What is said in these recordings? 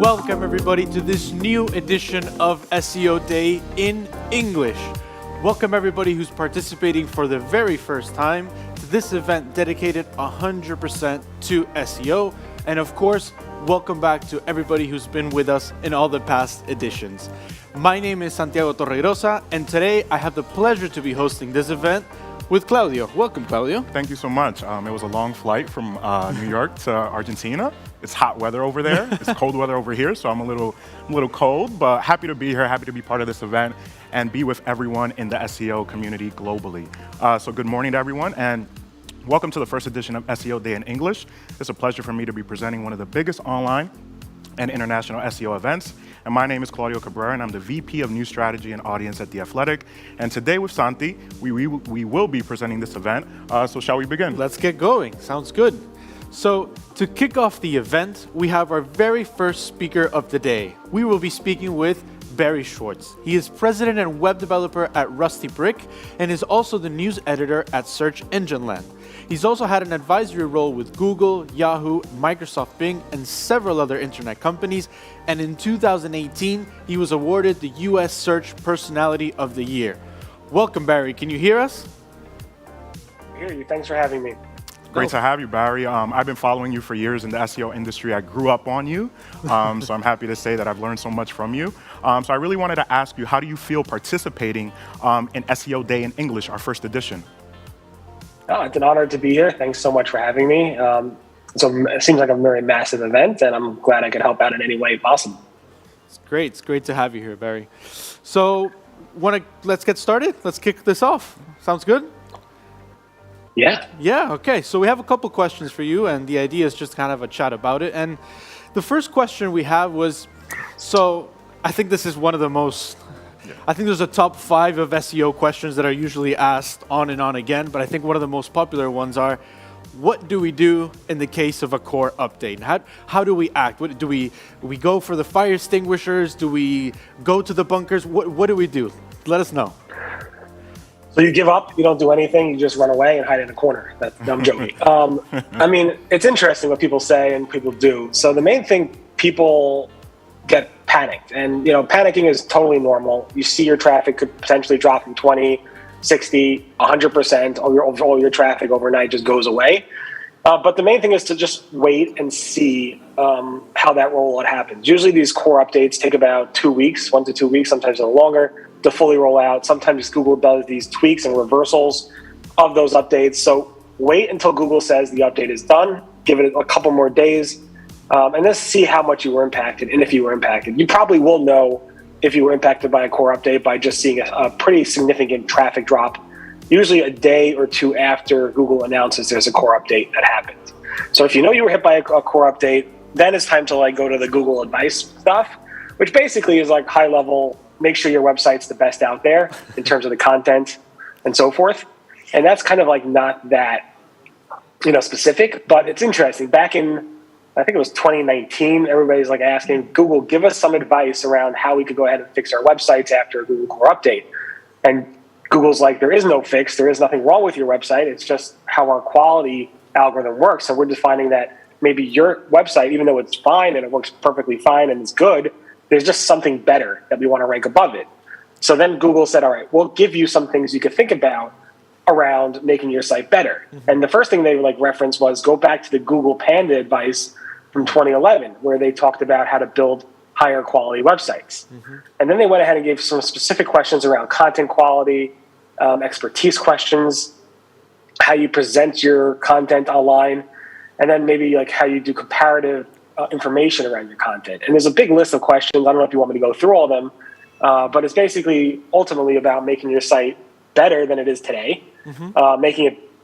Welcome everybody to this new edition of SEO Day in English. Welcome everybody who's participating for the very first time to this event dedicated 100% to SEO. And of course, welcome back to everybody who's been with us in all the past editions. My name is Santiago Torregrosa, and today I have the pleasure to be hosting this event with Claudio. Welcome, Claudio. Thank you so much. It was a long flight from New York to Argentina. It's hot weather over there. It's cold weather over here, so I'm a little cold, but happy to be here, happy to be part of this event and be with everyone in the SEO community globally. So good morning to everyone, and welcome to the first edition of SEO Day in English. It's a pleasure for me to be presenting one of the biggest online and international SEO events. And my name is Claudio Cabrera, and I'm the VP of New Strategy and Audience at The Athletic. And today with Santi, we will be presenting this event. So shall we begin? Let's get going. Sounds good. So to kick off the event, we have our very first speaker of the day. We will be speaking with Barry Schwartz. He is president and web developer at Rusty Brick and is also the news editor at Search Engine Land. He's also had an advisory role with Google, Yahoo, Microsoft Bing, and several other internet companies. And in 2018, he was awarded the US Search Personality of the Year. Welcome, Barry. Can you hear us? I hear you. Thanks for having me. Great to have you, Barry. I've been following you for years in the SEO industry. I grew up on you, so I'm happy to say that I've learned so much from you. So I really wanted to ask you, how do you feel participating in SEO Day in English, our first edition? Oh, it's an honor to be here. Thanks so much for having me. So it seems like a very massive event, and I'm glad I could help out in any way possible. It's great. It's great to have you here, Barry. So let's get started. Let's kick this off. Sounds good? Yeah, okay. So we have a couple questions for you, and the idea is just kind of a chat about it. And the first question we have was, so I think this is one of the most, I think there's a top 5 of SEO questions that are usually asked on and on again, but I think one of the most popular ones are, what do we do in the case of a core update? How do we act? Do we go for the fire extinguishers? Do we go to the bunkers? What do we do? Let us know. So you give up, you don't do anything, you just run away and hide in a corner. I'm joking. I mean, it's interesting what people say and people do. So the main thing, people get panicked, and panicking is totally normal. You see your traffic could potentially drop from 20, 60, 100%, all your traffic overnight just goes away. But the main thing is to just wait and see how that rollout happens. Usually these core updates take about 2 weeks, 1 to 2 weeks, sometimes a little longer, to fully roll out. Sometimes Google does these tweaks and reversals of those updates. So wait until Google says the update is done, give it a couple more days, and then see how much you were impacted and if you were impacted. You probably will know if you were impacted by a core update by just seeing a pretty significant traffic drop, usually a day or two after Google announces there's a core update that happened. So if you know you were hit by a core update, then it's time to go to the Google advice stuff, which basically is high level, make sure your website's the best out there in terms of the content and so forth. And that's kind of not that, specific, but it's interesting. Back in, I think it was 2019, everybody's asking Google, give us some advice around how we could go ahead and fix our websites after a Google core update. And Google's there is no fix. There is nothing wrong with your website. It's just how our quality algorithm works. So we're just finding that maybe your website, even though it's fine and it works perfectly fine and it's good, there's just something better that we want to rank above it. So then Google said, all right, we'll give you some things you could think about around making your site better. Mm-hmm. And the first thing they referenced was go back to the Google Panda advice from 2011, where they talked about how to build higher quality websites. Mm-hmm. And then they went ahead and gave some specific questions around content quality, expertise questions, how you present your content online, and then maybe how you do comparative information around your content. And there's a big list of questions. I don't know if you want me to go through all of them, but it's basically ultimately about making your site better than it is today,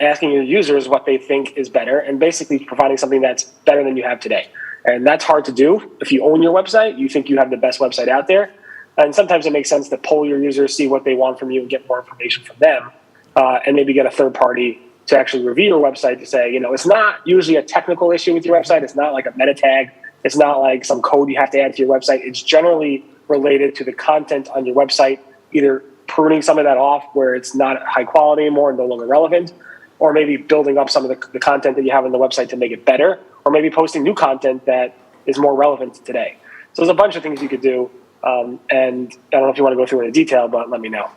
asking your users what they think is better, and basically providing something that's better than you have today. And that's hard to do. If you own your website, you think you have the best website out there. And sometimes it makes sense to poll your users, see what they want from you, and get more information from them, and maybe get a third party to actually review your website to say, it's not usually a technical issue with your website. It's not like a meta tag. It's not like some code you have to add to your website. It's generally related to the content on your website, either pruning some of that off where it's not high quality anymore and no longer relevant, or maybe building up some of the content that you have on the website to make it better, or maybe posting new content that is more relevant to today. So there's a bunch of things you could do. And I don't know if you want to go through it in detail, but let me know.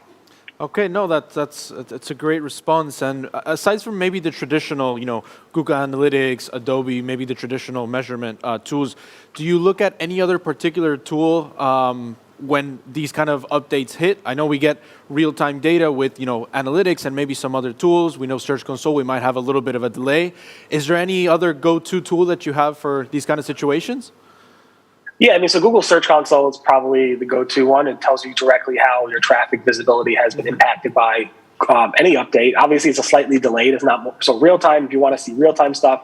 Okay, no, it's a great response. And aside from maybe the traditional, Google Analytics, Adobe, maybe the traditional measurement tools, do you look at any other particular tool when these kind of updates hit? I know we get real-time data with, analytics and maybe some other tools. We know Search Console, we might have a little bit of a delay. Is there any other go-to tool that you have for these kind of situations? Yeah, I mean, so Google Search Console is probably the go-to one. It tells you directly how your traffic visibility has been impacted by any update. Obviously, it's a slightly delayed. It's not so real-time. If you want to see real-time stuff,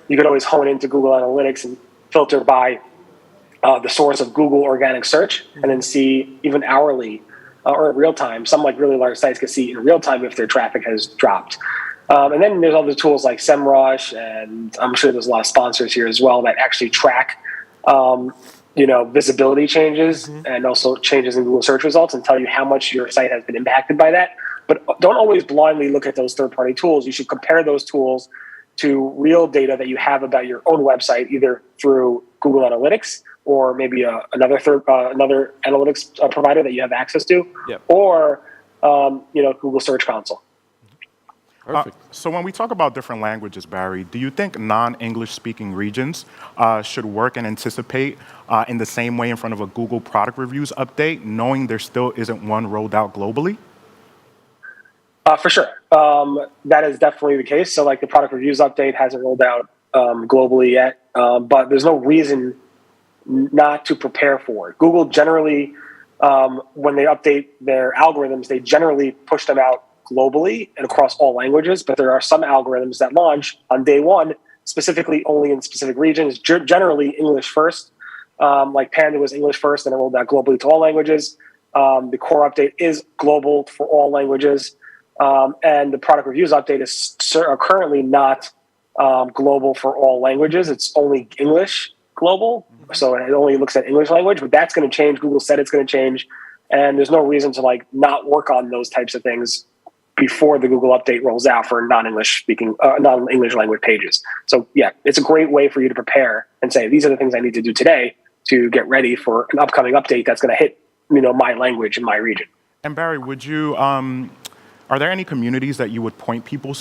you could always hone into Google Analytics and filter by the source of Google organic search, and then see even hourly or in real time. Some like really large sites can see in real time if their traffic has dropped. And then there's other tools like SEMrush, and I'm sure there's a lot of sponsors here as well that actually track visibility changes and also changes in Google search results and tell you how much your site has been impacted by that. But don't always blindly look at those third-party tools. You should compare those tools to real data that you have about your own website, either through Google Analytics or maybe another analytics provider that you have access to, or Google Search Console. Perfect. So when we talk about different languages, Barry, do you think non-English speaking regions should work and anticipate in the same way in front of a Google product reviews update, knowing there still isn't one rolled out globally? For sure. That is definitely the case. So like the product reviews update hasn't rolled out globally yet, but there's no reason not to prepare for it. Google generally, when they update their algorithms, they generally push them out globally and across all languages, but there are some algorithms that launch on day one, specifically only in specific regions, generally English first. Like Panda was English first and it rolled out globally to all languages. The core update is global for all languages. And the product reviews update is currently not global for all languages. It's only English global. So it only looks at English language, but that's going to change. Google said it's going to change. And there's no reason to not work on those types of things before the Google update rolls out for non-English language pages. So yeah, it's a great way for you to prepare and say, these are the things I need to do today to get ready for an upcoming update that's going to hit, my language in my region. And Barry, would you, are there any communities that you would point people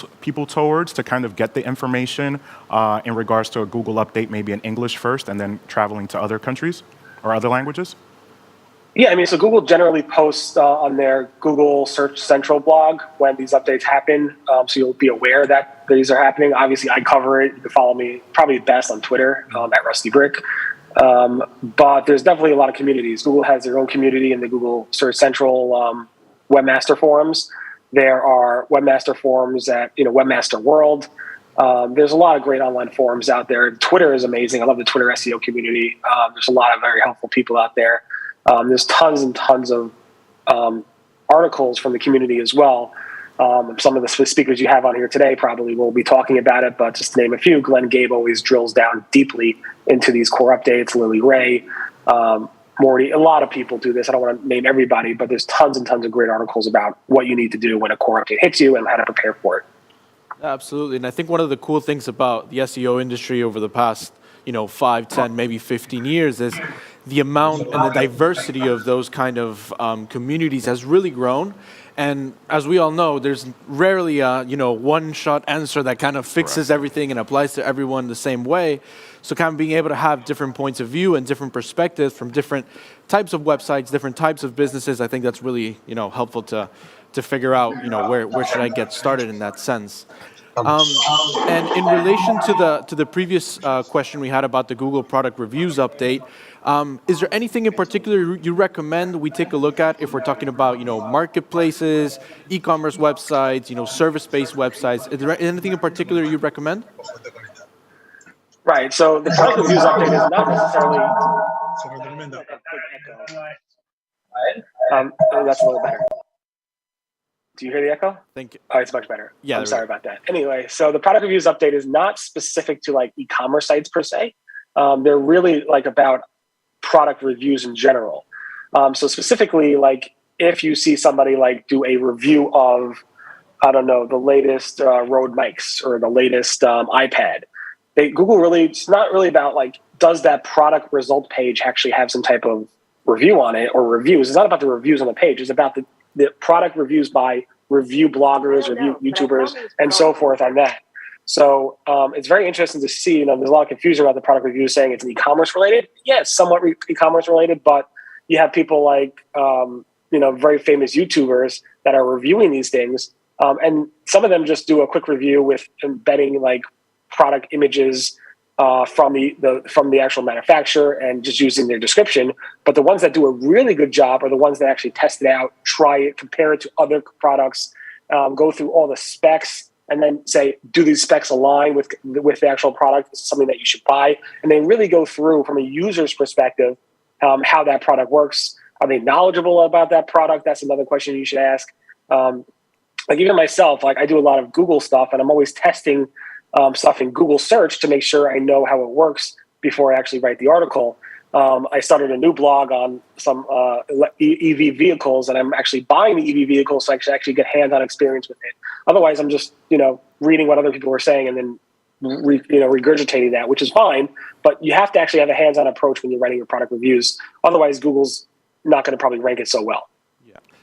towards to kind of get the information in regards to a Google update, maybe in English first and then traveling to other countries or other languages? Yeah, I mean, so Google generally posts on their Google Search Central blog when these updates happen, so you'll be aware that these are happening. Obviously, I cover it. You can follow me probably best on Twitter at Rusty Brick. But there's definitely a lot of communities. Google has their own community in the Google Search Central webmaster forums. There are webmaster forums at Webmaster World. There's a lot of great online forums out there. Twitter is amazing. I love the Twitter SEO community. There's a lot of very helpful people out there. There's tons and tons of articles from the community as well. Some of the speakers you have on here today probably will be talking about it, but just to name a few, Glenn Gabe always drills down deeply into these core updates. Lily Ray, Morty, a lot of people do this. I don't want to name everybody, but there's tons and tons of great articles about what you need to do when a core update hits you and how to prepare for it. Absolutely. And I think one of the cool things about the SEO industry over the past 5, 10, maybe 15 years is the amount and the diversity of those kind of communities has really grown. And as we all know, there's rarely a one-shot answer that kind of fixes everything and applies to everyone the same way. So kind of being able to have different points of view and different perspectives from different types of websites, different types of businesses, I think that's really helpful to figure out where should I get started in that sense. And in relation to the previous question we had about the Google product reviews update, is there anything in particular you recommend we take a look at if we're talking about marketplaces, e-commerce websites, service-based websites? Is there anything in particular you recommend? Right. So the product reviews update is not necessarily. That's a little better. Do you hear the echo? Thank you. Oh, it's much better. Yeah, I'm sorry about that. Anyway, so the product reviews update is not specific to e-commerce sites per se. They're really about product reviews in general. So specifically, if you see somebody do a review of, I don't know, the latest Rode mics or the latest iPad, Google really, it's not really about does that product result page actually have some type of review on it or reviews? It's not about the reviews on the page. It's about the product reviews by review bloggers, review YouTubers, and so forth on that. So it's very interesting to see, there's a lot of confusion about the product reviews saying it's e-commerce related. Yeah, it's somewhat e-commerce related, but you have people like, very famous YouTubers that are reviewing these things. And some of them just do a quick review with embedding like product images from the actual manufacturer and just using their description. But the ones that do a really good job are the ones that actually test it out, try it, compare it to other products, go through all the specs, and then say, do these specs align with the actual product? This is something that you should buy. And they really go through from a user's perspective how that product works. Are they knowledgeable about that product? That's another question you should ask. Like even myself, like I do a lot of Google stuff, and I'm always testing stuff in Google search to make sure I know how it works before I actually write the article. I started a new blog on some EV vehicles, and I'm actually buying the EV vehicles so I can actually get hands-on experience with it. Otherwise, I'm just reading what other people were saying and then regurgitating that, which is fine. But you have to actually have a hands-on approach when you're writing your product reviews. Otherwise, Google's not going to probably rank it so well.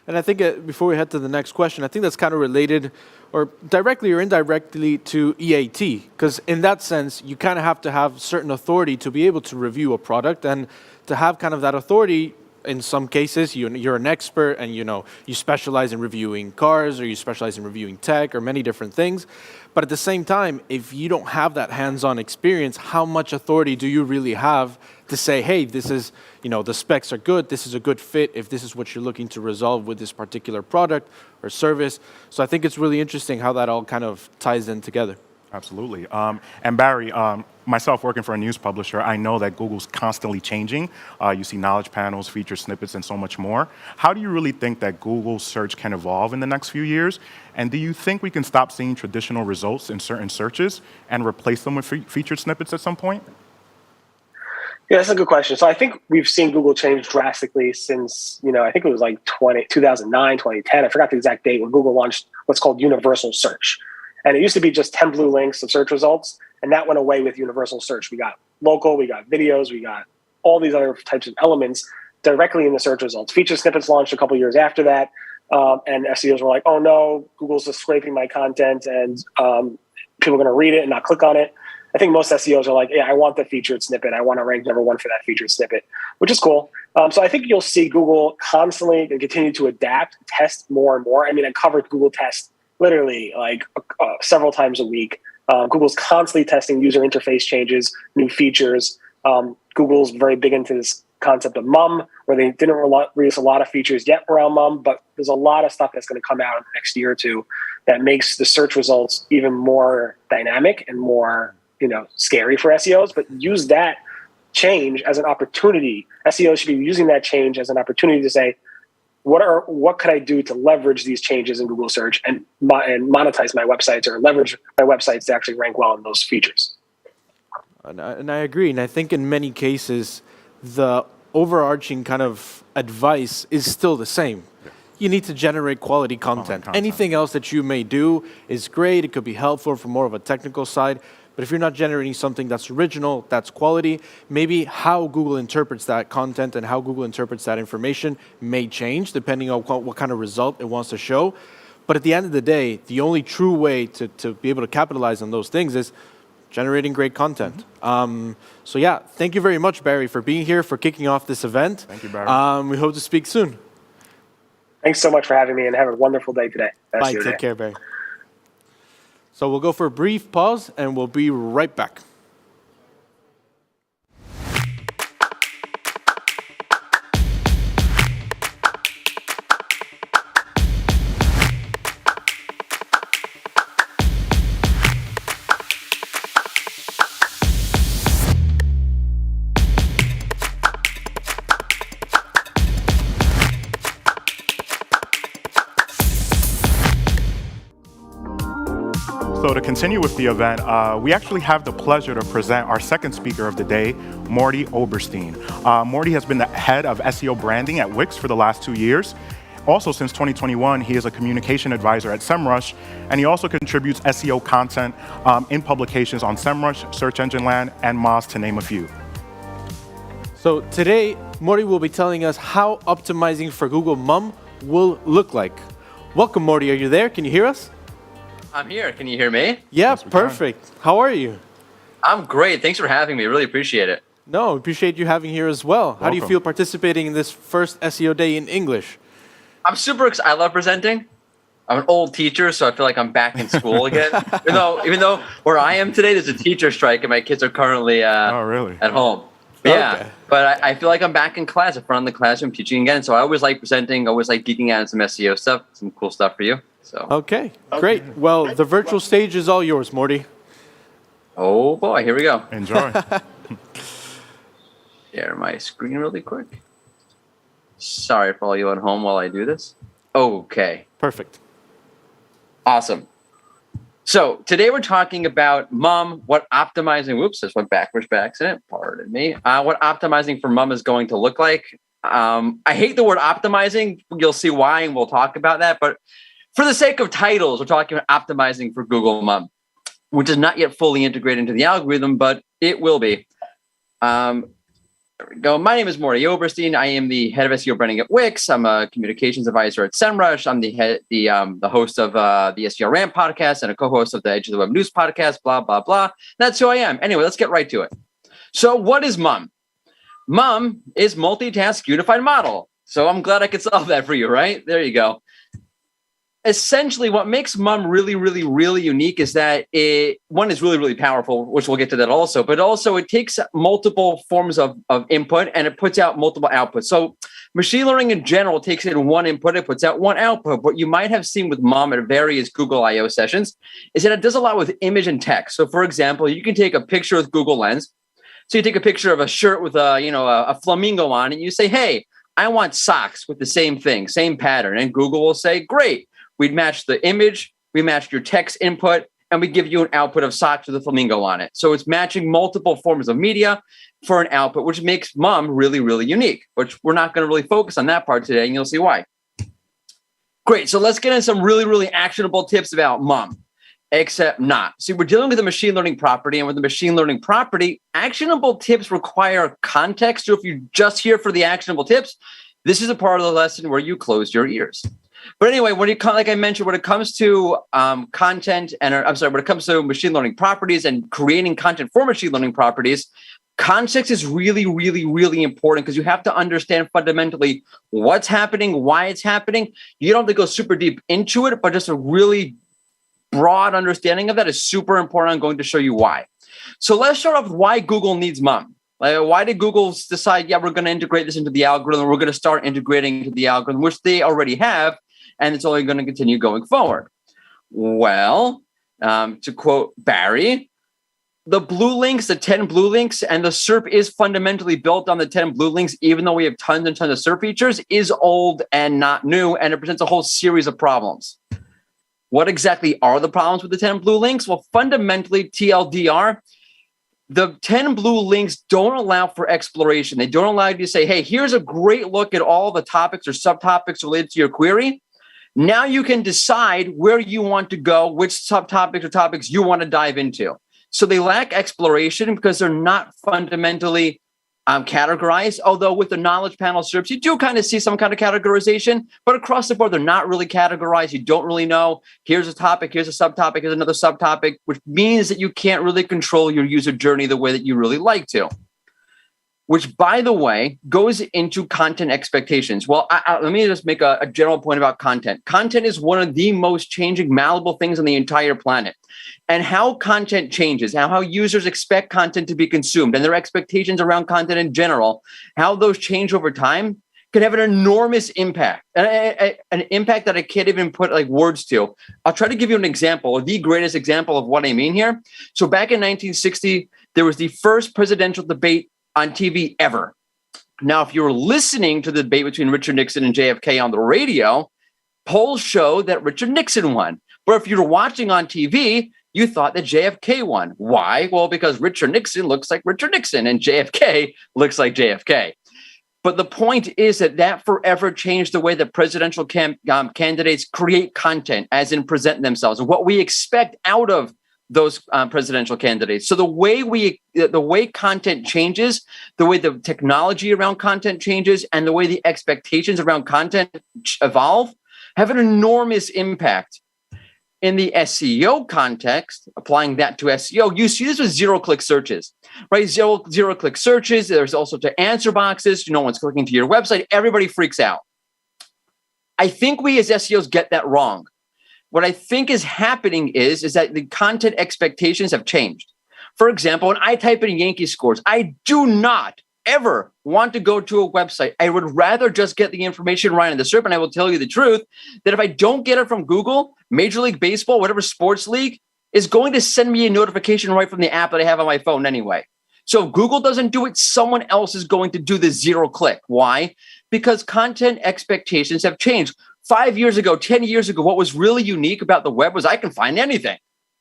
And I think before we head to the next question, I think that's kind of related or directly or indirectly to EAT, because in that sense, you kind of have to have certain authority to be able to review a product, and to have kind of that authority. In some cases, you're an expert and you specialize in reviewing cars, or you specialize in reviewing tech, or many different things. But at the same time, if you don't have that hands-on experience, how much authority do you really have to say, hey, this is, the specs are good, this is a good fit, if this is what you're looking to resolve with this particular product or service. So I think it's really interesting how that all kind of ties in together. Absolutely. And Barry, myself working for a news publisher, I know that Google's constantly changing. You see knowledge panels, feature snippets, and so much more. How do you really think that Google search can evolve in the next few years? And do you think we can stop seeing traditional results in certain searches and replace them with featured snippets at some point? Yeah, that's a good question. So I think we've seen Google change drastically since, I think it was like 2009, 2010. I forgot the exact date when Google launched what's called universal search. And it used to be just 10 blue links of search results, and that went away with universal search. We got local, we got videos, we got all these other types of elements directly in the search results. Feature snippets launched a couple years after that, and SEOs were like, oh no, Google's just scraping my content, and people are going to read it and not click on it. I think most SEOs are like, yeah, I want the featured snippet. I want to rank number one for that featured snippet, which is cool. So I think you'll see Google constantly continue to adapt, test more and more. I mean, I covered Google Test literally like several times a week. Google's constantly testing user interface changes, new features. Google's very big into this concept of MUM, where they didn't release a lot of features yet around MUM, but there's a lot of stuff that's going to come out in the next year or two that makes the search results even more dynamic and more scary for SEOs. But use that change as an opportunity. SEOs should be using that change as an opportunity to say, what could I do to leverage these changes in Google search and monetize my websites, or leverage my websites to actually rank well in those features? And I agree. And I think in many cases, the overarching kind of advice is still the same. Yeah. You need to generate quality content. Anything else that you may do is great. It could be helpful from more of a technical side. But if you're not generating something that's original, that's quality, maybe how Google interprets that content and how Google interprets that information may change depending on what kind of result it wants to show. But at the end of the day, the only true way to be able to capitalize on those things is generating great content. So yeah, thank you very much, Barry, for being here, for kicking off this event. Thank you, Barry. We hope to speak soon. Thanks so much for having me, and have a wonderful day today. Bye, take care, Barry. So we'll go for a brief pause, and we'll be right back. So to continue with the event, we actually have the pleasure to present our second speaker of the day, Morty Oberstein. Morty has been the head of SEO branding at Wix for the last 2 years. Also, since 2021, he is a communication advisor at SEMrush, and he also contributes SEO content in publications on SEMrush, Search Engine Land, and Moz, to name a few. So today, Morty will be telling us how optimizing for Google Mum will look like. Welcome, Morty. Are you there? Can you hear us? I'm here. Can you hear me? Yeah, Yes, we perfect. How are you? I'm great. Thanks for having me. Really appreciate it. No, appreciate you having here as well. How do you Welcome. feel participating in this first SEO day in English? I'm super excited. I love presenting. I'm an old teacher, so I feel like I'm back in school again. even though where I am today, there's a teacher strike, and my kids are currently Oh, really? at home. Okay. Yeah, but I feel like I'm back in class, in front of the classroom, teaching again. So I always like presenting, always like geeking out on some SEO stuff, some cool stuff for you. So, Okay, great. Well, the virtual stage is all yours, Morty. oh boy, here we go. Enjoy. Share my screen really quick. Sorry for all you at home while I do this. Okay. Perfect. Awesome. So today we're talking about Mum, what optimizing, whoops, this went backwards by accident, pardon me. What optimizing for Mum is going to look like. I hate the word optimizing. You'll see why, and we'll talk about that. But for the sake of titles, we're talking about optimizing for Google Mum, which is not yet fully integrated into the algorithm, but it will be. There we go. My name is Morty Oberstein. I am the head of SEO branding at Wix. I'm a communications advisor at SEMrush. I'm the host of the SEO Rant podcast and a co-host of the Edge of the Web News podcast, blah, blah, blah. That's who I am. Anyway, let's get right to it. So what is Mum? Mum is multitask unified model. So I'm glad I could solve that for you, right? There you go. Essentially, what makes Mum really, really, really unique is that one is really, really powerful, which we'll get to that also, but also it takes multiple forms of input and it puts out multiple outputs. So machine learning in general takes in one input, it puts out one output. What you might have seen with Mum at various Google I/O sessions is that it does a lot with image and text. So for example, you can take a picture with Google Lens. So you take a picture of a shirt with a flamingo on and you say, hey, I want socks with the same thing, same pattern. And Google will say, great. We'd match the image, we match your text input, and we give you an output of socks with a flamingo on it. So it's matching multiple forms of media for an output, which makes Mum really, really unique, which we're not going to really focus on that part today, and you'll see why. Great. So let's get into some really, really actionable tips about Mum, except not. See, we're dealing with a machine learning property, and with the machine learning property, actionable tips require context. So if you're just here for the actionable tips, this is a part of the lesson where you close your ears. But anyway, like I mentioned, when it comes to content when it comes to machine learning properties and creating content for machine learning properties, context is really, really, really important because you have to understand fundamentally what's happening, why it's happening. You don't have to go super deep into it, but just a really broad understanding of that is super important. I'm going to show you why. So let's start off with why Google needs Mum. Why did Google decide, we're going to integrate this into the algorithm? We're going to start integrating into the algorithm, which they already have. And it's only going to continue going forward. Well, to quote Barry, the blue links, the 10 blue links, and the SERP is fundamentally built on the 10 blue links, even though we have tons and tons of SERP features, is old and not new, and it presents a whole series of problems. What exactly are the problems with the 10 blue links? Well, fundamentally, TLDR, the 10 blue links don't allow for exploration. They don't allow you to say, hey, here's a great look at all the topics or subtopics related to your query. Now you can decide where you want to go, which subtopics or topics you want to dive into. So they lack exploration because they're not fundamentally categorized. Although with the knowledge panel SERPs, you do kind of see some kind of categorization, but across the board, they're not really categorized. You don't really know, here's a topic, here's a subtopic, here's another subtopic, which means that you can't really control your user journey the way that you really like to. Which, by the way, goes into content expectations. Well, let me just make a general point about content. Content is one of the most changing, malleable things on the entire planet. And how content changes, how users expect content to be consumed, and their expectations around content in general, how those change over time can have an enormous impact, an impact that I can't even put words to. I'll try to give you an example, the greatest example of what I mean here. So back in 1960, there was the first presidential debate on TV ever. Now, if you were listening to the debate between Richard Nixon and JFK on the radio, polls show that Richard Nixon won. But if you were watching on TV, you thought that JFK won. Why? Well, because Richard Nixon looks like Richard Nixon and JFK looks like JFK. But the point is that forever changed the way that presidential candidates create content, as in present themselves, and what we expect out of those presidential candidates. So the way content changes, the way the technology around content changes, and the way the expectations around content evolve have an enormous impact. In the SEO context, applying that to SEO, you see this with zero-click searches, right? Zero-click searches. There's also to answer boxes. No one's clicking to your website. Everybody freaks out. I think we as SEOs get that wrong. What I think is happening is that the content expectations have changed. For example, when I type in Yankee scores, I do not ever want to go to a website. I would rather just get the information right in the SERP. And I will tell you the truth that if I don't get it from Google, Major League Baseball, whatever sports league, is going to send me a notification right from the app that I have on my phone anyway. So if Google doesn't do it, someone else is going to do the zero click. Why? Because content expectations have changed. 5 years ago, 10 years ago, what was really unique about the web was I can find anything.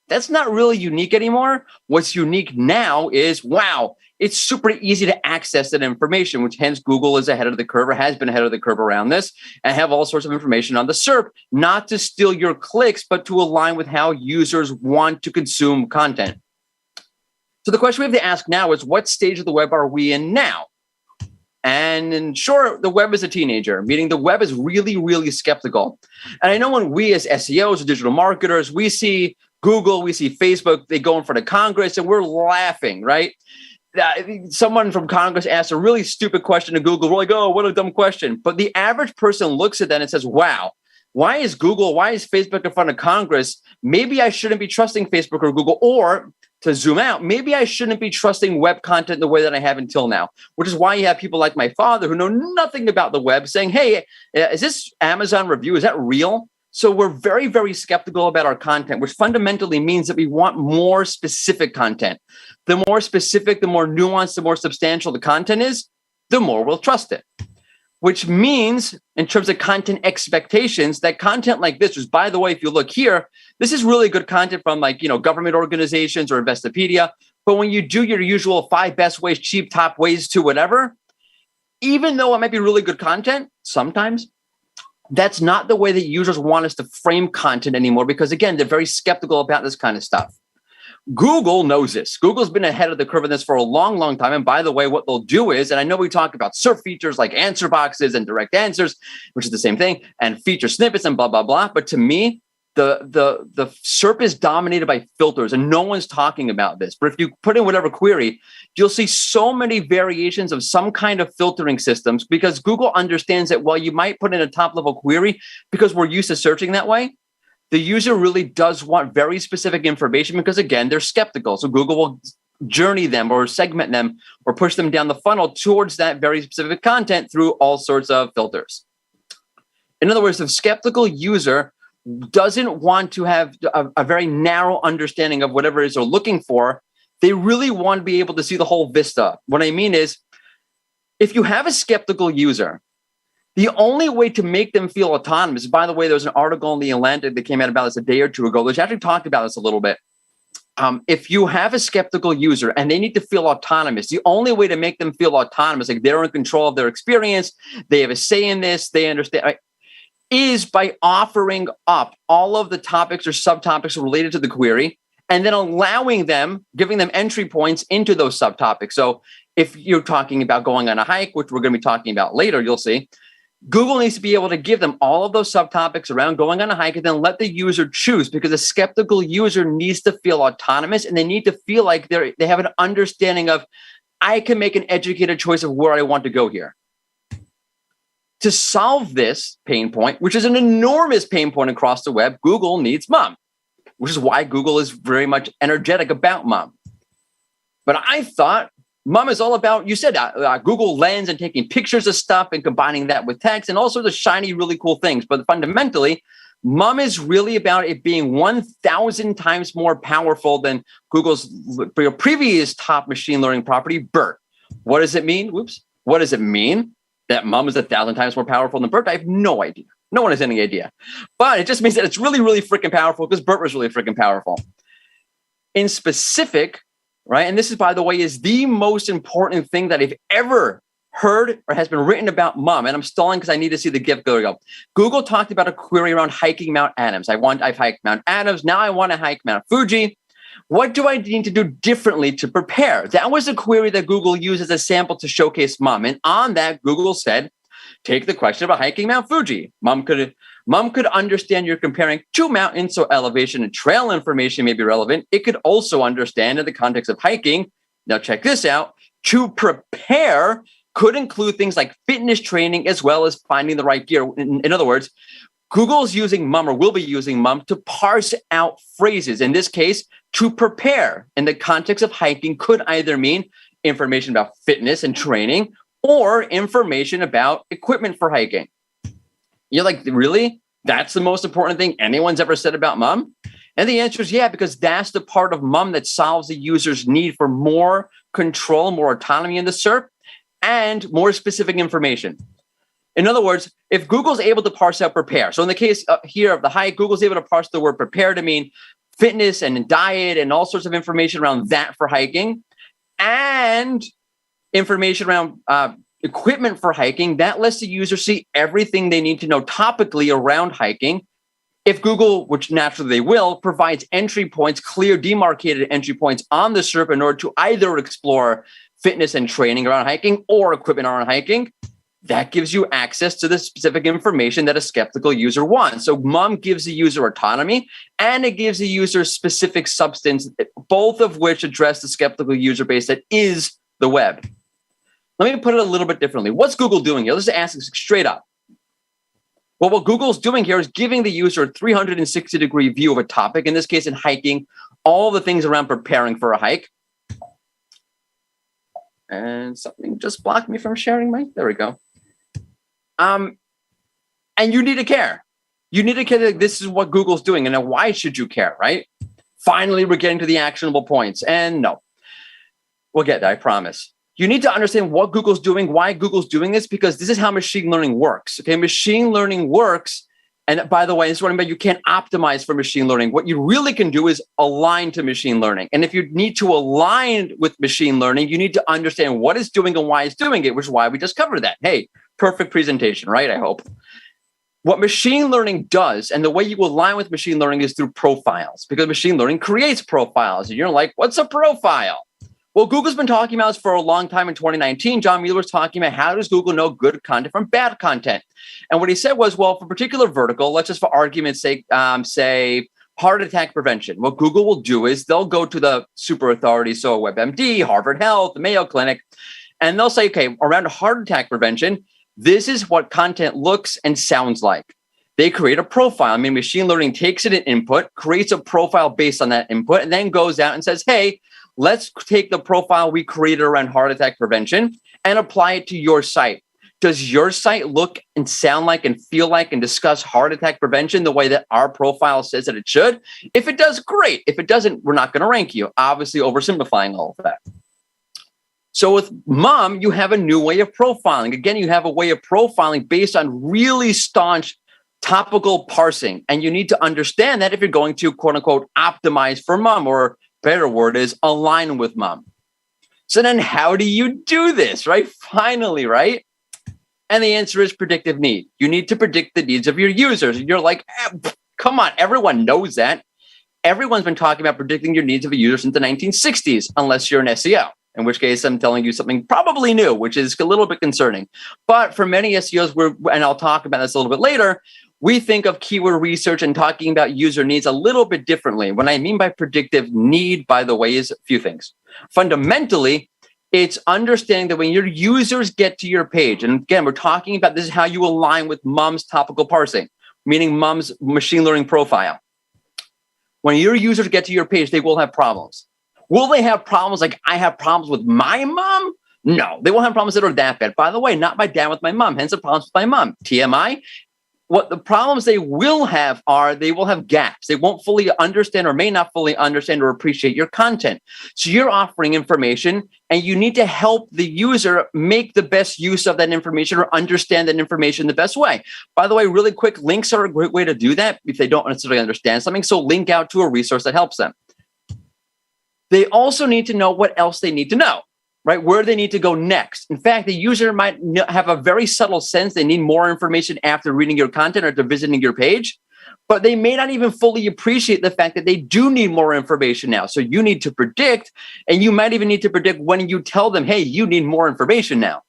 That's not really unique anymore. What's unique now is, wow, it's super easy to access that information, which hence Google is ahead of the curve or has been ahead of the curve around this and have all sorts of information on the SERP, not to steal your clicks, but to align with how users want to consume content. So the question we have to ask now is, what stage of the web are we in now? And sure, the web is a teenager, meaning the web is really, really skeptical. And I know when we as SEOs or digital marketers, we see Google, we see Facebook, they go in front of Congress and we're laughing, right? Someone from Congress asked a really stupid question to Google. We're like, oh, what a dumb question. But the average person looks at that and says, wow, why is Facebook in front of Congress? Maybe I shouldn't be trusting Facebook or Google. Or to zoom out, maybe I shouldn't be trusting web content the way that I have until now, which is why you have people like my father who know nothing about the web saying, hey, is this Amazon review? Is that real? So we're very, very skeptical about our content, which fundamentally means that we want more specific content. The more specific, the more nuanced, the more substantial the content is, the more we'll trust it. Which means, in terms of content expectations, that content like this, which, by the way, if you look here, this is really good content from government organizations or Investopedia. But when you do your usual 5 best ways, cheap top ways to whatever, even though it might be really good content, sometimes that's not the way that users want us to frame content anymore, because again, they're very skeptical about this kind of stuff. Google knows this. Google's been ahead of the curve in this for a long, long time. And by the way, what they'll do is, and I know we talk about SERP features like answer boxes and direct answers, which is the same thing, and feature snippets and blah, blah, blah. But to me, the SERP is dominated by filters, and no one's talking about this. But if you put in whatever query, you'll see so many variations of some kind of filtering systems, because Google understands that while you might put in a top-level query because we're used to searching that way, the user really does want very specific information because, again, they're skeptical. So Google will journey them or segment them or push them down the funnel towards that very specific content through all sorts of filters. In other words, the skeptical user doesn't want to have a very narrow understanding of whatever it is they're looking for. They really want to be able to see the whole vista. What I mean is, if you have a skeptical user, the only way to make them feel autonomous, by the way, there was an article in The Atlantic that came out about this a day or two ago, which actually talked about this a little bit. If you have a skeptical user and they need to feel autonomous, the only way to make them feel autonomous, like they're in control of their experience, they have a say in this, they understand, right, is by offering up all of the topics or subtopics related to the query and then allowing them, giving them entry points into those subtopics. So if you're talking about going on a hike, which we're going to be talking about later, you'll see, Google needs to be able to give them all of those subtopics around going on a hike and then let the user choose, because a skeptical user needs to feel autonomous and they need to feel like they have an understanding of, I can make an educated choice of where I want to go here. To solve this pain point, which is an enormous pain point across the web, Google needs Mom, which is why Google is very much energetic about Mom. But I thought Mom is all about, you said Google Lens and taking pictures of stuff and combining that with text and all sorts of shiny, really cool things. But fundamentally, Mom is really about it being 1,000 times more powerful than Google's previous top machine learning property, BERT. What does it mean? What does it mean that Mom is 1,000 times more powerful than BERT? I have no idea. No one has any idea. But it just means that it's really, really freaking powerful because BERT was really freaking powerful. In specific, right? And this is, by the way, is the most important thing that I've ever heard or has been written about Mom. And I'm stalling because I need to see the GIF. There we go. Google talked about a query around hiking Mount Adams. I've hiked Mount Adams. Now I want to hike Mount Fuji. What do I need to do differently to prepare? That was a query that Google used as a sample to showcase Mom. And on that, Google said, take the question about hiking Mount Fuji. Mom could understand you're comparing two mountains, so elevation and trail information may be relevant. It could also understand in the context of hiking. Now check this out. To prepare could include things like fitness training as well as finding the right gear. In other words, Google's using Mom or will be using Mom to parse out phrases. In this case, to prepare in the context of hiking could either mean information about fitness and training or information about equipment for hiking. You're like, really? That's the most important thing anyone's ever said about Mom? And the answer is yeah, because that's the part of Mom that solves the user's need for more control, more autonomy in the SERP, and more specific information. In other words, if Google's able to parse out prepare, so in the case here of the hike, Google's able to parse the word prepare to mean fitness and diet and all sorts of information around that for hiking, and information around equipment for hiking, that lets the user see everything they need to know topically around hiking. If Google, which naturally they will, provides entry points, clear demarcated entry points on the SERP in order to either explore fitness and training around hiking or equipment around hiking, that gives you access to the specific information that a skeptical user wants. So Mom gives the user autonomy and it gives the user specific substance, both of which address the skeptical user base that is the web. Let me put it a little bit differently. What's Google doing here? Let's just ask this straight up. Well, what Google's doing here is giving the user a 360-degree view of a topic, in this case in hiking, all the things around preparing for a hike. And something just blocked me from sharing my, there we go. And you need to care. You need to care that this is what Google's doing. And now why should you care, right? Finally, we're getting to the actionable points. And no, we'll get there, I promise. You need to understand what Google's doing, why Google's doing this, because this is how machine learning works. Okay, machine learning works. And by the way, this is what I mean, you can't optimize for machine learning. What you really can do is align to machine learning. And if you need to align with machine learning, you need to understand what it's doing and why it's doing it, which is why we just covered that. Hey, perfect presentation, right? I hope. What machine learning does, and the way you align with machine learning is through profiles, because machine learning creates profiles. And you're like, what's a profile? Well, Google's been talking about this for a long time. In 2019, John Mueller was talking about how does Google know good content from bad content? And what he said was, well, for a particular vertical, let's just for argument's sake, say heart attack prevention. What Google will do is they'll go to the super authorities, so WebMD, Harvard Health, the Mayo Clinic, and they'll say, okay, around heart attack prevention, this is what content looks and sounds like. They create a profile. I mean, machine learning takes it an input, creates a profile based on that input, and then goes out and says, hey, let's take the profile we created around heart attack prevention and apply it to your site. Does your site look and sound like and feel like and discuss heart attack prevention the way that our profile says that it should? If it does, great. If it doesn't, we're not going to rank you. Obviously, oversimplifying all of that. So with Mom, you have a new way of profiling. Again, you have a way of profiling based on really staunch topical parsing. And you need to understand that if you're going to, quote unquote, optimize for Mom, or better word is align with Mom. So then how do you do this, right? Finally, right? And the answer is predictive need. You need to predict the needs of your users. And you're like, come on, everyone knows that. Everyone's been talking about predicting your needs of a user since the 1960s, unless you're an SEO, in which case I'm telling you something probably new, which is a little bit concerning. But for many SEOs, and I'll talk about this a little bit later, we think of keyword research and talking about user needs a little bit differently. What I mean by predictive need, by the way, is a few things. Fundamentally, it's understanding that when your users get to your page, and again, we're talking about this is how you align with Mom's topical parsing, meaning Mom's machine learning profile. When your users get to your page, they will have problems. Will they have problems like I have problems with my mom? No, they won't have problems that are that bad. By the way, not my dad with my mom, hence the problems with my mom. TMI. What the problems they will have are they will have gaps. They won't fully understand or may not fully understand or appreciate your content. So you're offering information and you need to help the user make the best use of that information or understand that information the best way. By the way, really quick, links are a great way to do that if they don't necessarily understand something. So link out to a resource that helps them. They also need to know what else they need to know. Right? Where they need to go next. In fact, the user might have a very subtle sense they need more information after reading your content or after visiting your page. but they may not even fully appreciate the fact that they do need more information now. So you need to predict, and you might even need to predict when you tell them, hey, you need more information now.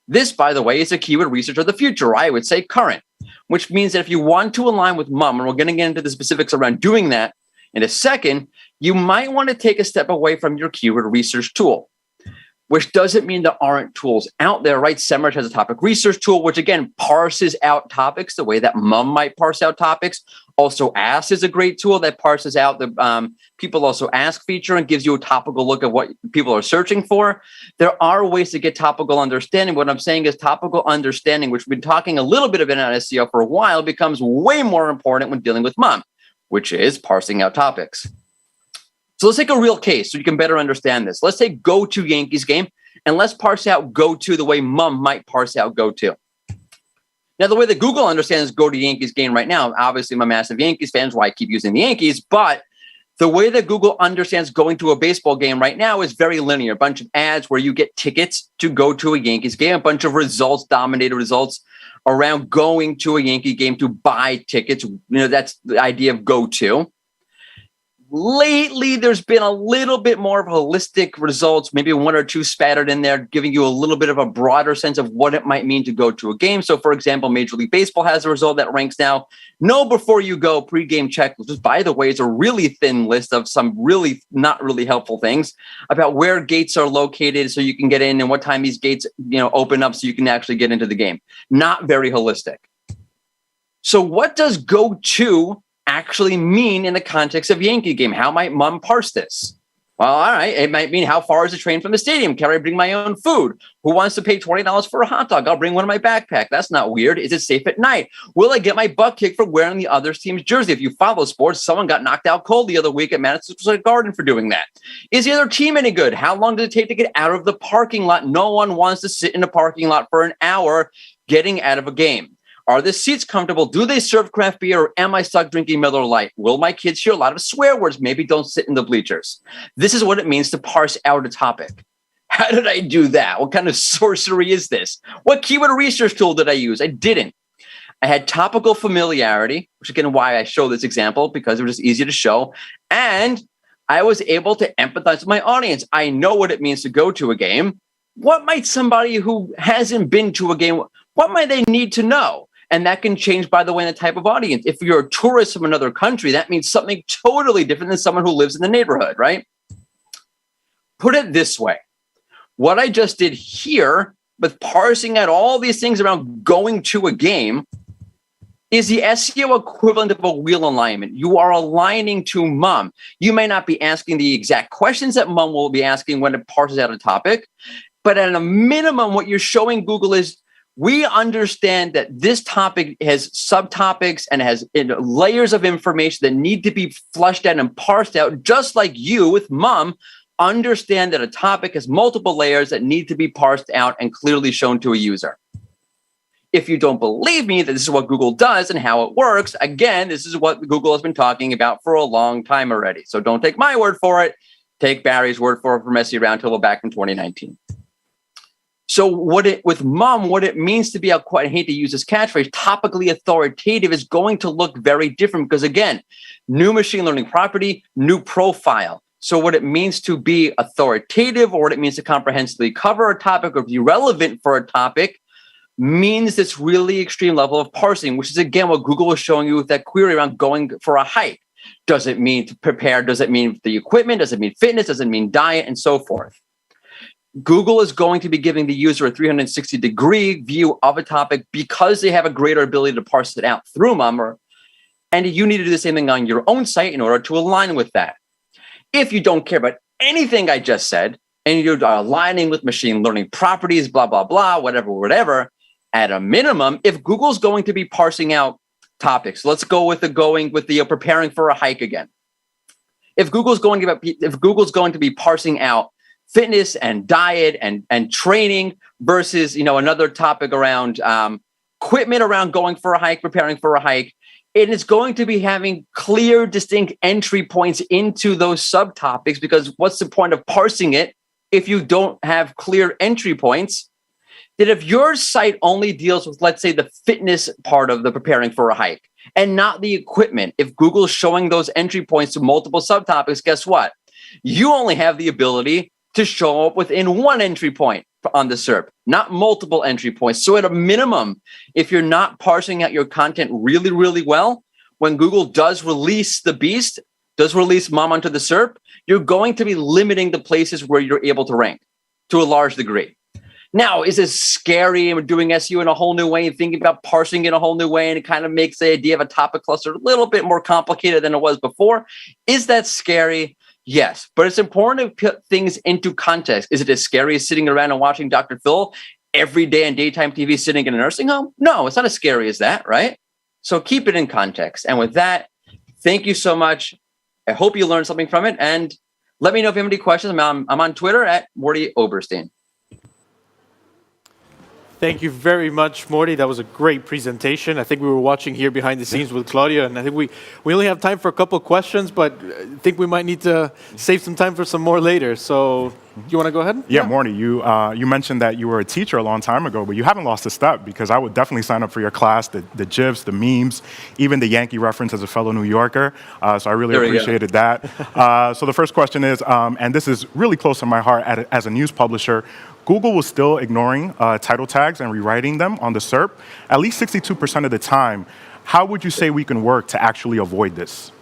This, by the way, is a keyword research of the future. I would say current, which means that if you want to align with mom, and we're going to get into the specifics around doing that in a second, you might want to take a step away from your keyword research tool, which doesn't mean there aren't tools out there, right? SEMrush has a topic research tool, which again parses out topics the way that mom might parse out topics. Also Ask is a great tool that parses out the people also ask feature and gives you a topical look at what people are searching for. There are ways to get topical understanding. What I'm saying is topical understanding, which we've been talking a little bit about on SEO for a while, becomes way more important when dealing with mom, which is parsing out topics. So let's take a real case so you can better understand this. Let's take go to Yankees game, and let's parse out go to the way mom might parse out go to. Now, the way that Google understands go to Yankees game right now, obviously I'm a massive Yankees fan, is why I keep using the Yankees, but the way that Google understands going to a baseball game right now is very linear. A bunch of ads where you get tickets to go to a Yankees game, a bunch of results, dominated results around going to a Yankee game to buy tickets. That's the idea of go to. Lately, there's been a little bit more of holistic results, maybe one or two spattered in there, giving you a little bit of a broader sense of what it might mean to go to a game. So, for example, Major League Baseball has a result that ranks now, know before you go, pregame checklist, which, by the way, is a really thin list of some really not really helpful things about where gates are located so you can get in and what time these gates open up so you can actually get into the game. Not very holistic. So what does go to actually mean in the context of Yankee game? How might mom parse this? Well, all right, it might mean how far is the train from the stadium? Can I bring my own food? Who wants to pay $20 for a hot dog? I'll bring one in my backpack. That's not weird. Is it safe at night? Will I get my butt kicked for wearing the other team's jersey? If you follow sports, someone got knocked out cold the other week at Madison Square Garden for doing that. Is the other team any good? How long does it take to get out of the parking lot? No one wants to sit in a parking lot for an hour getting out of a game. Are the seats comfortable? Do they serve craft beer, or am I stuck drinking Miller Lite? Will my kids hear a lot of swear words? Maybe don't sit in the bleachers. This is what it means to parse out a topic. How did I do that? What kind of sorcery is this? What keyword research tool did I use? I didn't. I had topical familiarity, which again, why I show this example, because it was just easy to show. And I was able to empathize with my audience. I know what it means to go to a game. What might somebody who hasn't been to a game, what might they need to know? And that can change, by the way, in the type of audience. If you're a tourist from another country, that means something totally different than someone who lives in the neighborhood, right? Put it this way. What I just did here with parsing out all these things around going to a game is the SEO equivalent of a wheel alignment. You are aligning to mom. You may not be asking the exact questions that mom will be asking when it parses out a topic, but at a minimum, what you're showing Google is, we understand that this topic has subtopics and has layers of information that need to be flushed out and parsed out, just like you with mom understand that a topic has multiple layers that need to be parsed out and clearly shown to a user. If you don't believe me that this is what Google does and how it works, again, this is what Google has been talking about for a long time already. So don't take my word for it. Take Barry's word for it from SEO Roundtable back in 2019. So with mom, what it means to be, I hate to use this catchphrase, topically authoritative is going to look very different because, again, new machine learning property, new profile. So what it means to be authoritative or what it means to comprehensively cover a topic or be relevant for a topic means this really extreme level of parsing, which is, again, what Google was showing you with that query around going for a hike. Does it mean to prepare? Does it mean the equipment? Does it mean fitness? Does it mean diet? And so forth. Google is going to be giving the user a 360-degree view of a topic because they have a greater ability to parse it out through mom. And you need to do the same thing on your own site in order to align with that. If you don't care about anything I just said, and you're aligning with machine learning properties, blah, blah, blah, whatever, at a minimum, if Google's going to be parsing out topics, let's go with the preparing for a hike again. If Google's going to be parsing out fitness and diet and training versus, another topic around equipment around going for a hike, preparing for a hike. And it's going to be having clear, distinct entry points into those subtopics because what's the point of parsing it if you don't have clear entry points? that if your site only deals with, let's say, the fitness part of the preparing for a hike and not the equipment, if Google's showing those entry points to multiple subtopics, guess what? You only have the ability to show up within one entry point on the SERP, not multiple entry points. So at a minimum, if you're not parsing out your content really, really well, when Google does release the beast, does release mom onto the SERP, you're going to be limiting the places where you're able to rank to a large degree. Now, is this scary and doing SEO in a whole new way and thinking about parsing in a whole new way, and it kind of makes the idea of a topic cluster a little bit more complicated than it was before? Is that scary? Yes, but it's important to put things into context. Is it as scary as sitting around and watching Dr. Phil every day on daytime TV sitting in a nursing home? No, it's not as scary as that, right? So keep it in context. And with that, thank you so much. I hope you learned something from it. And let me know if you have any questions. I'm on Twitter at Morty Oberstein. Thank you very much, Morty. That was a great presentation. I think we were watching here behind the scenes with Claudia, and I think we only have time for a couple of questions, but I think we might need to save some time for some more later. So you want to go ahead? Yeah, Morty, you mentioned that you were a teacher a long time ago, but you haven't lost a step, because I would definitely sign up for your class, the GIFs, the memes, even the Yankee reference as a fellow New Yorker. So I really appreciated that. So the first question is, and this is really close to my heart as a news publisher, Google was still ignoring title tags and rewriting them on the SERP at least 62% of the time. How would you say we can work to actually avoid this?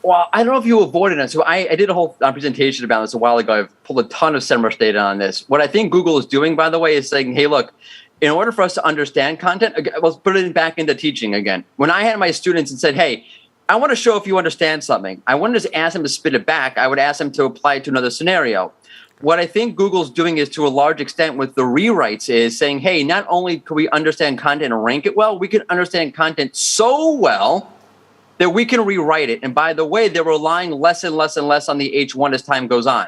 Well, I don't know if you avoided it. So I did a whole presentation about this a while ago. I've pulled a ton of SEMrush data on this. What I think Google is doing, by the way, is saying, hey, look, in order for us to understand content, let's put it back into teaching again. When I had my students and said, hey, I want to show if you understand something, I wouldn't just ask them to spit it back. I would ask them to apply it to another scenario. What I think Google's doing is, to a large extent with the rewrites, is saying, hey, not only can we understand content and rank it well, we can understand content so well that we can rewrite it. And by the way, they're relying less and less and less on the H1 as time goes on.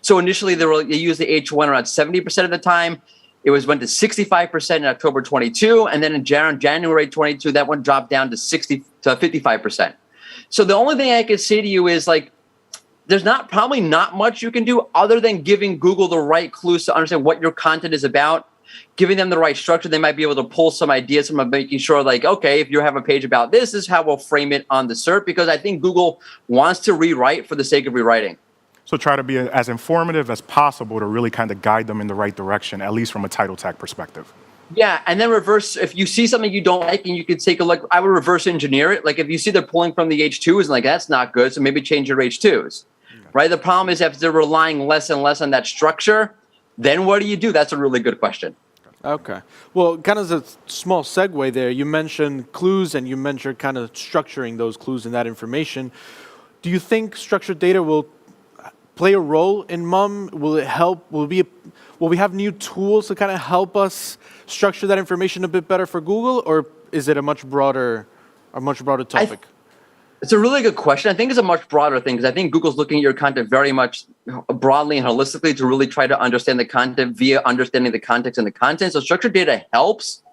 So initially, they used the H1 around 70% of the time. It went to 65% in October 22. And then in January 22, that one dropped down to 55%. So the only thing I can say to you is, like, there's probably not much you can do other than giving Google the right clues to understand what your content is about, giving them the right structure. They might be able to pull some ideas from making sure, like, okay, if you have a page about this is how we'll frame it on the SERP, because I think Google wants to rewrite for the sake of rewriting. So try to be as informative as possible to really kind of guide them in the right direction, at least from a title tag perspective. Yeah, and then reverse, if you see something you don't like and you could take a look, I would reverse engineer it. Like, if you see they're pulling from the H2s and like, that's not good, so maybe change your H2s. Right? The problem is, if they're relying less and less on that structure, then what do? That's a really good question. Okay. Well, kind of as a small segue there, you mentioned clues and you mentioned kind of structuring those clues and that information. Do you think structured data will play a role in MUM? Will it help? Will we have new tools to kind of help us structure that information a bit better for Google, or is it a much broader topic? It's a really good question. I think it's a much broader thing, because I think Google's looking at your content very much broadly and holistically to really try to understand the content via understanding the context and the content. So structured data helps,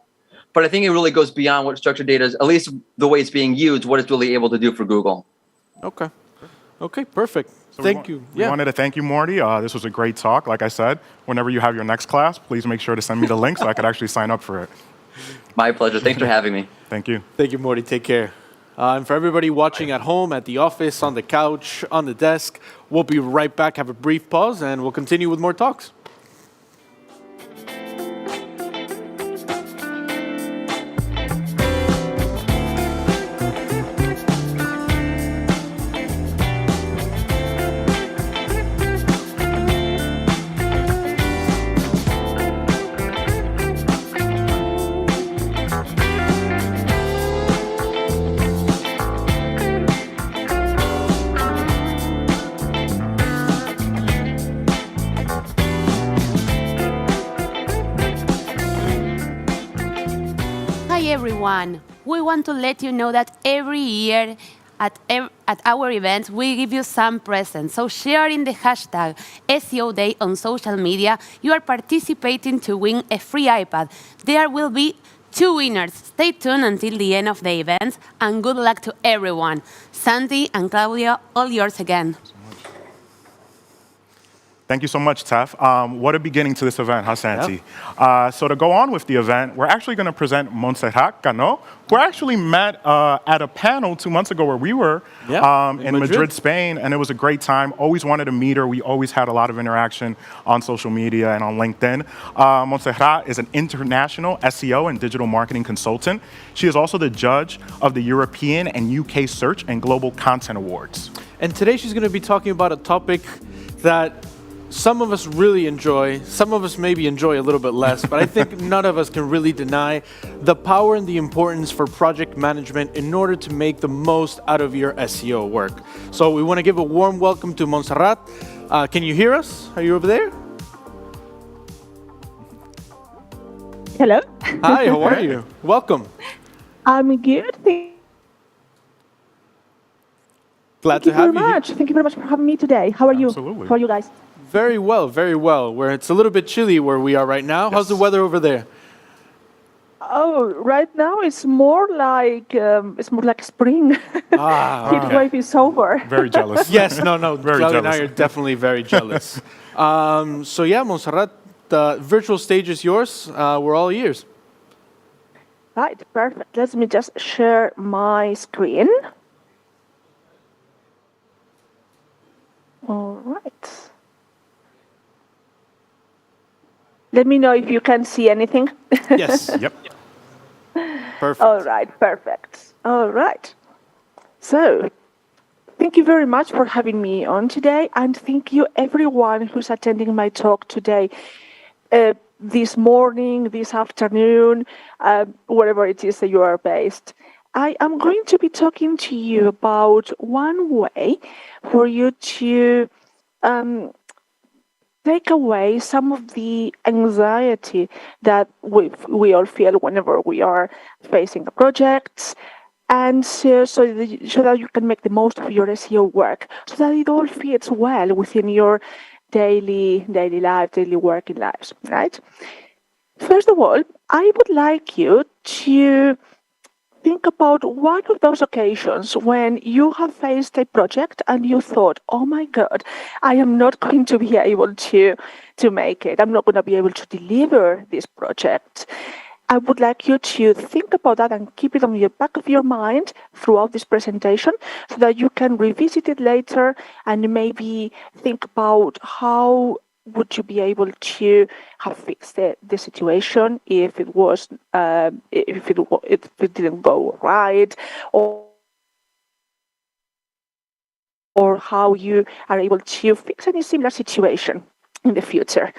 but I think it really goes beyond what structured data is, at least the way it's being used, what it's really able to do for Google. Okay, perfect. So thank you. We wanted to thank you, Morty. This was a great talk. Like I said, whenever you have your next class, please make sure to send me the link so I could actually sign up for it. My pleasure. Thanks for having me. Thank you. Thank you, Morty. Take care. And for everybody watching at home, at the office, on the couch, on the desk, we'll be right back. Have a brief pause, and we'll continue with more talks. Everyone, we want to let you know that every year at our events, we give you some presents. So sharing the hashtag SEOday on social media, you are participating to win a free iPad. There will be 2 winners. Stay tuned until the end of the event, and good luck to everyone. Sandy and Claudia, all yours again. Thank you so much, Tef. What a beginning to this event, huh, Santi? So to go on with the event, we're actually going to present Montserrat Cano, who I actually met at a panel 2 months ago where we were in Madrid, Spain, and it was a great time. Always wanted to meet her. We always had a lot of interaction on social media and on LinkedIn. Montserrat is an international SEO and digital marketing consultant. She is also the judge of the European and UK Search and Global Content Awards. And today she's going to be talking about a topic that some of us really enjoy, some of us maybe enjoy a little bit less, but I think none of us can really deny the power and the importance for project management in order to make the most out of your SEO work. So we want to give a warm welcome to Montserrat. Can you hear us? Are you over there? Hello. Hi, how are you? Welcome. I'm good. Glad to have you here. Thank you very much for having me today. How are you? Absolutely. How are you guys? Very well, very well. Where it's a little bit chilly where we are right now. Yes. How's the weather over there? Oh, right now it's more like spring. Heat wave is over. Very jealous. Yes, no. Very Claudia and I jealous. are definitely very jealous. So yeah, Montserrat, the virtual stage is yours. We're all ears. Right, perfect. Let me just share my screen. All right. Let me know if you can see anything. Yes. Yep. Perfect. All right, perfect. All right. So, thank you very much for having me on today, and thank you everyone who's attending my talk today, this morning, this afternoon, wherever it is that you are based. I am going to be talking to you about one way for you to take away some of the anxiety that we all feel whenever we are facing a project, and so that you can make the most of your SEO work, so that it all fits well within your daily life, daily working lives, right? First of all, I would like you to think about one of those occasions when you have faced a project and you thought, oh my God, I am not going to be able to make it. I'm not going to be able to deliver this project. I would like you to think about that and keep it on the back of your mind throughout this presentation so that you can revisit it later and maybe think about how would you be able to have fixed the situation if it was if it didn't go right, or how you are able to fix any similar situation in the future.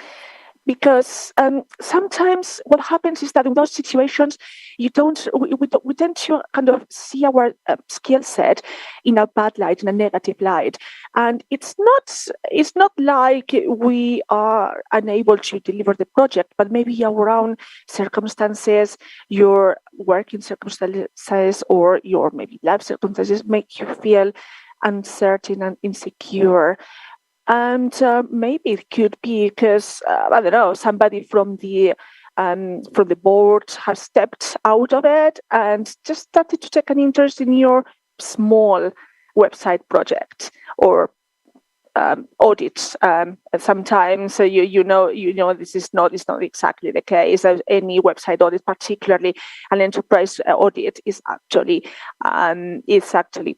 Because sometimes what happens is that in those situations, we tend to kind of see our skill set in a bad light, in a negative light, and it's not like we are unable to deliver the project, but maybe your own circumstances, your working circumstances, or your maybe life circumstances make you feel uncertain and insecure. And maybe it could be because I don't know, somebody from the board has stepped out of it and just started to take an interest in your small website project or audits. Sometimes you know this is not exactly the case. Any website audit, particularly an enterprise audit, is actually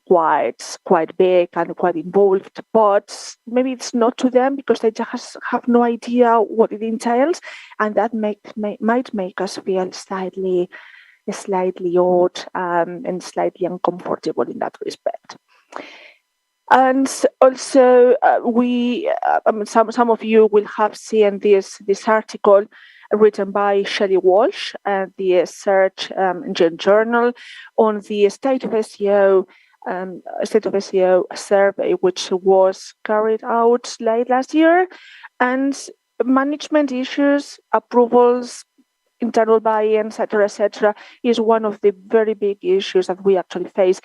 quite big and quite involved. But maybe it's not to them because they just have no idea what it entails, and that might make us feel slightly odd and slightly uncomfortable in that respect. And also, some of you will have seen this article written by Shelley Walsh at the Search Engine Journal on the State of SEO survey, which was carried out late last year, and management issues, approvals, internal buy-in, etc., is one of the very big issues that we actually face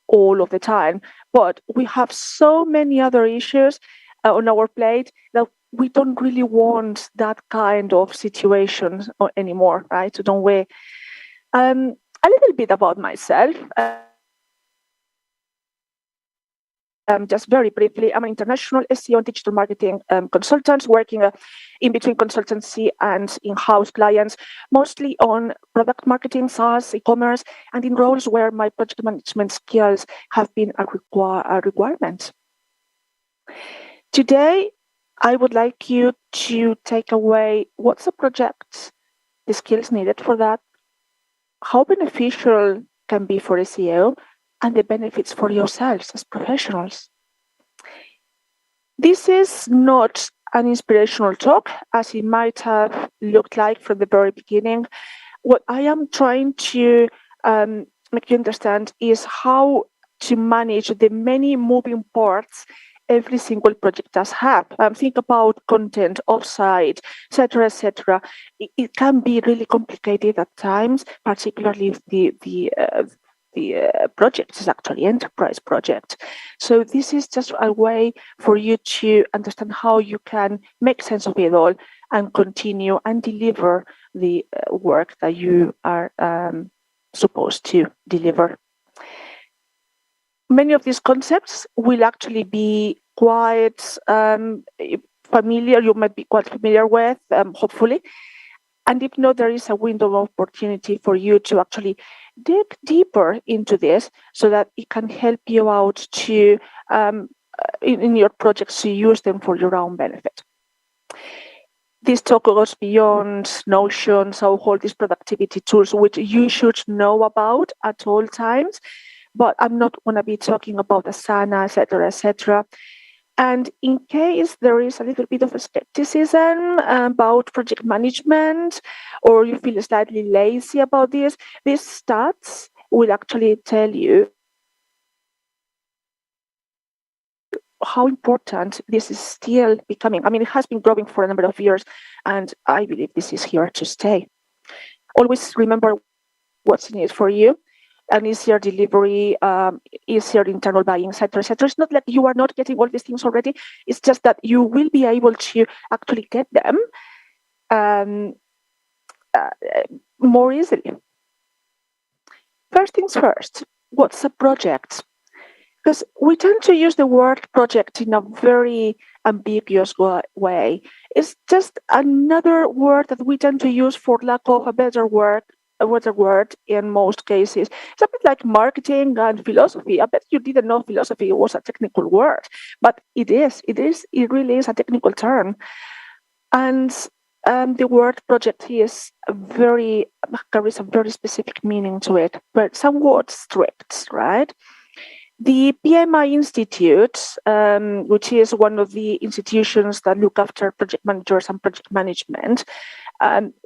all of the time. But we have so many other issues on our plate that we don't really want that kind of situation anymore, right? So don't we? A little bit about myself. just very briefly, I'm an international SEO and digital marketing consultant working in between consultancy and in-house clients, mostly on product marketing, SaaS, e-commerce, and in roles where my project management skills have been a requirement. Today, I would like you to take away what's the project, the skills needed for that, how beneficial can be for SEO, and the benefits for yourselves as professionals. This is not an inspirational talk, as it might have looked like from the very beginning. What I am trying to make you understand is how to manage the many moving parts every single project does have. Think about content, offsite, etc., etc. It can be really complicated at times, particularly if the project is actually enterprise project. So this is just a way for you to understand how you can make sense of it all and continue and deliver the work that you are supposed to deliver. Many of these concepts will actually be quite familiar, you might be quite familiar with, hopefully. And if not, there is a window of opportunity for you to actually dig deeper into this so that it can help you out to in your projects to use them for your own benefit. This talk goes beyond Notion, so all these productivity tools, which you should know about at all times. But I'm not going to be talking about Asana, etc., etc. And in case there is a little bit of a skepticism about project management, or you feel slightly lazy about this, these stats will actually tell you how important this is still becoming. I mean, it has been growing for a number of years, and I believe this is here to stay. Always remember what's in it for you. An easier delivery, easier internal buying, etc., etc. It's not like you are not getting all these things already. It's just that you will be able to actually get them more easily. First things first, what's a project? Because we tend to use the word project in a very ambiguous way. It's just another word that we tend to use for lack of a better word in most cases. It's a bit like marketing and philosophy. I bet you didn't know philosophy was a technical word, but it really is a technical term. And the word project carries a very specific meaning to it, but somewhat strict, right? The PMI Institute, which is one of the institutions that look after project managers and project management,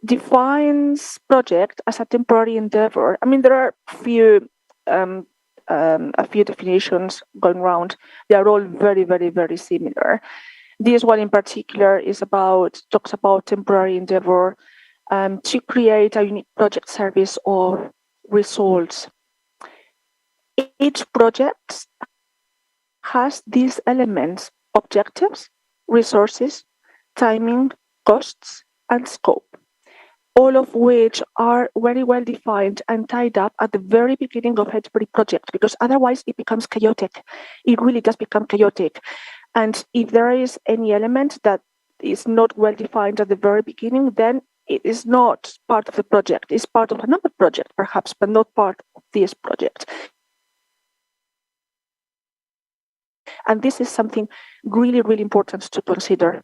defines project as a temporary endeavor. I mean, there are a few definitions going around. They are all very, very, very similar. This one in particular talks about temporary endeavor to create a unique project service or results. Each project has these elements: objectives, resources, timing, costs, and scope, all of which are very well defined and tied up at the very beginning of every project, because otherwise it becomes chaotic. It really does become chaotic. And if there is any element that is not well defined at the very beginning, then it is not part of the project. It's part of another project, perhaps, but not part of this project. And this is something really, really important to consider.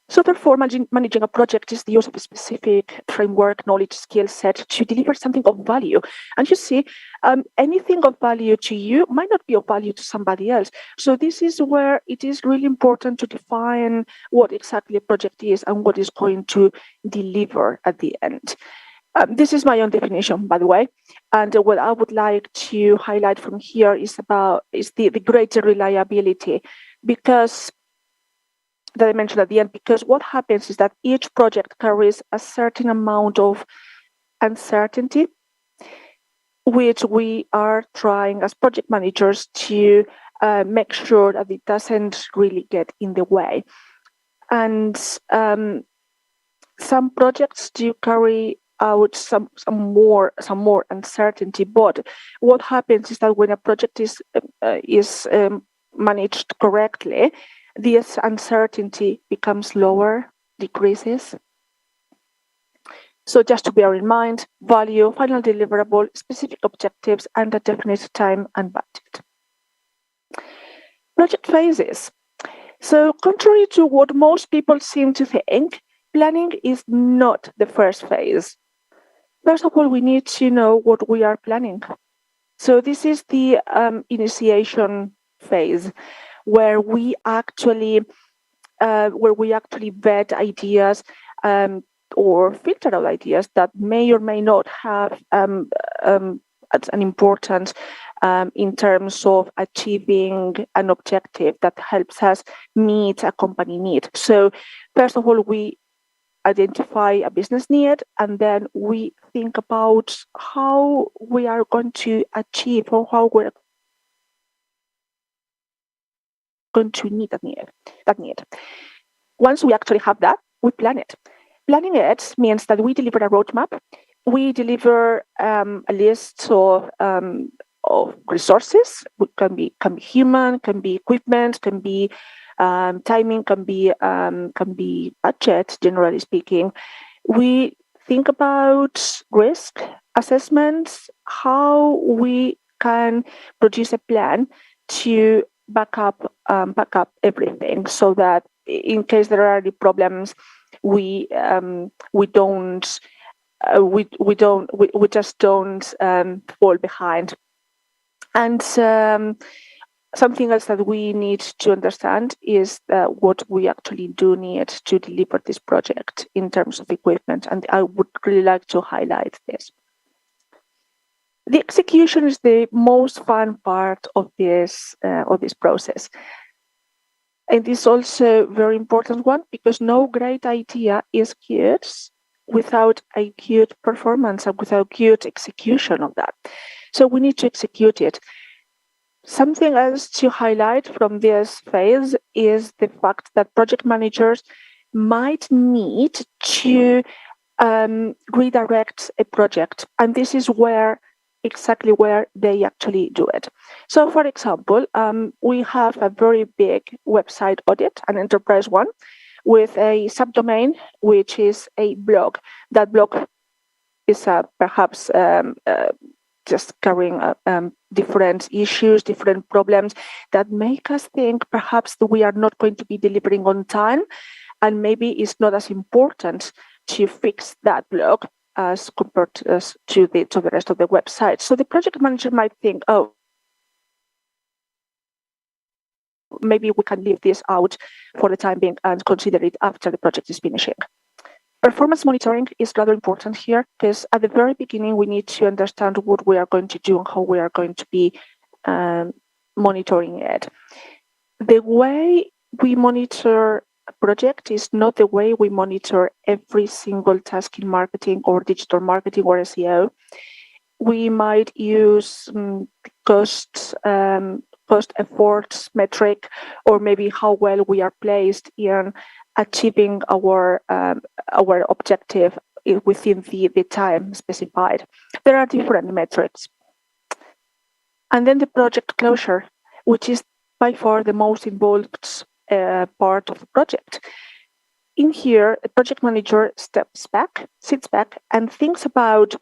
So therefore, managing a project is the use of a specific framework, knowledge, skill set to deliver something of value. And you see, anything of value to you might not be of value to somebody else. So this is where it is really important to define what exactly a project is and what is going to deliver at the end. This is my own definition, by the way. And what I would like to highlight from here is the greater reliability, because that I mentioned at the end, because what happens is that each project carries a certain amount of uncertainty, which we are trying as project managers to make sure that it doesn't really get in the way. And some projects do carry out some more uncertainty, but what happens is that when a project is managed correctly, this uncertainty becomes lower, decreases. So just to bear in mind, value, final deliverable, specific objectives, and a definite time and budget. Project phases. So contrary to what most people seem to think, planning is not the first phase. First of all, we need to know what we are planning. So this is the initiation phase, where we actually vet ideas or filter out ideas that may or may not have an importance in terms of achieving an objective that helps us meet a company need. So first of all, we identify a business need, and then we think about how we are going to achieve or how we're going to meet that need. Once we actually have that, we plan it. Planning it means that we deliver a roadmap. We deliver a list of resources. It can be human, can be equipment, can be timing, can be budget. Generally speaking, we think about risk assessments, how we can produce a plan to back up everything, so that in case there are any problems, we just don't fall behind. And something else that we need to understand is what we actually do need to deliver this project in terms of equipment, and I would really like to highlight this. The execution is the most fun part of this process. And this is also a very important one, because no great idea is good without a good performance and without good execution of that. So we need to execute it. Something else to highlight from this phase is the fact that project managers might need to redirect a project. And this is exactly where they actually do it. So for example, we have a very big website audit, an enterprise one, with a subdomain, which is a blog. That blog is perhaps just carrying different issues, different problems that make us think perhaps that we are not going to be delivering on time, and maybe it's not as important to fix that blog as compared to the rest of the website. So the project manager might think, oh, maybe we can leave this out for the time being and consider it after the project is finishing. Performance monitoring is rather important here, because at the very beginning, we need to understand what we are going to do and how we are going to be monitoring it. The way we monitor a project is not the way we monitor every single task in marketing or digital marketing or SEO. We might use cost efforts metric, or maybe how well we are placed in achieving our objective within the time specified. There are different metrics. And then the project closure, which is by far the most involved part of the project. In here, the project manager sits back, and thinks about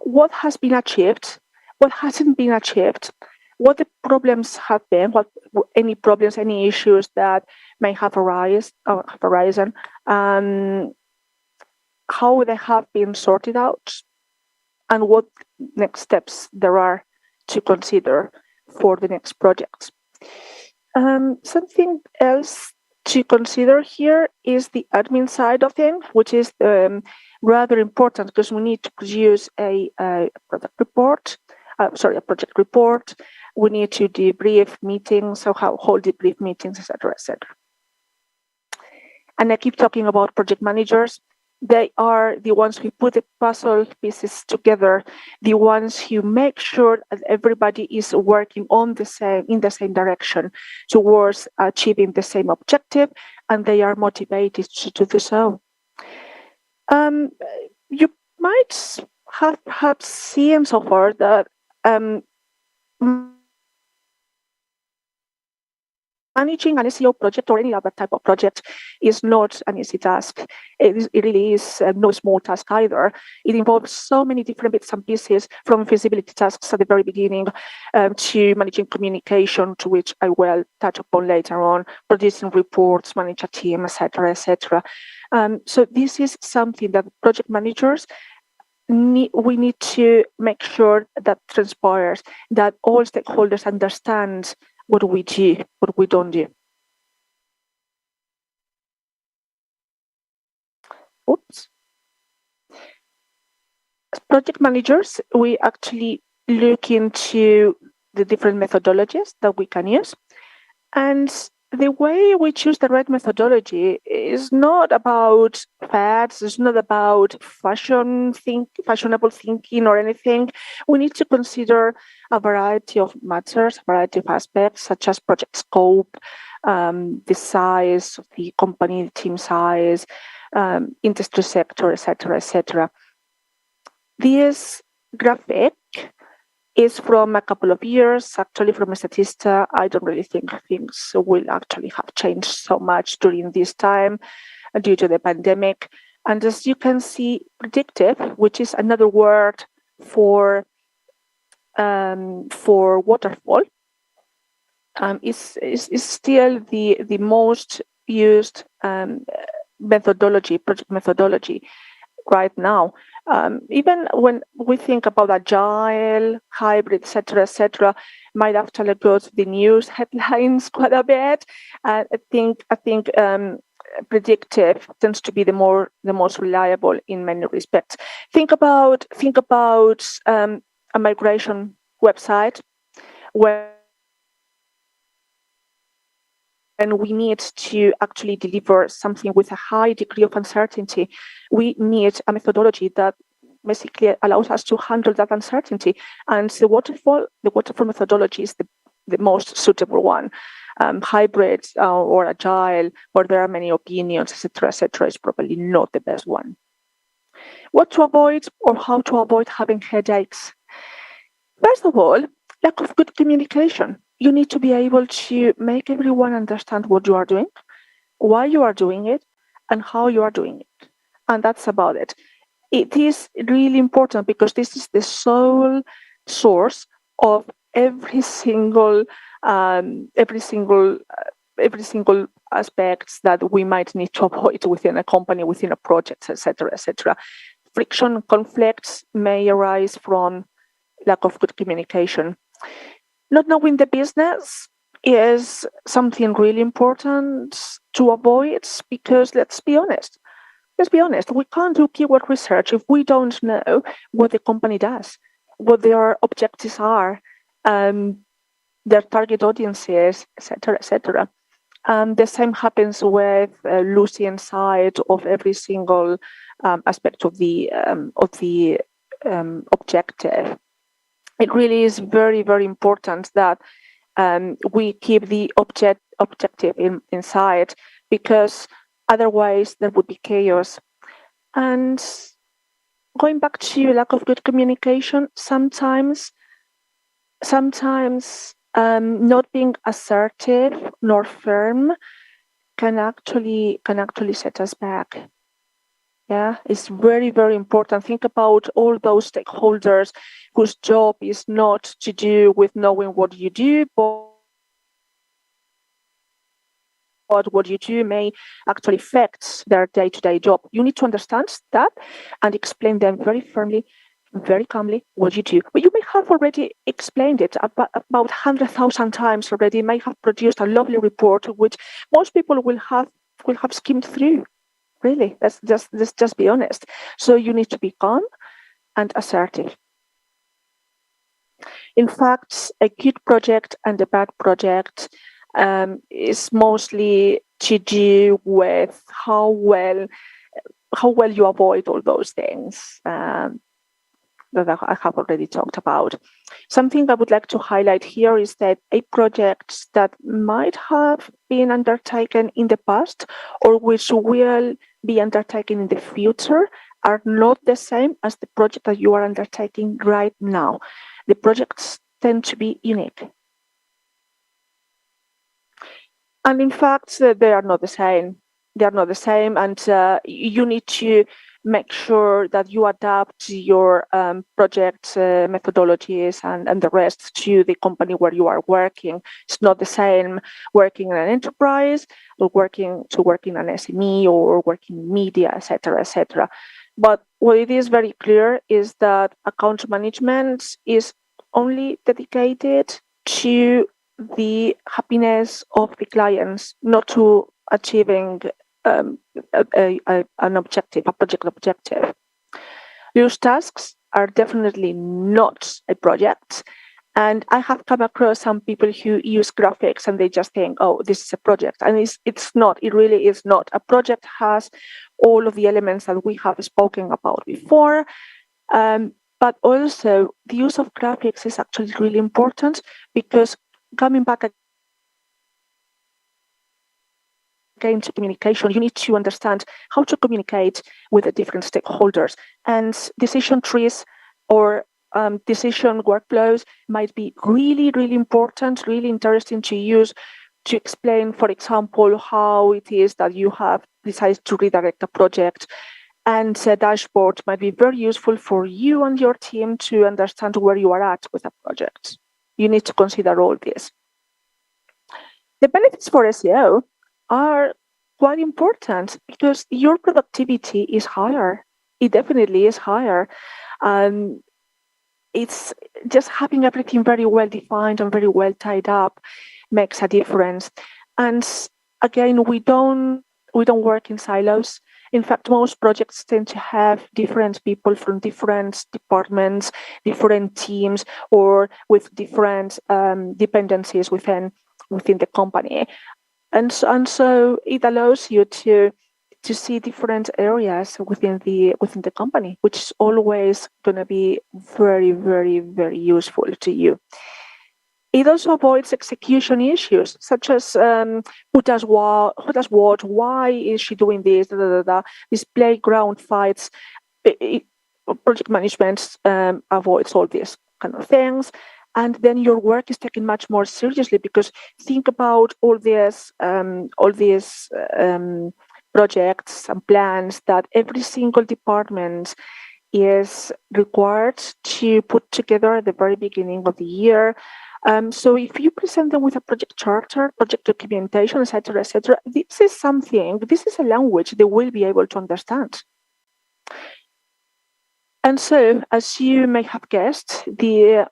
what has been achieved, what hasn't been achieved, what the problems have been, any problems, any issues that may have arisen, how they have been sorted out, and what next steps there are to consider for the next projects. Something else to consider here is the admin side of things, which is rather important, because we need to produce a project report. We need to debrief meetings, so hold debrief meetings, etc., etc. And I keep talking about project managers. They are the ones who put the puzzle pieces together, the ones who make sure that everybody is working in the same direction towards achieving the same objective, and they are motivated to do so. You might have perhaps seen so far that managing an SEO project or any other type of project is not an easy task. It really is no small task either. It involves so many different bits and pieces, from feasibility tasks at the very beginning to managing communication, to which I will touch upon later on, producing reports, manage a team, etc., etc. So this is something that project managers we need to make sure that transpires, that all stakeholders understand what we do, what we don't do. Oops. As project managers, we actually look into the different methodologies that we can use. And the way we choose the right methodology is not about fads, it's not about fashionable thinking or anything. We need to consider a variety of matters, a variety of aspects, such as project scope, the size of the company, the team size, industry sector, etc., etc. This graphic is from a couple of years, actually from a Statista. I don't really think things will actually have changed so much during this time due to the pandemic. And as you can see, predictive, which is another word for waterfall, is still the most used project methodology right now. Even when we think about agile, hybrid, etc., might actually go to the news headlines quite a bit. I think predictive tends to be the most reliable in many respects. Think about a migration website where and we need to actually deliver something with a high degree of uncertainty. We need a methodology that basically allows us to handle that uncertainty. And the waterfall methodology is the most suitable one. Hybrid or agile, where there are many opinions, etc., is probably not the best one. What to avoid or how to avoid having headaches? First of all, lack of good communication. You need to be able to make everyone understand what you are doing, why you are doing it, and how you are doing it. And that's about it. It is really important because this is the sole source of every single aspects that we might need to avoid within a company, within a project, etc., etc. Friction, conflicts may arise from lack of good communication. Not knowing the business is something really important to avoid because let's be honest, we can't do keyword research if we don't know what the company does, what their objectives are, their target audiences, etc., etc. The same happens with losing sight of every single aspect of the objective. It really is very, very important that we keep the objective in sight, because otherwise there would be chaos. And going back to lack of good communication, sometimes not being assertive nor firm can actually set us back. Yeah, it's very, very important. Think about all those stakeholders whose job is not to do with knowing what you do, but what you do may actually affect their day-to-day job. You need to understand that and explain them very firmly, very calmly what you do. But you may have already explained it about 100,000 times already. You may have produced a lovely report which most people will have skimmed through. Really, let's just be honest. So you need to be calm and assertive. In fact, a good project and a bad project is mostly to do with how well you avoid all those things that I have already talked about. Something I would like to highlight here is that a project that might have been undertaken in the past or which will be undertaken in the future are not the same as the project that you are undertaking right now. The projects tend to be unique. And in fact, they are not the same. They are not the same, and you need to make sure that you adapt your project methodologies and the rest to the company where you are working. It's not the same working in an enterprise or working in an SME or working in media, etc., etc. But what it is very clear is that account management is only dedicated to the happiness of the clients, not to achieving an objective, a project objective. Those tasks are definitely not a project. And I have come across some people who use graphics and they just think, oh, this is a project. And it's not, it really is not. A project has all of the elements that we have spoken about before. But also, the use of graphics is actually really important because coming back again to communication, you need to understand how to communicate with the different stakeholders. And decision trees or decision workflows might be really, really important, really interesting to use to explain, for example, how it is that you have decided to redirect a project. And a dashboard might be very useful for you and your team to understand where you are at with a project. You need to consider all this. The benefits for SEO are quite important because your productivity is higher. It definitely is higher. It's just having everything very well defined and very well tied up makes a difference. And again, we don't work in silos. In fact, most projects tend to have different people from different departments, different teams, or with different dependencies within the company. And so it allows you to see different areas within the company, which is always going to be very, very, very useful to you. It also avoids execution issues, such as who does what, why is she doing this, these playground fights. Project management avoids all these kind of things. And then your work is taken much more seriously because think about all these projects and plans that every single department is required to put together at the very beginning of the year. So if you present them with a project charter, project documentation, etc., this is a language they will be able to understand. And so, as you may have guessed, the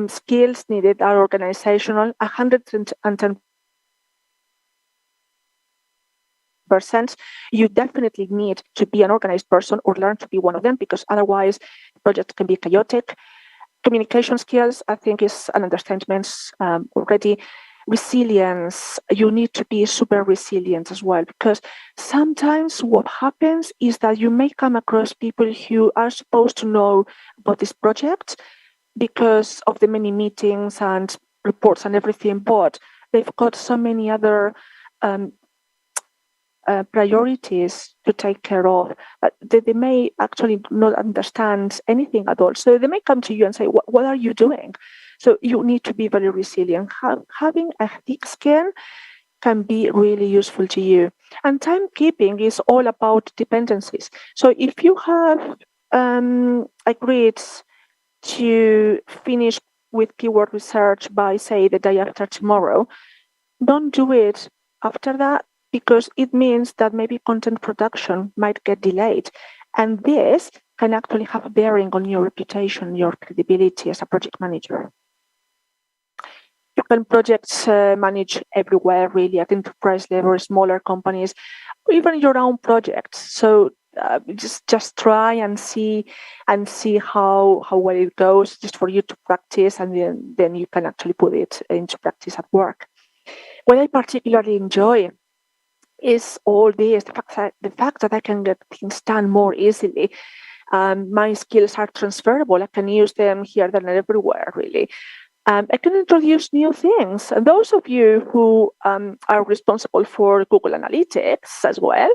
skills needed are organizational, 110%. You definitely need to be an organized person or learn to be one of them because otherwise the project can be chaotic. Communication skills, I think, is an understatement already. Resilience, you need to be super resilient as well because sometimes what happens is that you may come across people who are supposed to know about this project because of the many meetings and reports and everything, but they've got so many other priorities to take care of that they may actually not understand anything at all. So they may come to you and say, what are you doing? So you need to be very resilient. Having a thick skin can be really useful to you. And timekeeping is all about dependencies. So if you have agreed to finish with keyword research by, say, the day after tomorrow, don't do it after that because it means that maybe content production might get delayed. And this can actually have a bearing on your reputation, your credibility as a project manager. You can project manage everywhere, really, at enterprise level, smaller companies, or even your own projects. So just try and see how well it goes, just for you to practice, and then you can actually put it into practice at work. What I particularly enjoy is all this, the fact that I can get things done more easily. My skills are transferable. I can use them here, there, and everywhere, really. I can introduce new things. And those of you who are responsible for Google Analytics as well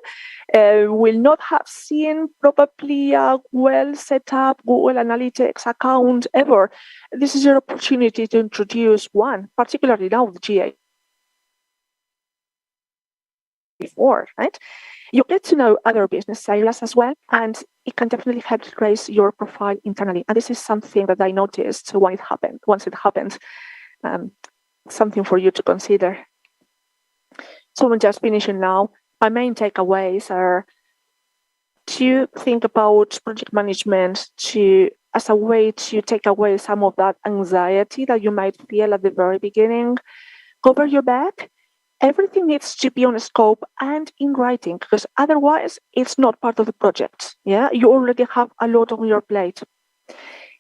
will not have seen probably a well set up Google Analytics account ever. This is your opportunity to introduce one, particularly now with GA before, right? You get to know other business areas as well, and it can definitely help raise your profile internally. And this is something that I noticed when it happened. Once it happened, something for you to consider. So I'm just finishing now. My main takeaways are to think about project management as a way to take away some of that anxiety that you might feel at the very beginning. Cover your back. Everything needs to be on scope and in writing, because otherwise it's not part of the project. Yeah, you already have a lot on your plate.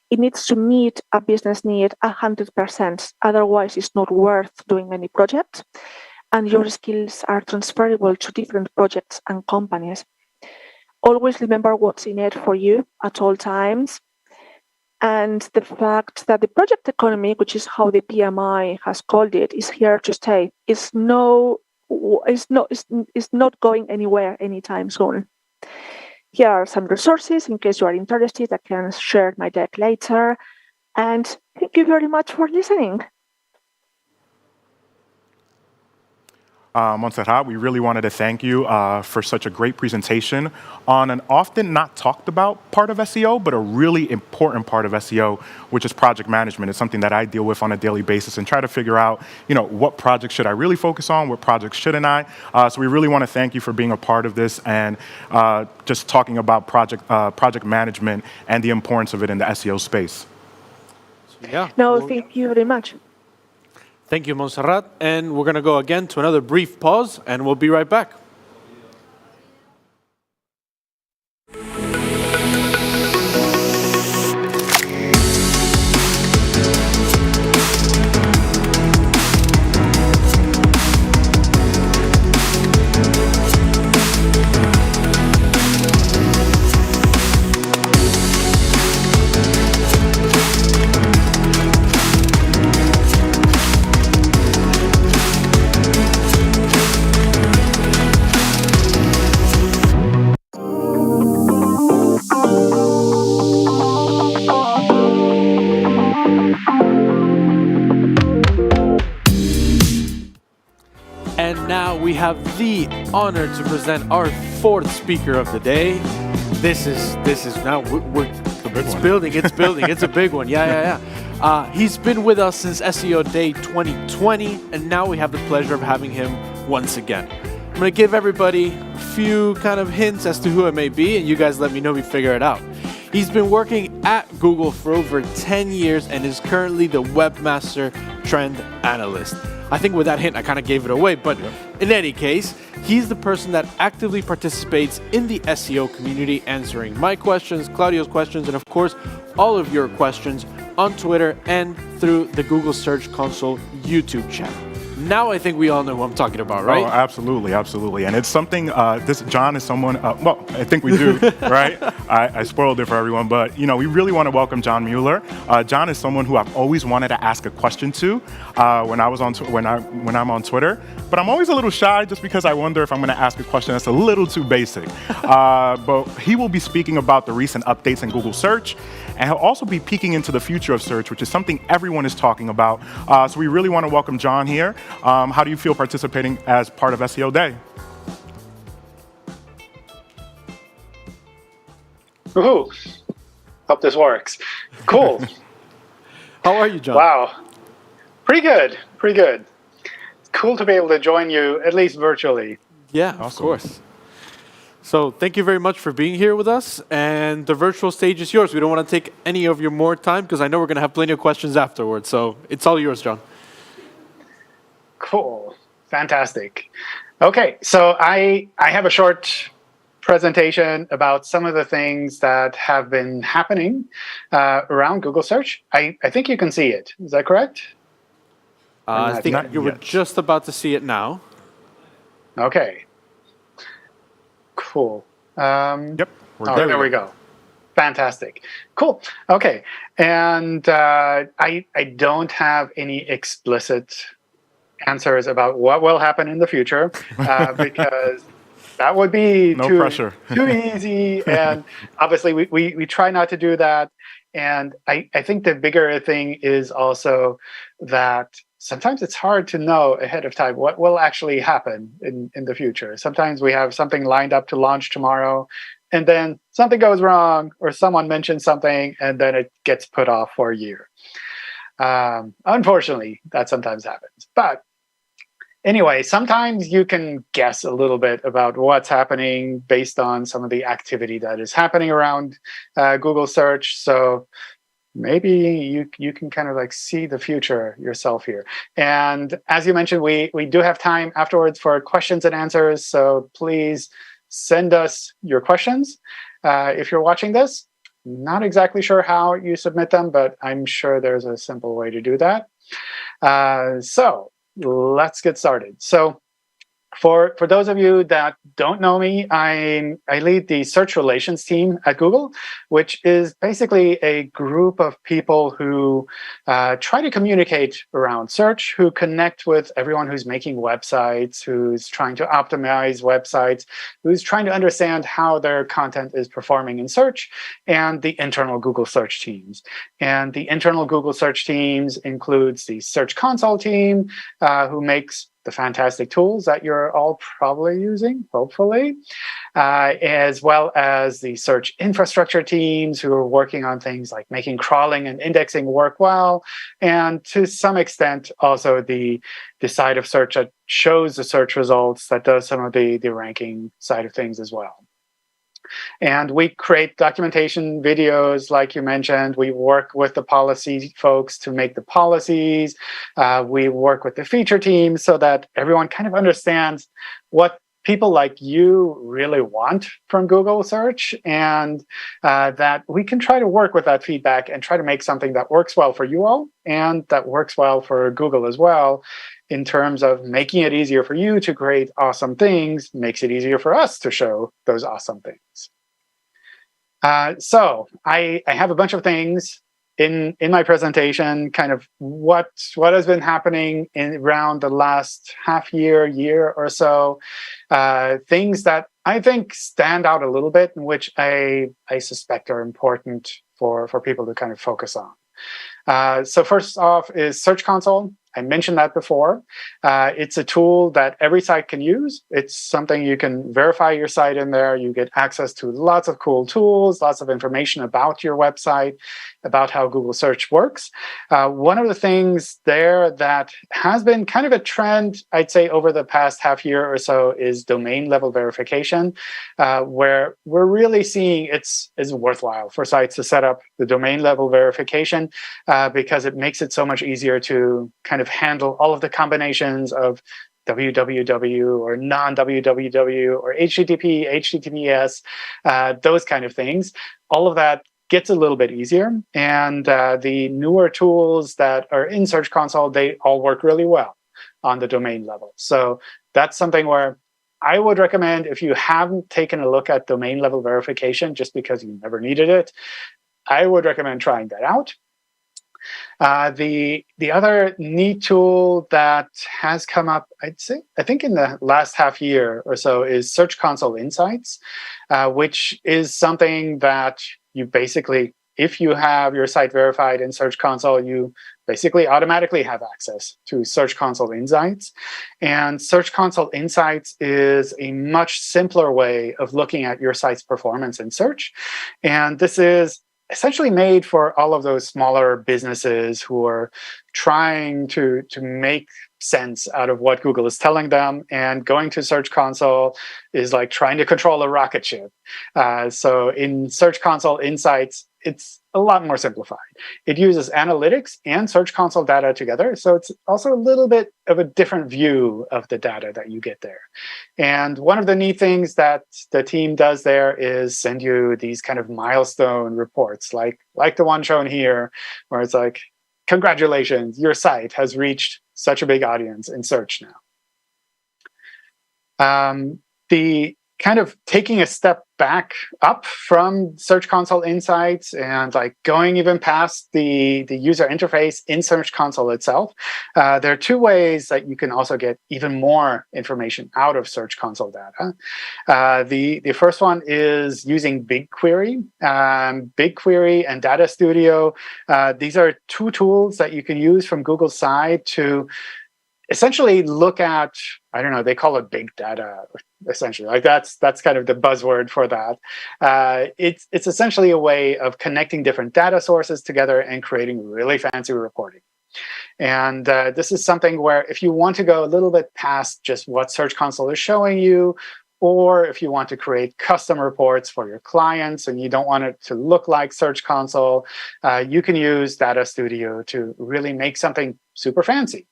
It needs to meet a business need 100%. Otherwise, it's not worth doing any project. And your skills are transferable to different projects and companies. Always remember what's in it for you at all times. And the fact that the project economy, which is how the PMI has called it, is here to stay. It's not going anywhere anytime soon. Here are some resources in case you are interested. I can share my deck later. And thank you very much for listening. Montserrat, we really wanted to thank you for such a great presentation on an often not talked about part of SEO, but a really important part of SEO, which is project management. It's something that I deal with on a daily basis and try to figure out, what projects should I really focus on, what projects shouldn't I? So we really want to thank you for being a part of this and just talking about project management and the importance of it in the SEO space. Yeah. No, thank you very much. Thank you, Montserrat. And we're going to go again to another brief pause, and we'll be right back. And now we have the honor to present our fourth speaker of the day. This is now it's building. It's a big one. Yeah. He's been with us since SEO Day 2020, and now we have the pleasure of having him once again. I'm going to give everybody a few kind of hints as to who it may be, and you guys let me know if you figure it out. He's been working at Google for over 10 years and is currently the Webmaster Trend Analyst. I think with that hint, I kind of gave it away, but in any case, he's the person that actively participates in the SEO community, answering my questions, Claudio's questions, and of course, all of your questions on Twitter and through the Google Search Console YouTube channel. Now I think we all know who I'm talking about, right? Oh, absolutely. And it's something, John is someone, well, I think we do, right? I spoiled it for everyone, but, we really want to welcome John Mueller. John is someone who I've always wanted to ask a question to when I'm on Twitter, but I'm always a little shy just because I wonder if I'm going to ask a question that's a little too basic. But he will be speaking about the recent updates in Google Search, and he'll also be peeking into the future of search, which is something everyone is talking about. So we really want to welcome John here. How do you feel participating as part of SEO Day? Woohoo! Hope this works. Cool. How are you, John? Wow. Pretty good. It's cool to be able to join you, at least virtually. Yeah, awesome. Of course. So thank you very much for being here with us, and the virtual stage is yours. We don't want to take any of your more time because I know we're going to have plenty of questions afterwards. So it's all yours, John. Cool. Fantastic. Okay, so I have a short presentation about some of the things that have been happening around Google Search. I think you can see it. Is that correct? I think you were just about to see it now. Okay. Cool. Yep. There we go. Fantastic. Cool. Okay. And I don't have any explicit answers about what will happen in the future because that would be too easy. And obviously, we try not to do that. And I think the bigger thing is also that sometimes it's hard to know ahead of time what will actually happen in the future. Sometimes we have something lined up to launch tomorrow, and then something goes wrong, or someone mentions something, and then it gets put off for a year. Unfortunately, that sometimes happens. But anyway, sometimes you can guess a little bit about what's happening based on some of the activity that is happening around Google search. So maybe you can kind of like see the future yourself here. And as you mentioned, we do have time afterwards for questions and answers. So please send us your questions if you're watching this. Not exactly sure how you submit them, but I'm sure there's a simple way to do that. So let's get started. So for those of you that don't know me, I lead the search relations team at Google, which is basically a group of people who try to communicate around search, who connect with everyone who's making websites, who's trying to optimize websites, who's trying to understand how their content is performing in search, and the internal Google search teams. And the internal Google search teams includes the Search Console team, who makes the fantastic tools that you're all probably using, hopefully, as well as the search infrastructure teams who are working on things like making crawling and indexing work well, and to some extent also the side of search that shows the search results, that does some of the ranking side of things as well. And we create documentation videos, like you mentioned. We work with the policy folks to make the policies. We work with the feature team so that everyone kind of understands what people like you really want from Google search, and that we can try to work with that feedback and try to make something that works well for you all and that works well for Google as well, in terms of making it easier for you to create awesome things, makes it easier for us to show those awesome things. So I have a bunch of things in my presentation, kind of what has been happening around the last year or so, things that I think stand out a little bit, and which I suspect are important for people to kind of focus on. So first off is Search Console. I mentioned that before. It's a tool that every site can use. It's something you can verify your site in there. You get access to lots of cool tools, lots of information about your website, about how Google search works. One of the things there that has been kind of a trend, I'd say, over the past half year or so is domain level verification, where we're really seeing it's worthwhile for sites to set up the domain level verification because it makes it so much easier to kind of handle all of the combinations of www or non-www or HTTP, HTTPS, those kind of things. All of that gets a little bit easier. And the newer tools that are in Search Console, they all work really well on the domain level. So that's something where I would recommend, if you haven't taken a look at domain level verification just because you never needed it, I would recommend trying that out. The other neat tool that has come up, I think in the last half year or so, is Search Console Insights, which is something that you basically, if you have your site verified in Search Console, you basically automatically have access to Search Console Insights. And Search Console Insights is a much simpler way of looking at your site's performance in search. And this is essentially made for all of those smaller businesses who are trying to make sense out of what Google is telling them. And going to Search Console is like trying to control a rocket ship. So in Search Console Insights, it's a lot more simplified. It uses analytics and Search Console data together. So it's also a little bit of a different view of the data that you get there. And one of the neat things that the team does there is send you these kind of milestone reports, like the one shown here, where it's like, congratulations, your site has reached such a big audience in search now. kind of taking a step back up from Search Console insights and like going even past the user interface in Search Console itself, there are two ways that you can also get even more information out of Search Console data. The first one is using BigQuery. BigQuery and Data Studio, these are two tools that you can use from Google's side to essentially look at, I don't know, they call it big data, essentially. Like that's kind of the buzzword for that. It's essentially a way of connecting different data sources together and creating really fancy reporting. And this is something where if you want to go a little bit past just what Search Console is showing you, or if you want to create custom reports for your clients and you don't want it to look like Search Console, you can use Data Studio to really make something super fancy.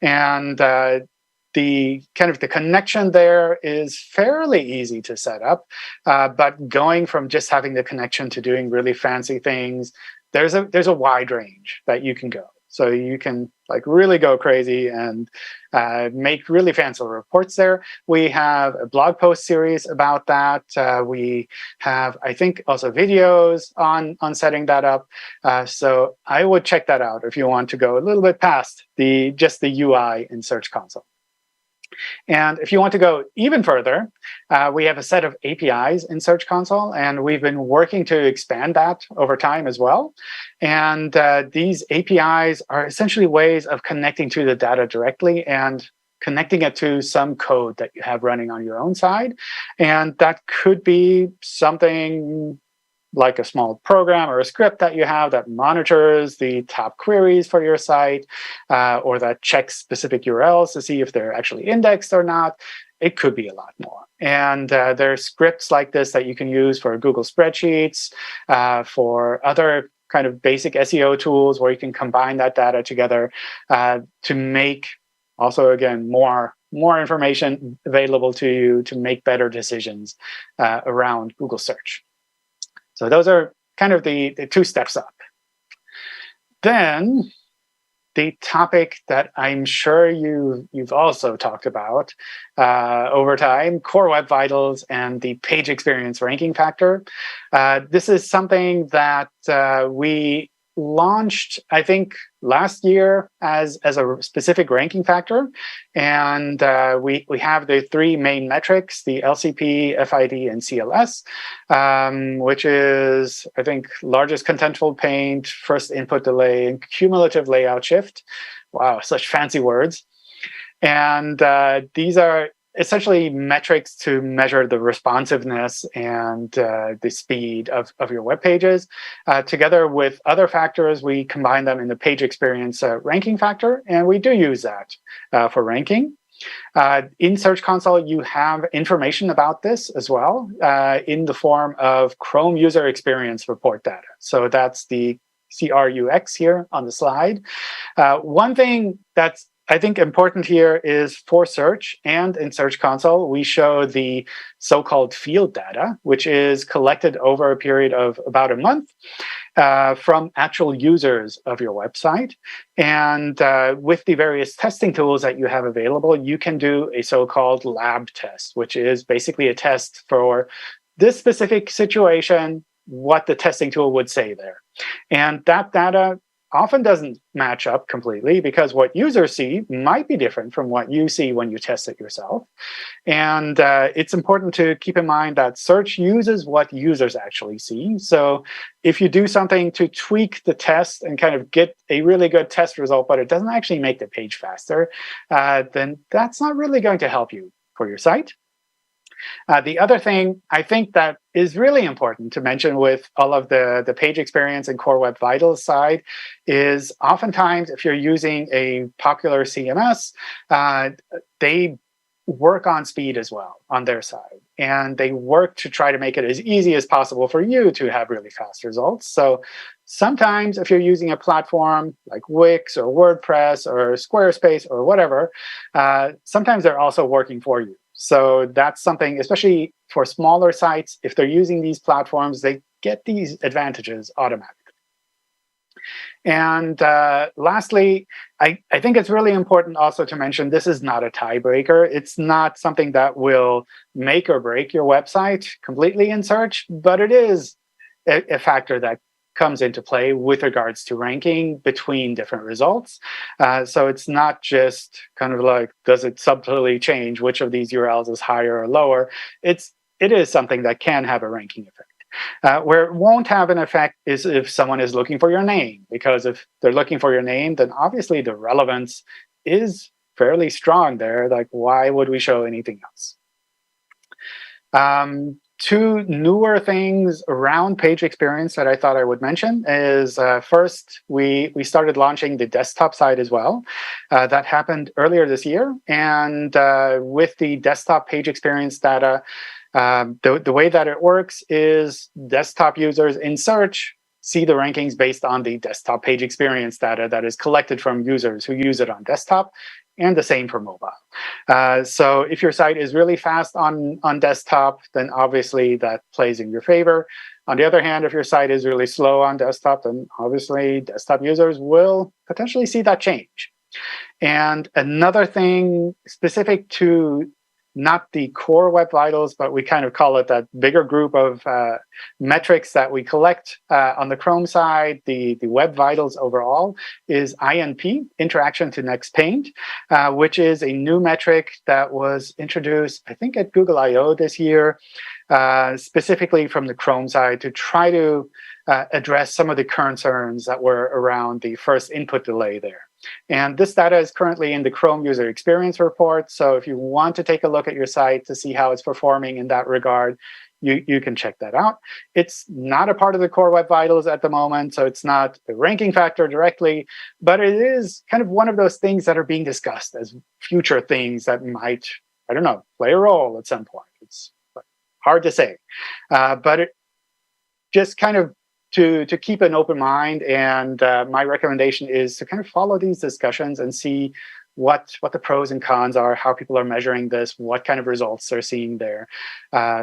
And the connection there is fairly easy to set up, but going from just having the connection to doing really fancy things, there's a wide range that you can go. So you can like really go crazy and make really fancy reports there. We have a blog post series about that. We have, I think, also videos on setting that up. So I would check that out if you want to go a little bit past just the UI in Search Console. And if you want to go even further, we have a set of APIs in Search Console, and we've been working to expand that over time as well. And these APIs are essentially ways of connecting to the data directly and connecting it to some code that you have running on your own side. And that could be something like a small program or a script that you have that monitors the top queries for your site, or that checks specific URLs to see if they're actually indexed or not. It could be a lot more. And there are scripts like this that you can use for Google Spreadsheets, for other kind of basic SEO tools where you can combine that data together to make also, again, more information available to you to make better decisions around Google search. So those are kind of the two steps up. Then the topic that I'm sure you've also talked about over time, Core Web Vitals and the page experience ranking factor. This is something that we launched, I think, last year as a specific ranking factor. And we have the three main metrics, the LCP, FID, and CLS, which is, I think, largest contentful paint, first input delay, and cumulative layout shift. Wow, such fancy words. And these are essentially metrics to measure the responsiveness and the speed of your web pages. Together with other factors, we combine them in the page experience ranking factor, and we do use that for ranking. In Search Console, you have information about this as well in the form of Chrome user experience report data. So that's the CRUX here on the slide. One thing that's I think important here is for search and in Search Console, we show the so-called field data, which is collected over a period of about a month from actual users of your website. And with the various testing tools that you have available, you can do a so-called lab test, which is basically a test for this specific situation, what the testing tool would say there. And that data often doesn't match up completely because what users see might be different from what you see when you test it yourself. And it's important to keep in mind that search uses what users actually see. So if you do something to tweak the test and kind of get a really good test result, but it doesn't actually make the page faster, then that's not really going to help you for your site. The other thing I think that is really important to mention with all of the page experience and Core Web Vitals side is oftentimes if you're using a popular CMS, they work on speed as well on their side. And they work to try to make it as easy as possible for you to have really fast results. So sometimes if you're using a platform like Wix or WordPress or Squarespace or whatever, sometimes they're also working for you. So that's something, especially for smaller sites, if they're using these platforms, they get these advantages automatically. And lastly, I think it's really important also to mention this is not a tiebreaker. It's not something that will make or break your website completely in search, but it is a factor that comes into play with regards to ranking between different results. So it's not just kind of like, does it subtly change which of these URLs is higher or lower? It is something that can have a ranking effect. Where it won't have an effect is if someone is looking for your name, because if they're looking for your name, then obviously the relevance is fairly strong there. Like, why would we show anything else? Two newer things around page experience that I thought I would mention is first, we started launching the desktop side as well. That happened earlier this year. And with the desktop page experience data, the way that it works is desktop users in search see the rankings based on the desktop page experience data that is collected from users who use it on desktop, and the same for mobile. So if your site is really fast on desktop, then obviously that plays in your favor. On the other hand, if your site is really slow on desktop, then obviously desktop users will potentially see that change. And another thing specific to not the core Web Vitals, but we kind of call it that bigger group of metrics that we collect on the Chrome side, the Web Vitals overall, is INP, Interaction to Next Paint, which is a new metric that was introduced, I think, at Google I/O this year, specifically from the Chrome side to try to address some of the concerns that were around the first input delay there. And this data is currently in the Chrome User Experience Report. So if you want to take a look at your site to see how it's performing in that regard, you can check that out. It's not a part of the core Web Vitals at the moment, so it's not a ranking factor directly, but it is kind of one of those things that are being discussed as future things that might, I don't know, play a role at some point. It's hard to say. But it just kind of to keep an open mind, and my recommendation is to kind of follow these discussions and see what the pros and cons are, how people are measuring this, what kind of results they're seeing there,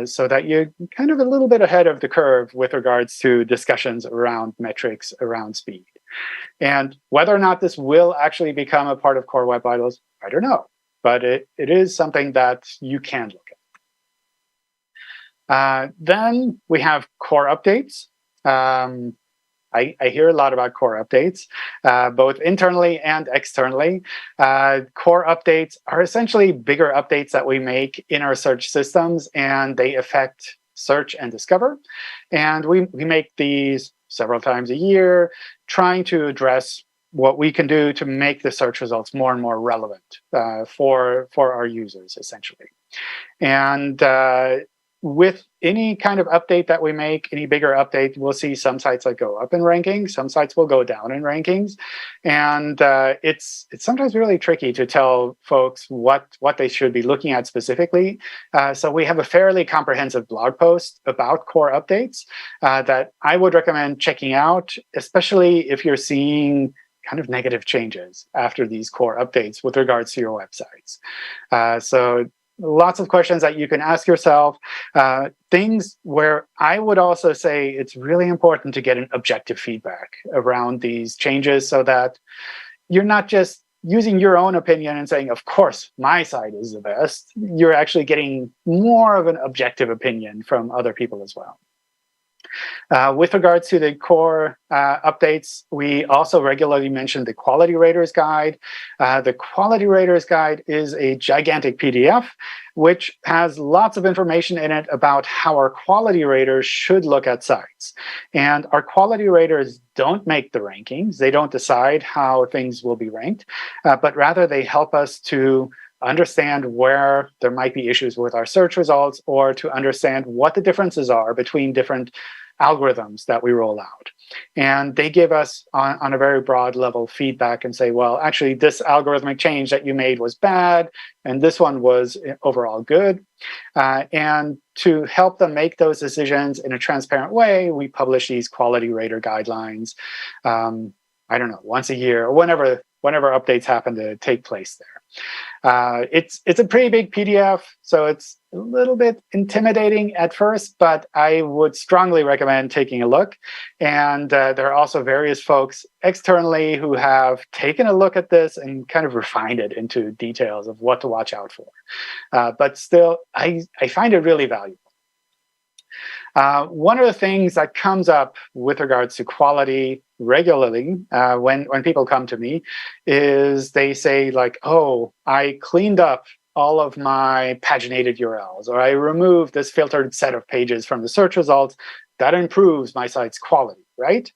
so that you're kind of a little bit ahead of the curve with regards to discussions around metrics, around speed. And whether or not this will actually become a part of Core Web Vitals, I don't know. But it is something that you can look at. Then we have core updates. I hear a lot about core updates, both internally and externally. Core updates are essentially bigger updates that we make in our search systems, and they affect search and discover. And we make these several times a year, trying to address what we can do to make the search results more and more relevant for our users, essentially. And with any kind of update that we make, any bigger update, we'll see some sites that go up in rankings, some sites will go down in rankings. And it's sometimes really tricky to tell folks what they should be looking at specifically. So we have a fairly comprehensive blog post about core updates that I would recommend checking out, especially if you're seeing kind of negative changes after these core updates with regards to your websites. So lots of questions that you can ask yourself, things where I would also say it's really important to get an objective feedback around these changes so that you're not just using your own opinion and saying, of course, my site is the best. You're actually getting more of an objective opinion from other people as well. With regards to the core updates, we also regularly mention the Quality Raters Guide. The Quality Raters Guide is a gigantic PDF, which has lots of information in it about how our quality raters should look at sites. And our quality raters don't make the rankings. They don't decide how things will be ranked, but rather they help us to understand where there might be issues with our search results, or to understand what the differences are between different algorithms that we roll out. And they give us, on a very broad level, feedback and say, well, actually, this algorithmic change that you made was bad, and this one was overall good. And to help them make those decisions in a transparent way, we publish these quality rater guidelines, I don't know, once a year, or whenever updates happen to take place there. It's a pretty big PDF, so it's a little bit intimidating at first, but I would strongly recommend taking a look. And there are also various folks externally who have taken a look at this and kind of refined it into details of what to watch out for. But still, I find it really valuable. One of the things that comes up with regards to quality regularly when people come to me is they say, like, oh, I cleaned up all of my paginated URLs, or I removed this filtered set of pages from the search results. That improves my site's quality, right?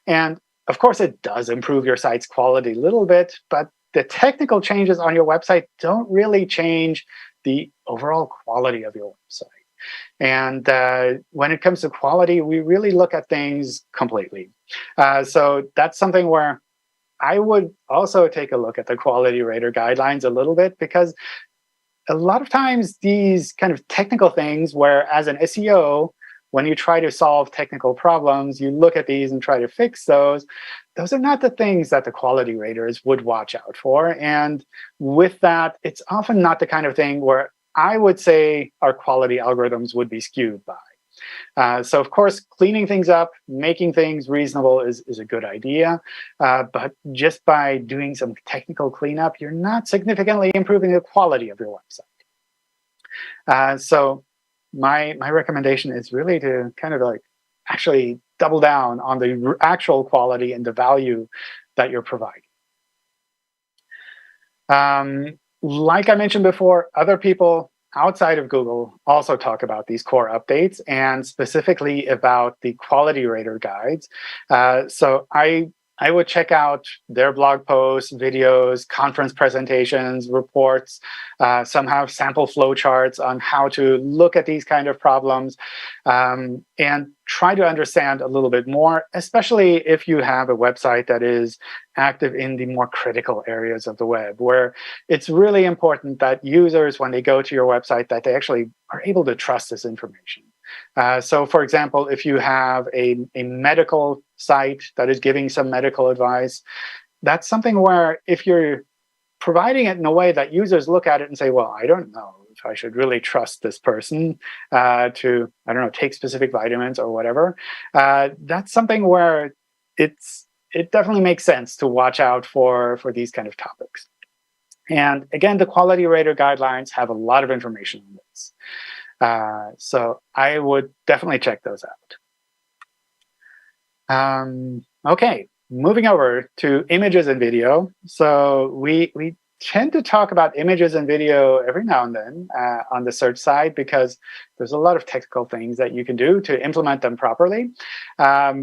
And of course, it does improve your site's quality a little bit, but the technical changes on your website don't really change the overall quality of your website. And when it comes to quality, we really look at things completely. So that's something where I would also take a look at the quality rater guidelines a little bit, because a lot of times these kind of technical things where, as an SEO, when you try to solve technical problems, you look at these and try to fix those. Those are not the things that the quality raters would watch out for. And with that, it's often not the kind of thing where I would say our quality algorithms would be skewed by. So of course, cleaning things up, making things reasonable is a good idea. But just by doing some technical cleanup, you're not significantly improving the quality of your website. So my recommendation is really to kind of like actually double down on the actual quality and the value that you're providing. Like I mentioned before, other people outside of Google also talk about these core updates, and specifically about the quality rater guides. So I would check out their blog posts, videos, conference presentations, reports. Some have sample flowcharts on how to look at these kind of problems, and try to understand a little bit more, especially if you have a website that is active in the more critical areas of the web, where it's really important that users, when they go to your website, that they actually are able to trust this information. So for example, if you have a medical site that is giving some medical advice, that's something where if you're providing it in a way that users look at it and say, well, I don't know if I should really trust this person to, I don't know, take specific vitamins or whatever, that's something where it definitely makes sense to watch out for these kind of topics. And again, the quality rater guidelines have a lot of information on this. So I would definitely check those out. OK, moving over to images and video. So we tend to talk about images and video every now and then on the search side, because there's a lot of technical things that you can do to implement them properly.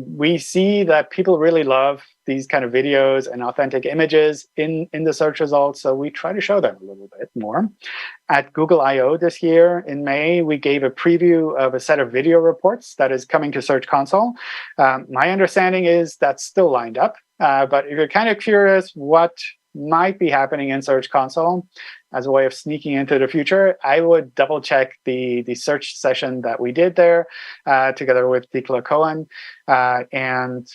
We see that people really love these kind of videos and authentic images in the search results, so we try to show them a little bit more. At Google I/O this year in May, we gave a preview of a set of video reports that is coming to Search Console. My understanding is that's still lined up, but if you're kind of curious what might be happening in Search Console as a way of sneaking into the future, I would double check the search session that we did there together with Dikla Cohen, and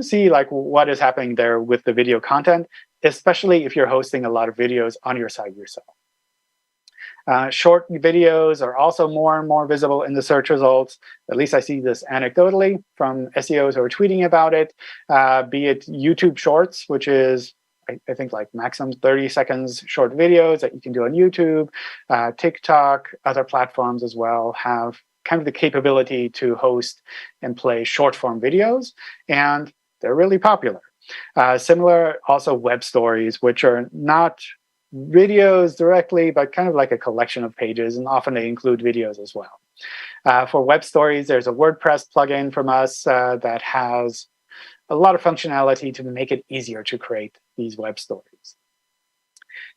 see like what is happening there with the video content, especially if you're hosting a lot of videos on your site yourself. Short videos are also more and more visible in the search results. At least I see this anecdotally from SEOs who are tweeting about it, be it YouTube Shorts, which is I think like maximum 30 seconds short videos that you can do on YouTube. TikTok, other platforms as well have kind of the capability to host and play short form videos, and they're really popular. Similar also web stories, which are not videos directly, but kind of like a collection of pages, and often they include videos as well. For web stories, there's a WordPress plugin from us that has a lot of functionality to make it easier to create these web stories.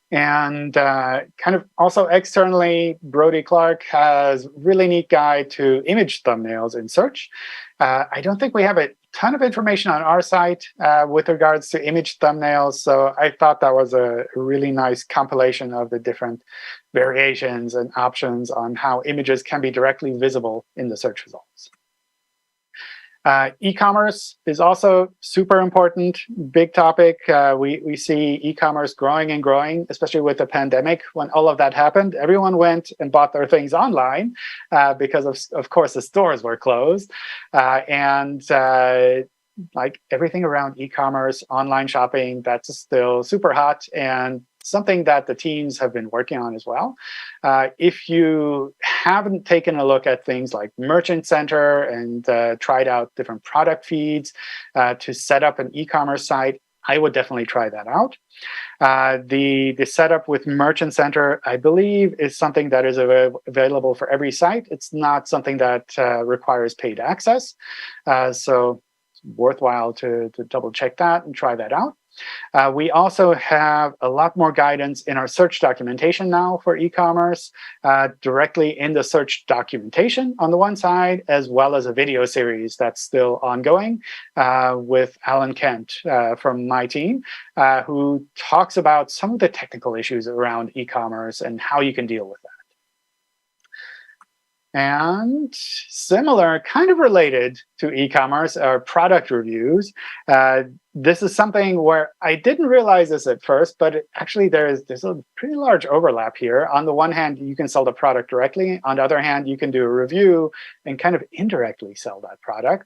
And kind of also externally, Brody Clark has a really neat guide to image thumbnails in search. I don't think we have a ton of information on our site with regards to image thumbnails, so I thought that was a really nice compilation of the different variations and options on how images can be directly visible in the search results. E-commerce is also super important, big topic. We see e-commerce growing and growing, especially with the pandemic. When all of that happened, everyone went and bought their things online because, of course, the stores were closed. Like everything around e-commerce, online shopping, that's still super hot and something that the teams have been working on as well. If you haven't taken a look at things like Merchant Center and tried out different product feeds to set up an e-commerce site, I would definitely try that out. The setup with Merchant Center, I believe, is something that is available for every site. It's not something that requires paid access. So worthwhile to double check that and try that out. We also have a lot more guidance in our search documentation now for e-commerce, directly in the search documentation on the one side, as well as a video series that's still ongoing with Alan Kent from my team, who talks about some of the technical issues around e-commerce and how you can deal with that. And similar, kind of related to e-commerce, are product reviews. This is something where I didn't realize this at first, but actually there's a pretty large overlap here. On the one hand, you can sell the product directly. On the other hand, you can do a review and kind of indirectly sell that product.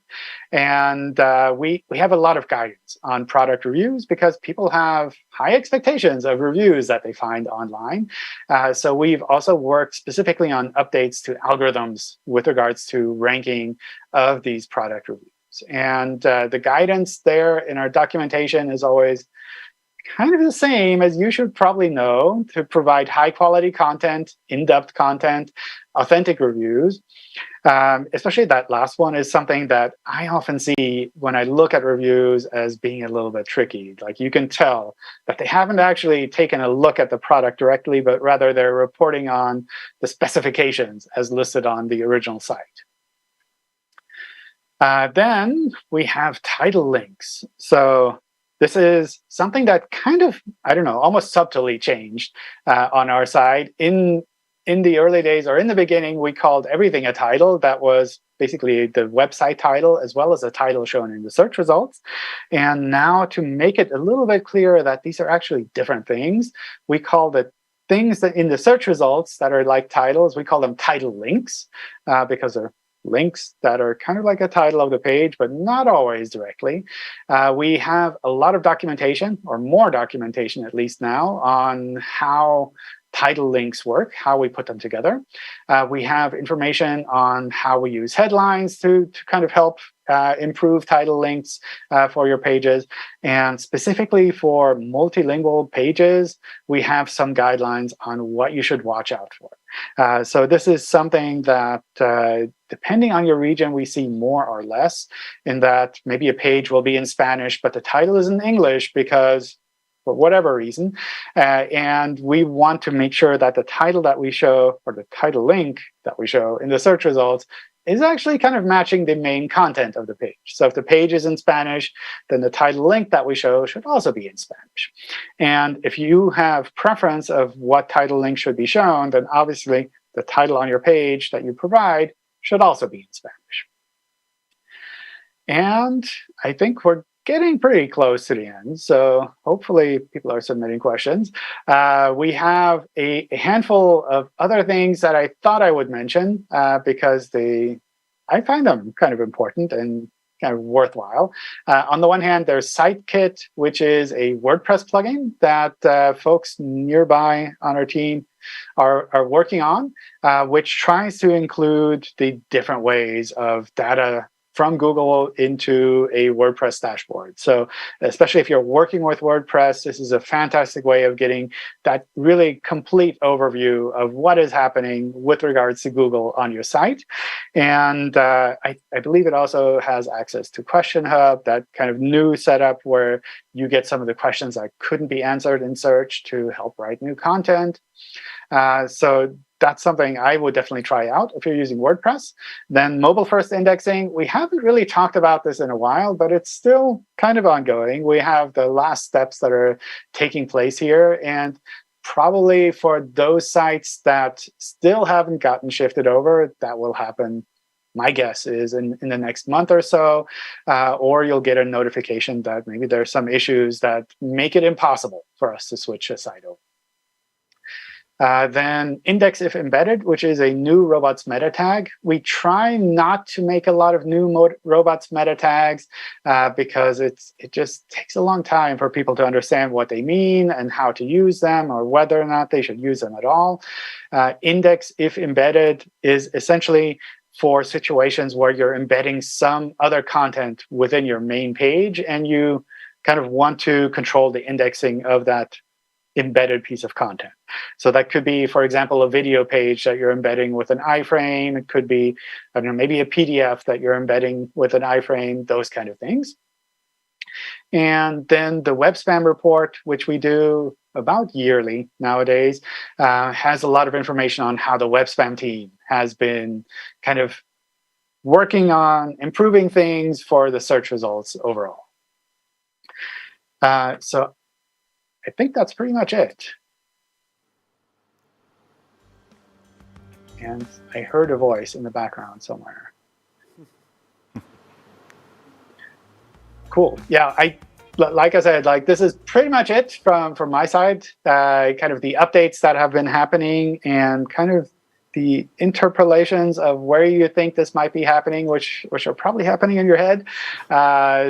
And we have a lot of guidance on product reviews because people have high expectations of reviews that they find online. So we've also worked specifically on updates to algorithms with regards to ranking of these product reviews. And the guidance there in our documentation is always kind of the same as you should probably know: to provide high-quality content, in-depth content, authentic reviews. Especially that last one is something that I often see when I look at reviews as being a little bit tricky. Like, you can tell that they haven't actually taken a look at the product directly, but rather they're reporting on the specifications as listed on the original site. Then we have title links. So this is something that kind of, I don't know, almost subtly changed on our side. In the early days, or in the beginning, we called everything a title. That was basically the website title as well as a title shown in the search results. And now, to make it a little bit clearer that these are actually different things, we call the things that in the search results that are like titles, we call them title links because they're links that are kind of like a title of the page, but not always directly. We have a lot of documentation, or more documentation at least now, on how title links work, how we put them together. We have information on how we use headlines to kind of help improve title links for your pages. And specifically for multilingual pages, we have some guidelines on what you should watch out for. So this is something that, depending on your region, we see more or less, in that maybe a page will be in Spanish, but the title is in English because for whatever reason. And we want to make sure that the title that we show, or the title link that we show in the search results, is actually kind of matching the main content of the page. So if the page is in Spanish, then the title link that we show should also be in Spanish. And if you have preference of what title link should be shown, then obviously the title on your page that you provide should also be in Spanish. And I think we're getting pretty close to the end, so hopefully people are submitting questions. We have a handful of other things that I thought I would mention because I find them kind of important and kind of worthwhile. On the one hand, there's SiteKit, which is a WordPress plugin that folks nearby on our team are working on, which tries to include the different ways of data from Google into a WordPress dashboard. So especially if you're working with WordPress, this is a fantastic way of getting that really complete overview of what is happening with regards to Google on your site. And I believe it also has access to Question Hub, that kind of new setup where you get some of the questions that couldn't be answered in search to help write new content. So that's something I would definitely try out if you're using WordPress. Then mobile-first indexing. We haven't really talked about this in a while, but it's still kind of ongoing. We have the last steps that are taking place here. And probably for those sites that still haven't gotten shifted over, that will happen my guess is in the next month or so, or you'll get a notification that maybe there's some issues that make it impossible for us to switch a site over. Then index if embedded, which is a new robots meta tag. We try not to make a lot of new robots meta tags because it just takes a long time for people to understand what they mean and how to use them or whether or not they should use them at all. Index if embedded is essentially for situations where you're embedding some other content within your main page and you kind of want to control the indexing of that embedded piece of content. So that could be, for example, a video page that you're embedding with an iframe. It could be, I don't know, maybe a PDF that you're embedding with an iframe, those kind of things. And then the web spam report, which we do about yearly nowadays, has a lot of information on how the web spam team has been kind of working on improving things for the search results overall. So I think that's pretty much it. And I heard a voice in the background somewhere. Cool. Yeah, like I said, this is pretty much it from my side. Kind of the updates that have been happening and kind of the interpolations of where you think this might be happening, which are probably happening in your head.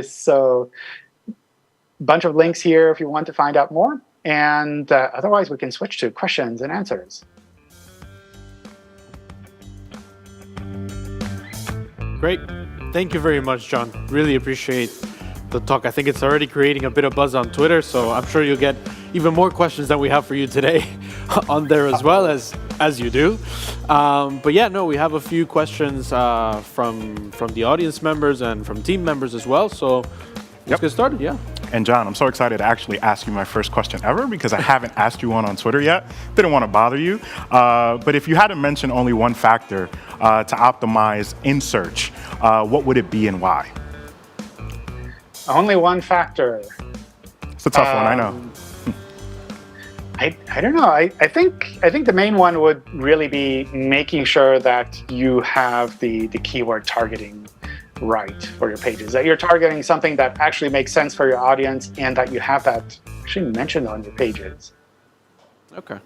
So bunch of links here if you want to find out more. And otherwise, we can switch to questions and answers. Great. Thank you very much, John. Really appreciate the talk. I think it's already creating a bit of buzz on Twitter, so I'm sure you'll get even more questions than we have for you today on there as well as you do. But yeah, no, we have a few questions from the audience members and from team members as well. So let's get started. Yeah. And John, I'm so excited to actually ask you my first question ever because I haven't asked you one on Twitter yet. Didn't want to bother you. But if you had to mention only one factor to optimize in search, what would it be and why? Only one factor. It's a tough one, I know. I don't know. I think the main one would really be making sure that you have the keyword targeting right for your pages, that you're targeting something that actually makes sense for your audience and that you have that actually mentioned on your pages. Okay.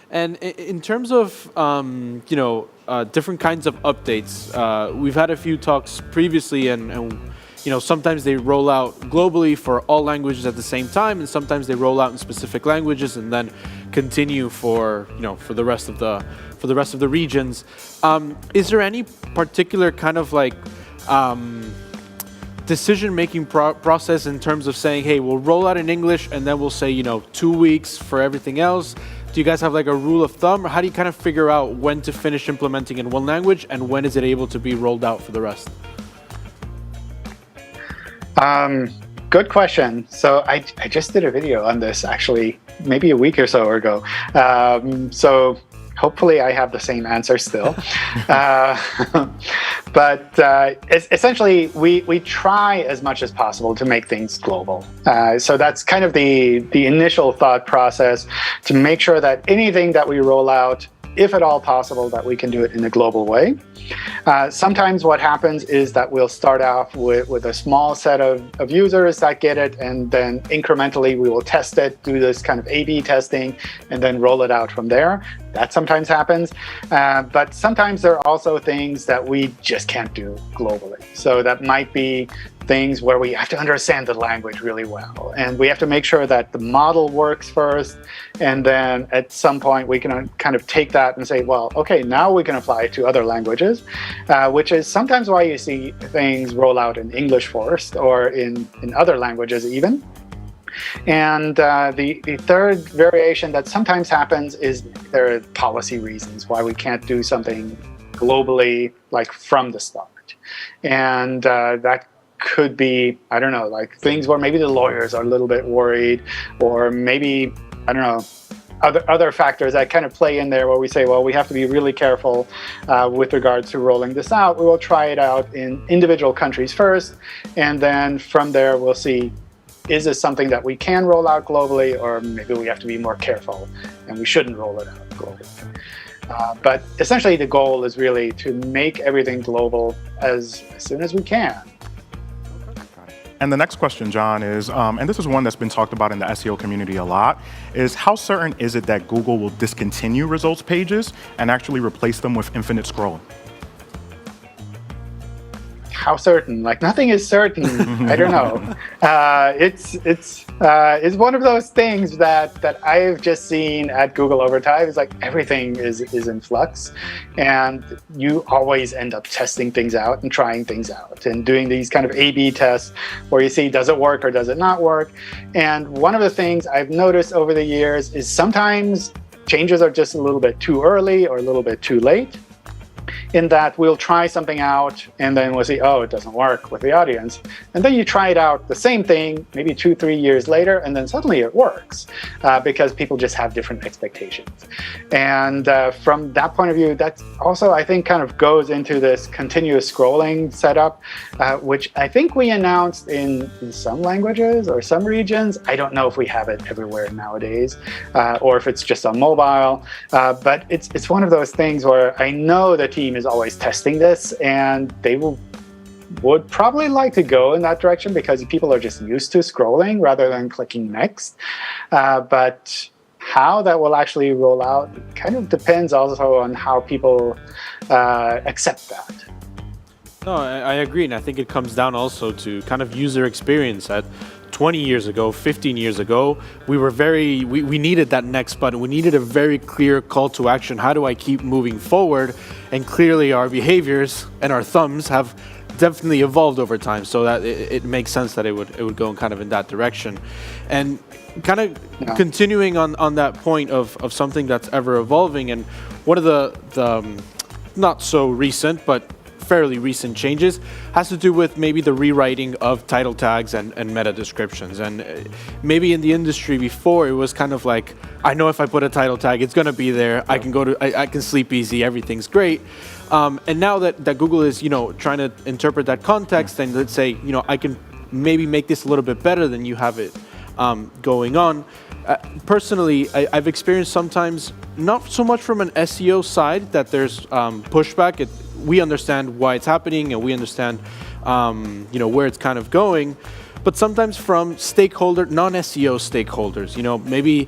And in terms of different kinds of updates, we've had a few talks previously, and sometimes they roll out globally for all languages at the same time, and sometimes they roll out in specific languages and then continue for the rest of the regions. Is there any particular kind of decision-making process in terms of saying, hey, we'll roll out in English and then we'll say 2 weeks for everything else? Do you guys have a rule of thumb, or how do you kind of figure out when to finish implementing in one language and when is it able to be rolled out for the rest? Good question. So I just did a video on this actually maybe a week or so ago. So hopefully I have the same answer still. But essentially, we try as much as possible to make things global. So that's kind of the initial thought process, to make sure that anything that we roll out, if at all possible, that we can do it in a global way. Sometimes what happens is that we'll start off with a small set of users that get it, and then incrementally we will test it, do this kind of A/B testing, and then roll it out from there. That sometimes happens. But sometimes there are also things that we just can't do globally. So that might be things where we have to understand the language really well. And we have to make sure that the model works first. And then at some point, we can kind of take that and say, well, OK, now we can apply it to other languages, which is sometimes why you see things roll out in English first, or in other languages even. And the third variation that sometimes happens is there are policy reasons why we can't do something globally, from the start. And that could be, I don't know, things where maybe the lawyers are a little bit worried, or maybe, I don't know, other factors that kind of play in there, where we say, well, we have to be really careful with regards to rolling this out. We will try it out in individual countries first, and then from there we'll see, is this something that we can roll out globally, or maybe we have to be more careful and we shouldn't roll it out globally. But essentially, the goal is really to make everything global as soon as we can. And the next question, John, is, and this is one that's been talked about in the SEO community a lot, is how certain is it that Google will discontinue results pages and actually replace them with infinite scroll? How certain? Like, nothing is certain. I don't know. It's one of those things that I've just seen at Google over time. It's like everything is in flux, and you always end up testing things out and trying things out and doing these kind of A/B tests where you see, does it work or does it not work? And one of the things I've noticed over the years is sometimes changes are just a little bit too early or a little bit too late, in that we'll try something out and then we'll see, oh, it doesn't work with the audience. And then you try it out, the same thing, maybe 2-3 years later, and then suddenly it works because people just have different expectations. And from that point of view, that's also, I think, kind of goes into this continuous scrolling setup, which I think we announced in some languages or some regions. I don't know if we have it everywhere nowadays or if it's just on mobile. But it's one of those things where I know the team is always testing this, and they would probably like to go in that direction because people are just used to scrolling rather than clicking next. But how that will actually roll out kind of depends also on how people accept that. No, I agree, and I think it comes down also to kind of user experience. At 20 years ago, 15 years ago, we needed that next button. We needed a very clear call to action. How do I keep moving forward? And clearly our behaviors and our thumbs have definitely evolved over time, so that it makes sense that it would go kind of in that direction. And kind of continuing on that point of something that's ever evolving, and one of the not so recent, but fairly recent changes has to do with maybe the rewriting of title tags and meta descriptions. And maybe in the industry before, it was kind of like, I know if I put a title tag, it's going to be there. I can sleep easy. Everything's great. And now that Google is, trying to interpret that context, and let's say, I can maybe make this a little bit better than you have it going on. Personally, I've experienced sometimes, not so much from an SEO side, that there's pushback. We understand why it's happening, and we understand, where it's kind of going. But sometimes from non-SEO stakeholders, maybe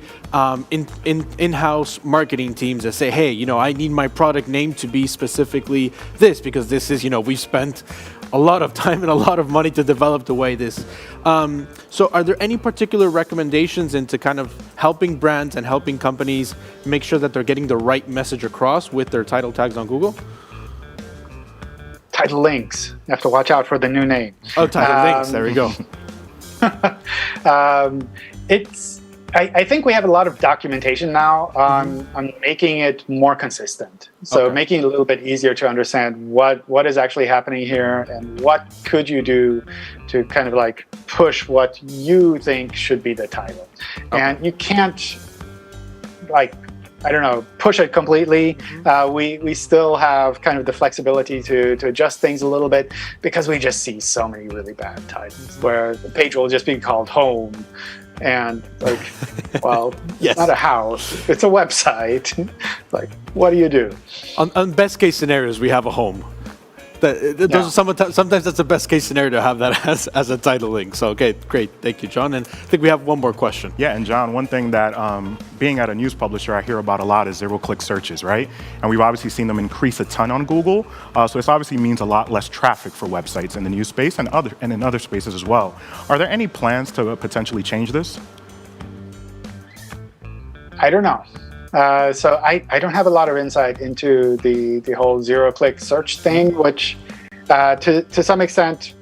in-house marketing teams that say, hey, I need my product name to be specifically this because this is, we've spent a lot of time and a lot of money to develop the way this. So are there any particular recommendations into kind of helping brands and helping companies make sure that they're getting the right message across with their title tags on Google? Title links. You have to watch out for the new name. Oh, title links. There we go. I think we have a lot of documentation now on making it more consistent. So making it a little bit easier to understand what is actually happening here and what could you do to kind of like push what you think should be the title. And you can't push it completely. We still have kind of the flexibility to adjust things a little bit because we just see so many really bad titles where the page will just be called home. And It's not a house, it's a website. What do you do? On best case scenarios, we have a home. Sometimes that's the best case scenario to have that as a title link. So, okay, great. Thank you, John. And I think we have one more question. Yeah, and John, one thing that being at a news publisher, I hear about a lot is zero-click searches, right? And we've obviously seen them increase a ton on Google. So this obviously means a lot less traffic for websites in the news space and in other spaces as well. Are there any plans to potentially change this? I don't know. So I don't have a lot of insight into the whole zero-click search thing, which to some extent,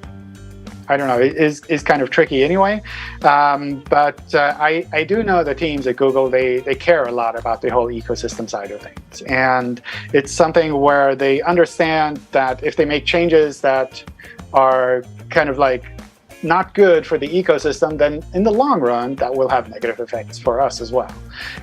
I don't know, is kind of tricky anyway. But I do know the teams at Google, they care a lot about the whole ecosystem side of things. And it's something where they understand that if they make changes that are kind of like not good for the ecosystem, then in the long run, that will have negative effects for us as well.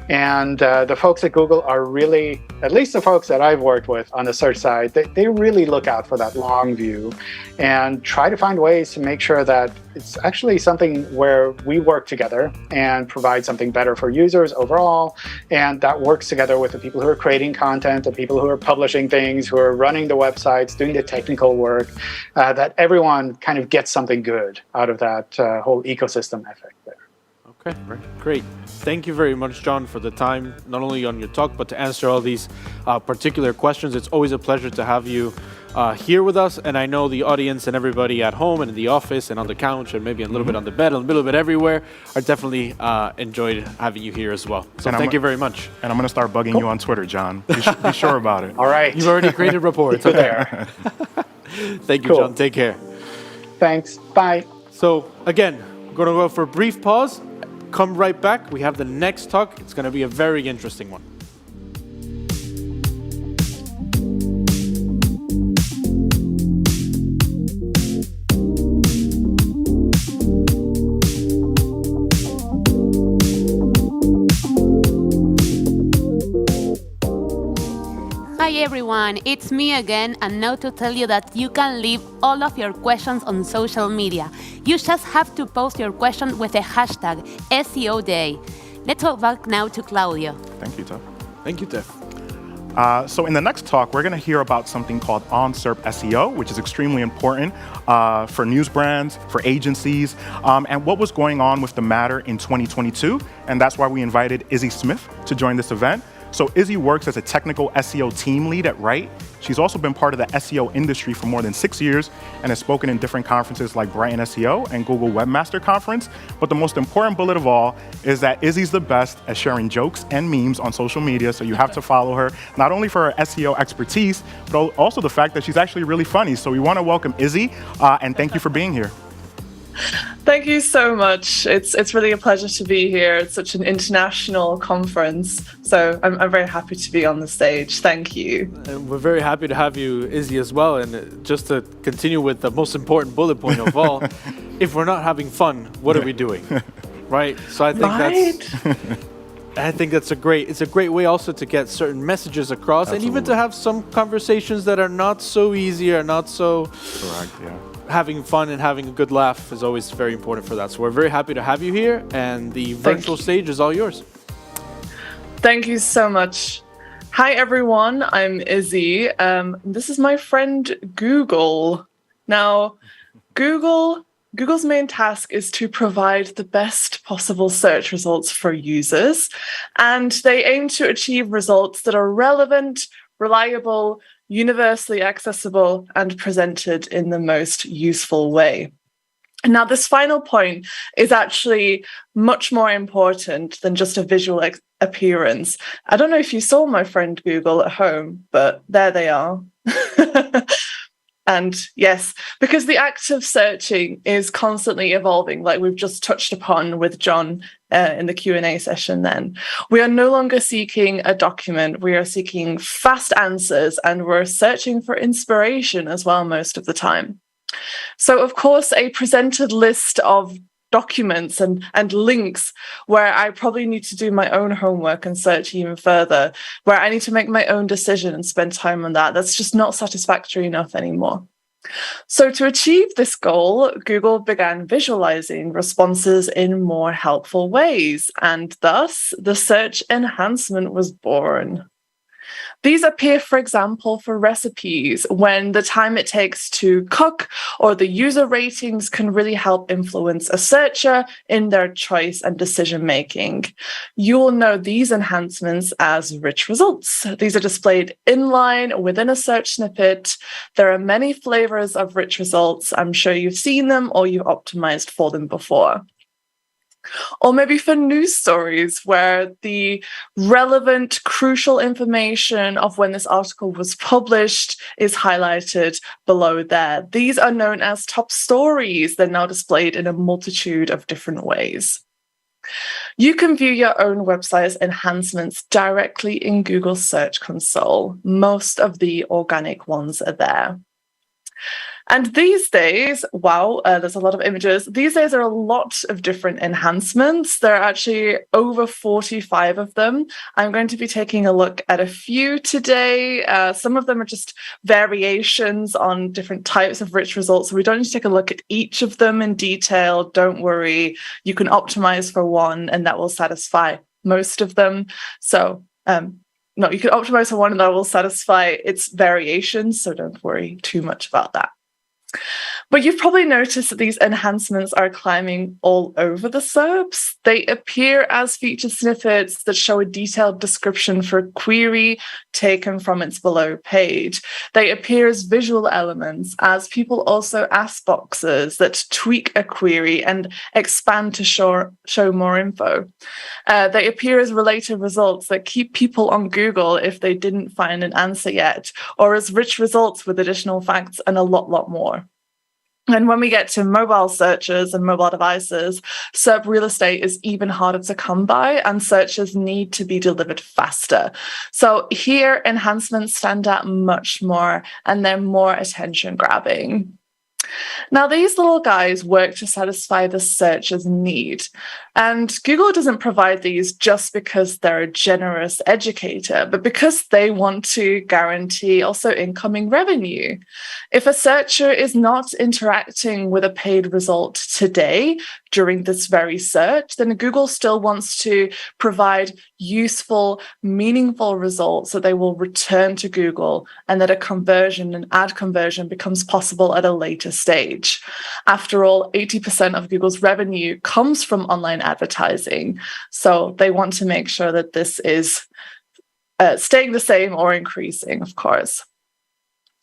And the folks at Google are really, at least the folks that I've worked with on the search side, they really look out for that long view and try to find ways to make sure that it's actually something where we work together and provide something better for users overall. And that works together with the people who are creating content, the people who are publishing things, who are running the websites, doing the technical work, that everyone kind of gets something good out of that whole ecosystem effect there. Okay, great. Thank you very much, John, for the time, not only on your talk, but to answer all these particular questions. It's always a pleasure to have you here with us. And I know the audience and everybody at home and in the office and on the couch and maybe a little bit on the bed, a little bit everywhere, are definitely enjoyed having you here as well. So thank you very much. And I'm going to start bugging you on Twitter, John. Be sure about it. All right. You've already created rapport. It's okay. Thank you, John. Take care. Thanks. Bye. So again, we're going to go for a brief pause. Come right back. We have the next talk. It's going to be a very interesting one. Hi everyone, it's me again, and now to tell you that you can leave all of your questions on social media. You just have to post your question with the hashtag SEOday. Let's go back now to Claudio. Thank you, Tiff. Thank you, Tiff. So in the next talk, we're going to hear about something called on-SERP SEO, which is extremely important for news brands, for agencies, and what was going on with the matter in 2022. And that's why we invited Izzy Smith to join this event. So Izzy works as a technical SEO team lead at Write. She's also been part of the SEO industry for more than 6 years and has spoken in different conferences like Brighton SEO and Google Webmaster Conference. But the most important bullet of all is that Izzy's the best at sharing jokes and memes on social media, so you have to follow her, not only for her SEO expertise, but also the fact that she's actually really funny. So we want to welcome Izzy, and thank you for being here. Thank you so much. It's really a pleasure to be here. It's such an international conference, so I'm very happy to be on the stage. Thank you. And we're very happy to have you, Izzy, as well. And just to continue with the most important bullet point of all, if we're not having fun, what are we doing? Right? So I think that's a great way also to get certain messages across. Absolutely. And even to have some conversations that are not so easy or not so correct, yeah. Having fun and having a good laugh is always very important for that. So we're very happy to have you here, and the virtual stage is all yours. Thank you so much. Hi, everyone. I'm Izzy. This is my friend Google. Now, Google's main task is to provide the best possible search results for users, and they aim to achieve results that are relevant, reliable, universally accessible, and presented in the most useful way. Now, this final point is actually much more important than just a visual appearance. I don't know if you saw my friend Google at home, but there they are. And yes, because the act of searching is constantly evolving, like we've just touched upon with John in the Q&A session then. We are no longer seeking a document, we are seeking fast answers, and we're searching for inspiration as well most of the time. So of course, a presented list of documents and links where I probably need to do my own homework and search even further, where I need to make my own decision and spend time on that's just not satisfactory enough anymore. So to achieve this goal, Google began visualizing responses in more helpful ways, and thus the search enhancement was born. These appear, for example, for recipes, when the time it takes to cook or the user ratings can really help influence a searcher in their choice and decision-making. You will know these enhancements as rich results. These are displayed inline within a search snippet. There are many flavors of rich results. I'm sure you've seen them or you've optimized for them before. Or maybe for news stories where the relevant, crucial information of when this article was published is highlighted below there. These are known as top stories. They're now displayed in a multitude of different ways. You can view your own website's enhancements directly in Google's Search Console. Most of the organic ones are there. And these days, wow, there's a lot of images. These days are a lot of different enhancements. There are actually over 45 of them. I'm going to be taking a look at a few today. Some of them are just variations on different types of rich results. So we don't need to take a look at each of them in detail. Don't worry. You can optimize for one and that will satisfy most of them. So, no, you can optimize for one and that will satisfy its variations. So don't worry too much about that. But you've probably noticed that these enhancements are climbing all over the SERPs. They appear as feature snippets that show a detailed description for a query taken from its below page. They appear as visual elements, as people also ask boxes that tweak a query and expand to show more info. They appear as related results that keep people on Google if they didn't find an answer yet, or as rich results with additional facts and a lot more. And when we get to mobile searches and mobile devices, SERP real estate is even harder to come by, and searches need to be delivered faster. So here, enhancements stand out much more, and they're more attention grabbing. Now, these little guys work to satisfy the searcher's need. And Google doesn't provide these just because they're a generous educator, but because they want to guarantee also incoming revenue. If a searcher is not interacting with a paid result today during this very search, then Google still wants to provide useful, meaningful results that they will return to Google, and that a conversion, an ad conversion, becomes possible at a later stage. After all, 80% of Google's revenue comes from online advertising. So they want to make sure that this is staying the same or increasing, of course.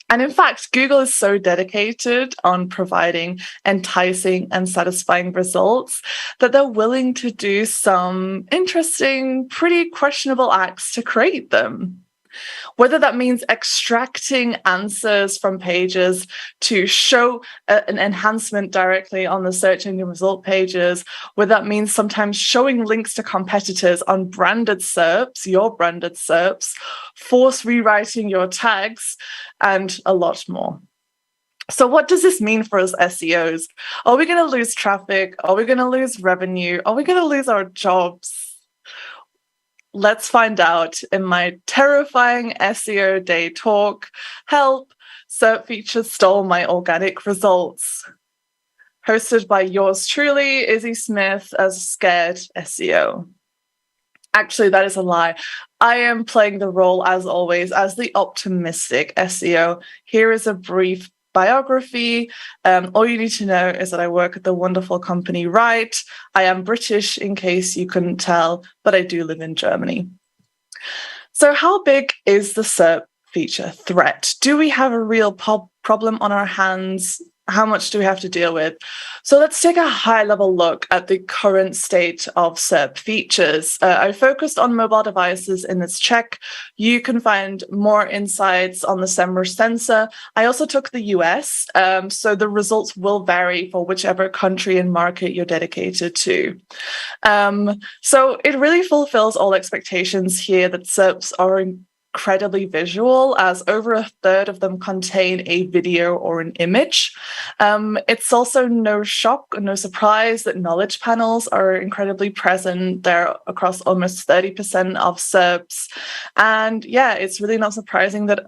And in fact, Google is so dedicated on providing enticing and satisfying results that they're willing to do some interesting, pretty questionable acts to create them. Whether that means extracting answers from pages to show an enhancement directly on the search engine result pages, whether that means sometimes showing links to competitors on branded SERPs, your branded SERPs, force rewriting your tags, and a lot more. So what does this mean for us SEOs? Are we going to lose traffic? Are we going to lose revenue? Are we going to lose our jobs? Let's find out in my terrifying SEO day talk, Help, SERP features stole my organic results. Hosted by yours truly, Izzy Smith, as a scared SEO. Actually, that is a lie. I am playing the role, as always, as the optimistic SEO. Here is a brief biography. All you need to know is that I work at the wonderful company Right. I am British, in case you couldn't tell, but I do live in Germany. So how big is the SERP feature threat? Do we have a real problem on our hands? How much do we have to deal with? So let's take a high-level look at the current state of SERP features. I focused on mobile devices in this check. You can find more insights on the SEMrush sensor. I also took the US, so the results will vary for whichever country and market you're dedicated to. So it really fulfills all expectations here that SERPs are incredibly visual, as over a third of them contain a video or an image. It's also no shock or no surprise that knowledge panels are incredibly present. They're across almost 30% of SERPs. And yeah, it's really not surprising that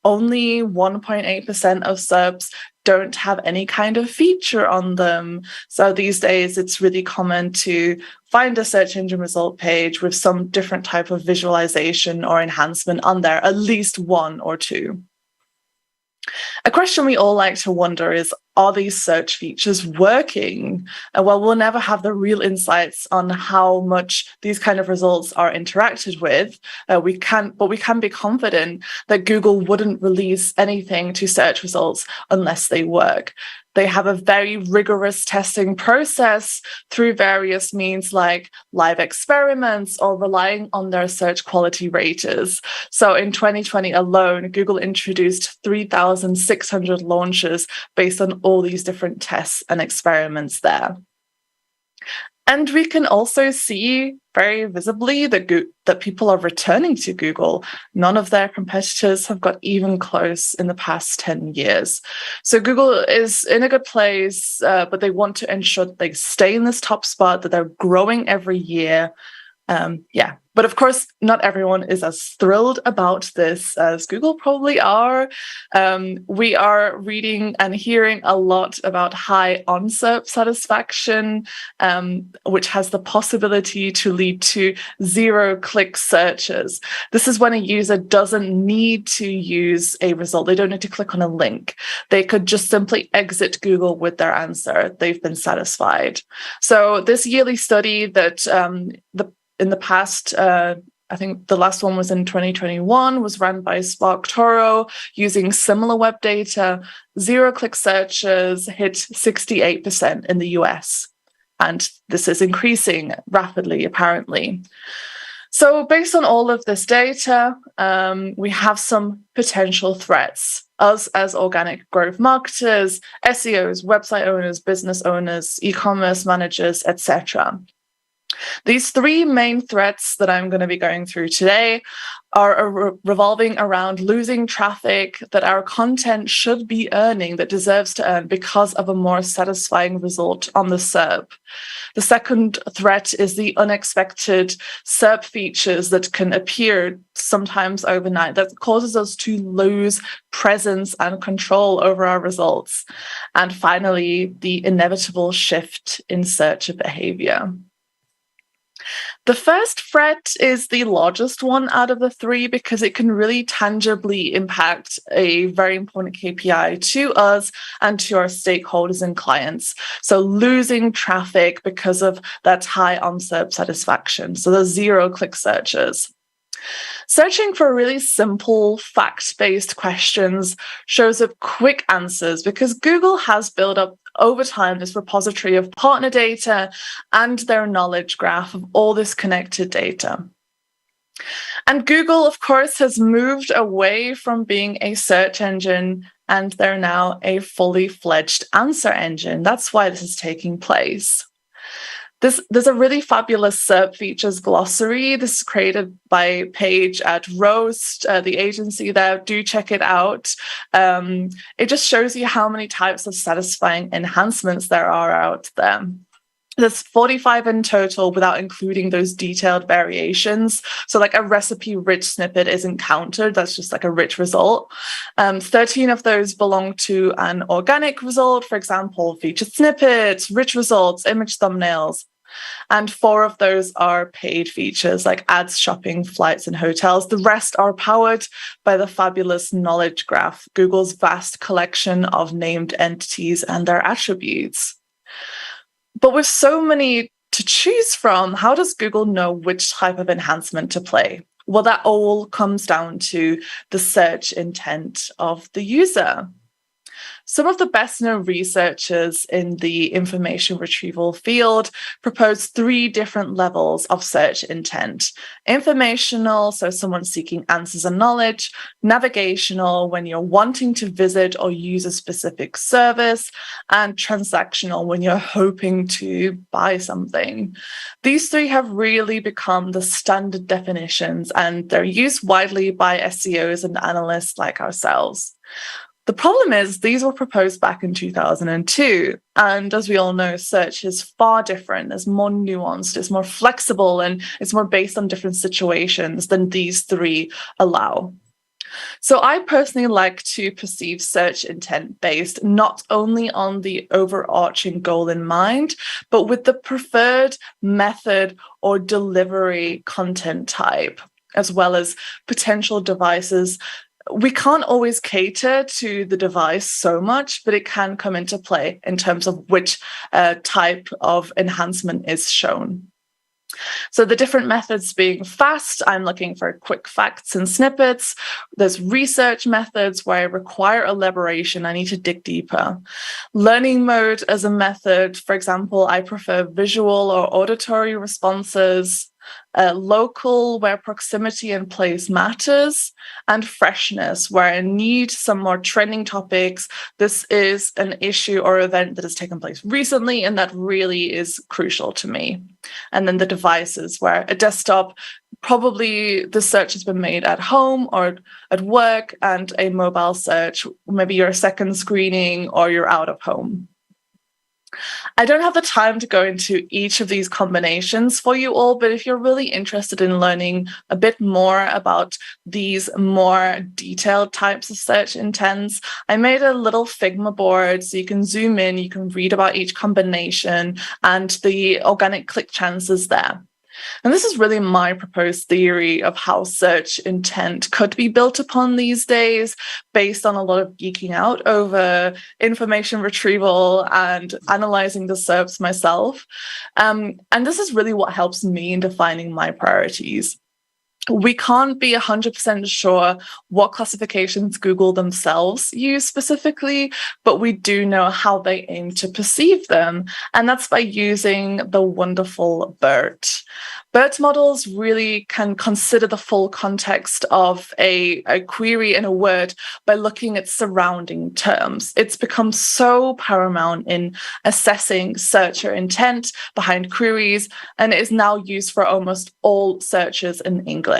only 1.8% of SERPs don't have any kind of feature on them. So these days, it's really common to find a search engine result page with some different type of visualization or enhancement on there, at least one or two. A question we all like to wonder is, are these search features working? Well, we'll never have the real insights on how much these kind of results are interacted with. But we can be confident that Google wouldn't release anything to search results unless they work. They have a very rigorous testing process through various means like live experiments or relying on their search quality raters. So in 2020 alone, Google introduced 3,600 launches based on all these different tests and experiments there. And we can also see very visibly that people are returning to Google. None of their competitors have got even close in the past 10 years. So Google is in a good place, but they want to ensure that they stay in this top spot, that they're growing every year. But of course, not everyone is as thrilled about this as Google probably are. We are reading and hearing a lot about high on-SERP satisfaction, which has the possibility to lead to zero-click searches. This is when a user doesn't need to use a result. They don't need to click on a link. They could just simply exit Google with their answer. They've been satisfied. So this yearly study that in the past, I think the last one was in 2021, was run by SparkToro using similar web data. Zero-click searches hit 68% in the US. And this is increasing rapidly, apparently. So based on all of this data, we have some potential threats. Us as organic growth marketers, SEOs, website owners, business owners, e-commerce managers, etc. These three main threats that I'm going to be going through today are revolving around losing traffic that our content should be earning, that deserves to earn because of a more satisfying result on the SERP. The second threat is the unexpected SERP features that can appear sometimes overnight that causes us to lose presence and control over our results. And finally, the inevitable shift in searcher behavior. The first threat is the largest one out of the three because it can really tangibly impact a very important KPI to us and to our stakeholders and clients. So losing traffic because of that high on-SERP satisfaction. So the zero-click searches. Searching for really simple, fact-based questions shows up quick answers because Google has built up over time this repository of partner data and their knowledge graph of all this connected data. And Google, of course, has moved away from being a search engine, and they're now a fully fledged answer engine. That's why this is taking place. There's a really fabulous SERP features glossary. This is created by Paige at Roast, the agency there. Do check it out. It just shows you how many types of satisfying enhancements there are out there. There's 45 in total without including those detailed variations. So like a recipe-rich snippet isn't counted. That's just like a rich result. 13 of those belong to an organic result, for example, featured snippets, rich results, image thumbnails. And 4 of those are paid features like ads, shopping, flights, and hotels. The rest are powered by the fabulous knowledge graph, Google's vast collection of named entities and their attributes. But with so many to choose from, how does Google know which type of enhancement to play? Well, that all comes down to the search intent of the user. Some of the best-known researchers in the information retrieval field propose 3 different levels of search intent. Informational, so someone seeking answers and knowledge. Navigational, when you're wanting to visit or use a specific service. And transactional, when you're hoping to buy something. These 3 have really become the standard definitions, and they're used widely by SEOs and analysts like ourselves. The problem is these were proposed back in 2002. And as we all know, search is far different. It's more nuanced, it's more flexible, and it's more based on different situations than these 3 allow. So I personally like to perceive search intent based not only on the overarching goal in mind, but with the preferred method or delivery content type, as well as potential devices. We can't always cater to the device so much, but it can come into play in terms of which type of enhancement is shown. So the different methods being fast, I'm looking for quick facts and snippets. There's research methods where I require elaboration. I need to dig deeper. Learning mode as a method, for example, I prefer visual or auditory responses. local, where proximity and place matters, and freshness, where I need some more trending topics. This is an issue or event that has taken place recently, and that really is crucial to me. And then the devices, where a desktop, probably the search has been made at home or at work, and a mobile search, maybe you're second screening or you're out of home. I don't have the time to go into each of these combinations for you all, but if you're really interested in learning a bit more about these more detailed types of search intents, I made a little Figma board so you can zoom in, you can read about each combination and the organic click chances there. And this is really my proposed theory of how search intent could be built upon these days, based on a lot of geeking out over information retrieval and analyzing the SERPs myself. And this is really what helps me in defining my priorities. We can't be 100% sure what classifications Google themselves use specifically, but we do know how they aim to perceive them. And that's by using the wonderful BERT. BERT models really can consider the full context of a query in a word by looking at surrounding terms. It's become so paramount in assessing searcher intent behind queries, and it is now used for almost all searches in English.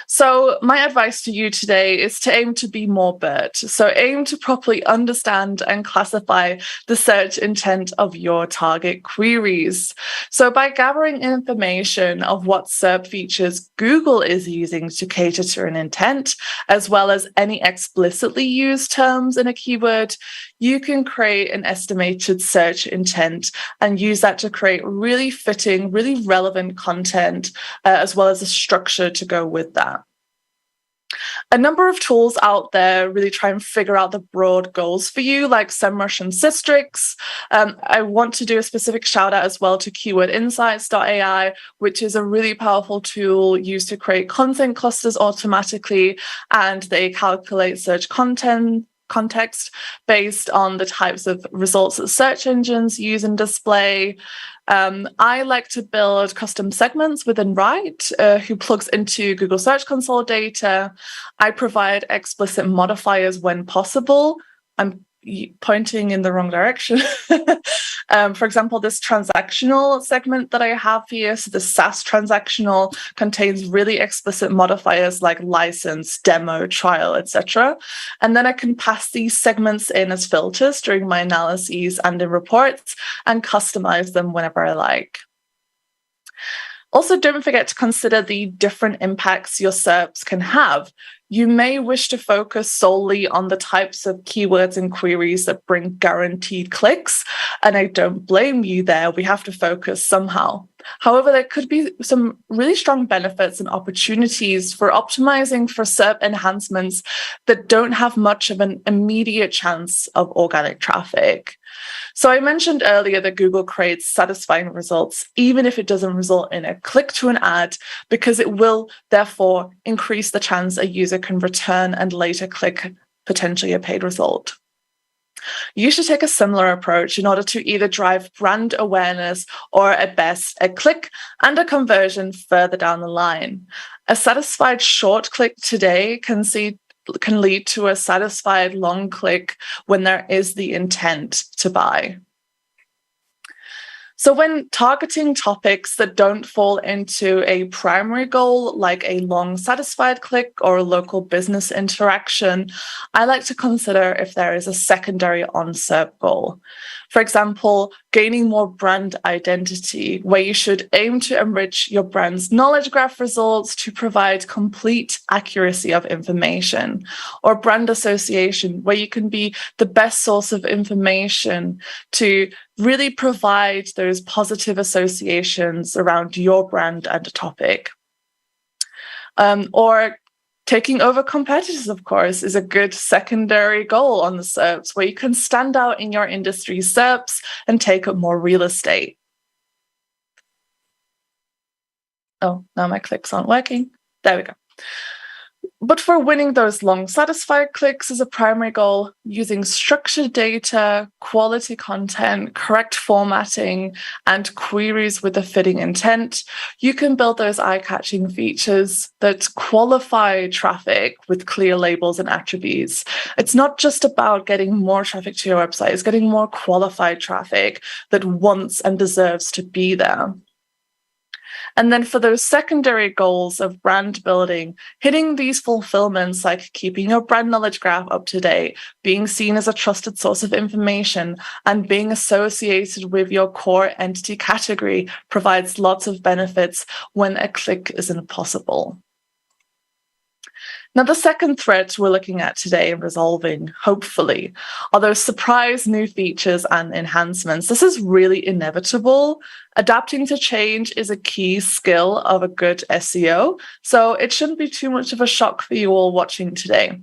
So my advice to you today is to aim to be more BERT. So aim to properly understand and classify the search intent of your target queries. So by gathering information of what SERP features Google is using to cater to an intent, as well as any explicitly used terms in a keyword, you can create an estimated search intent and use that to create really fitting, really relevant content, as well as a structure to go with that. A number of tools out there really try and figure out the broad goals for you, like SEMrush and Systrix. I want to do a specific shout out as well to keywordinsights.ai, which is a really powerful tool used to create content clusters automatically, and they calculate search context based on the types of results that search engines use and display. I like to build custom segments within Write, who plugs into Google Search Console data. I provide explicit modifiers when possible. I'm pointing in the wrong direction. For example, this transactional segment that I have here, so the SAS transactional, contains really explicit modifiers like license, demo, trial, etc. And then I can pass these segments in as filters during my analyses and in reports and customize them whenever I like. Also, don't forget to consider the different impacts your SERPs can have. You may wish to focus solely on the types of keywords and queries that bring guaranteed clicks, and I don't blame you there. We have to focus somehow. However, there could be some really strong benefits and opportunities for optimizing for SERP enhancements that don't have much of an immediate chance of organic traffic. So I mentioned earlier that Google creates satisfying results, even if it doesn't result in a click to an ad, because it will therefore increase the chance a user can return and later click potentially a paid result. You should take a similar approach in order to either drive brand awareness or, at best, a click and a conversion further down the line. A satisfied short click today can lead to a satisfied long click when there is the intent to buy. So when targeting topics that don't fall into a primary goal, like a long satisfied click or a local business interaction, I like to consider if there is a secondary on-SERP goal. For example, gaining more brand identity, where you should aim to enrich your brand's knowledge graph results to provide complete accuracy of information, or brand association, where you can be the best source of information to really provide those positive associations around your brand and a topic. Or taking over competitors, of course, is a good secondary goal on the SERPs, where you can stand out in your industry SERPs and take up more real estate. Oh, now my clicks aren't working. There we go. But for winning those long satisfied clicks as a primary goal, using structured data, quality content, correct formatting, and queries with a fitting intent, you can build those eye-catching features that qualify traffic with clear labels and attributes. It's not just about getting more traffic to your website, it's getting more qualified traffic that wants and deserves to be there. And then for those secondary goals of brand building, hitting these fulfillments like keeping your brand knowledge graph up to date, being seen as a trusted source of information, and being associated with your core entity category provides lots of benefits when a click isn't possible. Now, the second threat we're looking at today and resolving, hopefully, are those surprise new features and enhancements. This is really inevitable. Adapting to change is a key skill of a good SEO, so it shouldn't be too much of a shock for you all watching today.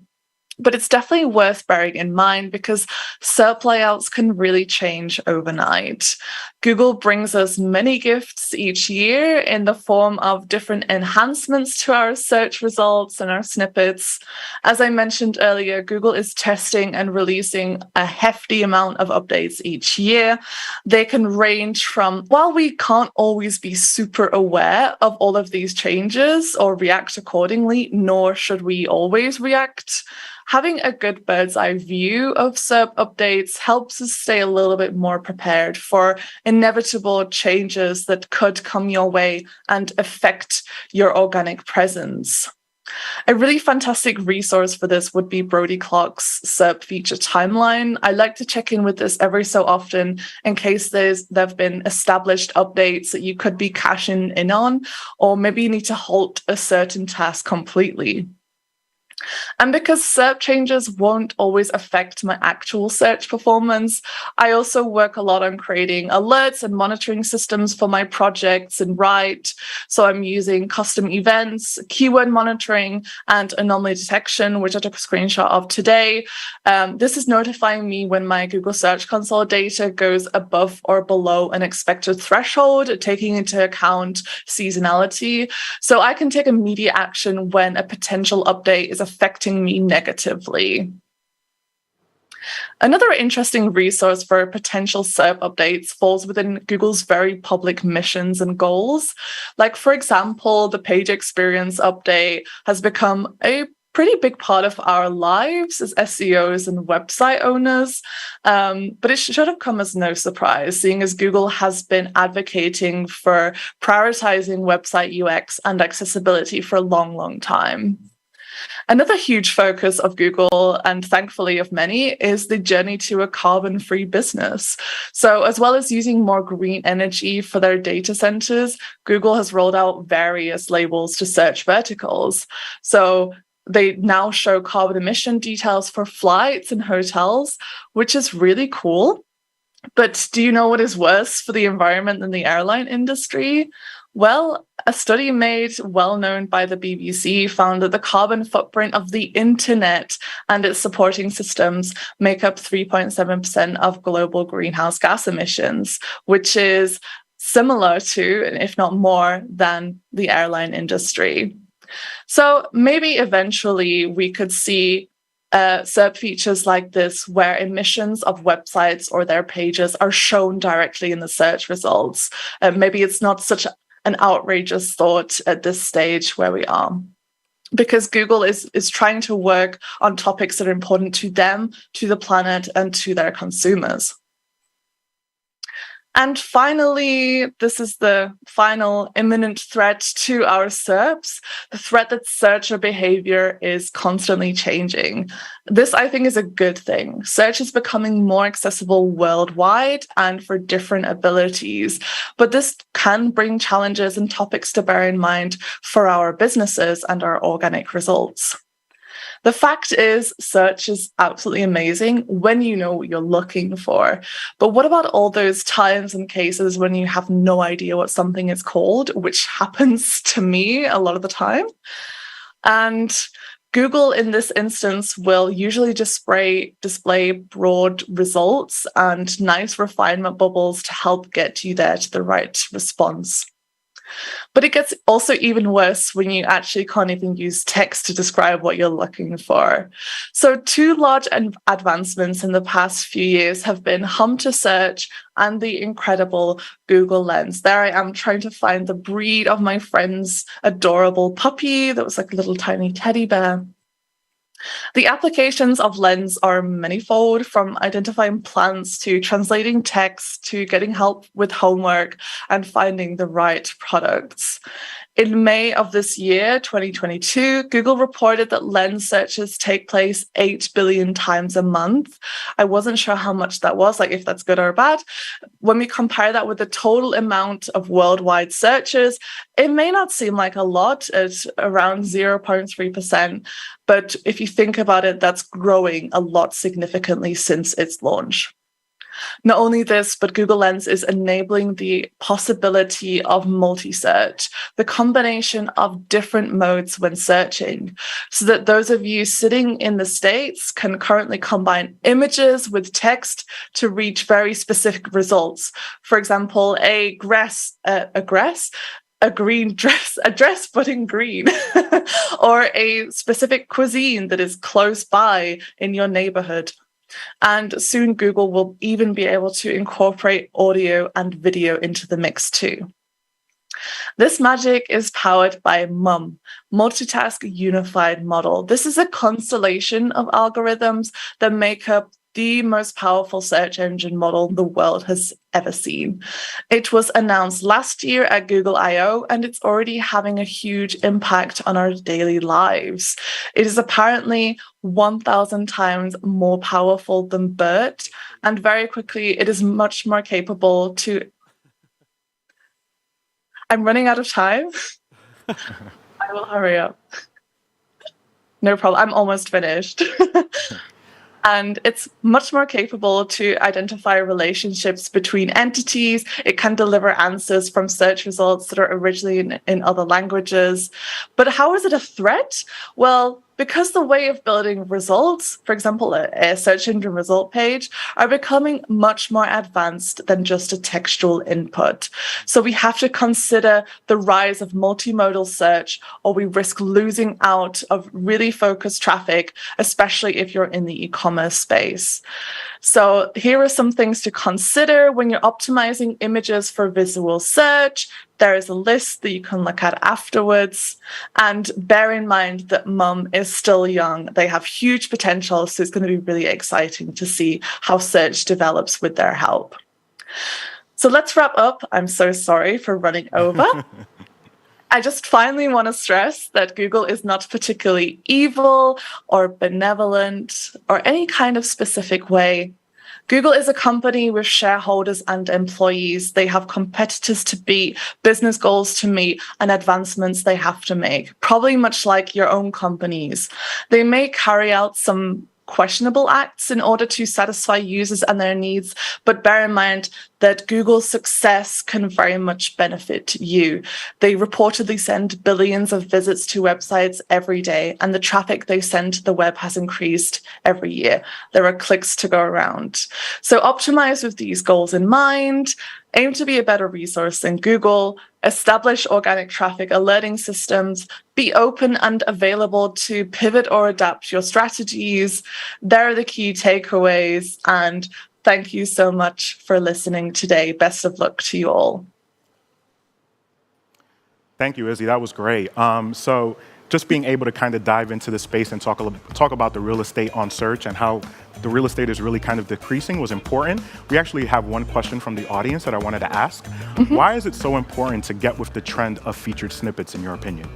But it's definitely worth bearing in mind because SERP layouts can really change overnight. Google brings us many gifts each year in the form of different enhancements to our search results and our snippets. As I mentioned earlier, Google is testing and releasing a hefty amount of updates each year. They can range from, while we can't always be super aware of all of these changes or react accordingly, nor should we always react, having a good bird's eye view of SERP updates helps us stay a little bit more prepared for inevitable changes that could come your way and affect your organic presence. A really fantastic resource for this would be Brody Clark's SERP feature timeline. I like to check in with this every so often in case there've been established updates that you could be cashing in on, or maybe you need to halt a certain task completely. And because SERP changes won't always affect my actual search performance, I also work a lot on creating alerts and monitoring systems for my projects and Write. So I'm using custom events, keyword monitoring, and anomaly detection, which I took a screenshot of today. This is notifying me when my Google Search Console data goes above or below an expected threshold, taking into account seasonality. So I can take immediate action when a potential update is affecting me negatively. Another interesting resource for potential SERP updates falls within Google's very public missions and goals. Like, for example, the page experience update has become a pretty big part of our lives as SEOs and website owners, but it should have come as no surprise, seeing as Google has been advocating for prioritizing website UX and accessibility for a long, long time. Another huge focus of Google, and thankfully of many, is the journey to a carbon-free business. So as well as using more green energy for their data centers, Google has rolled out various labels to search verticals. So they now show carbon emission details for flights and hotels, which is really cool. But do you know what is worse for the environment than the airline industry? Well, a study made well known by the BBC found that the carbon footprint of the internet and its supporting systems make up 3.7% of global greenhouse gas emissions, which is similar to, and if not more than, the airline industry. So maybe eventually we could see SERP features like this where emissions of websites or their pages are shown directly in the search results. Maybe it's not such an outrageous thought at this stage where we are, because Google is trying to work on topics that are important to them, to the planet, and to their consumers. And finally, this is the final imminent threat to our SERPs, the threat that searcher behavior is constantly changing. This, I think, is a good thing. Search is becoming more accessible worldwide and for different abilities, but this can bring challenges and topics to bear in mind for our businesses and our organic results. The fact is, search is absolutely amazing when you know what you're looking for. But what about all those times and cases when you have no idea what something is called, which happens to me a lot of the time? And Google, in this instance, will usually display broad results and nice refinement bubbles to help get you there to the right response. But it gets also even worse when you actually can't even use text to describe what you're looking for. So 2 large advancements in the past few years have been Hum to Search and the incredible Google Lens. There I am trying to find the breed of my friend's adorable puppy that was like a little tiny teddy bear. The applications of Lens are manifold, from identifying plants to translating text to getting help with homework and finding the right products. In May of this year, 2022, Google reported that Lens searches take place 8 billion times a month. I wasn't sure how much that was, like if that's good or bad. When we compare that with the total amount of worldwide searches, it may not seem like a lot at around 0.3%. But if you think about it, that's growing a lot significantly since its launch. Not only this, but Google Lens is enabling the possibility of multi-search, the combination of different modes when searching, so that those of you sitting in the States can currently combine images with text to reach very specific results. For example, a dress but in green, or a specific cuisine that is close by in your neighborhood. And soon Google will even be able to incorporate audio and video into the mix too. This magic is powered by MUM, Multitask Unified Model. This is a constellation of algorithms that make up the most powerful search engine model the world has ever seen. It was announced last year at Google I/O, and it's already having a huge impact on our daily lives. It is apparently 1,000 times more powerful than BERT, and very quickly, it is much more capable to... I'm running out of time. I will hurry up. No problem. I'm almost finished. And it's much more capable to identify relationships between entities. It can deliver answers from search results that are originally in other languages. But how is it a threat? Well, because the way of building results, for example, a search engine result page, are becoming much more advanced than just a textual input. So we have to consider the rise of multimodal search, or we risk losing out of really focused traffic, especially if you're in the e-commerce space. So here are some things to consider when you're optimizing images for visual search. There is a list that you can look at afterwards. And bear in mind that MUM is still young. They have huge potential, so it's going to be really exciting to see how search develops with their help. So let's wrap up. I'm so sorry for running over. I just finally want to stress that Google is not particularly evil or benevolent or any kind of specific way. Google is a company with shareholders and employees. They have competitors to beat, business goals to meet, and advancements they have to make, probably much like your own companies. They may carry out some questionable acts in order to satisfy users and their needs, but bear in mind that Google's success can very much benefit you. They reportedly send billions of visits to websites every day, and the traffic they send to the web has increased every year. There are clicks to go around. So optimize with these goals in mind. Aim to be a better resource than Google, establish organic traffic alerting systems, be open and available to pivot or adapt your strategies. There are the key takeaways, and thank you so much for listening today. Best of luck to you all. Thank you, Izzy. That was great. So just being able to kind of dive into the space and talk about the real estate on search and how the real estate is really kind of decreasing was important. We actually have one question from the audience that I wanted to ask. Mm-hmm. Why is it so important to get with the trend of featured snippets, in your opinion?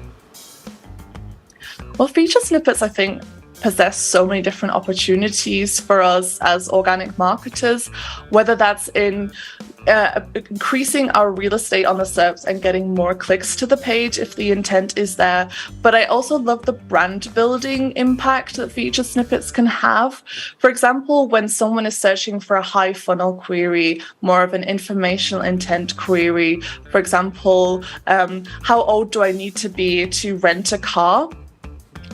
Well, featured snippets, I think, possess so many different opportunities for us as organic marketers, whether that's in increasing our real estate on the SERPs and getting more clicks to the page if the intent is there. But I also love the brand building impact that featured snippets can have. For example, when someone is searching for a high funnel query, more of an informational intent query, for example, how old do I need to be to rent a car?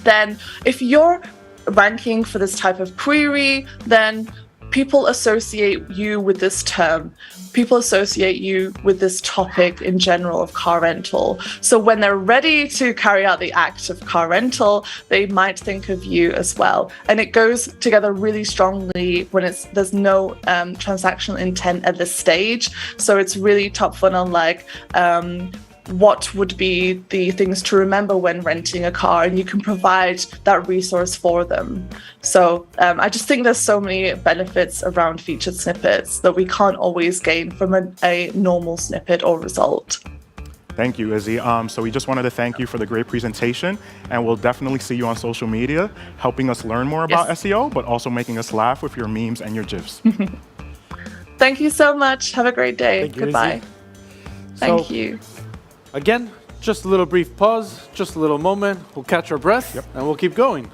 Then if you're ranking for this type of query, then people associate you with this term. People associate you with this topic in general of car rental. So when they're ready to carry out the act of car rental, they might think of you as well. And it goes together really strongly when there's no transactional intent at this stage. So it's really top funnel, like what would be the things to remember when renting a car, and you can provide that resource for them. So I just think there's so many benefits around featured snippets that we can't always gain from a normal snippet or result. Thank you, Izzy. So we just wanted to thank you for the great presentation, and we'll definitely see you on social media, helping us learn more about SEO, but also making us laugh with your memes and your GIFs. Thank you so much. Have a great day. Goodbye. Izzy. Thank you. Again, just a little brief pause, just a little moment. We'll catch our breath and we'll keep going.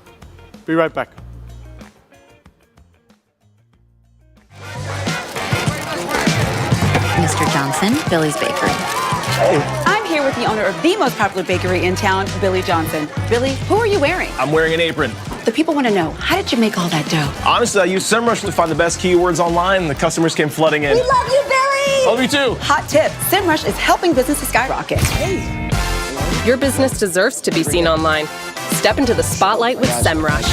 Be right back. Mr. Johnson, Billy's Bakery. I'm here with the owner of the most popular bakery in town, Billy Johnson. Billy, who are you wearing? I'm wearing an apron. The people want to know, how did you make all that dough? Honestly, I used SEMrush to find the best keywords online, and the customers came flooding in. We love you, Billy! Love you too. Hot tip, SEMrush is helping businesses skyrocket. Your business deserves to be seen online. Step into the spotlight with SEMrush.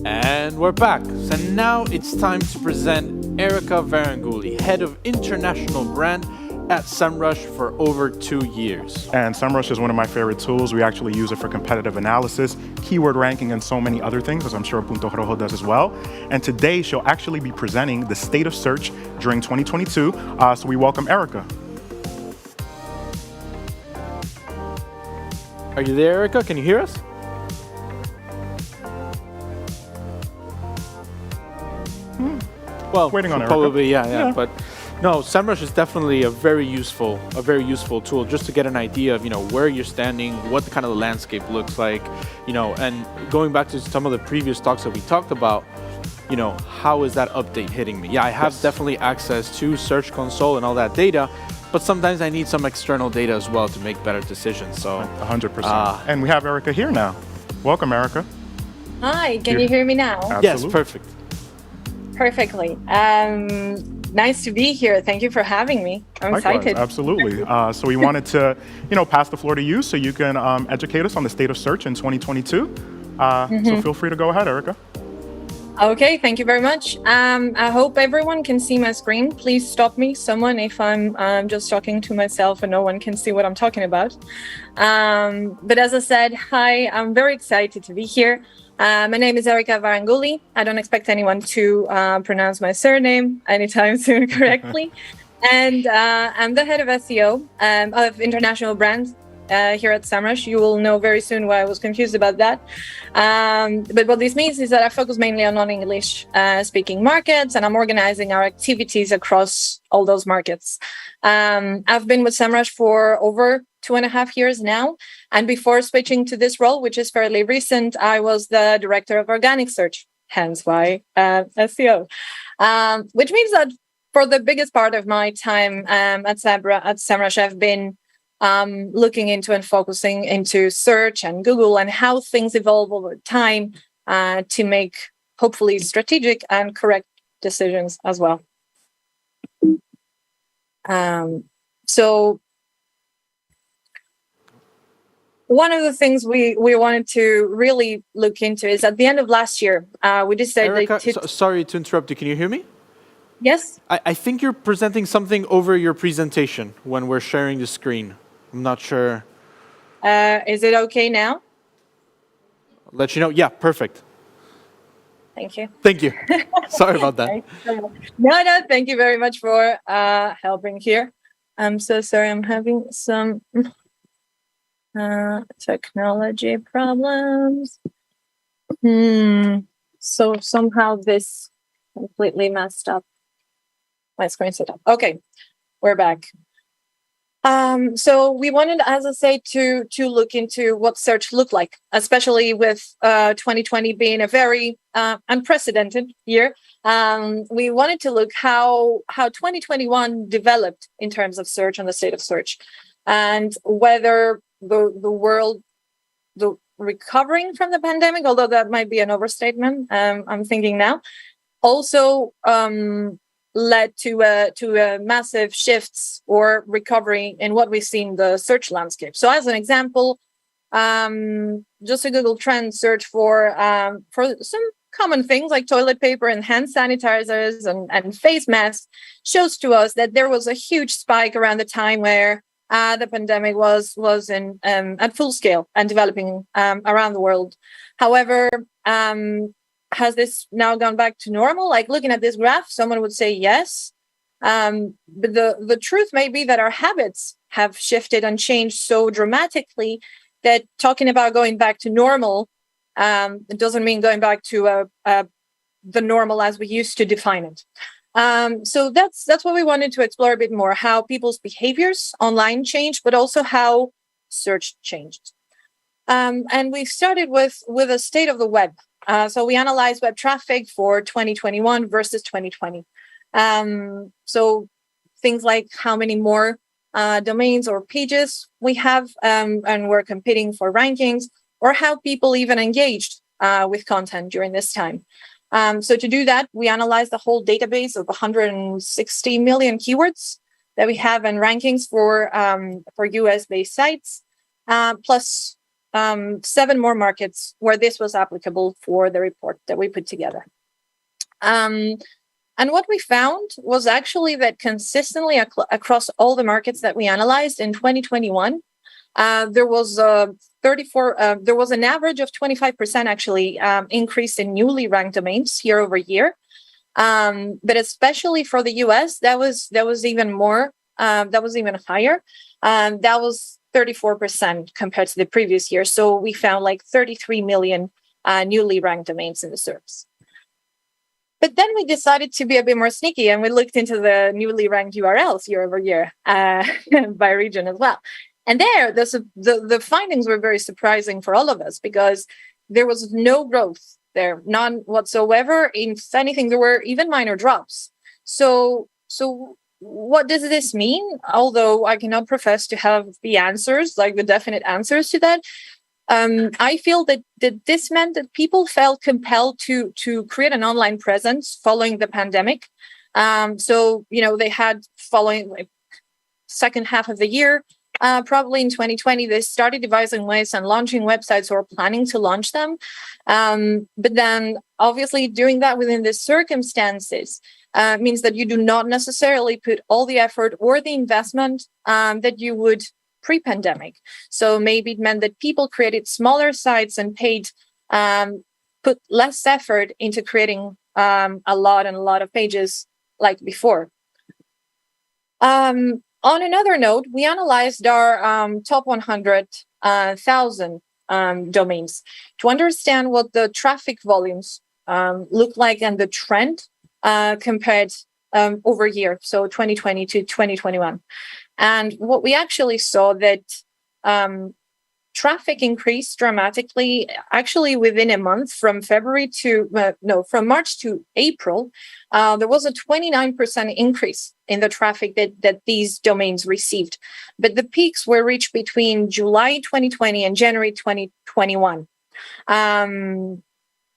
And we're back. So now it's time to present Erica Varanguli, Head of International Brand at SEMrush for over 2 years. And SEMrush is one of my favorite tools. We actually use it for competitive analysis, keyword ranking, and so many other things, as I'm sure puntorojo does as well. And today, she'll actually be presenting the state of search during 2022. So we welcome Erica. Are you there, Erica? Can you hear us? Well, waiting on Erica. Probably, yeah. But no, SEMrush is definitely a very useful tool just to get an idea of, where you're standing, what the kind of the landscape looks like, and going back to some of the previous talks that we talked about, how is that update hitting me? Yeah, I have definitely access to Search Console and all that data, but sometimes I need some external data as well to make better decisions. So 100%. And we have Erica here now. Welcome, Erica. Hi, can you hear me now? Absolutely. Yes, perfect. Perfectly. Nice to be here. Thank you for having me. I'm excited. Absolutely. So we wanted to, pass the floor to you so you can educate us on the state of search in 2022. So feel free to go ahead, Erica. Okay, thank you very much. I hope everyone can see my screen. Please stop me, someone, if I'm just talking to myself and no one can see what I'm talking about. But as I said, hi, I'm very excited to be here. My name is Erica Varanguli. I don't expect anyone to pronounce my surname anytime soon correctly. And I'm the head of SEO of international brands here at SEMrush. You will know very soon why I was confused about that. But what this means is that I focus mainly on non-English speaking markets, and I'm organizing our activities across all those markets. I've been with SEMrush for over 2.5 years now. And before switching to this role, which is fairly recent, I was the director of organic search, hence why SEO. Which means that for the biggest part of my time at SEMrush, I've been looking into and focusing into search and Google and how things evolve over time to make hopefully strategic and correct decisions as well. So one of the things we wanted to really look into is at the end of last year, we decided Erica, sorry to interrupt you. Can you hear me? Yes. I think you're presenting something over your presentation when we're sharing the screen. I'm not sure. Is it okay now? I'll let you know. Yeah, perfect. Thank you. Thank you. Sorry about that. No, thank you very much for helping here. I'm so sorry. I'm having some technology problems. So somehow this completely messed up my screen setup. Okay, we're back. So we wanted, as I say, to look into what search looked like, especially with 2020 being a very unprecedented year. We wanted to look how 2021 developed in terms of search and the state of search, and whether the world recovering from the pandemic, although that might be an overstatement. I'm thinking now, also led to massive shifts or recovery in what we see in the search landscape. So, as an example, just a Google Trend search for some common things like toilet paper and hand sanitizers and face masks shows to us that there was a huge spike around the time where the pandemic was in at full scale and developing around the world. However, has this now gone back to normal? Like, looking at this graph, someone would say yes. But the truth may be that our habits have shifted and changed so dramatically that talking about going back to normal, it doesn't mean going back to the normal as we used to define it. So that's what we wanted to explore a bit more, how people's behaviors online changed, but also how search changed. And we started with a state of the web. So we analyzed web traffic for 2021 versus 2020. So things like how many more domains or pages we have, and we're competing for rankings, or how people even engaged with content during this time. So to do that, we analyzed the whole database of 160 million keywords that we have in rankings for US-based sites, plus 7 more markets where this was applicable for the report that we put together. And what we found was actually that consistently across all the markets that we analyzed in 2021, there was there was an average of 25% actually increase in newly ranked domains year over year. But especially for the US, that was even more, that was even higher. That was 34% compared to the previous year. So we found like 33 million newly ranked domains in the SERPs. But then we decided to be a bit more sneaky, and we looked into the newly ranked URLs year over year by region as well. And there, the findings were very surprising for all of us, because there was no growth there, none whatsoever. If anything, there were even minor drops. So what does this mean? Although I cannot profess to have the answers, like the definite answers to that, I feel that this meant that people felt compelled to create an online presence following the pandemic. So, they had, following like second half of the year, probably in 2020, they started devising ways and launching websites or planning to launch them. But then obviously doing that within the circumstances means that you do not necessarily put all the effort or the investment that you would pre-pandemic. So maybe it meant that people created smaller sites and put less effort into creating a lot of pages like before. On another note, we analyzed our top 100,000 domains to understand what the traffic volumes look like and the trend compared over year, so 2020 to 2021. And what we actually saw that traffic increased dramatically, actually within a month, from March to April. There was a 29% increase in the traffic that these domains received. But the peaks were reached between July 2020 and January 2021.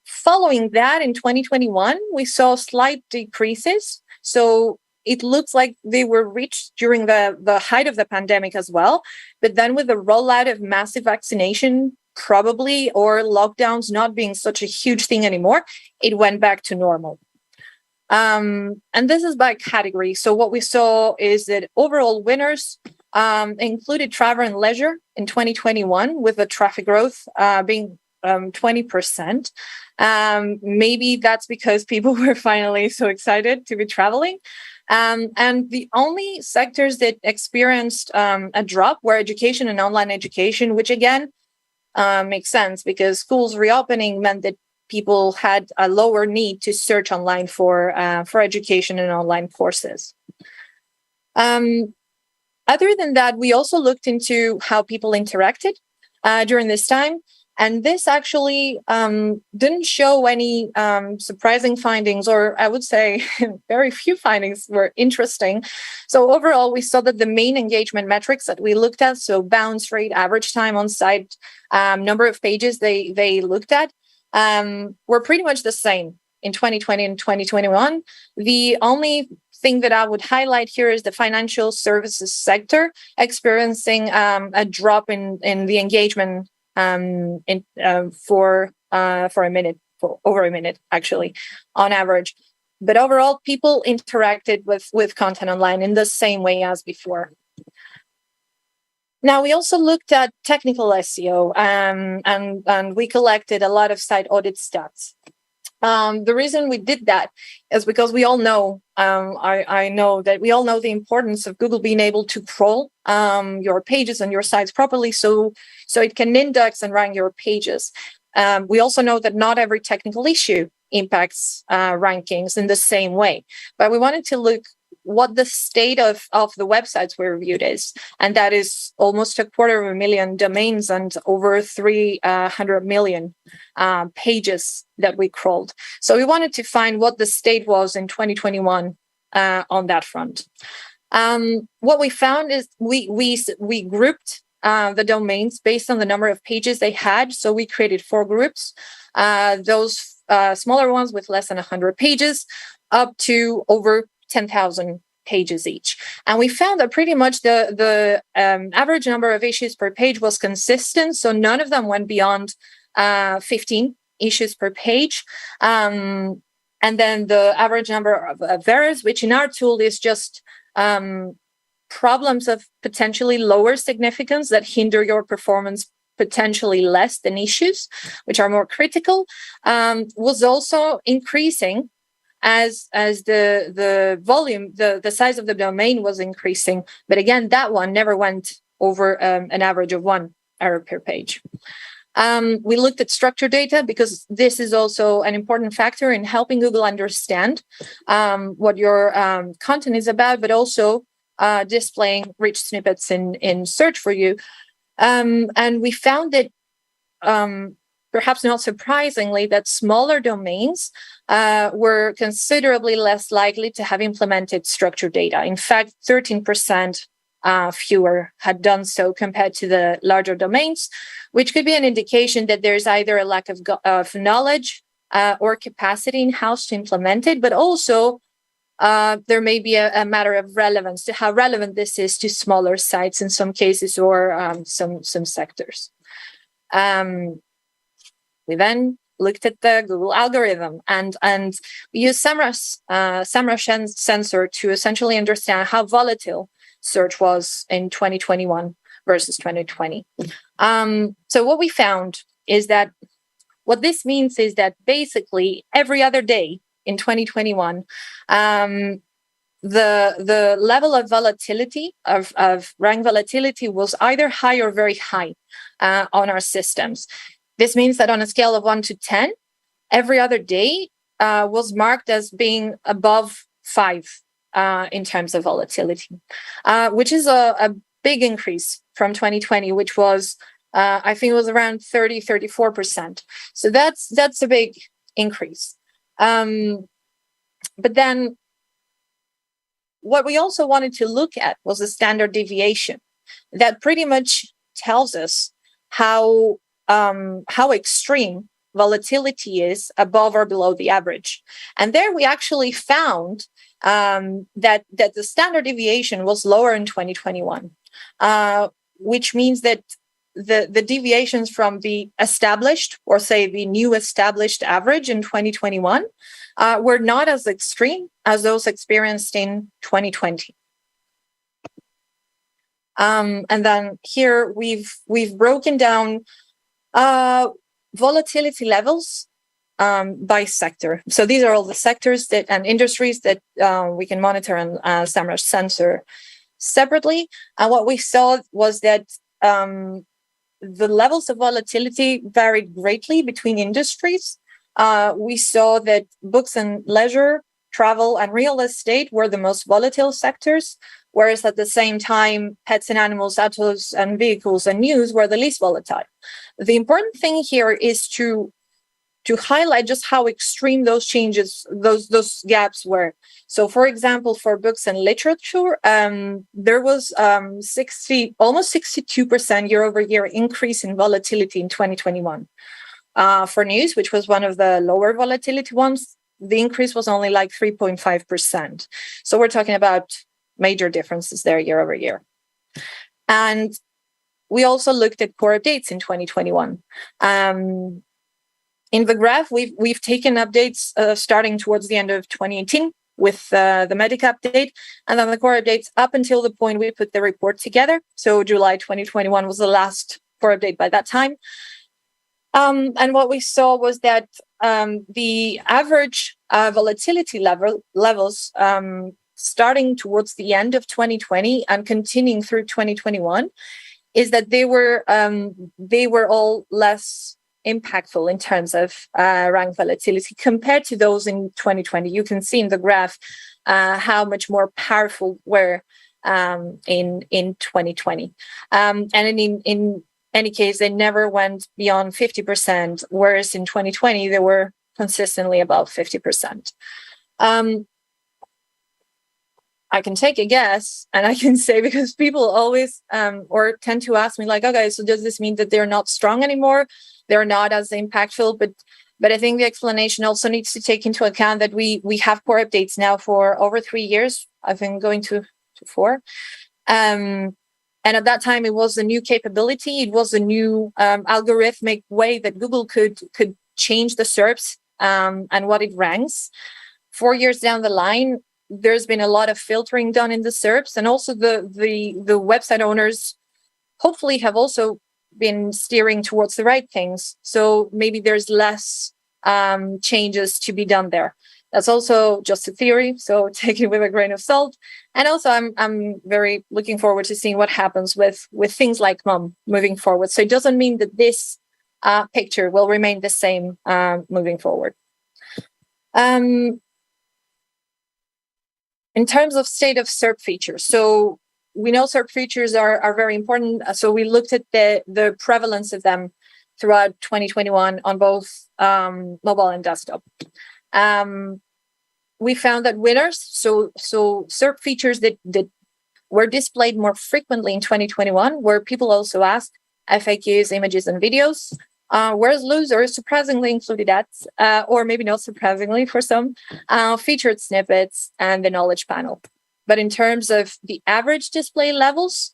Following that, in 2021, we saw slight decreases. So it looks like they were reached during the height of the pandemic as well. But then with the rollout of massive vaccination, probably, or lockdowns not being such a huge thing anymore, it went back to normal. And this is by category. So what we saw is that overall winners included travel and leisure in 2021, with the traffic growth being 20%. Maybe that's because people were finally so excited to be traveling. And the only sectors that experienced a drop were education and online education, which again makes sense, because schools reopening meant that people had a lower need to search online for education and online courses. Other than that, we also looked into how people interacted during this time. And this actually didn't show any surprising findings, or I would say very few findings were interesting. So overall, we saw that the main engagement metrics that we looked at, so bounce rate, average time on site, number of pages they looked at, were pretty much the same in 2020 and 2021. The only thing that I would highlight here is the financial services sector experiencing a drop in the engagement for a minute, for over a minute actually, on average. But overall, people interacted with content online in the same way as before. Now, we also looked at technical SEO, and we collected a lot of site audit stats. The reason we did that is because we all know, I know that we all know the importance of Google being able to crawl your pages and your sites properly, so it can index and rank your pages. We also know that not every technical issue impacts rankings in the same way, but we wanted to look what the state of the websites we reviewed is, and that is almost 250,000 domains and over 300 million pages that we crawled. So we wanted to find what the state was in 2021 on that front. What we found is we grouped the domains based on the number of pages they had. So we created 4 groups, those smaller ones with less than 100 pages up to over 10,000 pages each. And we found that pretty much the average number of issues per page was consistent. So none of them went beyond 15 issues per page. And then the average number of errors, which in our tool is just problems of potentially lower significance that hinder your performance potentially less than issues, which are more critical, was also increasing as the volume, the size of the domain was increasing. But again, that one never went over an average of 1 error per page. We looked at structured data because this is also an important factor in helping Google understand what your content is about, but also displaying rich snippets in search for you. And we found that, perhaps not surprisingly, that smaller domains were considerably less likely to have implemented structured data. In fact, 13% fewer had done so compared to the larger domains, which could be an indication that there's either a lack of knowledge or capacity in-house to implement it, but also there may be a matter of relevance to how relevant this is to smaller sites in some cases or some sectors. We then looked at the Google algorithm and we used SEMrush sensor to essentially understand how volatile search was in 2021 versus 2020. So what we found is that what this means is that basically every other day in 2021, the level of volatility of rank volatility was either high or very high on our systems. This means that on a scale of 1 to 10, every other day was marked as being above 5 in terms of volatility, which is a big increase from 2020, which was, I think it was around 34%. So that's a big increase. But then what we also wanted to look at was the standard deviation that pretty much tells us how extreme volatility is above or below the average. And there we actually found that the standard deviation was lower in 2021, which means that the deviations from the established, or say the new established average in 2021 were not as extreme as those experienced in 2020. And then here we've broken down volatility levels by sector. So these are all the sectors and industries that we can monitor on SEMrush sensor separately. And what we saw was that the levels of volatility varied greatly between industries. We saw that books and leisure, travel, and real estate were the most volatile sectors, whereas at the same time, pets and animals, autos and vehicles and news were the least volatile. the important thing here is to highlight just how extreme those changes, those gaps were. So, for example, for books and literature, there was almost 62% year-over-year increase in volatility in 2021. For news, which was one of the lower volatility ones, the increase was only like 3.5%. So we're talking about major differences there year-over-year. And we also looked at core updates in 2021. In the graph, we've taken updates starting towards the end of 2018 with the Medic update, and then the core updates up until the point we put the report together. So July 2021 was the last core update by that time. And what we saw was that the average volatility levels starting towards the end of 2020 and continuing through 2021 is that they were all less impactful in terms of rank volatility compared to those in 2020. You can see in the graph how much more powerful were in 2020. And in any case, they never went beyond 50%, whereas in 2020, they were consistently above 50%. I can take a guess, and I can say, because people always or tend to ask me like, okay, so does this mean that they're not strong anymore? They're not as impactful, but I think the explanation also needs to take into account that we have core updates now for over 3 years. I've been going to 4. And at that time, it was a new capability. It was a new algorithmic way that Google could change the SERPs and what it ranks. 4 years down the line, there's been a lot of filtering done in the SERPs, and also the website owners hopefully have also been steering towards the right things. So maybe there's less changes to be done there. That's also just a theory, so take it with a grain of salt. And also, I'm very looking forward to seeing what happens with things like Mom moving forward. So it doesn't mean that this picture will remain the same moving forward. In terms of state of SERP features, so we know SERP features are very important. So we looked at the prevalence of them throughout 2021 on both mobile and desktop. We found that winners, so SERP features that were displayed more frequently in 2021, where people also asked FAQs, images, and videos, whereas losers surprisingly included ads, or maybe not surprisingly for some, featured snippets and the knowledge panel. But in terms of the average display levels,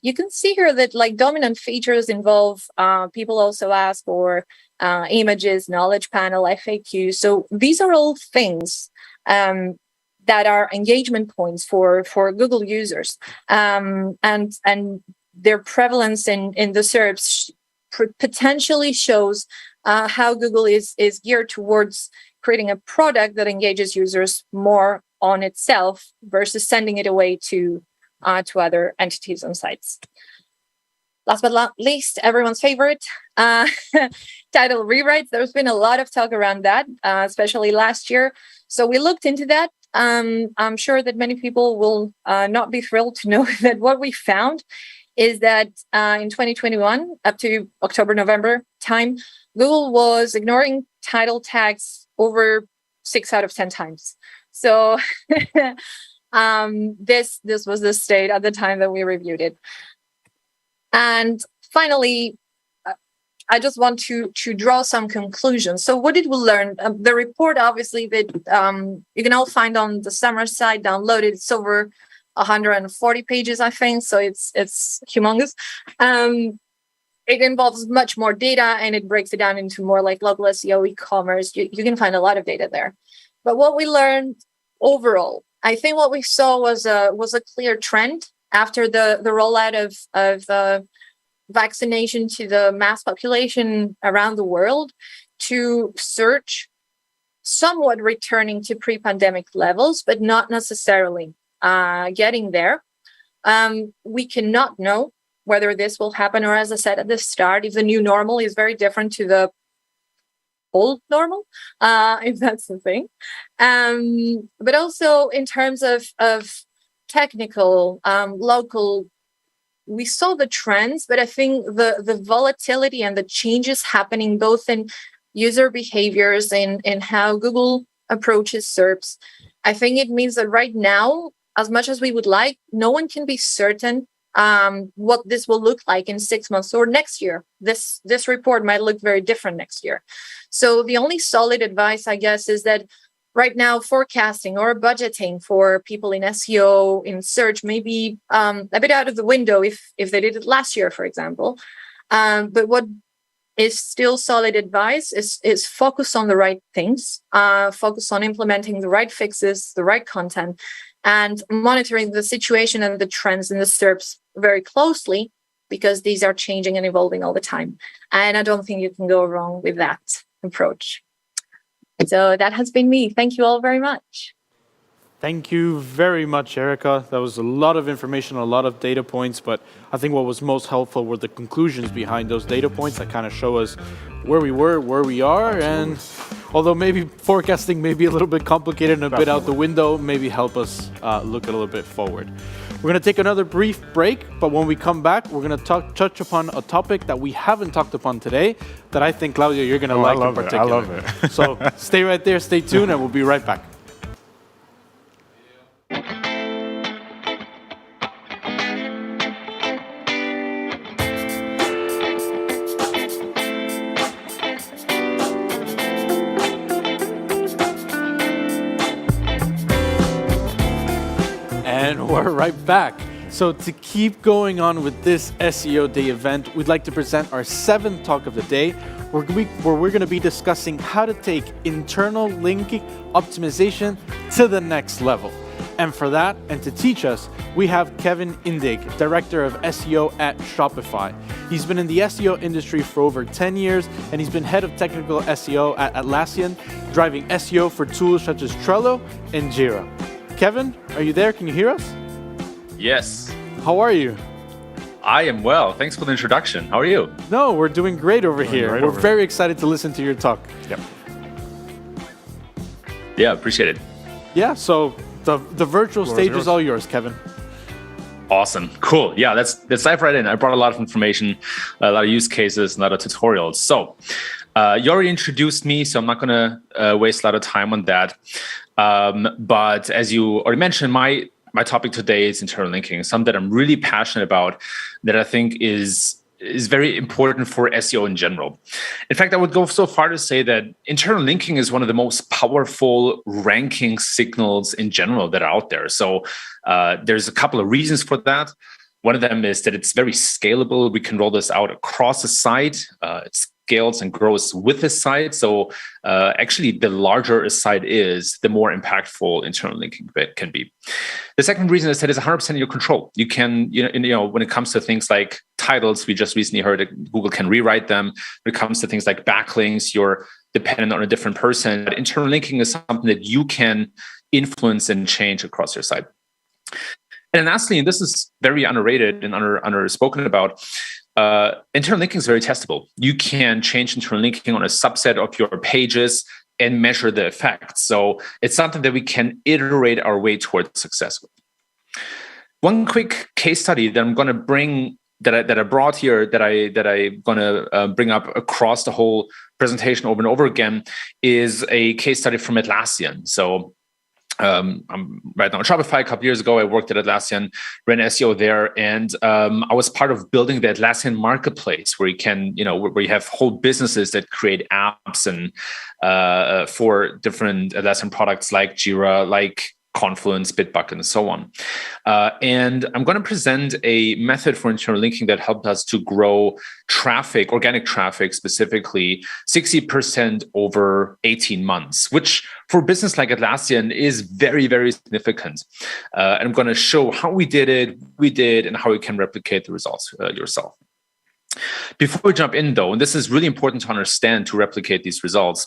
you can see here that like dominant features involve people also ask for images, knowledge panel, FAQs. So these are all things that are engagement points for Google users, and their prevalence in the SERPs potentially shows how Google is geared towards creating a product that engages users more on itself versus sending it away to other entities and sites. Last but not least, everyone's favorite, title rewrites. There's been a lot of talk around that, especially last year. So we looked into that. I'm sure that many people will not be thrilled to know that what we found is that in 2021, up to October, November time, Google was ignoring title tags over 6 out of 10 times. So this was the state at the time that we reviewed it. And finally, I just want to draw some conclusions. So what did we learn? The report, obviously, that you can all find on the summer site, downloaded. It's over 140 pages, I think. So it's humongous. It involves much more data, and it breaks it down into more like local SEO, e-commerce. You can find a lot of data there. But what we learned overall, I think what we saw was a clear trend after the rollout of the vaccination to the mass population around the world, to search somewhat returning to pre-pandemic levels, but not necessarily getting there. We cannot know whether this will happen, or as I said at the start, if the new normal is very different to the old normal, if that's the thing. But also in terms of technical, local we saw the trends, but I think the volatility and the changes happening both in user behaviors and how Google approaches SERPs, I think it means that right now, as much as we would like, no one can be certain what this will look like in 6 months or next year. This report might look very different next year. So the only solid advice, I guess, is that right now forecasting or budgeting for people in SEO, in search, may be a bit out of the window if they did it last year, for example. But what is still solid advice is focus on the right things, focus on implementing the right fixes, the right content, and monitoring the situation and the trends in the SERPs very closely, because these are changing and evolving all the time. And I don't think you can go wrong with that approach. So that has been me. Thank you all very much. Thank you very much, Erica. That was a lot of information, a lot of data points, but I think what was most helpful were the conclusions behind those data points that kind of show us where we were, where we are, and although maybe forecasting may be a little bit complicated and a bit out the window, maybe help us look a little bit forward. We're going to take another brief break, but when we come back, we're going to touch upon a topic that we haven't talked upon today that I think, Claudia, you're going to like in particular. I love it. So stay right there, stay tuned, and we'll be right back. And we're right back. So to keep going on with this SEO Day event, we'd like to present our 7th talk of the day, where we're going to be discussing how to take internal linking optimization to the next level. And for that, and to teach us, we have Kevin Indig, Director of SEO at Shopify. He's been in the SEO industry for over 10 years, and he's been Head of Technical SEO at Atlassian, driving SEO for tools such as Trello and Jira. Kevin, are you there? Can you hear us? Yes. How are you? I am well. Thanks for the introduction. How are you? No, we're doing great over here. We're very excited to listen to your talk. Yep. Yeah, appreciate it. Yeah, so the virtual stage is all yours, Kevin. Awesome. Cool. Yeah, let's dive right in. I brought a lot of information, a lot of use cases, a lot of tutorials. So you already introduced me, so I'm not going to waste a lot of time on that. But as you already mentioned, my topic today is internal linking, something that I'm really passionate about, that I think is very important for SEO in general. In fact, I would go so far to say that internal linking is one of the most powerful ranking signals in general that are out there. So there's a couple of reasons for that. One of them is that it's very scalable. We can roll this out across the site. It scales and grows with the site. So actually, the larger a site is, the more impactful internal linking can be. The second reason is that it's 100% in your control. You can, when it comes to things like titles, we just recently heard that Google can rewrite them. When it comes to things like backlinks, you're dependent on a different person. But internal linking is something that you can influence and change across your site. And lastly, and this is very underrated and underspoken about, internal linking is very testable. You can change internal linking on a subset of your pages and measure the effects. So it's something that we can iterate our way towards success with. One quick case study that I'm going to bring, that I brought here, that I'm going to bring up across the whole presentation over and over again, is a case study from Atlassian. So I'm right now on Shopify. A couple years ago, I worked at Atlassian, ran SEO there, and I was part of building the Atlassian marketplace, where you can, where you have whole businesses that create apps and for different Atlassian products like Jira, like Confluence, Bitbucket, and so on. And I'm going to present a method for internal linking that helped us to grow traffic, organic traffic specifically, 60% over 18 months, which for a business like Atlassian is very, very significant. And I'm going to show how we did it, and how you can replicate the results yourself. Before we jump in, though, and this is really important to understand to replicate these results,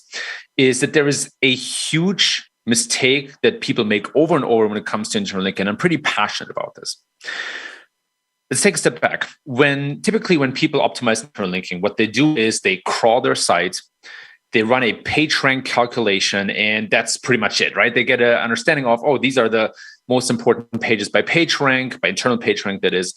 is that there is a huge mistake that people make over and over when it comes to internal linking, and I'm pretty passionate about this. Let's take a step back. Typically when people optimize internal linking, what they do is they crawl their site, they run a PageRank calculation, and that's pretty much it, right? They get an understanding of, these are the most important pages by PageRank, by internal PageRank, that is.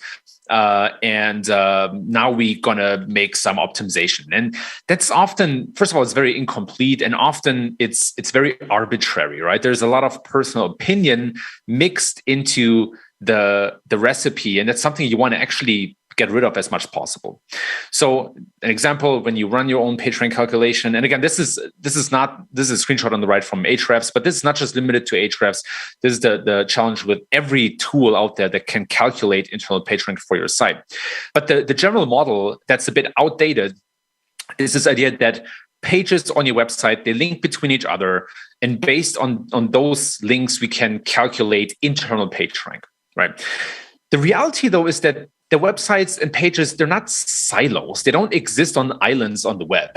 Now we're going to make some optimization. And that's often, first of all, it's very incomplete, and often it's very arbitrary, right? There's a lot of personal opinion mixed into the recipe, and that's something you want to actually get rid of as much as possible. So an example, when you run your own PageRank calculation, and again, this is a screenshot on the right from Ahrefs, but this is not just limited to Ahrefs. This is the challenge with every tool out there that can calculate internal PageRank for your site. But the general model that's a bit outdated is this idea that pages on your website, they link between each other, and based on those links, we can calculate internal PageRank, right? The reality, though, is that the websites and pages, they're not silos. They don't exist on islands on the web.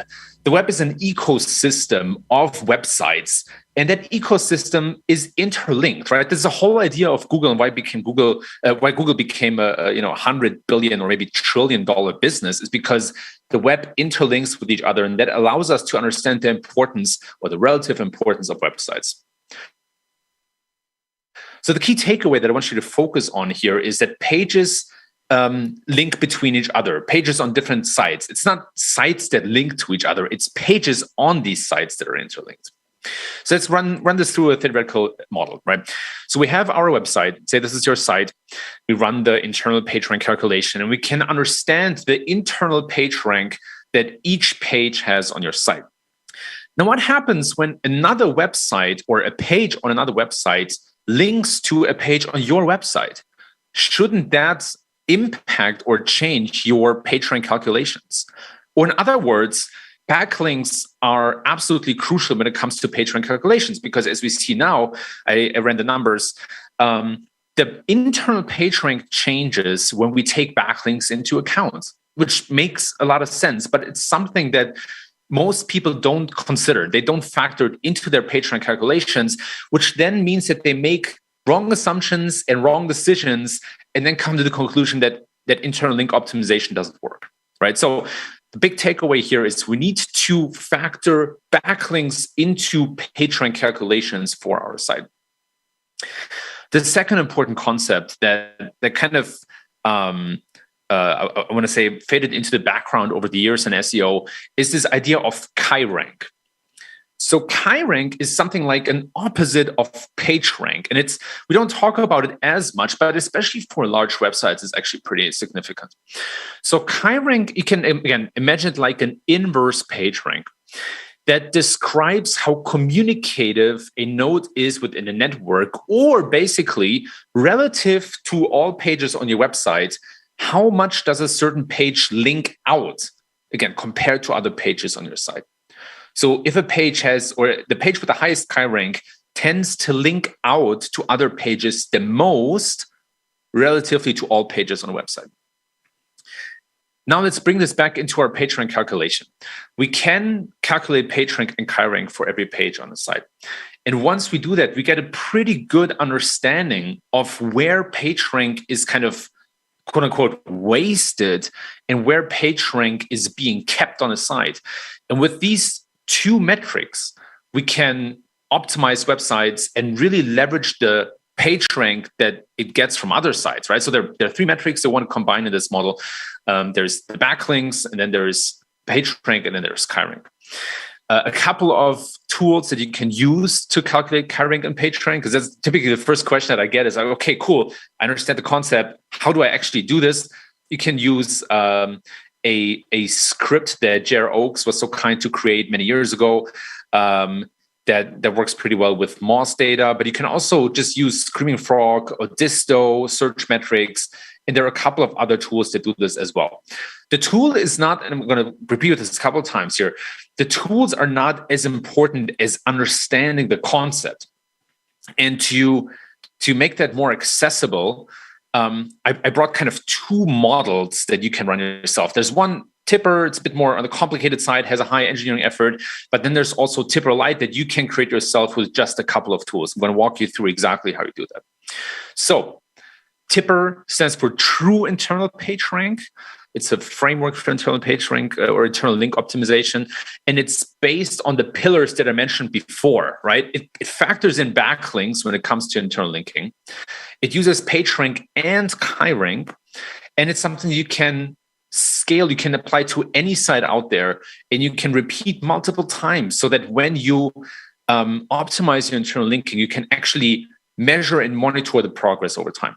The web is an ecosystem of websites, and that ecosystem is interlinked, right? This is the whole idea of Google and why Google became a $100 billion or maybe $1 trillion business, is because the web interlinks with each other, and that allows us to understand the importance or the relative importance of websites. So the key takeaway that I want you to focus on here is that pages link between each other, pages on different sites. It's not sites that link to each other, it's pages on these sites that are interlinked. So let's run this through a theoretical model, right? So we have our website, say this is your site, we run the internal PageRank calculation, and we can understand the internal PageRank that each page has on your site. Now, what happens when another website or a page on another website links to a page on your website? Shouldn't that impact or change your PageRank calculations? Or in other words, backlinks are absolutely crucial when it comes to PageRank calculations, because as we see now, I ran the numbers, the internal PageRank changes when we take backlinks into account, which makes a lot of sense, but it's something that most people don't consider. They don't factor it into their PageRank calculations, which then means that they make wrong assumptions and wrong decisions, and then come to the conclusion that internal link optimization doesn't work, right? So the big takeaway here is we need to factor backlinks into PageRank calculations for our site. The second important concept that kind of I want to say faded into the background over the years in SEO is this idea of chi-rank. So chi-rank is something like an opposite of PageRank, and we don't talk about it as much, but especially for large websites, it's actually pretty significant. So chi-rank, you can again imagine it like an inverse PageRank that describes how communicative a node is within a network, or basically relative to all pages on your website, how much does a certain page link out, again, compared to other pages on your site. So if a page has, or the page with the highest chi-rank tends to link out to other pages the most relatively to all pages on a website. Now let's bring this back into our PageRank calculation. We can calculate PageRank and chi-rank for every page on the site. And once we do that, we get a pretty good understanding of where PageRank is kind of quote unquote wasted and where PageRank is being kept on a site. And with these two metrics, we can optimize websites and really leverage the PageRank that it gets from other sites, right? So there are three metrics that want to combine in this model. There's the backlinks, and then there's PageRank, and then there's chi-rank. A couple of tools that you can use to calculate chi-rank and PageRank, because that's typically the first question that I get is like, okay, cool, I understand the concept. How do I actually do this? You can use a script that Jer Oaks was so kind to create many years ago that works pretty well with Moz data, but you can also just use Screaming Frog or Disto, Search Metrics, and there are a couple of other tools that do this as well. The tool is not, and I'm going to repeat this a couple of times here, the tools are not as important as understanding the concept. And to make that more accessible, I brought kind of two models that you can run yourself. There's one, Tipper, it's a bit more on the complicated side, has a high engineering effort, but then there's also Tipper Lite that you can create yourself with just a couple of tools. I'm going to walk you through exactly how you do that. So Tipper stands for True Internal PageRank. It's a framework for internal page rank or internal link optimization. And it's based on the pillars that I mentioned before, right? It factors in backlinks when it comes to internal linking. It uses PageRank and KaiRank. And it's something you can scale, you can apply to any site out there, and you can repeat multiple times so that when you optimize your internal linking, you can actually measure and monitor the progress over time.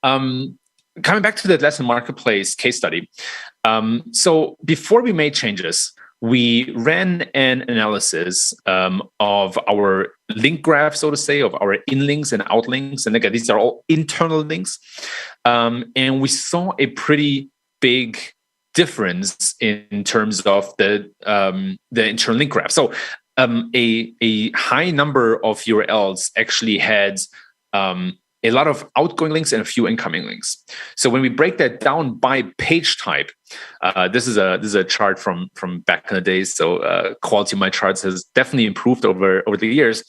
Coming back to the Lesson Marketplace case study. So before we made changes, we ran an analysis of our link graph, so to say, of our inlinks and outlinks. And again, these are all internal links. And we saw a pretty big difference in terms of the internal link graph. So a high number of URLs actually had a lot of outgoing links and a few incoming links. So when we break that down by page type, this is a chart from back in the days. So quality of my charts has definitely improved over the years.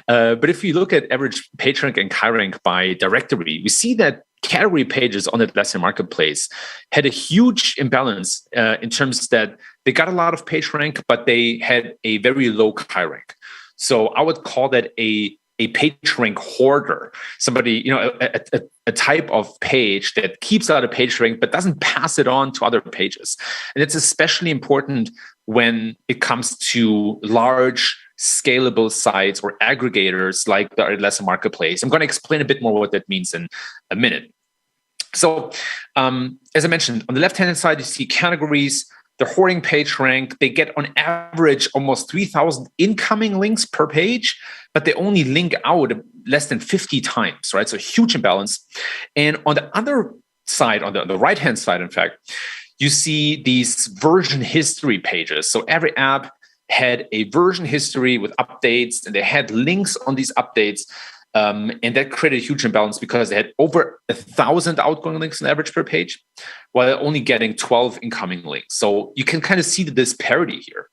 But if you look at average PageRank and KaiRank by directory, we see that category pages on the Lesson Marketplace had a huge imbalance in terms that they got a lot of PageRank, but they had a very low KaiRank. So I would call that a PageRank hoarder, somebody, a type of page that keeps out a PageRank but doesn't pass it on to other pages. And it's especially important when it comes to large scalable sites or aggregators like the Lesson Marketplace. I'm going to explain a bit more what that means in a minute. So as I mentioned, on the left-hand side, you see categories. They're hoarding PageRank. They get on average almost 3,000 incoming links per page, but they only link out less than 50 times, right? So huge imbalance. And on the other side, on the right-hand side, in fact, you see these version history pages. So every app had a version history with updates, and they had links on these updates. And that created a huge imbalance because they had over 1,000 outgoing links on average per page, while only getting 12 incoming links. So you can kind of see the disparity here.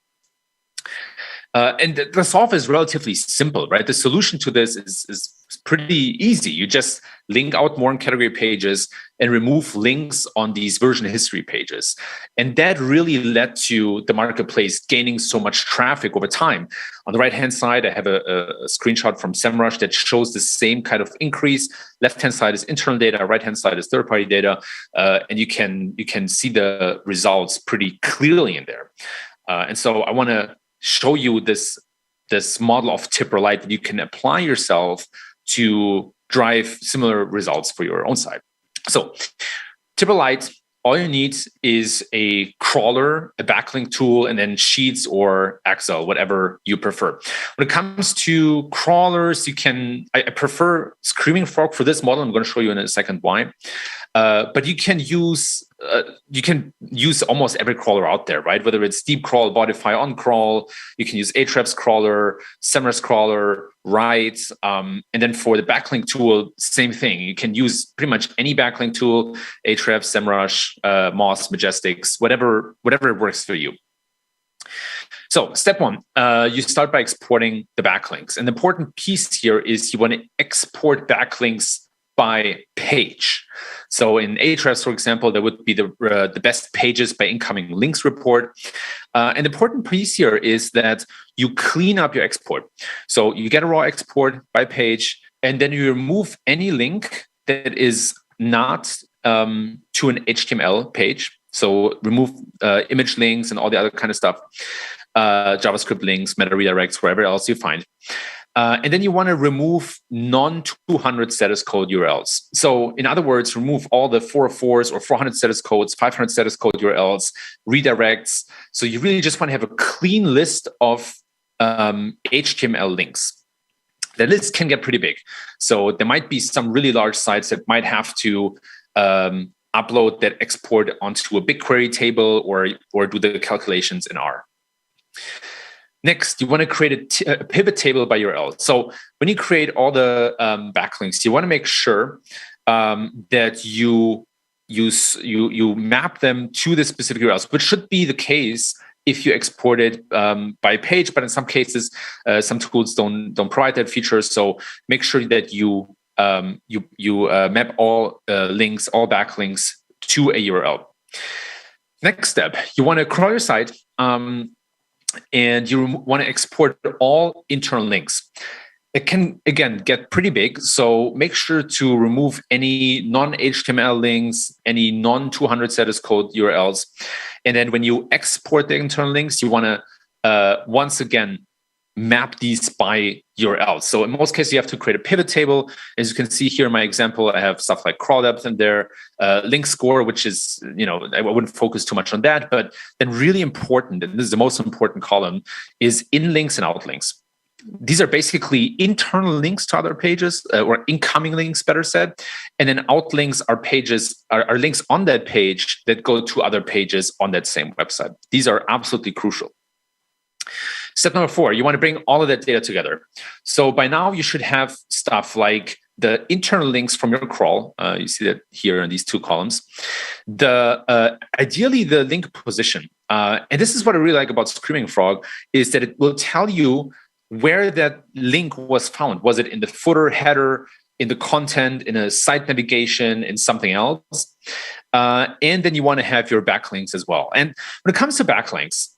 And the solve is relatively simple, right? The solution to this is pretty easy. You just link out more on category pages and remove links on these version history pages. And that really led to the marketplace gaining so much traffic over time. On the right-hand side, I have a screenshot from SEMrush that shows the same kind of increase. Left-hand side is internal data, right-hand side is third-party data. And you can see the results pretty clearly in there. And so I want to show you this model of Tipper-Lite that you can apply yourself to drive similar results for your own site. So Tipper-Lite, all you need is a crawler, a backlink tool, and then Sheets or Excel, whatever you prefer. When it comes to crawlers, I prefer Screaming Frog for this model. I'm going to show you in a second why. But you can use almost every crawler out there, right? Whether it's Deep Crawl, Bodify, OnCrawl, you can use Ahrefs crawler, SEMrush crawler, Write, and then for the backlink tool, same thing. You can use pretty much any backlink tool, Ahrefs, SEMrush, Moz, Majestics, whatever works for you. So step one, you start by exporting the backlinks. An important piece here is you want to export backlinks by page. So in Ahrefs, for example, there would be the best pages by incoming links report. An important piece here is that you clean up your export. So you get a raw export by page, and then you remove any link that is not to an HTML page. So remove image links and all the other kind of stuff, JavaScript links, meta redirects, wherever else you find. And then you want to remove non-200 status code URLs. So in other words, remove all the 404s or 400 status codes, 500 status code URLs, redirects. So you really just want to have a clean list of HTML links. The list can get pretty big. So there might be some really large sites that might have to upload that export onto a BigQuery table or do the calculations in R. Next, you want to create a pivot table by URL. So when you create all the backlinks, you want to make sure that you map them to the specific URLs, which should be the case if you export it by page. But in some cases, some tools don't provide that feature. So make sure that you map all links, all backlinks to a URL. Next step, you want to crawl your site, and you want to export all internal links. It can, again, get pretty big, so make sure to remove any non-HTML links, any non-200 status code URLs. And then when you export the internal links, you want to, once again, map these by URL. So in most cases, you have to create a pivot table. As you can see here in my example, I have stuff like crawl depth in there, link score, which is, I wouldn't focus too much on that. But then really important, and this is the most important column, is in links and out links. These are basically internal links to other pages, or incoming links, better said. And then out links are are links on that page that go to other pages on that same website. These are absolutely crucial. Step number 4, you want to bring all of that data together. So by now you should have stuff like the internal links from your crawl. You see that here in these 2 columns. Ideally the link position. And this is what I really like about Screaming Frog, is that it will tell you where that link was found. Was it in the footer, header, in the content, in a site navigation, in something else? And then you want to have your backlinks as well. And when it comes to backlinks,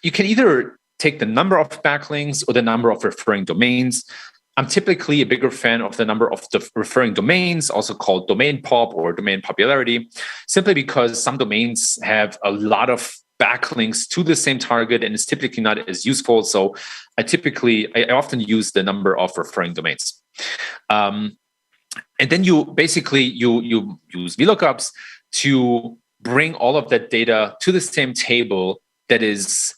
you can either take the number of backlinks or the number of referring domains. I'm typically a bigger fan of the number of the referring domains, also called domain pop or domain popularity, simply because some domains have a lot of backlinks to the same target and it's typically not as useful. So I often use the number of referring domains. And then you basically use VLOOKUPs to bring all of that data to the same table that is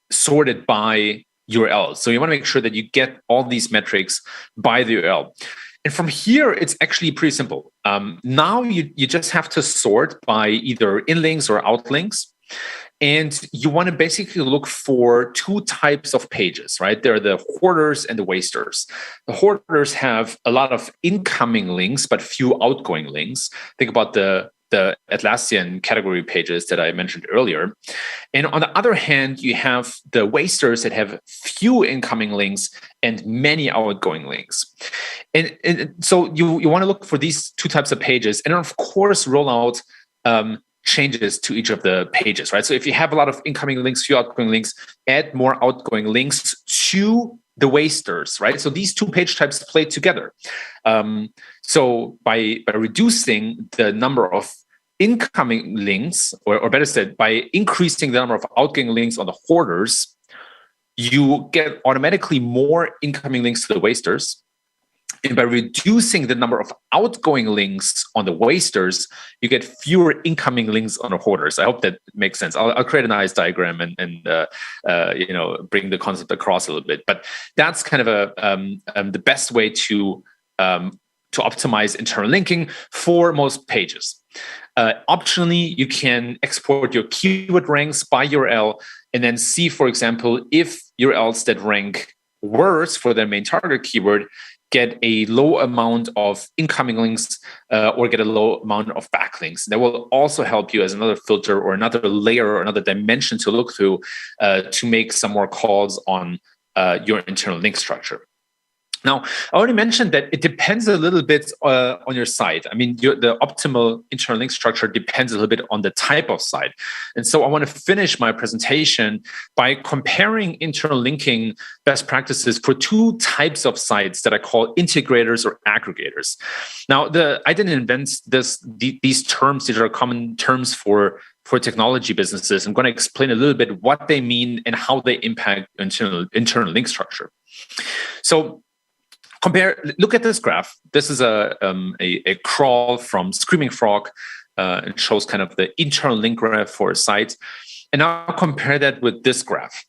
sorted by URL. So you want to make sure that you get all these metrics by the URL. And from here, it's actually pretty simple. Now you just have to sort by either in links or out links. And you want to basically look for 2 types of pages, right? There are the hoarders and the wasters. The hoarders have a lot of incoming links, but few outgoing links. Think about the Atlassian category pages that I mentioned earlier. And on the other hand, you have the wasters that have few incoming links and many outgoing links. And so you want to look for these 2 types of pages, and of course, roll out changes to each of the pages, right? So if you have a lot of incoming links, few outgoing links, add more outgoing links to the wasters, right? So these 2 page types play together. So by reducing the number of incoming links, or better said, by increasing the number of outgoing links on the hoarders, you get automatically more incoming links to the wasters. And by reducing the number of outgoing links on the wasters, you get fewer incoming links on the hoarders. I hope that makes sense. I'll create a nice diagram and bring the concept across a little bit. But that's kind of the best way to optimize internal linking for most pages. Optionally, you can export your keyword ranks by URL and then see, for example, if URLs that rank worse for their main target keyword get a low amount of incoming links or get a low amount of backlinks. That will also help you as another filter or another layer or another dimension to look through to make some more calls on your internal link structure. Now, I already mentioned that it depends a little bit on your site. I mean, the optimal internal link structure depends a little bit on the type of site. And so I want to finish my presentation by comparing internal linking best practices for 2 types of sites that I call integrators or aggregators. Now, I didn't invent these terms. These are common terms for technology businesses. I'm going to explain a little bit what they mean and how they impact internal link structure. So, look at this graph. This is a crawl from Screaming Frog. It shows kind of the internal link graph for a site. And now compare that with this graph.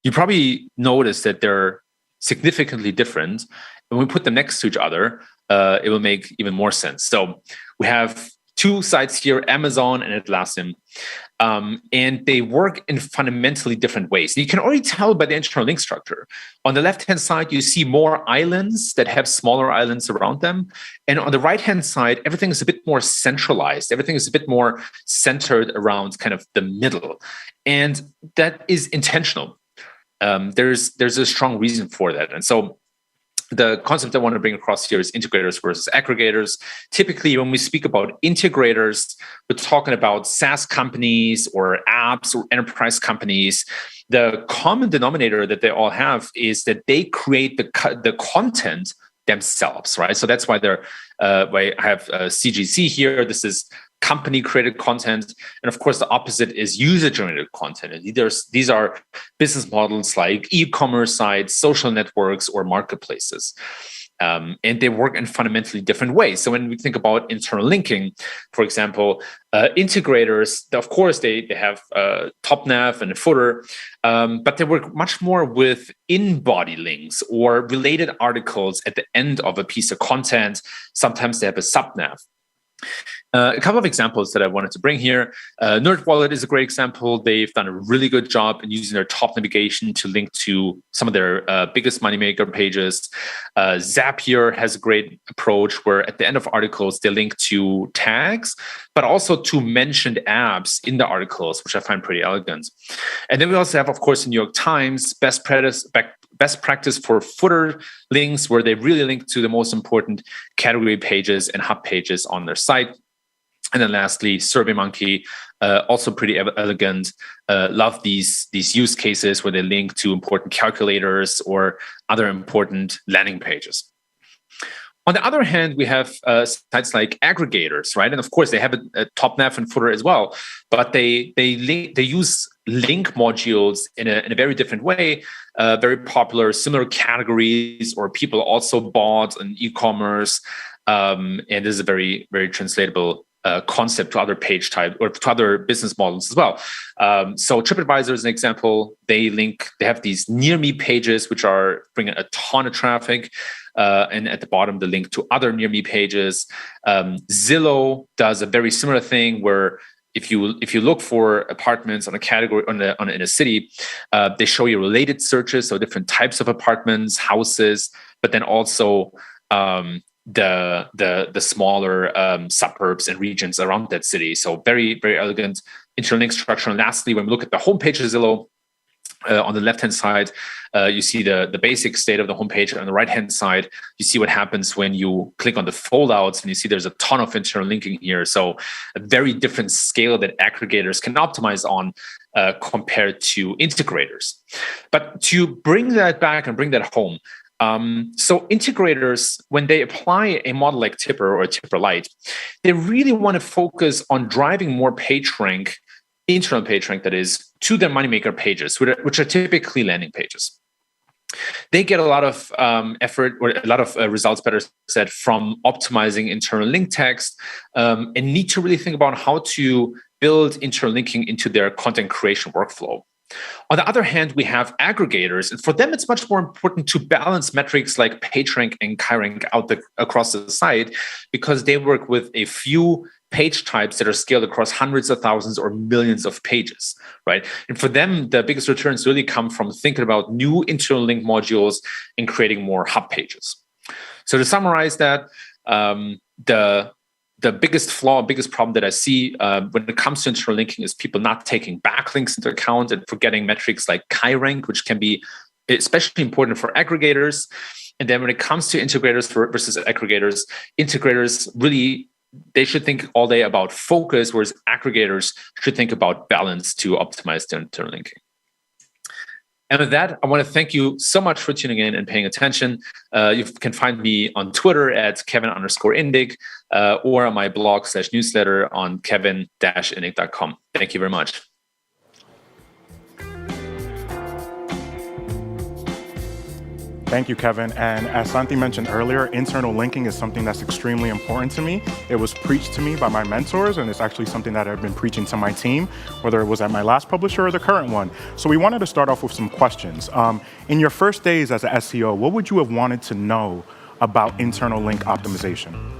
You probably notice that they're significantly different. When we put them next to each other, it will make even more sense. So we have 2 sites here, Amazon and Atlassian. And they work in fundamentally different ways. You can already tell by the internal link structure. On the left-hand side, you see more islands that have smaller islands around them. And on the right-hand side, everything is a bit more centralized. Everything is a bit more centered around kind of the middle. And that is intentional. There's a strong reason for that. And so the concept I want to bring across here is integrators versus aggregators. Typically, when we speak about integrators, we're talking about SaaS companies or apps or enterprise companies. The common denominator that they all have is that they create the content themselves, right? So that's why why I have CGC here. This is company-created content, and of course, the opposite is user-generated content. And these are business models like e-commerce sites, social networks, or marketplaces. And they work in fundamentally different ways. So when we think about internal linking, for example, integrators, of course, they have top nav and a footer, but they work much more with in-body links or related articles at the end of a piece of content. Sometimes they have a sub-nav. A couple of examples that I wanted to bring here. NerdWallet is a great example. They've done a really good job in using their top navigation to link to some of their biggest moneymaker pages. Zapier has a great approach where at the end of articles, they link to tags, but also to mentioned apps in the articles, which I find pretty elegant. And then we also have, of course, the New York Times best practice for footer links, where they really link to the most important category pages and hub pages on their site. And then lastly, SurveyMonkey, also pretty elegant. Love these use cases where they link to important calculators or other important landing pages. On the other hand, we have sites like aggregators, right? And of course, they have a top nav and footer as well, but they use link modules in a very different way. Very popular, similar categories, or people also bought on e-commerce, and this is a very, very translatable concept to other page type or to other business models as well. So TripAdvisor is an example. They have these near me pages, which are bringing a ton of traffic. And at the bottom, the link to other near me pages. Zillow does a very similar thing where if you look for apartments on a category in a city, they show you related searches, so different types of apartments, houses, but then also the smaller suburbs and regions around that city. So very, very elegant interlink structure. And lastly, when we look at the homepage of Zillow, on the left-hand side, you see the basic state of the homepage. On the right-hand side, you see what happens when you click on the foldouts, and you see there's a ton of internal linking here. So a very different scale that aggregators can optimize on compared to integrators. But to bring that back and bring that home, so integrators, when they apply a model like Tipper or Tipper Lite, they really want to focus on driving more PageRank, internal PageRank that is, to their moneymaker pages, which are typically landing pages. They get a lot of effort or a lot of results, better said, from optimizing internal link text, and need to really think about how to build internal linking into their content creation workflow. On the other hand, we have aggregators, and for them, it's much more important to balance metrics like PageRank and KaiRank out across the site, because they work with a few page types that are scaled across hundreds of thousands or millions of pages, right? And for them, the biggest returns really come from thinking about new internal link modules and creating more hub pages. So to summarize that, the biggest problem that I see when it comes to internal linking is people not taking backlinks into account and forgetting metrics like KaiRank, which can be especially important for aggregators. And then when it comes to integrators versus aggregators, integrators really, they should think all day about focus, whereas aggregators should think about balance to optimize their internal linking. And with that, I want to thank you so much for tuning in and paying attention. You can find me on Twitter at Kevin_Indig or on my blog/newsletter on kevin-indig.com. Thank you very much. Thank you, Kevin. And as Santi mentioned earlier, internal linking is something that's extremely important to me. It was preached to me by my mentors, and it's actually something that I've been preaching to my team, whether it was at my last publisher or the current one. So we wanted to start off with some questions. In your first days as an SEO, what would you have wanted to know about internal link optimization?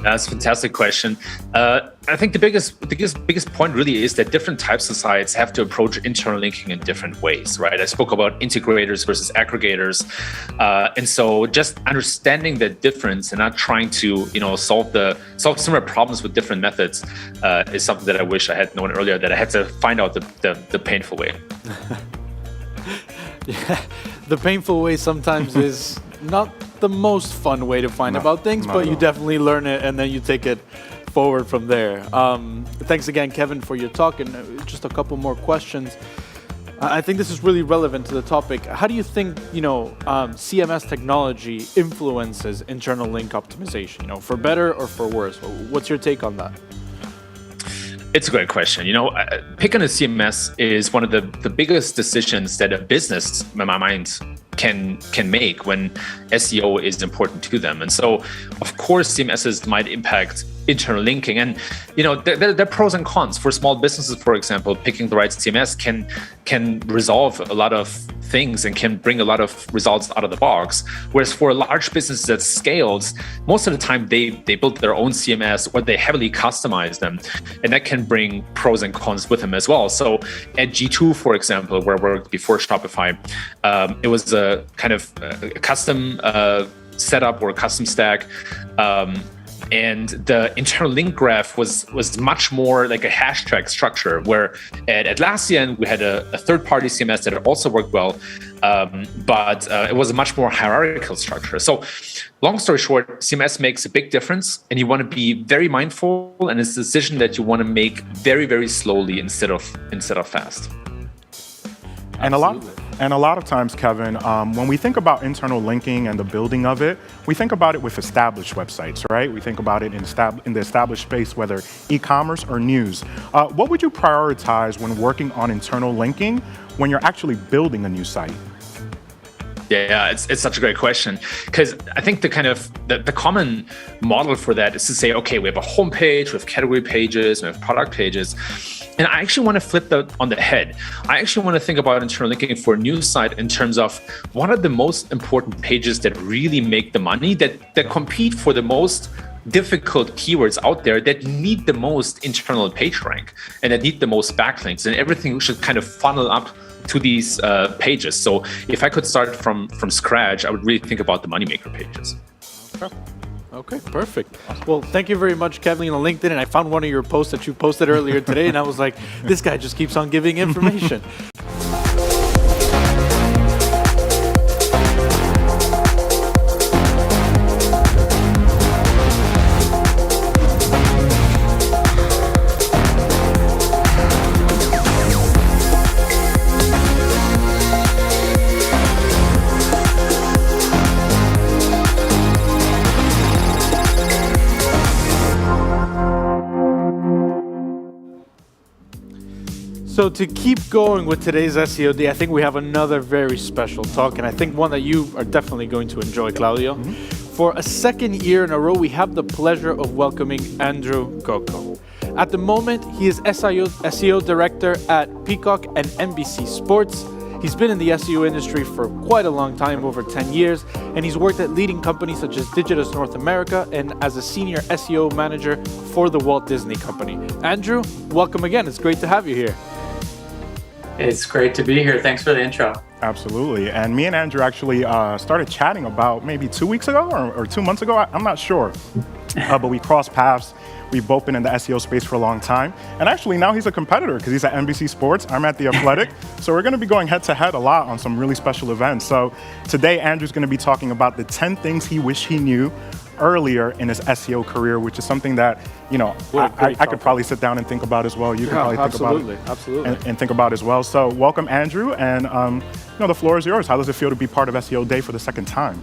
That's a fantastic question. I think the biggest point really is that different types of sites have to approach internal linking in different ways, right? I spoke about integrators versus aggregators, and so just understanding the difference and not trying to solve similar problems with different methods is something that I wish I had known earlier. That I had to find out the painful way. Yeah, The painful way sometimes is not the most fun way to find about things, but you definitely learn it and then you take it forward from there. Thanks again, Kevin, for your talk. And just a couple more questions. I think this is really relevant to the topic. How do you think, CMS technology influences internal link optimization, for better or for worse? What's your take on that? It's a great question. Picking a CMS is one of the biggest decisions that a business, in my mind, can make when SEO is important to them. And so, of course, CMSs might impact internal linking. And there are pros and cons. For small businesses, for example, picking the right CMS can resolve a lot of things and can bring a lot of results out of the box. Whereas for a large business that scales, most of the time they build their own CMS or they heavily customize them. And that can bring pros and cons with them as well. So at G2, for example, where I worked before Shopify, it was a kind of a custom setup or a custom stack. And the internal link graph was much more like a hashtag structure, where at Atlassian, we had a third-party CMS that also worked well, but it was a much more hierarchical structure. So long story short, CMS makes a big difference, and you want to be very mindful, and it's a decision that you want to make very, very slowly instead of fast. And a lot of times, Kevin, when we think about internal linking and the building of it, we think about it with established websites, right? We think about it in the established space, whether e-commerce or news. What would you prioritize when working on internal linking when you're actually building a new site? Yeah, it's such a great question, because I think the common model for that is to say, okay, we have a homepage, we have category pages, we have product pages. And I actually want to flip that on the head. I actually want to think about internal linking for a news site in terms of what are the most important pages that really make the money, that compete for the most difficult keywords out there, that need the most internal page rank and that need the most backlinks, and everything should kind of funnel up to these pages. So if I could start from scratch, I would really think about the moneymaker pages. Okay, perfect. Well, thank you very much, Kevin, on LinkedIn. And I found one of your posts that you posted earlier today, and I was like, this guy just keeps on giving information. So to keep going with today's SEO Day, I think we have another very special talk, and I think one that you are definitely going to enjoy, Claudio. Mm-hmm. For a second year in a row, we have the pleasure of welcoming Andrew Coco. At the moment, he is SEO Director at Peacock and NBC Sports. He's been in the SEO industry for quite a long time, over 10 years, and he's worked at leading companies such as Digitus North America and as a senior SEO manager for the Walt Disney Company. Andrew, welcome again. It's great to have you here. It's great to be here. Thanks for the intro. Absolutely. And me and Andrew actually started chatting about maybe 2 weeks ago or 2 months ago. I'm not sure. But we crossed paths. We've both been in the SEO space for a long time. And actually now he's a competitor because he's at NBC Sports. I'm at The Athletic. So we're going to be going head to head a lot on some really special events. So today Andrew's going to be talking about the 10 things he wished he knew earlier in his SEO career, which is something that, I could probably sit down and think about as well. You could probably think about it and think about as well. So welcome, Andrew. And, the floor is yours. How does it feel to be part of SEO Day for the second time?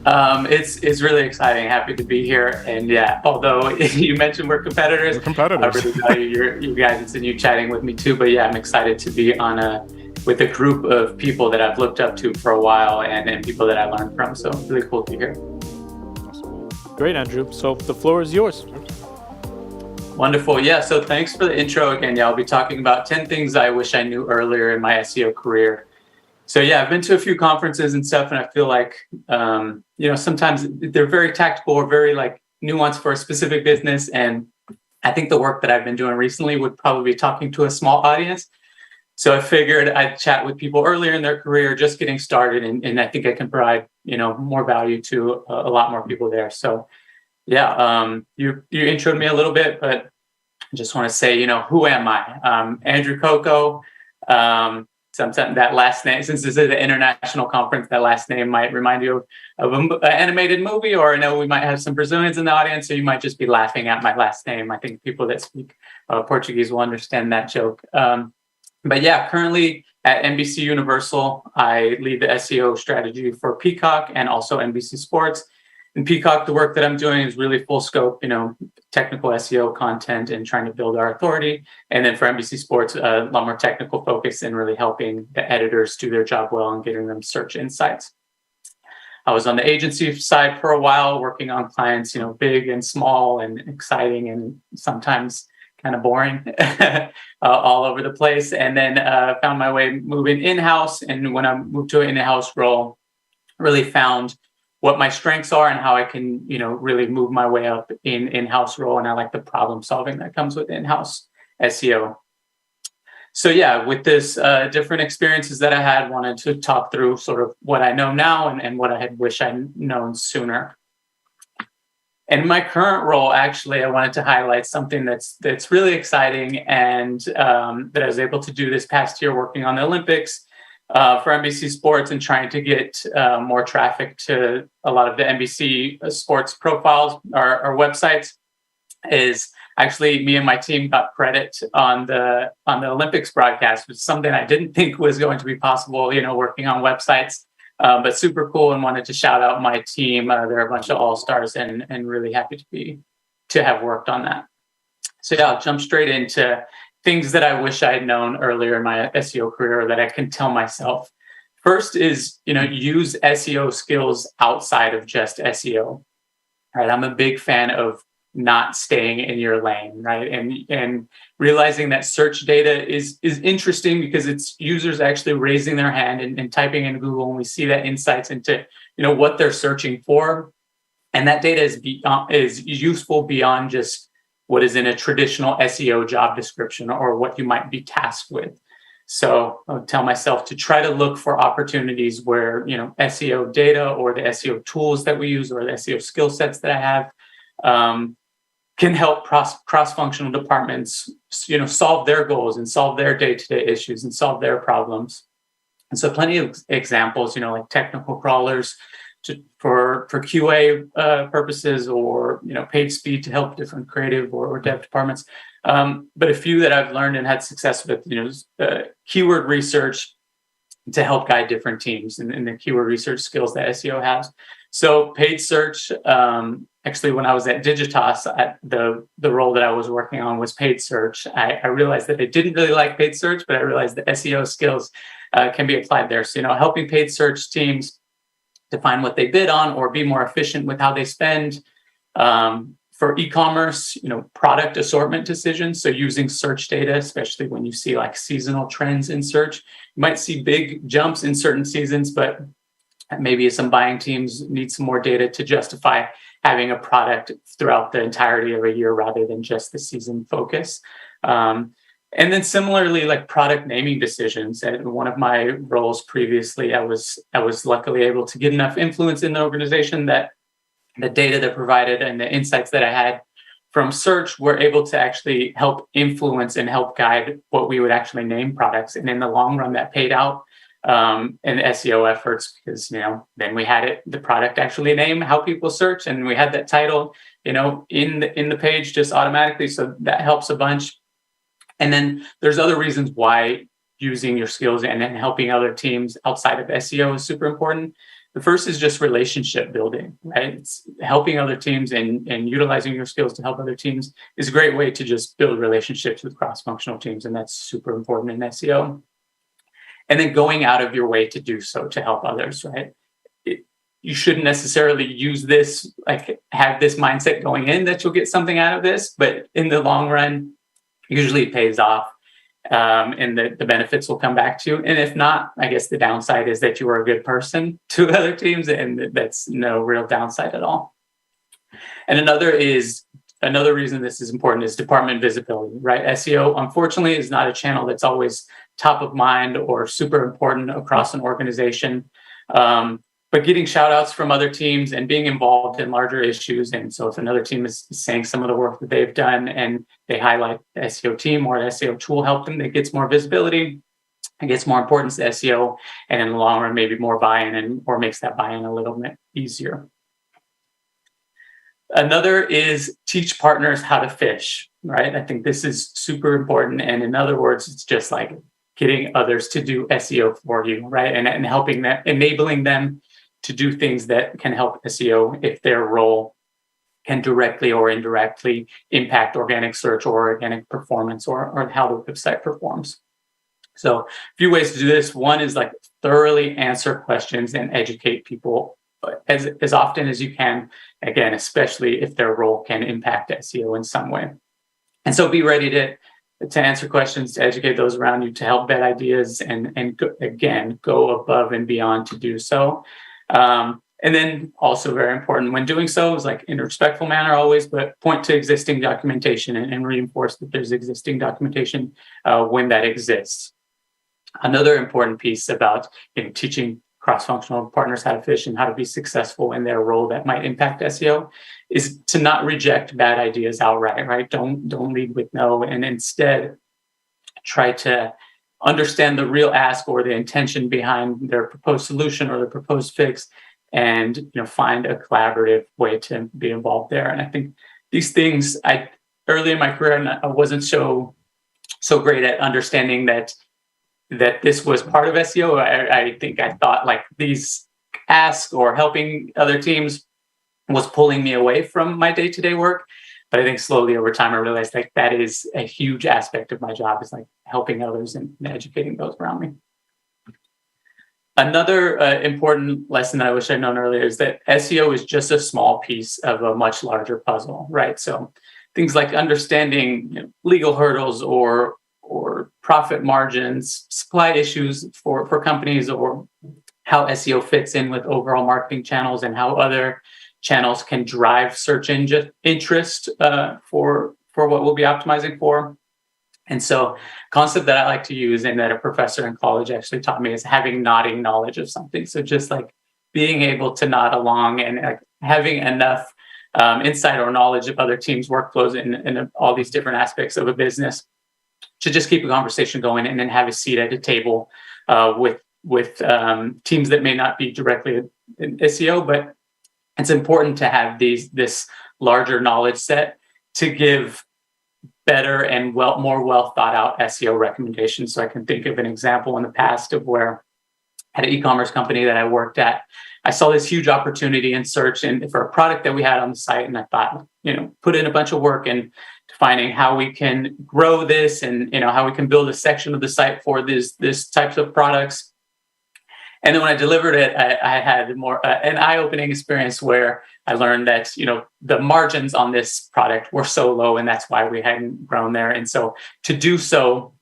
It's really exciting. Happy to be here. And yeah, although you mentioned we're competitors, I really value you guys and you chatting with me too. But yeah, I'm excited to be with a group of people that I've looked up to for a while and people that I learned from. So really cool to be here. Great, Andrew. So the floor is yours. Wonderful. Yeah. So thanks for the intro again. Yeah, I'll be talking about 10 things I wish I knew earlier in my SEO career. So yeah, I've been to a few conferences and stuff, and I feel like, sometimes they're very tactical or very nuanced for a specific business. And I think the work that I've been doing recently would probably be talking to a small audience. So I figured I'd chat with people earlier in their career, just getting started. And I think I can provide, more value to a lot more people there. So yeah, you introed me a little bit, but I just want to say, who am I? Andrew Coco. sometimes that last name, since this is an international conference, that last name might remind you of an animated movie, or I know we might have some Brazilians in the audience, so you might just be laughing at my last name. I think people that speak Portuguese will understand that joke. But yeah, currently at NBC Universal, I lead the SEO strategy for Peacock and also NBC Sports. In Peacock, the work that I'm doing is really full scope, technical SEO content and trying to build our authority. And then for NBC Sports, a lot more technical focus and really helping the editors do their job well and getting them search insights. I was on the agency side for a while, working on clients, big and small and exciting and sometimes kind of boring all over the place. And then found my way moving in-house. And when I moved to an in-house role, really found what my strengths are and how I can, really move my way up in-house role. And I like the problem solving that comes with in-house SEO. So yeah, with this different experiences that I had, wanted to talk through sort of what I know now and what I had wished I'd known sooner. And in my current role, actually, I wanted to highlight something that's really exciting and that I was able to do this past year working on the Olympics for NBC Sports and trying to get more traffic to a lot of the NBC sports profiles, our websites, is actually me and my team got credit on the Olympics broadcast, which is something I didn't think was going to be possible, working on websites. But super cool, and wanted to shout out my team. They're a bunch of all-stars and really happy to have worked on that. So yeah, I'll jump straight into things that I wish I had known earlier in my SEO career that I can tell myself. First is, use SEO skills outside of just SEO. Right, I'm a big fan of not staying in your lane, right? And realizing that search data is interesting because it's users actually raising their hand and typing in Google, and we see that insights into what they're searching for, and that data is useful beyond just what is in a traditional SEO job description or what you might be tasked with. So I would tell myself to try to look for opportunities where SEO data or the SEO tools that we use or the SEO skill sets that I have can help cross-functional departments, solve their goals and solve their day-to-day issues and solve their problems. And so plenty of examples, like technical crawlers for QA purposes, or, page speed to help different creative or dev departments. But a few that I've learned and had success with, keyword research to help guide different teams and the keyword research skills that SEO has. So paid search, actually, when I was at Digitas, the role that I was working on was paid search. I realized that I didn't really like paid search, but I realized that SEO skills can be applied there. So, helping paid search teams define what they bid on or be more efficient with how they spend. For e-commerce, product assortment decisions. So using search data, especially when you see like seasonal trends in search, you might see big jumps in certain seasons, but maybe some buying teams need some more data to justify having a product throughout the entirety of a year rather than just the season focus. And then similarly, like product naming decisions. At one of my roles previously, I was luckily able to get enough influence in the organization that the data that provided and the insights that I had from search were able to actually help influence and help guide what we would actually name products. And in the long run, that paid out in SEO efforts because, then we had the product actually name how people search, and we had that title, in the page just automatically. So that helps a bunch. And then there's other reasons why using your skills and then helping other teams outside of SEO is super important. The first is just relationship building, right? It's helping other teams and utilizing your skills to help other teams is a great way to just build relationships with cross-functional teams. And that's super important in SEO. And then going out of your way to do so to help others, right? You shouldn't necessarily use this, like have this mindset going in that you'll get something out of this, but in the long run, usually it pays off. And the benefits will come back to you. And if not, I guess the downside is that you are a good person to other teams, and that's no real downside at all. And another reason this is important is department visibility, right? SEO, unfortunately, is not a channel that's always top of mind or super important across an organization. But getting shout outs from other teams and being involved in larger issues. And so if another team is saying some of the work that they've done and they highlight the SEO team or the SEO tool helped them, that gets more visibility. it gets more importance to SEO, and in the long run, maybe more buy-in or makes that buy-in a little bit easier. Another is teach partners how to fish, right? I think this is super important. And in other words, it's just like getting others to do SEO for you, right? And helping them, enabling them to do things that can help SEO if their role can directly or indirectly impact organic search or organic performance or how the website performs. So a few ways to do this. One is like thoroughly answer questions and educate people as often as you can, again, especially if their role can impact SEO in some way. And so be ready to answer questions, to educate those around you, to help vet ideas, and go above and beyond to do so. And then also very important when doing so is like in a respectful manner always, but point to existing documentation and reinforce that there's existing documentation when that exists. Another important piece about teaching cross-functional partners how to fish and how to be successful in their role that might impact SEO is to not reject bad ideas outright, right? Don't lead with no, and instead try to understand the real ask or the intention behind their proposed solution or the proposed fix, and find a collaborative way to be involved there. And I think these things, early in my career, I wasn't so great at understanding that this was part of SEO. I think I thought like these asks or helping other teams was pulling me away from my day-to-day work. But I think slowly over time, I realized like that is a huge aspect of my job, is like helping others and educating those around me. Another important lesson that I wish I'd known earlier is that SEO is just a small piece of a much larger puzzle, right? So things like understanding legal hurdles or profit margins, supply issues for companies, or how SEO fits in with overall marketing channels and how other channels can drive search engine interest for what we'll be optimizing for. And so concept that I like to use and that a professor in college actually taught me is having nodding knowledge of something. So just like being able to nod along and having enough insight or knowledge of other teams' workflows and all these different aspects of a business to just keep a conversation going and then have a seat at a table with teams that may not be directly in SEO, but it's important to have this larger knowledge set to give better and more well thought out SEO recommendations. So I can think of an example in the past of where at an e-commerce company that I worked at, I saw this huge opportunity in search and for a product that we had on the site. And I thought, put in a bunch of work and finding how we can grow this and, how we can build a section of the site for this types of products. And then when I delivered it, I had more an eye-opening experience where I learned that, the margins on this product were so low, and that's why we hadn't grown there. And so to do so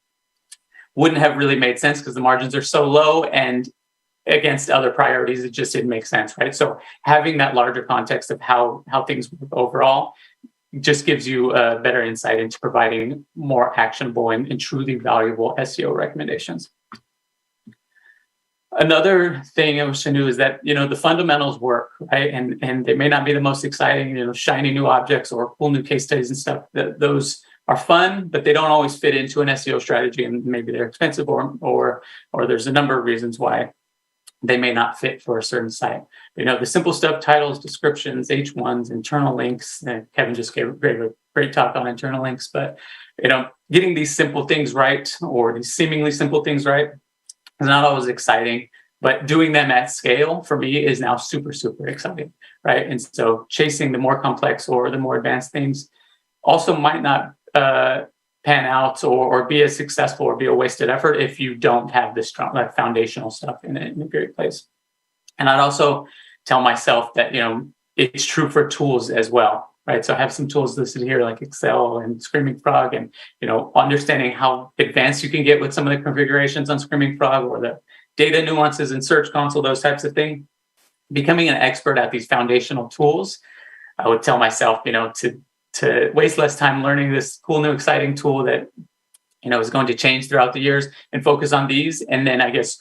wouldn't have really made sense because the margins are so low, and against other priorities, it just didn't make sense, right? So having that larger context of how things work overall just gives you a better insight into providing more actionable and truly valuable SEO recommendations. Another thing I wish I knew is that, the fundamentals work, right? And they may not be the most exciting, shiny new objects or cool new case studies and stuff. Those are fun, but they don't always fit into an SEO strategy, and maybe they're expensive or there's a number of reasons why they may not fit for a certain site. The simple stuff, titles, descriptions, H1s, internal links. Kevin just gave a great talk on internal links, but getting these simple things right, or these seemingly simple things right, is not always exciting, but doing them at scale for me is now super, super exciting, right? And so chasing the more complex or the more advanced things also might not pan out or be as successful or be a wasted effort if you don't have this strong foundational stuff in a great place. And I'd also tell myself that, it's true for tools as well. Right. So I have some tools listed here like Excel and Screaming Frog, and, understanding how advanced you can get with some of the configurations on Screaming Frog or the data nuances in Search Console, those types of things. Becoming an expert at these foundational tools, I would tell myself, to waste less time learning this cool new exciting tool that, is going to change throughout the years, and focus on these. And then I guess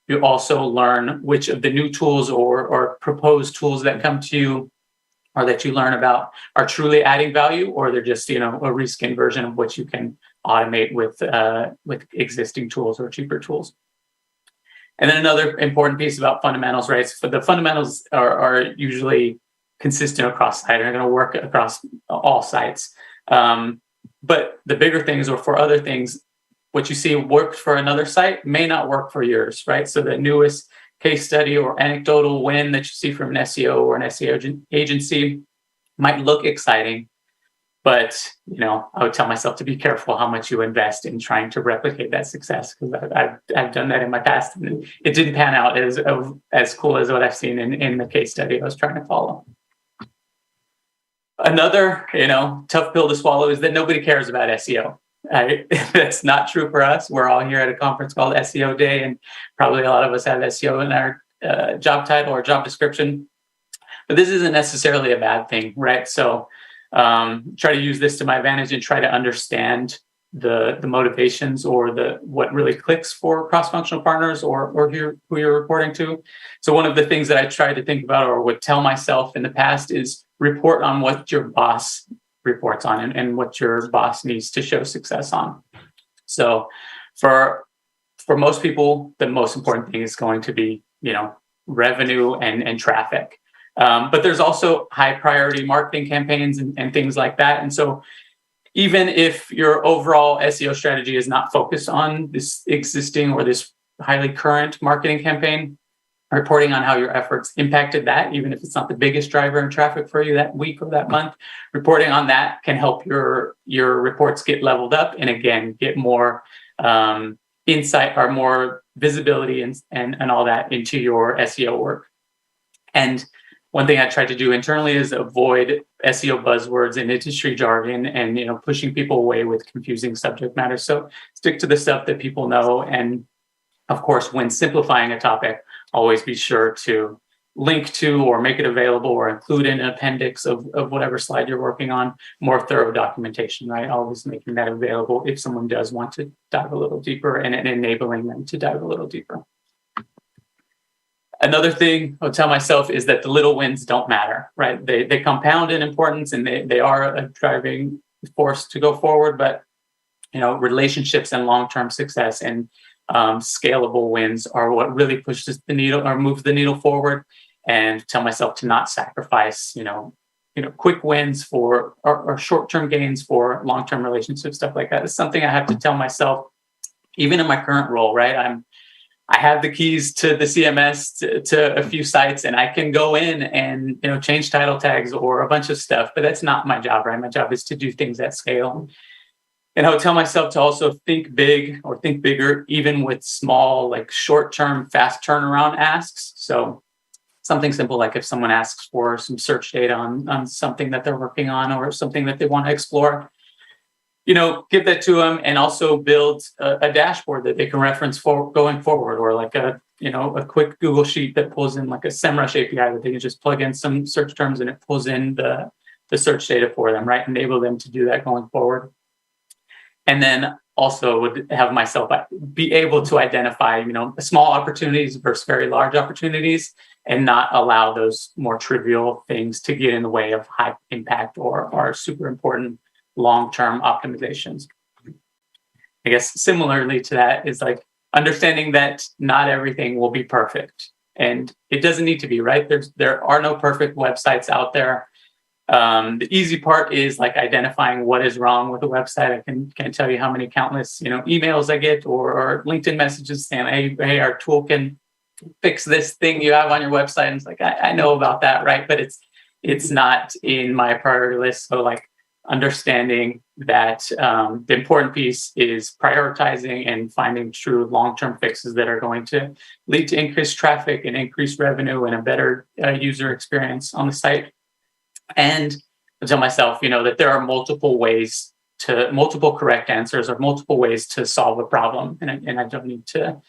you also learn which of the new tools or proposed tools that come to you or that you learn about are truly adding value, or they're just, a reskin version of what you can automate with existing tools or cheaper tools. And then another important piece about fundamentals, right? So the fundamentals are usually consistent across site. They're going to work across all sites. But the bigger things, or for other things, what you see worked for another site may not work for yours, right? So the newest case study or anecdotal win that you see from an SEO or an SEO agency might look exciting, but I would tell myself to be careful how much you invest in trying to replicate that success, because I've done that in my past, and it didn't pan out as cool as what I've seen in the case study I was trying to follow. Another tough pill to swallow is that nobody cares about SEO. That's not true for us. We're all here at a conference called SEOday, and probably a lot of us have SEO in our job title or job description. But this isn't necessarily a bad thing, right? So try to use this to my advantage and try to understand the motivations or what really clicks for cross-functional partners or who you're reporting to. So one of the things that I tried to think about or would tell myself in the past is report on what your boss reports on and what your boss needs to show success on. So for most people, the most important thing is going to be, revenue and traffic. But there's also high priority marketing campaigns and things like that. And so even if your overall SEO strategy is not focused on this existing or this highly current marketing campaign, reporting on how your efforts impacted that, even if it's not the biggest driver in traffic for you that week or that month, reporting on that can help your reports get leveled up and again, get more insight or more visibility and all that into your SEO work. And one thing I tried to do internally is avoid SEO buzzwords and industry jargon and pushing people away with confusing subject matter. So stick to the stuff that people know. And of course, when simplifying a topic, always be sure to link to or make it available or include in an appendix of whatever slide you're working on, more thorough documentation, right? Always making that available if someone does want to dive a little deeper and enabling them to dive a little deeper. Another thing I'll tell myself is that the little wins don't matter, right? They compound in importance and they are a driving force to go forward, but relationships and long-term success and scalable wins are what really pushes the needle or moves the needle forward. And tell myself to not sacrifice, quick wins for or short-term gains for long-term relationships, stuff like that. It's something I have to tell myself, even in my current role, right? I have the keys to the CMS to a few sites, and I can go in and change title tags or a bunch of stuff. But that's not my job, right? My job is to do things at scale. And I would tell myself to also think big or think bigger, even with small, like short-term, fast turnaround asks. So something simple, like if someone asks for some search data on something that they're working on or something that they want to explore, give that to them and also build a dashboard that they can reference for going forward, or like a quick Google sheet that pulls in like a SEMrush API that they can just plug in some search terms and it pulls in the search data for them, right? Enable them to do that going forward. And then also would have myself be able to identify, small opportunities versus very large opportunities and not allow those more trivial things to get in the way of high impact or super important long-term optimizations. I guess similarly to that is like understanding that not everything will be perfect, and it doesn't need to be, right? There are no perfect websites out there. The easy part is like identifying what is wrong with the website. I can't tell you how many countless emails I get or LinkedIn messages saying, hey, our tool can fix this thing you have on your website. And it's like I know about that, right? But it's not in my priority list. So like understanding that the important piece is prioritizing and finding true long-term fixes that are going to lead to increased traffic and increased revenue and a better user experience on the site. And I tell myself, that there are multiple correct answers or multiple ways to solve a problem. And I don't need to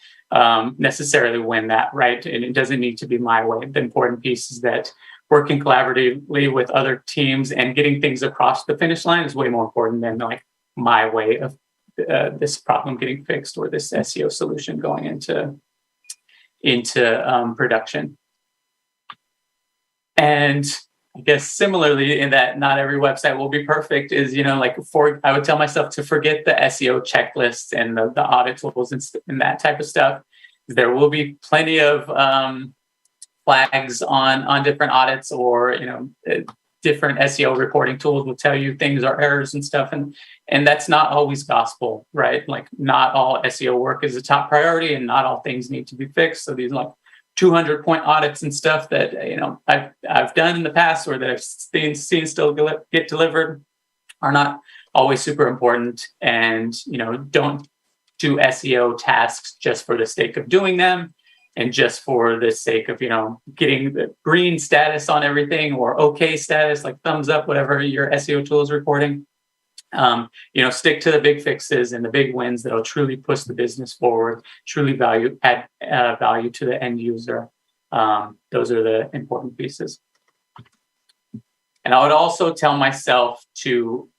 necessarily win that, right? And it doesn't need to be my way. The important piece is that working collaboratively with other teams and getting things across the finish line is way more important than like my way of this problem getting fixed or this SEO solution going into production. And I guess similarly in that not every website will be perfect is, I would tell myself to forget the SEO checklists and the audit tools and that type of stuff. There will be plenty of flags on different audits, or different SEO reporting tools will tell you things are errors and stuff, and that's not always gospel, right? Like, not all SEO work is a top priority, and not all things need to be fixed. So these 200-point audits and stuff that I've done in the past, or that I've seen still get delivered, are not always super important. And don't do SEO tasks just for the sake of doing them, and just for the sake of getting the green status on everything, or okay status, like thumbs up, whatever your SEO tool is reporting. Stick to the big fixes and the big wins that'll truly push the business forward, truly add value to the end user. Those are the important pieces. And I would also tell myself to,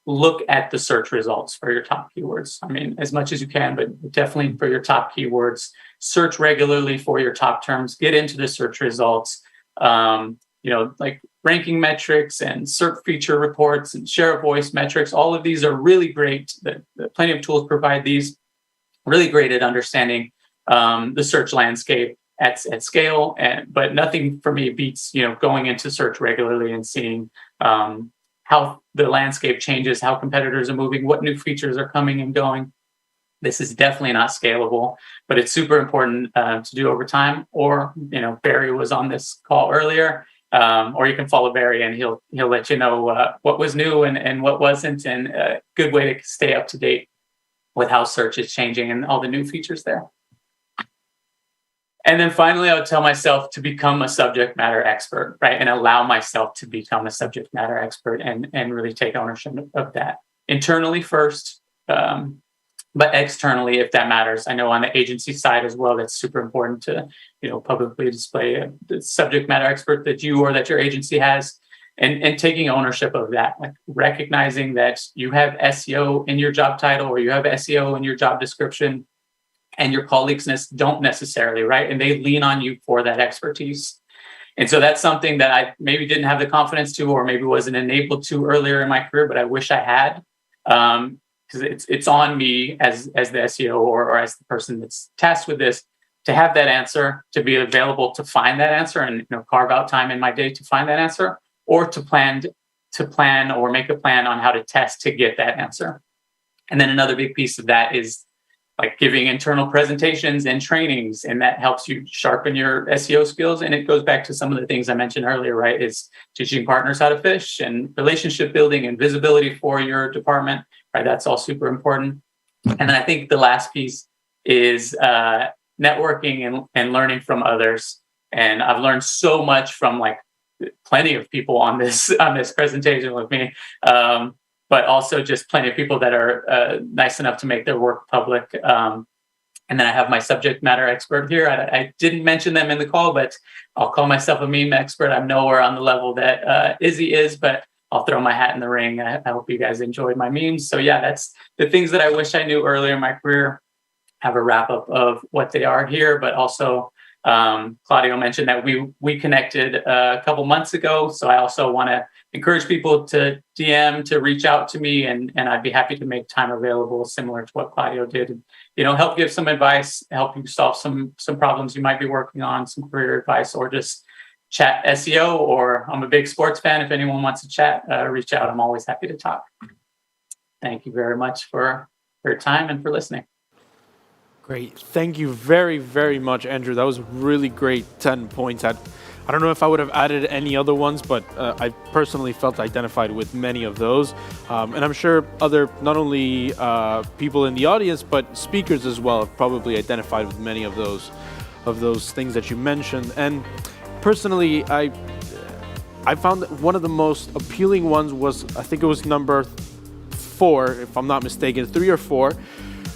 look at the search results for your top keywords. I mean, as much as you can, but definitely for your top keywords, search regularly for your top terms, get into the search results, like ranking metrics and SERP feature reports and share of voice metrics. All of these are really great. Plenty of tools provide these, really great at understanding the search landscape at scale. But nothing for me beats, going into search regularly and seeing how the landscape changes, how competitors are moving, what new features are coming and going. This is definitely not scalable, but it's super important to do over time. Or, Barry was on this call earlier. Or you can follow Barry, and he'll let you know what was new and what wasn't, and a good way to stay up to date with how search is changing and all the new features there. And then finally, I would tell myself to become a subject matter expert, right? And allow myself to become a subject matter expert and really take ownership of that internally first, but externally, if that matters. I know on the agency side as well, that's super important to, publicly display the subject matter expert that you or that your agency has, and taking ownership of that, like recognizing that you have SEO in your job title, or you have SEO in your job description, and your colleagues don't necessarily, right? And they lean on you for that expertise. And so that's something that I maybe didn't have the confidence to, or maybe wasn't enabled to earlier in my career, but I wish I had. Because it's on me as the SEO or as the person that's tasked with this, to have that answer, to be available to find that answer, and carve out time in my day to find that answer, or to plan or make a plan on how to test to get that answer. And then another big piece of that is like giving internal presentations and trainings, and that helps you sharpen your SEO skills. And it goes back to some of the things I mentioned earlier, right? Is teaching partners how to fish, and relationship building and visibility for your department, right? That's all super important. And then I think the last piece is networking and learning from others. And I've learned so much from like plenty of people on this presentation with me. But also just plenty of people that are nice enough to make their work public. And then I have my subject matter expert here. I didn't mention them in the call, but I'll call myself a meme expert. I'm nowhere on the level that Izzy is, but I'll throw my hat in the ring. I hope you guys enjoyed my memes. So yeah, that's the things that I wish I knew earlier in my career. Have a wrap up of what they are here, but also Claudio mentioned that we connected a couple months ago. So I also want to encourage people to DM, to reach out to me, and I'd be happy to make time available, similar to what Claudio did, and help give some advice, help you solve some problems you might be working on, some career advice, or just chat SEO. Or I'm a big sports fan. If anyone wants to chat, reach out. I'm always happy to talk. Thank you very much for your time and for listening. Great. Thank you very, very much, Andrew. That was really great 10 points. I don't know if I would have added any other ones, but I personally felt identified with many of those. And I'm sure other, not only people in the audience, but speakers as well have probably identified with many of those things that you mentioned. And personally, I found that one of the most appealing ones was, I think it was number 4, if I'm not mistaken, 3 or 4,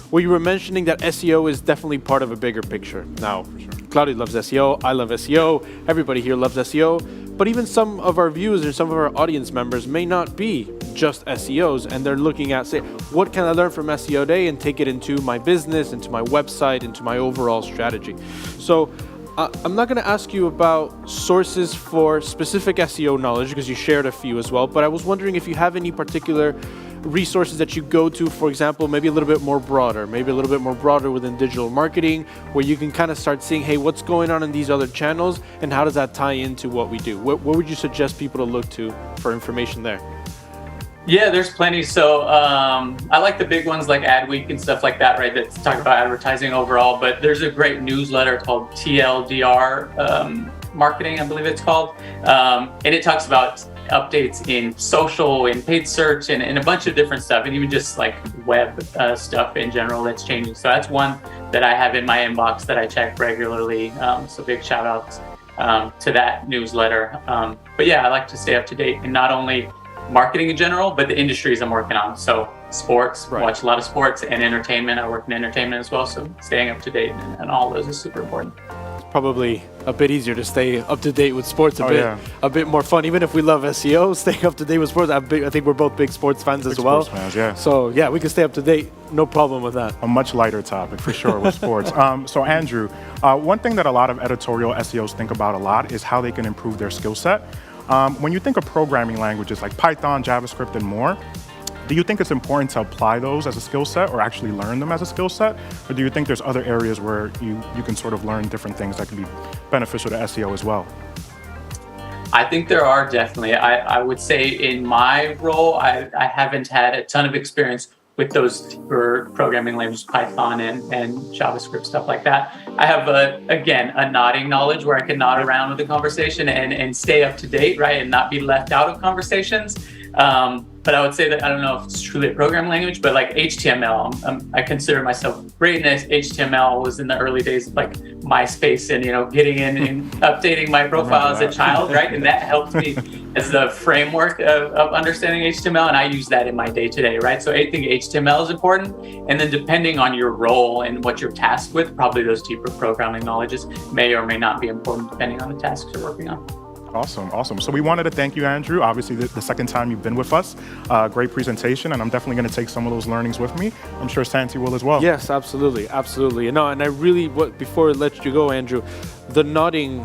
where you were mentioning that SEO is definitely part of a bigger picture. Now, Claudio loves SEO, I love SEO, everybody here loves SEO, but even some of our viewers or some of our audience members may not be just SEOs, and they're looking at, say, what can I learn from SEOday and take it into my business, into my website, into my overall strategy. So I'm not going to ask you about sources for specific SEO knowledge because you shared a few as well, but I was wondering if you have any particular resources that you go to, for example, maybe a little bit more broader within digital marketing, where you can kind of start seeing, hey, what's going on in these other channels and how does that tie into what we do? What would you suggest people to look to for information there? Yeah, there's plenty. So I like the big ones like Adweek and stuff like that, right? That talk about advertising overall. But there's a great newsletter called TLDR Marketing, I believe it's called. And it talks about updates in social, in paid search, and a bunch of different stuff, and even just like web stuff in general that's changing. So that's one that I have in my inbox that I check regularly. So big shout out to that newsletter. But yeah, I like to stay up to date in not only marketing in general, but the industries I'm working on. So sports, watch a lot of sports, and entertainment. I work in entertainment as well. So staying up to date and all those is super important. Probably a bit easier to stay up to date with sports, a bit more fun. Even if we love SEO, staying up to date with sports, I think we're both big sports fans as well. Sports fans, yeah. So yeah, we can stay up to date, no problem with that. A much lighter topic for sure with sports. So Andrew, one thing that a lot of editorial SEOs think about a lot is how they can improve their skill set. When you think of programming languages like Python, JavaScript, and more, do you think it's important to apply those as a skill set or actually learn them as a skill set? Or do you think there's other areas where you can sort of learn different things that can be beneficial to SEO as well? I think there are definitely. I would say in my role, I haven't had a ton of experience with those for programming languages, Python and JavaScript, stuff like that. I have, a nodding knowledge where I can nod around with the conversation and stay up to date, right, and not be left out of conversations. But I would say that I don't know if it's truly a programming language, but like HTML, I consider myself great in HTML. Was in the early days of like MySpace and getting in and updating my profile as a child, right? And that helped me as the framework of understanding HTML, and I use that in my day-to-day, right? So I think HTML is important, and then depending on your role and what you're tasked with, probably those deeper programming knowledges may or may not be important depending on the tasks you're working on. Awesome. So we wanted to thank you, Andrew. Obviously, the second time you've been with us. Great presentation, and I'm definitely going to take some of those learnings with me. I'm sure Santi will as well. Yes, absolutely. No, and I really, before I let you go, Andrew, the nodding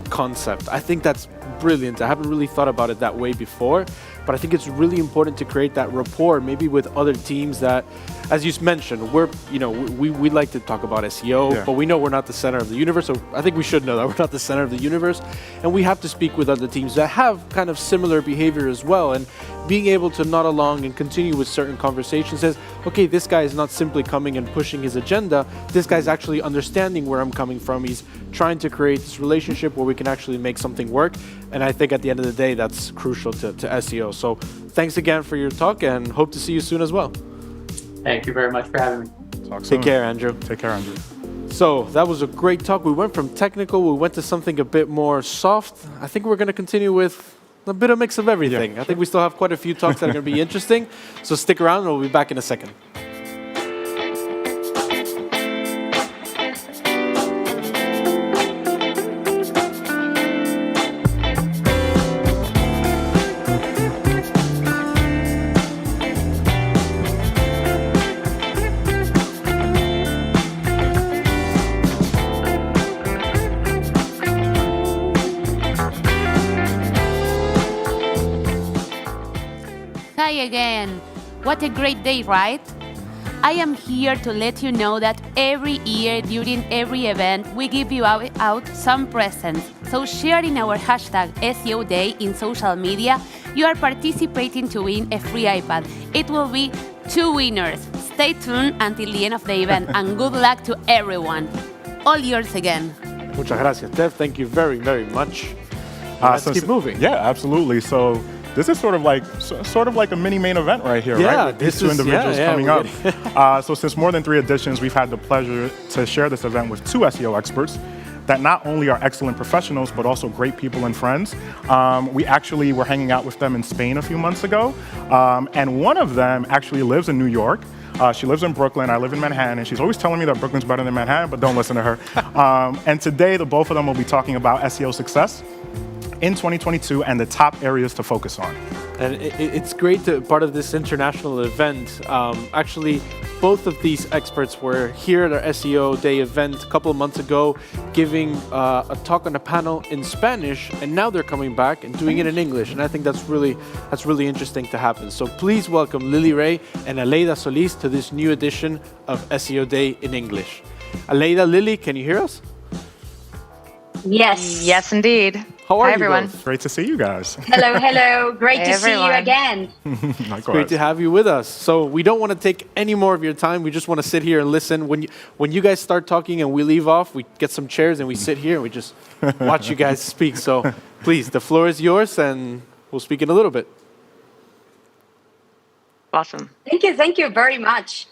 concept, I think that's brilliant. I haven't really thought about it that way before, but I think it's really important to create that rapport, maybe with other teams that, as you mentioned, we like to talk about SEO, but we know we're not the center of the universe. So I think we should know that we're not the center of the universe, and we have to speak with other teams that have kind of similar behavior as well. And being able to nod along and continue with certain conversations says, okay, this guy is not simply coming and pushing his agenda. This guy's actually understanding where I'm coming from. He's trying to create this relationship where we can actually make something work. And I think at the end of the day, that's crucial to SEO. So thanks again for your talk, and hope to see you soon as well. Thank you very much for having me. Talk soon. Take care, Andrew. Take care, Andrew. So that was a great talk. We went from technical, we went to something a bit more soft. I think we're going to continue with a bit of mix of everything. I think we still have quite a few talks that are going to be interesting. So stick around and we'll be back in a second. Hi again. What a great day, right? I am here to let you know that every year during every event we give you out some presents. So sharing our hashtag SEOday in social media, you are participating to win a free iPad. It will be 2 winners. Stay tuned until the end of the event and good luck to everyone. All yours again. Muchas gracias, Tev. Thank you very, very much. Let's keep moving. Yeah, absolutely. So this is sort of like a mini main event right here, right? With these two individuals coming up. So since more than 3 editions, we've had the pleasure to share this event with 2 SEO experts that not only are excellent professionals, but also great people and friends. We actually were hanging out with them in Spain a few months ago. And one of them actually lives in New York. She lives in Brooklyn. I live in Manhattan. And she's always telling me that Brooklyn's better than Manhattan, but don't listen to her. And today, the both of them will be talking about SEO success. in 2022 and the top areas to focus on. And it's great to part of this international event. Actually, both of these experts were here at our SEO Day event a couple of months ago, giving a talk on a panel in Spanish, and now they're coming back and doing it in English. And I think that's really interesting to happen. So please welcome Lily Ray and Aleida Solis to this new edition of SEO Day in English. Aleida, Lily, can you hear us? Yes. Yes, indeed. How are Hi, you everyone. both? Great to see you guys. Hello. Great Hey, to see you everyone. again. It's great to have you with us. So we don't want to take any more of your time. We just want to sit here and listen. When you guys start talking and we leave off, we get some chairs and we sit here and we just watch you guys speak. So please, the floor is yours and we'll speak in a little bit. Awesome. Thank you very much.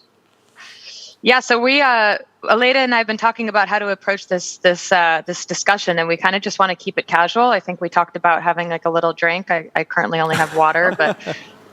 Yeah, so we, Aleida and I have been talking about how to approach this discussion, and we kind of just want to keep it casual. I think we talked about having like a little drink. I currently only have water, but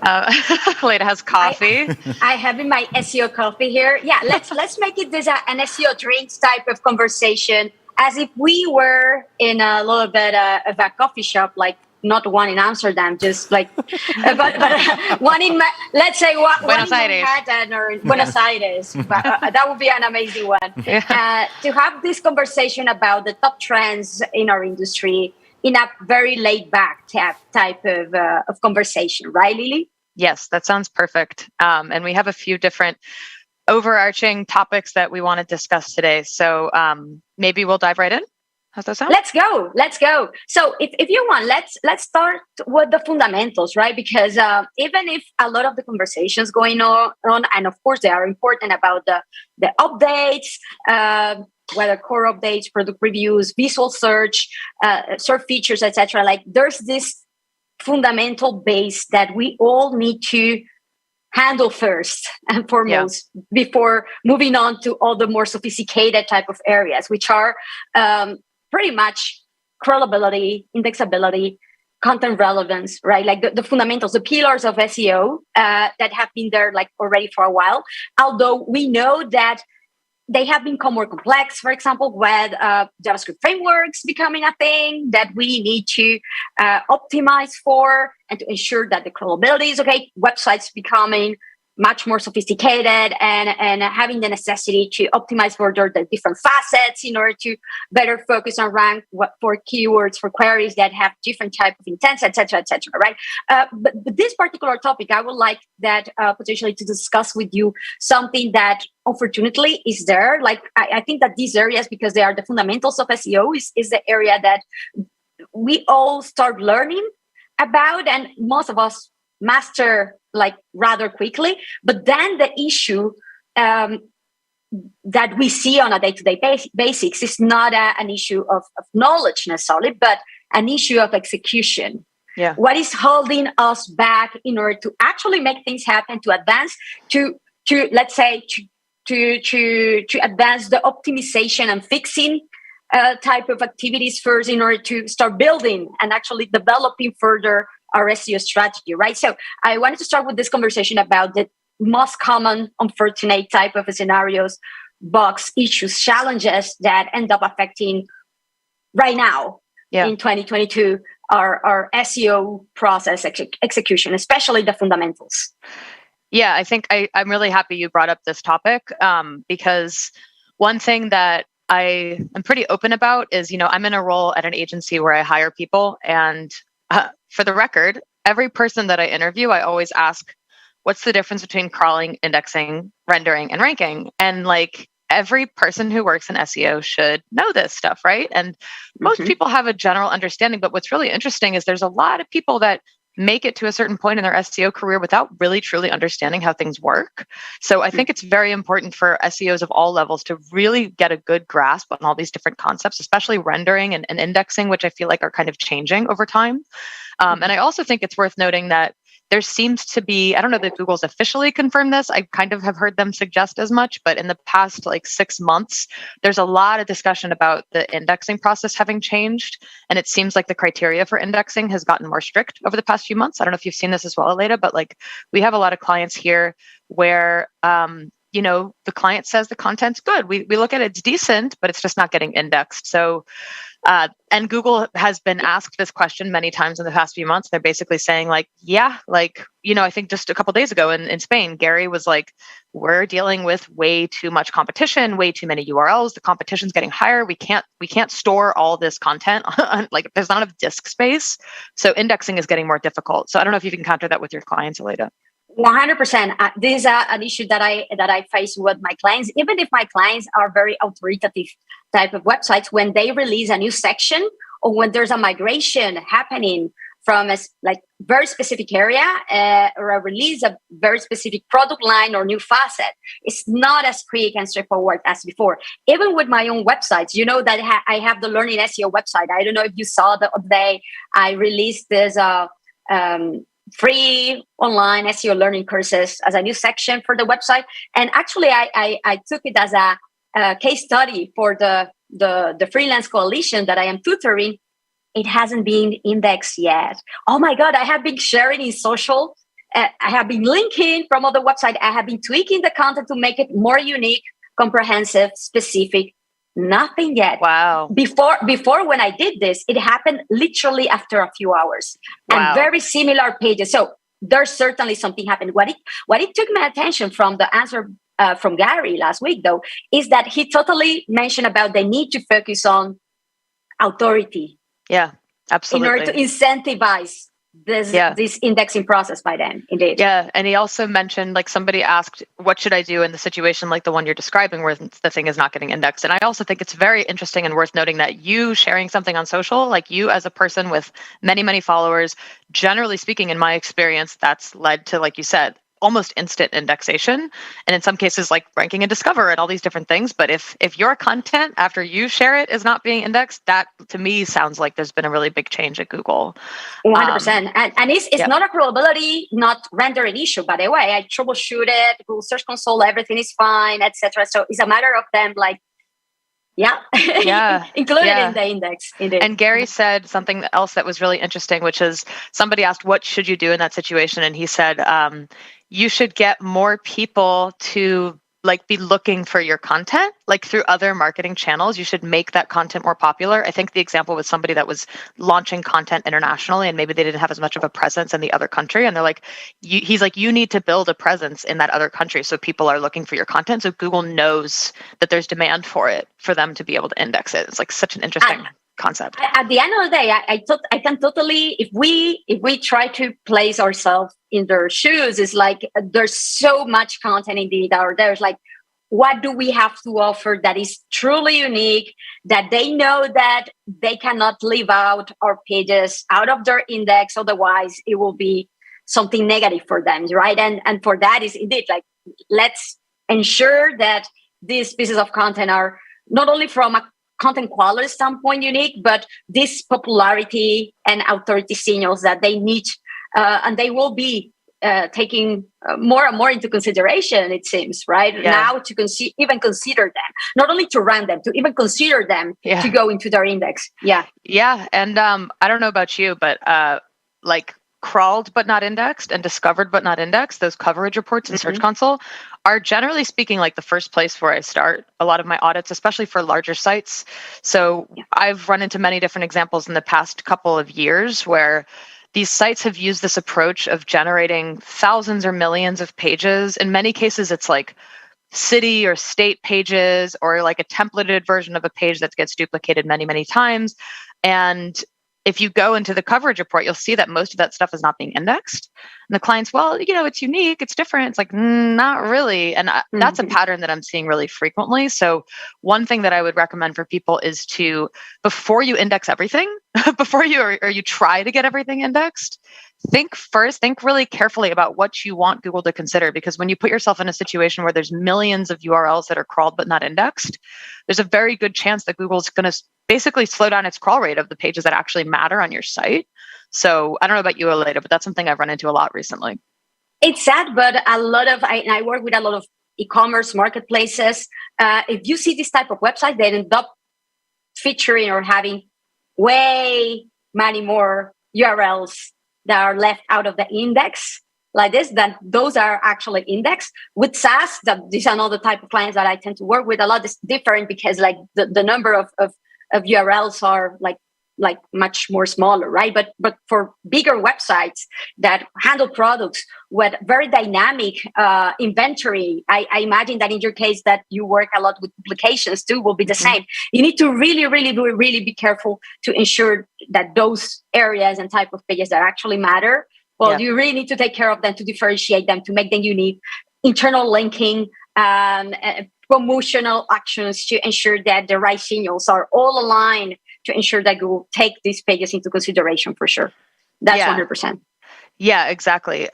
Aleida has coffee. I have in my SEO coffee here. Yeah, let's make it this an SEO drinks type of conversation, as if we were in a little bit of a coffee shop, like not one in Amsterdam, just like, but one in, let's say one in Manhattan or in Buenos Aires. But, that would be an amazing one. To have this conversation about the top trends in our industry in a very laid back type of conversation, right, Lily? Yes, that sounds perfect. And we have a few different overarching topics that we want to discuss today. So maybe we'll dive right in. How's that sound? Let's go. So if you want, let's start with the fundamentals, right? Because even if a lot of the conversations going on, and of course they are important about the updates, whether core updates, product reviews, visual search features, etc. Like there's this fundamental base that we all need to handle first and foremost before moving on to all the more sophisticated type of areas, which are pretty much crawlability, indexability, content relevance, right? Like the fundamentals, the pillars of SEO that have been there like already for a while. Although we know that they have become more complex, for example, with JavaScript frameworks becoming a thing that we need to optimize for and to ensure that the crawlability is okay. Websites becoming much more sophisticated and having the necessity to optimize further the different facets in order to better focus on rank for keywords, for queries that have different type of intents, etc., right? But this particular topic, I would like that potentially to discuss with you something that unfortunately is there. Like I think that these areas, because they are the fundamentals of SEO, is the area that we all start learning about, and most of us master like rather quickly. But then the issue that we see on a day-to-day basics is not an issue of knowledge necessarily, but an issue of execution. Yeah. What is holding us back in order to actually make things happen, to advance, to let's say to advance the optimization and fixing type of activities first in order to start building and actually developing further our SEO strategy, right? So I wanted to start with this conversation about the most common unfortunate type of scenarios, bugs, issues, challenges that end up affecting right now in 2022 our SEO process execution, especially the fundamentals. Yeah, I think I'm really happy you brought up this topic because one thing that I am pretty open about is, I'm in a role at an agency where I hire people, and for the record, every person that I interview, I always ask, what's the difference between crawling, indexing, rendering, and ranking? And like every person who works in SEO should know this stuff, right? And most people have a general understanding, but what's really interesting is there's a lot of people that make it to a certain point in their SEO career without really truly understanding how things work. So I think it's very important for SEOs of all levels to really get a good grasp on all these different concepts, especially rendering and indexing, which I feel like are kind of changing over time. And I also think it's worth noting that there seems to be, I don't know that Google's officially confirmed this. I kind of have heard them suggest as much, but in the past like 6 months, there's a lot of discussion about the indexing process having changed. And it seems like the criteria for indexing has gotten more strict over the past few months. I don't know if you've seen this as well, Aleida, but like we have a lot of clients here where, the client says the content's good. We look at it's decent, but it's just not getting indexed. So, and Google has been asked this question many times in the past few months. They're basically saying like, yeah, like, I think just a couple of days ago in Spain, Gary was like, we're dealing with way too much competition, way too many URLs. The competition's getting higher. We can't store all this content. Like there's not enough disk space. So indexing is getting more difficult. So I don't know if you can counter that with your clients, Aleda. 100%. This is an issue that I face with my clients. Even if my clients are very authoritative type of websites, when they release a new section or when there's a migration happening from a very specific area or a release of very specific product line or new facet, it's not as quick and straightforward as before. Even with my own websites, that I have the Learning SEO website. I don't know if you saw the other day I released this free online SEO learning courses as a new section for the website. And actually, I took it as a case study for the freelance coalition that I am tutoring. It hasn't been indexed yet. Oh my God, I have been sharing in social. I have been linking from other websites. I have been tweaking the content to make it more unique, comprehensive, specific. Nothing yet. Wow. Before when I did this, it happened literally after a few hours. Wow. And very similar pages. So there's certainly something happened. What it took my attention from the answer from Gary last week, though, is that he totally mentioned about the need to focus on authority. Yeah, absolutely. In order to incentivize this indexing process by them, indeed. Yeah, and he also mentioned, like, somebody asked, what should I do in the situation like the one you're describing where the thing is not getting indexed? And I also think it's very interesting and worth noting that you sharing something on social, like you as a person with many, many followers, generally speaking, in my experience, that's led to, like you said, almost instant indexation, and in some cases like ranking and discover and all these different things. But if your content after you share it is not being indexed, that to me sounds like there's been a really big change at Google. 100%. And it's not a crawlability, not rendered issue, by the way. I troubleshoot it, Google Search Console, everything is fine, etc. So it's a matter of them included in the index. Indeed. And Gary said something else that was really interesting, which is somebody asked, what should you do in that situation? And he said, you should get more people to be looking for your content, through other marketing channels. You should make that content more popular. I think the example was somebody that was launching content internationally and maybe they didn't have as much of a presence in the other country. And they're like, he's like, you need to build a presence in that other country so people are looking for your content. So Google knows that there's demand for it, for them to be able to index it. It's such an interesting concept. At the end of the day, I can totally, if we try to place ourselves in their shoes, it's like there's so much content indeed out there. There's what do we have to offer that is truly unique, that they know that they cannot leave out our pages out of their index, otherwise it will be something negative for them, right? And for that is indeed let's ensure that these pieces of content are not only from a content quality standpoint unique, but this popularity and authority signals that they need, and they will be taking more and more into consideration, it seems, right? Yeah. Now to even consider them, not only to rank them, to even consider them to go into their index. Yeah. Yeah. And I don't know about you, but crawled but not indexed and discovered but not indexed, those coverage reports in Search Console are generally speaking the first place where I start a lot of my audits, especially for larger sites. So I've run into many different examples in the past couple of years where these sites have used this approach of generating thousands or millions of pages. In many cases, it's city or state pages or a templated version of a page that gets duplicated many, many times. And if you go into the coverage report, you'll see that most of that stuff is not being indexed. And the client's, it's unique, it's different. It's not really. And that's a pattern that I'm seeing really frequently. So one thing that I would recommend for people is to, before you index everything, before you try to get everything indexed, think really carefully about what you want Google to consider. Because when you put yourself in a situation where there's millions of URLs that are crawled but not indexed, there's a very good chance that Google's going to basically slow down its crawl rate of the pages that actually matter on your site. So I don't know about you, Aleda, but that's something I've run into a lot recently. It's sad, but I work with a lot of e-commerce marketplaces. If you see this type of website, they end up featuring or having way many more URLs that are left out of the index, like this, then those are actually indexed. With SaaS, these are another type of clients that I tend to work with a lot. Is different because like the number of URLs are like much more smaller, right? But for bigger websites that handle products with very dynamic inventory, I imagine that in your case that you work a lot with publications too will be the same. You need to really be careful to ensure that those areas and type of pages that actually matter, well, you really need to take care of them, to differentiate them, to make them unique, internal linking, promotional actions to ensure that the right signals are all aligned, to ensure that Google take these pages into consideration for sure. That's 100%. Yeah, exactly.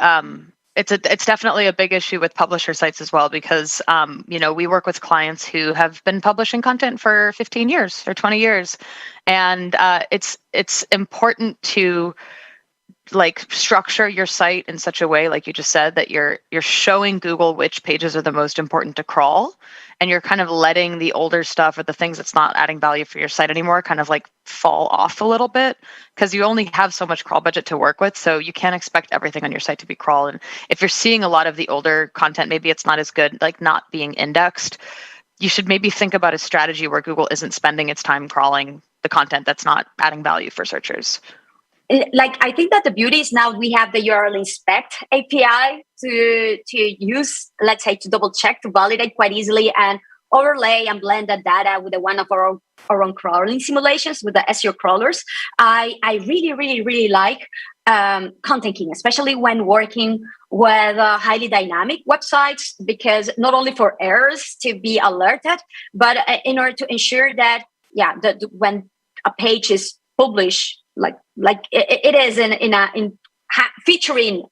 It's definitely a big issue with publisher sites as well, because we work with clients who have been publishing content for 15 years or 20 years, and it's important to like structure your site in such a way, like you just said, that you're showing Google which pages are the most important to crawl, and you're kind of letting the older stuff or the things that's not adding value for your site anymore kind of like fall off a little bit, because you only have so much crawl budget to work with. So you can't expect everything on your site to be crawled. And if you're seeing a lot of the older content, maybe it's not as good, like not being indexed, you should maybe think about a strategy where Google isn't spending its time crawling the content that's not adding value for searchers. Like, I think that the beauty is now we have the URL inspect API to use, let's say, to double check, to validate quite easily and overlay and blend that data with one of our own crawling simulations with the SEO crawlers. I really like Content King, especially when working with highly dynamic websites, because not only for errors to be alerted, but in order to ensure that, when a page is published, like it is featuring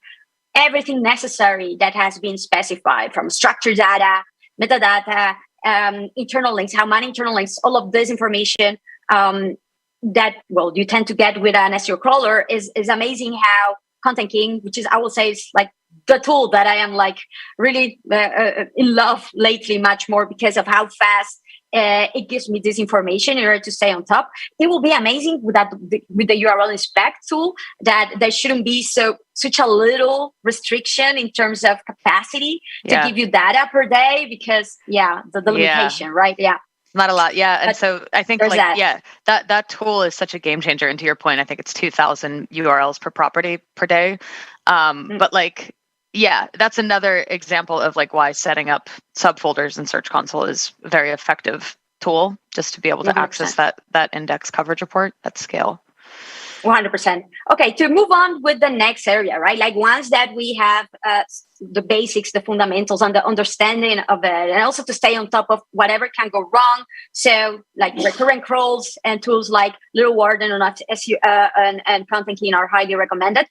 everything necessary that has been specified, from structured data, metadata, internal links, how many internal links, all of this information that you tend to get with an SEO crawler is amazing. How Content King, which is, I will say, is like the tool that I am like really in love lately, much more because of how fast it gives me this information in order to stay on top. It will be amazing with the URL inspect tool, that there shouldn't be such a little restriction in terms of capacity to give you data per day, because the limitation, right? Not a lot, and so I think that tool is such a game changer. And to your point, I think it's 2,000 URLs per property per day, but like. Yeah, that's another example of like why setting up subfolders in Search Console is a very effective tool, just to be able to 100%. Access that index coverage report at scale. 100%. Okay, to move on with the next area, right? Like once that we have the basics, the fundamentals, and the understanding of it, and also to stay on top of whatever can go wrong. So like recurrent crawls and tools like Little Warden or SEO and Content King are highly recommended.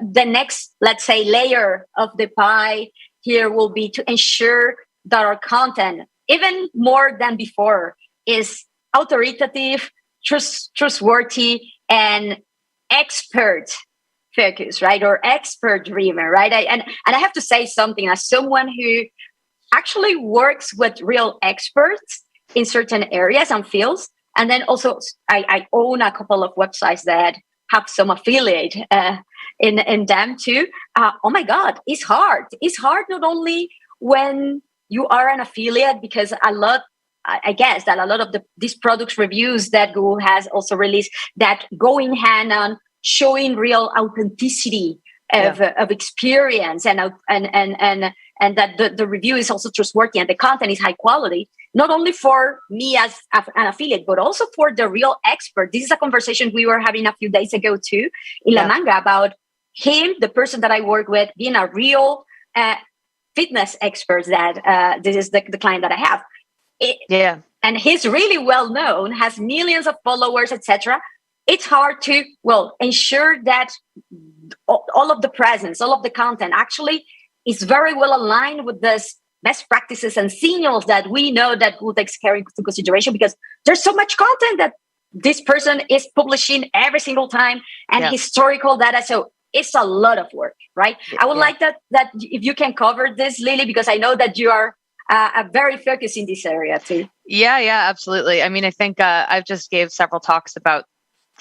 The next, let's say, layer of the pie here will be to ensure that our content, even more than before, is authoritative, trustworthy, and expert focused, right? Or expert driven, right? And I have to say something as someone who actually works with real experts in certain areas and fields. And then also I own a couple of websites that have some affiliate in them too. Oh my God, it's hard. It's hard not only when you are an affiliate, because I guess that a lot of these products reviews that Google has also released that go in hand on showing real authenticity of experience and that the review is also trustworthy and the content is high quality, not only for me as an affiliate, but also for the real expert. This is a conversation we were having a few days ago too in La Manga about him, the person that I work with, being a real fitness expert. That this is the client that I have. And he's really well known, has millions of followers, etc. It's hard to ensure that all of the presence, all of the content actually is very well aligned with this best practices and signals that we know that Google takes care into consideration, because there's so much content that this person is publishing every single time and historical data. So it's a lot of work, right? I would like that if you can cover this, Lily, because I know that you are very focused in this area too. Yeah, absolutely. I mean, I think I've just gave several talks about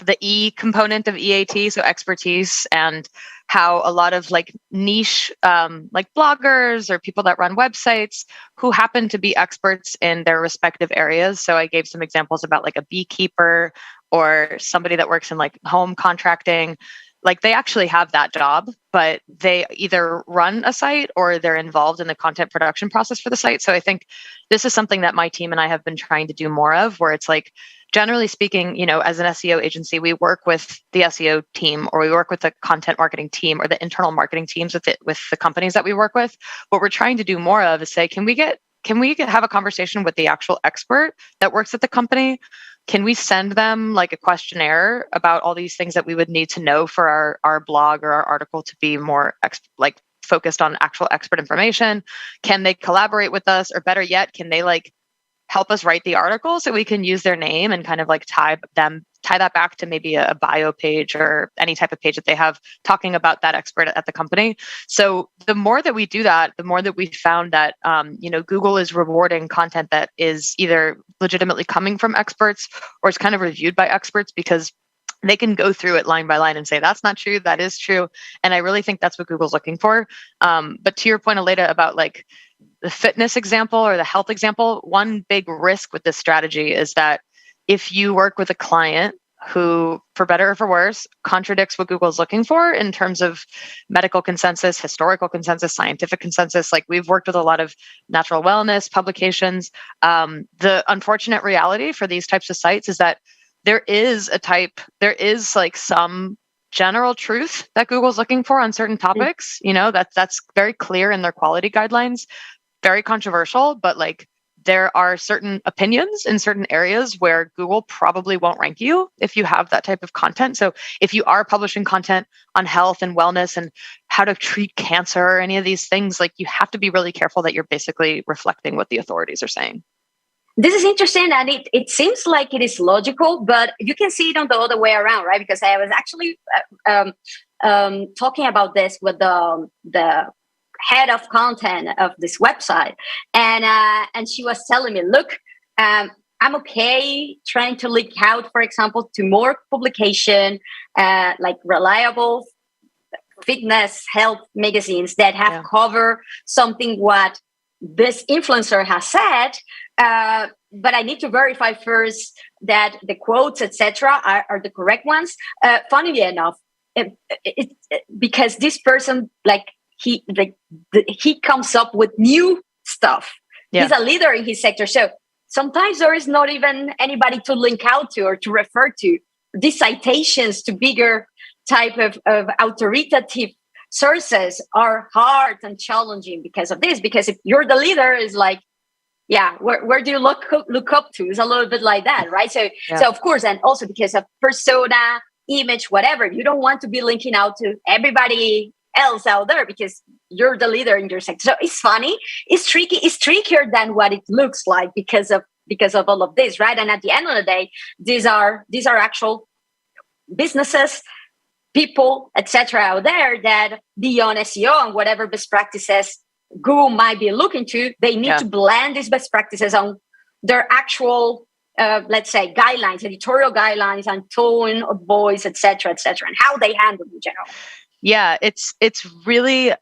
the E component of EAT, so expertise, and how a lot of like niche, like bloggers or people that run websites who happen to be experts in their respective areas. So I gave some examples about like a beekeeper or somebody that works in like home contracting. Like they actually have that job, but they either run a site or they're involved in the content production process for the site. So I think this is something that my team and I have been trying to do more of, where it's like, generally speaking, you know, as an SEO agency, we work with the SEO team, or we work with the content marketing team, or the internal marketing teams with the companies that we work with. What we're trying to do more of is say, can we have a conversation with the actual expert that works at the company? Can we send them like a questionnaire about all these things that we would need to know for our blog or our article to be more focused on actual expert information? Can they collaborate with us, or better yet, can they like help us write the article so we can use their name and kind of like tie that back to maybe a bio page or any type of page that they have talking about that expert at the company. So the more that we do that, the more that we found that, you know, Google is rewarding content that is either legitimately coming from experts or it's kind of reviewed by experts, because they can go through it line by line and say, that's not true, that is true. And I really think that's what Google's looking for. But to your point, Aleda, about like the fitness example or the health example, one big risk with this strategy is that if you work with a client who, for better or for worse, contradicts what Google's looking for in terms of medical consensus, historical consensus, scientific consensus, like we've worked with a lot of natural wellness publications. The unfortunate reality for these types of sites is that there is like some general truth that Google's looking for on certain topics. You know, that's very clear in their quality guidelines, very controversial, but like there are certain opinions in certain areas where Google probably won't rank you if you have that type of content. So if you are publishing content on health and wellness and how to treat cancer or any of these things, like you have to be really careful that you're basically reflecting what the authorities are saying. This is interesting, and it seems like it is logical, but you can see it on the other way around, right? Because I was actually talking about this with the head of content of this website, and she was telling me, look, I'm okay trying to leak out, for example, to more publication, like reliable fitness health magazines that have covered something what this influencer has said, but I need to verify first that the quotes, etc., are the correct ones. Funnily enough, because this person, he comes up with new stuff. Yeah. He's a leader in his sector, so sometimes there is not even anybody to link out to or to refer to. These citations to bigger type of authoritative sources are hard and challenging because of this. Because if you're the leader, is like, yeah, where do you look up to? It's a little bit like that, right? So of course, and also because of persona, image, whatever, you don't want to be linking out to everybody else out there because you're the leader in your sector. So it's funny, it's tricky, it's trickier than what it looks like because of all of this, right? And at the end of the day, these are actual businesses, people, etc., out there that beyond SEO and whatever best practices Google might be looking to, they need to blend these best practices on their actual, let's say, guidelines, editorial guidelines, and tone of voice, etc., and how they handle in general. Yeah, it's really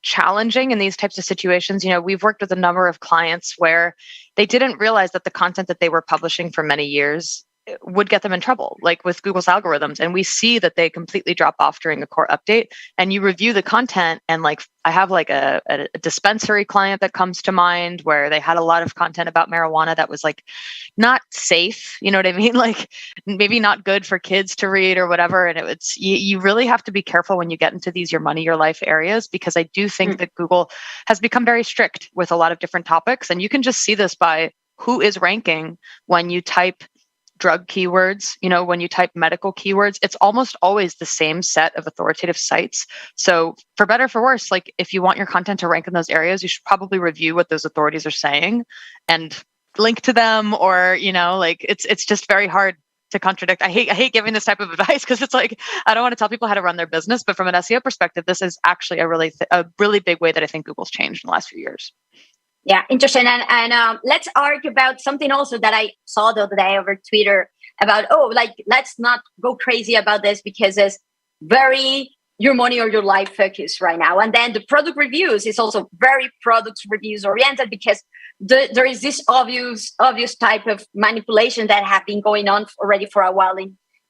challenging in these types of situations. You know, we've worked with a number of clients where they didn't realize that the content that they were publishing for many years would get them in trouble, like with Google's algorithms. And we see that they completely drop off during a core update. And you review the content, and like I have like a dispensary client that comes to mind where they had a lot of content about marijuana that was like not safe. You know what I mean? Like maybe not good for kids to read or whatever. And it's you really have to be careful when you get into these your money, your life areas, because I do think that Google has become very strict with a lot of different topics. And you can just see this by who is ranking when you type drug keywords, you know, when you type medical keywords, it's almost always the same set of authoritative sites. So for better or for worse, like if you want your content to rank in those areas, you should probably review what those authorities are saying and link to them, or, you know, like it's just very hard to contradict. I hate giving this type of advice because it's like, I don't want to tell people how to run their business, but from an SEO perspective, this is actually a really big way that I think Google's changed in the last few years. Yeah, interesting. And let's argue about something also that I saw the other day over Twitter. about, oh, like, let's not go crazy about this because it's very your money or your life focus right now. And then the product reviews is also very product reviews oriented because there is this obvious type of manipulation that have been going on already for a while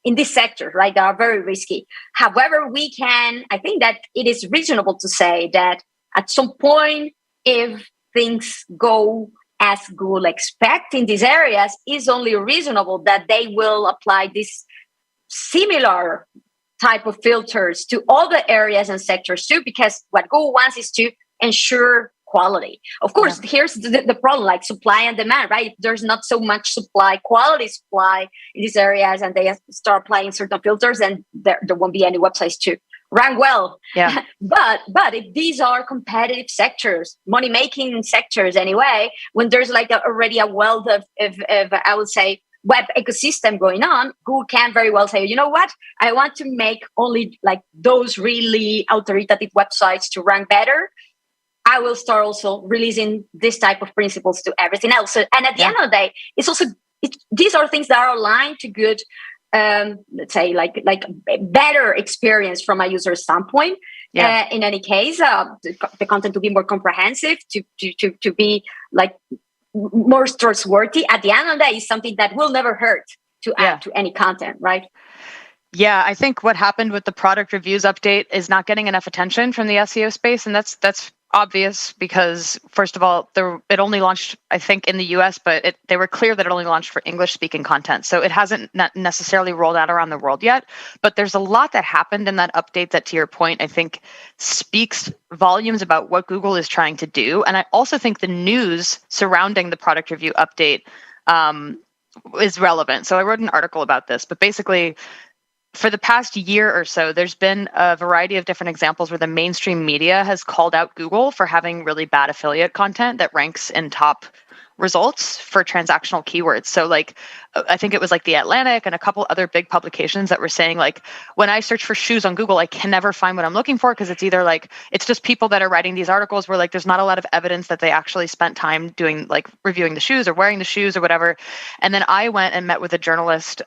in this sector, right? That are very risky. However, I think that it is reasonable to say that at some point, if things go as Google expect in these areas, it's only reasonable that they will apply this similar type of filters to other areas and sectors too, because what Google wants is to ensure quality. Of course, here's the problem, like supply and demand, right? There's not so much quality supply in these areas, and they start applying certain filters, and there won't be any websites to rank well. Yeah. but if these are competitive sectors, money-making sectors anyway, when there's like already a wealth of I would say, web ecosystem going on, Google can very well say, you know what, I want to make only like those really authoritative websites to rank better. I will start also releasing this type of principles to everything else. So, and at the end of the day, it's also these are things that are aligned to good, let's say, like better experience from a user standpoint. In any case, the content to be more comprehensive, to be like more trustworthy. At the end of the day, is something that will never hurt to add to any content, right? Yeah, I think what happened with the product reviews update is not getting enough attention from the SEO space, and that's obvious because, first of all, it only launched, I think, in the US, but they were clear that it only launched for English-speaking content. So it hasn't necessarily rolled out around the world yet. But there's a lot that happened in that update that, to your point, I think speaks volumes about what Google is trying to do. And I also think the news surrounding the product review update is relevant. So I wrote an article about this, but basically, for the past year or so, there's been a variety of different examples where the mainstream media has called out Google for having really bad affiliate content that ranks in top results for transactional keywords. So like, I think it was like The Atlantic and a couple other big publications that were saying like, when I search for shoes on Google, I can never find what I'm looking for because it's either like, it's just people that are writing these articles where like, there's not a lot of evidence that they actually spent time doing like reviewing the shoes or wearing the shoes or whatever. And then I went and met with a journalist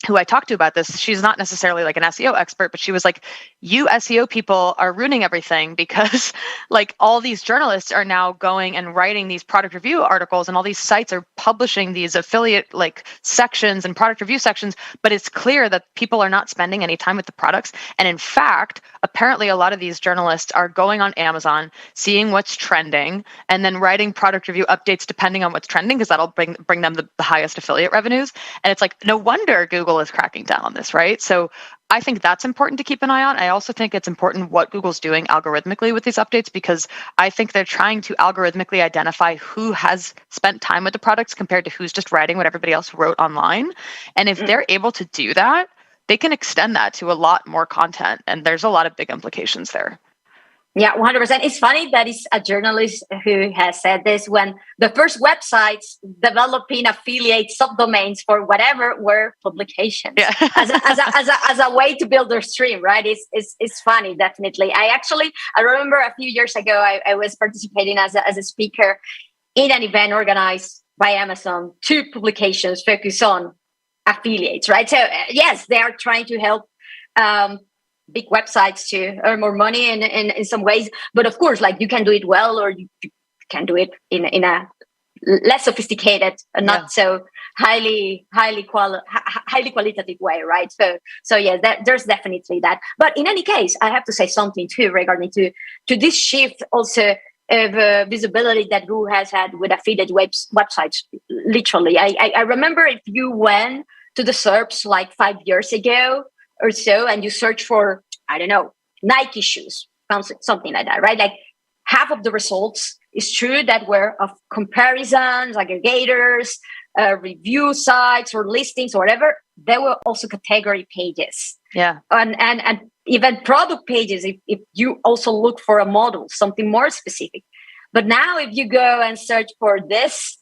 who I talked to about this. She's not necessarily like an SEO expert, but she was like, you SEO people are ruining everything because like all these journalists are now going and writing these product review articles and all these sites are publishing these affiliate like sections and product review sections, but it's clear that people are not spending any time with the products. And in fact, apparently a lot of these journalists are going on Amazon, seeing what's trending, and then writing product review updates depending on what's trending because that'll bring them the highest affiliate revenues. And it's like, no wonder Google is cracking down on this, right? So I think that's important to keep an eye on. I also think it's important what Google's doing algorithmically with these updates because I think they're trying to algorithmically identify who has spent time with the products compared to who's just writing what everybody else wrote online. And if they're able to do that, they can extend that to a lot more content. And there's a lot of big implications there. Yeah, 100%. It's funny that it's a journalist who has said this when the first websites developing affiliate subdomains for whatever were publications as a way to build their stream, right? It's funny, definitely. I remember a few years ago, I was participating as a speaker in an event organized by Amazon. 2 publications focus on affiliates, right? So yes, they are trying to help big websites to earn more money in some ways, but of course, like you can do it well, or you can do it in a less sophisticated, not so highly qualitative way, right? So yeah, there's definitely that. But in any case, I have to say something too regarding to this shift also of visibility that Google has had with affiliate websites. Literally, I remember if you went to the SERPs like 5 years ago or so, and you search for, I don't know, Nike shoes, something like that, right? Like half of the results is true that were of comparisons, aggregators, review sites or listings or whatever. There were also category pages. Yeah. And even product pages if you also look for a model, something more specific. But now if you go and search for this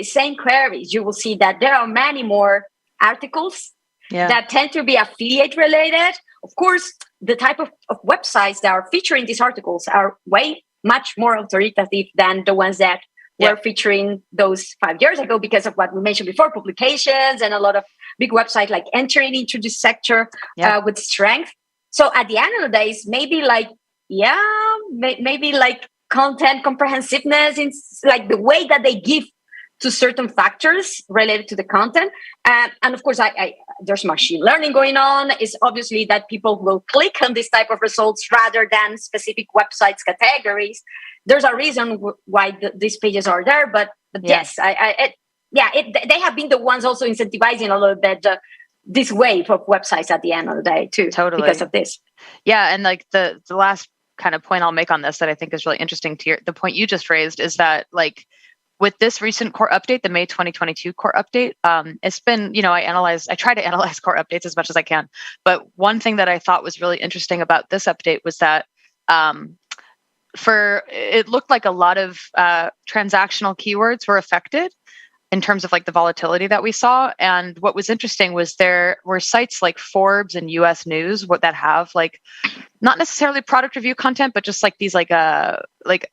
same queries, you will see that there are many more articles that tend to be affiliate related. Of course, the type of websites that are featuring these articles are way much more authoritative than the ones that were featuring those 5 years ago because of what we mentioned before, publications and a lot of big websites like entering into this sector with strength. So at the end of the day, it's maybe like, maybe like content comprehensiveness in like the way that they give to certain factors related to the content. And of course, there's machine learning going on. It's obviously that people will click on this type of results rather than specific websites categories. There's a reason why these pages are there, but yes, they have been the ones also incentivizing a little bit this wave of websites at the end of the day too, because of this. Yeah, and like the last kind of point I'll make on this that I think is really interesting to the point you just raised is that like with this recent core update, the May 2022 core update, it's been, I try to analyze core updates as much as I can. But one thing that I thought was really interesting about this update was that it looked like a lot of transactional keywords were affected in terms of like the volatility that we saw. And what was interesting was there were sites like Forbes and US News that have like not necessarily product review content, but just like these like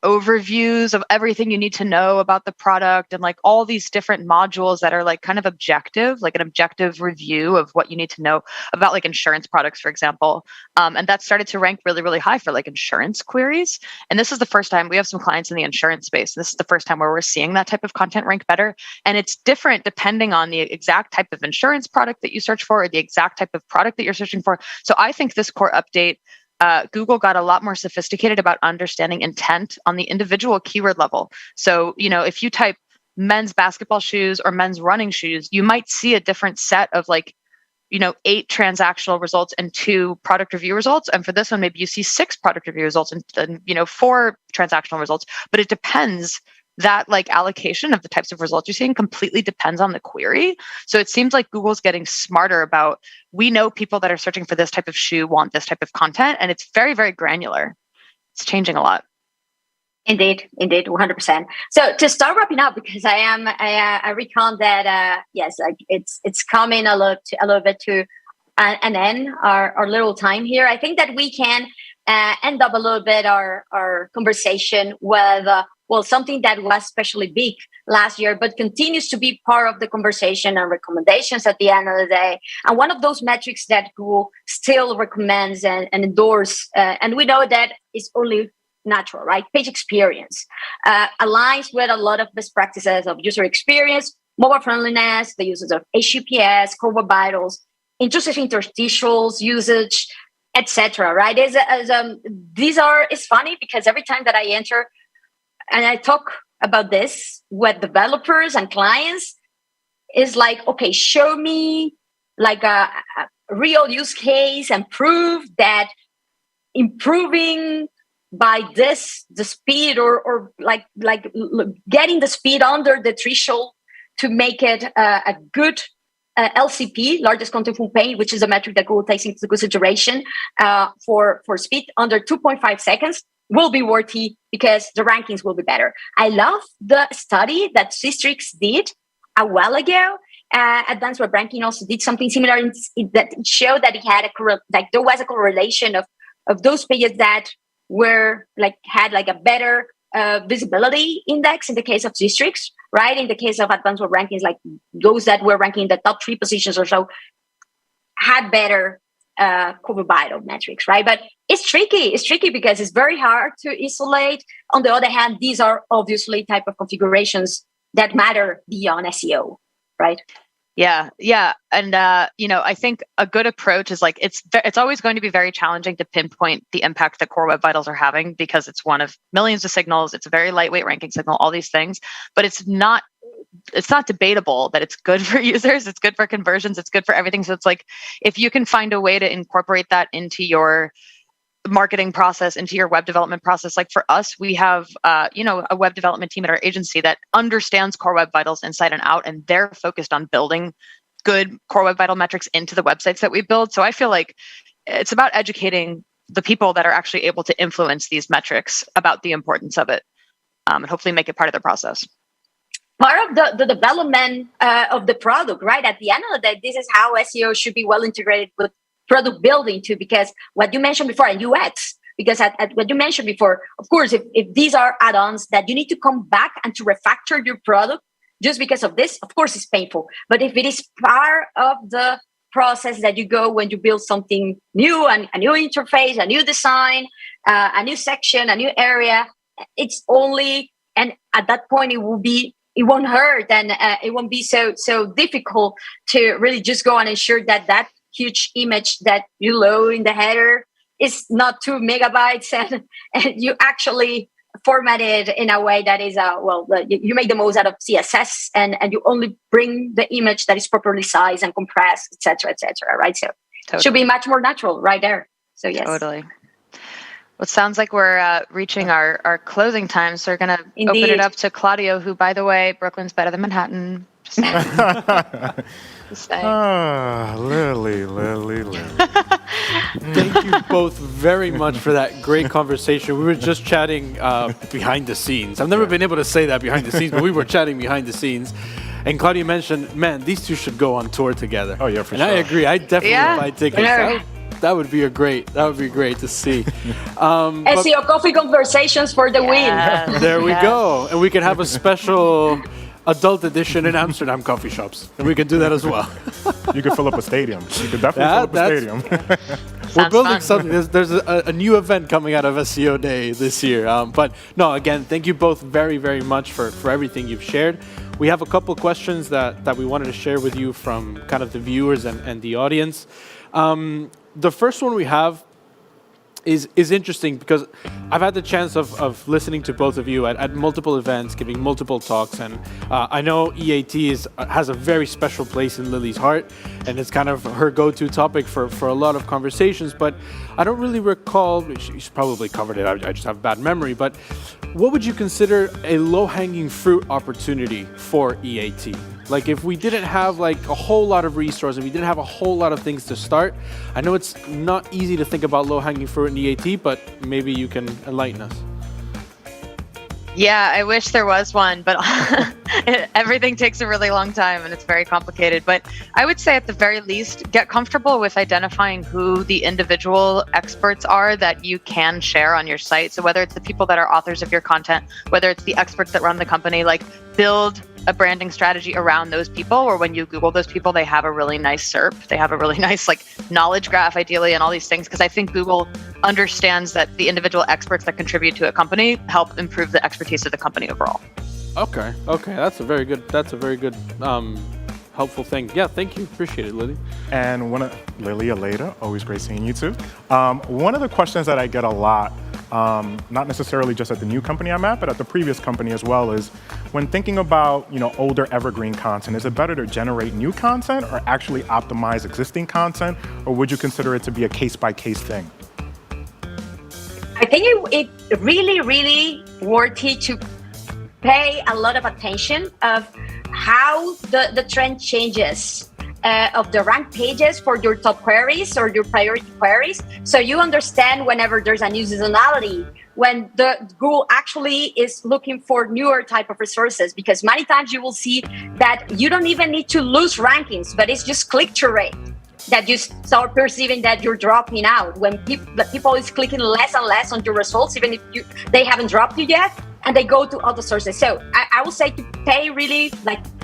overviews of everything you need to know about the product and like all these different modules that are like kind of objective, like an objective review of what you need to know about like insurance products, for example. And that started to rank really, really high for like insurance queries. And this is the first time we have some clients in the insurance space. This is the first time where we're seeing that type of content rank better. And it's different depending on the exact type of insurance product that you search for or the exact type of product that you're searching for. So I think this core update, Google got a lot more sophisticated about understanding intent on the individual keyword level. So, if you type men's basketball shoes or men's running shoes, you might see a different set of 8 transactional results and 2 product review results. And for this one, maybe you see 6 product review results and 4 transactional results, but it depends. That like allocation of the types of results you're seeing completely depends on the query. So it seems like Google's getting smarter about, we know people that are searching for this type of shoe want this type of content, and it's very, very granular. It's changing a lot. Indeed, 100%. So to start wrapping up, because I recount that yes, like it's coming a little bit to an end, our little time here. I think that we can end up a little bit our conversation with something that was especially big last year, but continues to be part of the conversation and recommendations at the end of the day. And one of those metrics that Google still recommends and endorse, and we know that is only natural, right? Page experience aligns with a lot of best practices of user experience, mobile friendliness, the uses of HTTPS, core web vitals, intrusive interstitials usage, etc. Right? It's funny because every time that I enter and I talk about this with developers and clients, is like, okay, show me like a real use case and prove that improving by this the speed or getting the speed under the threshold to make it a good LCP, largest content full page, which is a metric that Google takes into consideration for speed under 2.5 seconds, will be worthy because the rankings will be better. I love the study that Systrix did a while ago. Advanced Web Ranking also did something similar that it showed that it had there was a correlation of those pages that were had a better visibility index in the case of Systrix, right? In the case of Advanced Web Rankings, like those that were ranking in the top 3 positions or so had better cover vital metrics, right? But it's tricky. It's tricky because it's very hard to isolate. On the other hand, these are obviously type of configurations that matter beyond SEO, right? Yeah. And, I think a good approach is it's always going to be very challenging to pinpoint the impact that core web vitals are having because it's one of millions of signals. It's a very lightweight ranking signal, all these things, but it's not debatable that it's good for users. It's good for conversions. It's good for everything. So it's like, if you can find a way to incorporate that into your marketing process, into your web development process. Like for us, we have, a web development team at our agency that understands core web vitals inside and out, and they're focused on building good core web vital metrics into the websites that we build. So I feel like it's about educating the people that are actually able to influence these metrics about the importance of it, and hopefully make it part of the process. Part of the development of the product, right? At the end of the day, this is how SEO should be well integrated with product building too, because what you mentioned before, UX, because at what you mentioned before, of course, if these are add-ons that you need to come back and to refactor your product just because of this, of course, it's painful. But if it is part of the process that you go when you build something new, and a new interface, a new design, a new section, a new area, it's only, and at that point it won't hurt, and it won't be so difficult to really just go and ensure that huge image that you load in the header is not 2 megabytes, and you actually format it in a way that is you make the most out of CSS, and you only bring the image that is properly sized and compressed, etc., right? So it should be much more natural right there. So yes, totally. Well, it sounds like we're reaching our closing time, so we're going to open it up to Claudio, who, by the way, Brooklyn's better than Manhattan. Just saying. Lily. Thank you both very much for that great conversation. We were just chatting behind the scenes. I've never been able to say that behind the scenes, but we were chatting behind the scenes. And Claudia mentioned, man, these two should go on tour together. Oh, yeah, for and sure. I agree. I definitely buy tickets. That would be great to see. SEO coffee conversations for the win. There we go. And we can have a special adult edition in Amsterdam coffee shops. And we can do that as well. You could fill up a stadium. You could definitely fill up a stadium. We're building something. There's a new event coming out of SEO Day this year. But no, again, thank you both very, very much for everything you've shared. We have a couple questions that we wanted to share with you from kind of the viewers and the audience. The first one we have is interesting because I've had the chance of listening to both of you at multiple events, giving multiple talks, and I know EAT has a very special place in Lily's heart, and it's kind of her go-to topic for a lot of conversations, but I don't really recall, she's probably covered it, I just have bad memory, but what would you consider a low-hanging fruit opportunity for EAT? Like if we didn't have like a whole lot of resources, we didn't have a whole lot of things to start. I know it's not easy to think about low-hanging fruit in EAT, but maybe you can enlighten us. Yeah, I wish there was one, but everything takes a really long time and it's very complicated. But I would say at the very least, get comfortable with identifying who the individual experts are that you can share on your site. So whether it's the people that are authors of your content, whether it's the experts that run the company, like build a branding strategy around those people, or when you Google those people, they have a really nice SERP. They have a really nice like knowledge graph ideally and all these things, because I think Google understands that the individual experts that contribute to a company help improve the expertise of the company overall. Okay, that's a very good helpful thing. Yeah, thank you. Appreciate it, Lily. And Lily, Aleda, always great seeing you too. One of the questions that I get a lot, not necessarily just at the new company I'm at, but at the previous company as well, is when thinking about older evergreen content, is it better to generate new content or actually optimize existing content, or would you consider it to be a case-by-case thing? I think it really, really worthy to pay a lot of attention of how the trend changes of the rank pages for your top queries or your priority queries. So you understand whenever there's a new seasonality, when the Google actually is looking for newer type of resources, because many times you will see that you don't even need to lose rankings, but it's just click-through rate that you start perceiving that you're dropping out when people is clicking less and less on your results, even if they haven't dropped you yet, and they go to other sources. So I will say to pay really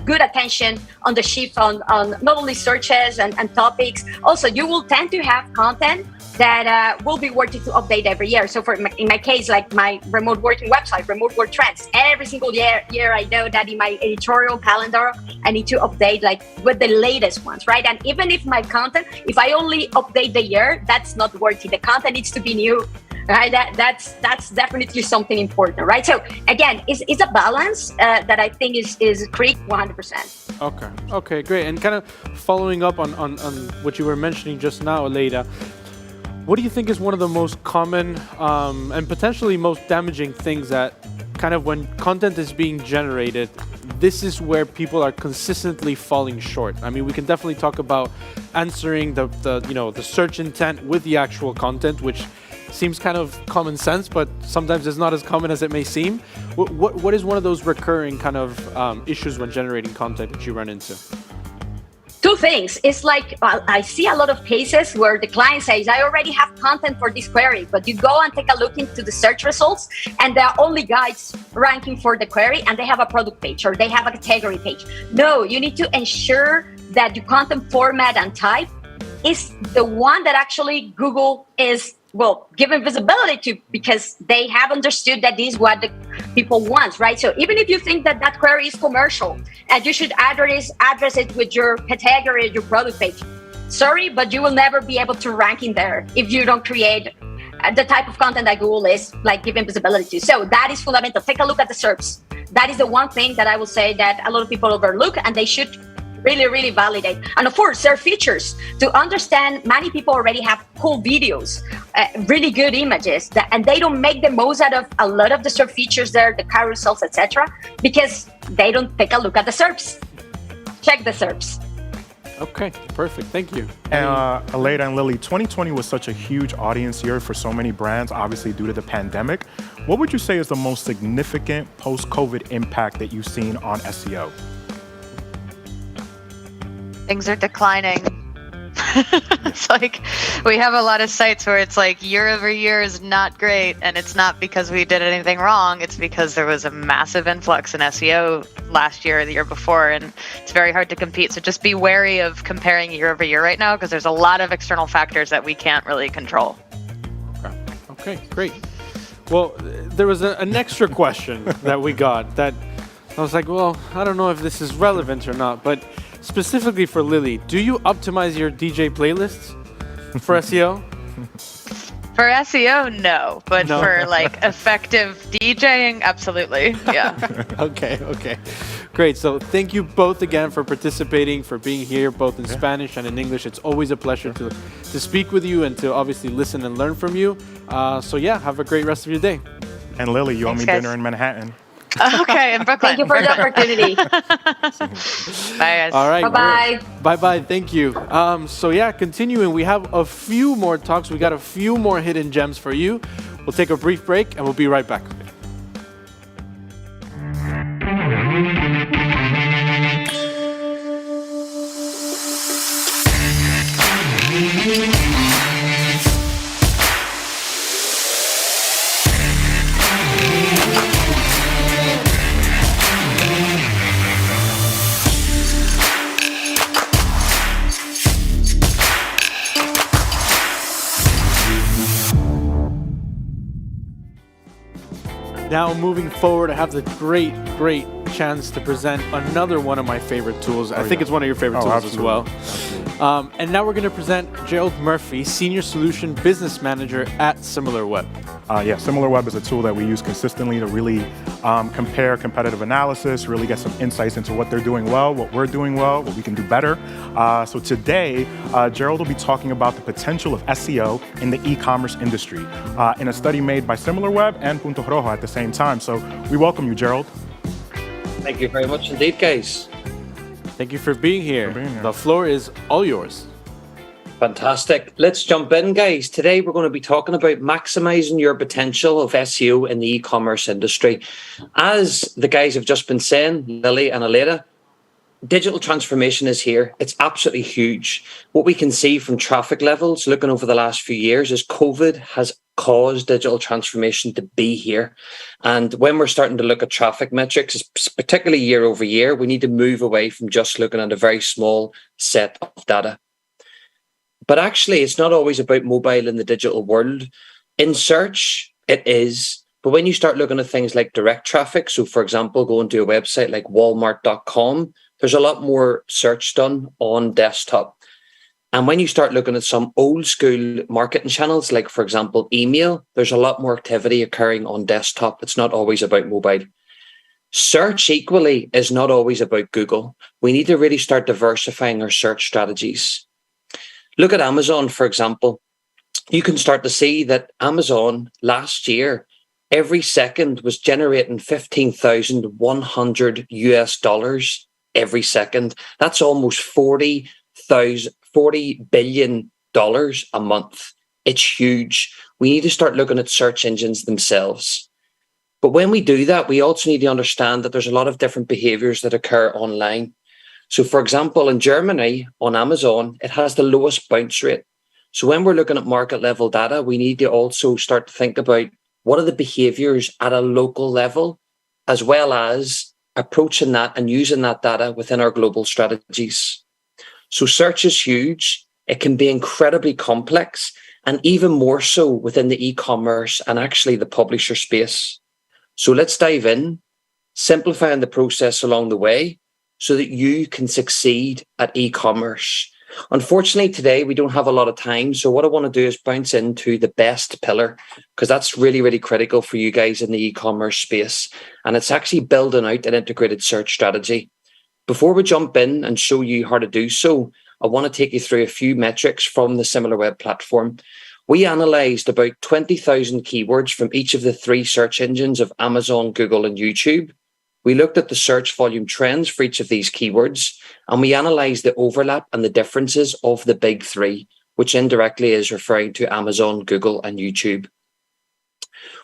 good attention on the shift on not only searches and topics. Also, you will tend to have content that will be worthy to update every year. So in my case, like my remote working website, remote work trends, every single year I know that in my editorial calendar, I need to update with the latest ones, right? And even if my content, if I only update the year, that's not worthy. The content needs to be new, right? That's definitely something important, right? So again, it's a balance that I think is correct 100%. Okay, great. And kind of following up on what you were mentioning just now, Aleda, what do you think is one of the most common and potentially most damaging things that kind of when content is being generated, this is where people are consistently falling short? I mean, we can definitely talk about answering the search intent with the actual content, which seems kind of common sense, but sometimes it's not as common as it may seem. What is one of those recurring kind of issues when generating content that you run into? two things. It's like, I see a lot of cases where the client says, I already have content for this query, but you go and take a look into the search results and there are only guides ranking for the query and they have a product page or they have a category page. No, you need to ensure that your content format and type is the one that actually Google is given visibility to, because they have understood that this is what the people want, right? So even if you think that that query is commercial and you should address it with your category, your product page, sorry, but you will never be able to rank in there if you don't create the type of content that Google is like giving visibility to. So that is fundamental. Take a look at the SERPs. That is the one thing that I will say that a lot of people overlook, and they should really, really validate. And of course, there are features to understand. Many people already have cool videos, really good images, and they don't make the most out of a lot of the SERP features there, the carousels, etc., because they don't take a look at the SERPs. Check the SERPs. Okay, perfect. Thank you. And Aleda and Lily, 2020 was such a huge audience year for so many brands, obviously due to the pandemic. What would you say is the most significant post-COVID impact that you've seen on SEO? Things are declining. It's like we have a lot of sites where it's like year over year is not great, and it's not because we did anything wrong. It's because there was a massive influx in SEO last year or the year before, and it's very hard to compete. So just be wary of comparing year over year right now, because there's a lot of external factors that we can't really control. Okay, great. Well, there was an extra question that we got that I was like, well, I don't know if this is relevant or not, but specifically for Lily, do you optimize your DJ playlists for SEO? For SEO, no, but for like effective DJing, absolutely. Yeah. Okay. Great. So thank you both again for participating, for being here, both in Spanish and in English. It's always a pleasure to speak with you and to obviously listen and learn from you. So yeah, have a great rest of your day. And Lily, you owe me dinner in Manhattan. Okay, in Brooklyn. Thank you for the opportunity. Bye, guys. All right. Bye-bye. Bye-bye. Thank you. So yeah, continuing, we have a few more talks. We got a few more hidden gems for you. We'll take a brief break and we'll be right back. Now moving forward, I have the great chance to present another one of my favorite tools. I think it's one of your favorite tools as well. And now we're going to present Gerald Murphy, Senior Solution Business Manager at SimilarWeb. SimilarWeb is a tool that we use consistently to really compare competitive analysis, really get some insights into what they're doing well, what we're doing well, what we can do better. So today, Gerald will be talking about the potential of SEO in the e-commerce industry in a study made by SimilarWeb and puntorojo at the same time. So we welcome you, Gerald. Thank you very much indeed, guys. Thank you for being here. The floor is all yours. Fantastic. Let's jump in, guys. Today, we're going to be talking about maximizing your potential of SEO in the e-commerce industry. As the guys have just been saying, Lily and Aleda, digital transformation is here. It's absolutely huge. What we can see from traffic levels looking over the last few years is COVID has caused digital transformation to be here. And when we're starting to look at traffic metrics, particularly year over year, we need to move away from just looking at a very small set of data. But actually, it's not always about mobile in the digital world. In search, it is. But when you start looking at things like direct traffic, so for example, going to a website like walmart.com, there's a lot more search done on desktop. And when you start looking at some old school marketing channels, like for example, email, there's a lot more activity occurring on desktop. It's not always about mobile. Search equally is not always about Google. We need to really start diversifying our search strategies. Look at Amazon, for example. You can start to see that Amazon last year, every second was generating $15,100 US every second. That's almost $40 billion a month. It's huge. We need to start looking at search engines themselves. But when we do that, we also need to understand that there's a lot of different behaviors that occur online. So for example, in Germany on Amazon, it has the lowest bounce rate. So when we're looking at market level data, we need to also start to think about what are the behaviors at a local level, as well as approaching that and using that data within our global strategies. So search is huge. It can be incredibly complex, and even more so within the e-commerce and actually the publisher space. So let's dive in, simplifying the process along the way so that you can succeed at e-commerce. Unfortunately, today we don't have a lot of time. So what I want to do is bounce into the best pillar, because that's really, really critical for you guys in the e-commerce space. And it's actually building out an integrated search strategy. Before we jump in and show you how to do so, I want to take you through a few metrics from the SimilarWeb platform. We analyzed about 20,000 keywords from each of the 3 search engines of Amazon, Google, and YouTube. We looked at the search volume trends for each of these keywords, and we analyzed the overlap and the differences of the big 3, which indirectly is referring to Amazon, Google, and YouTube.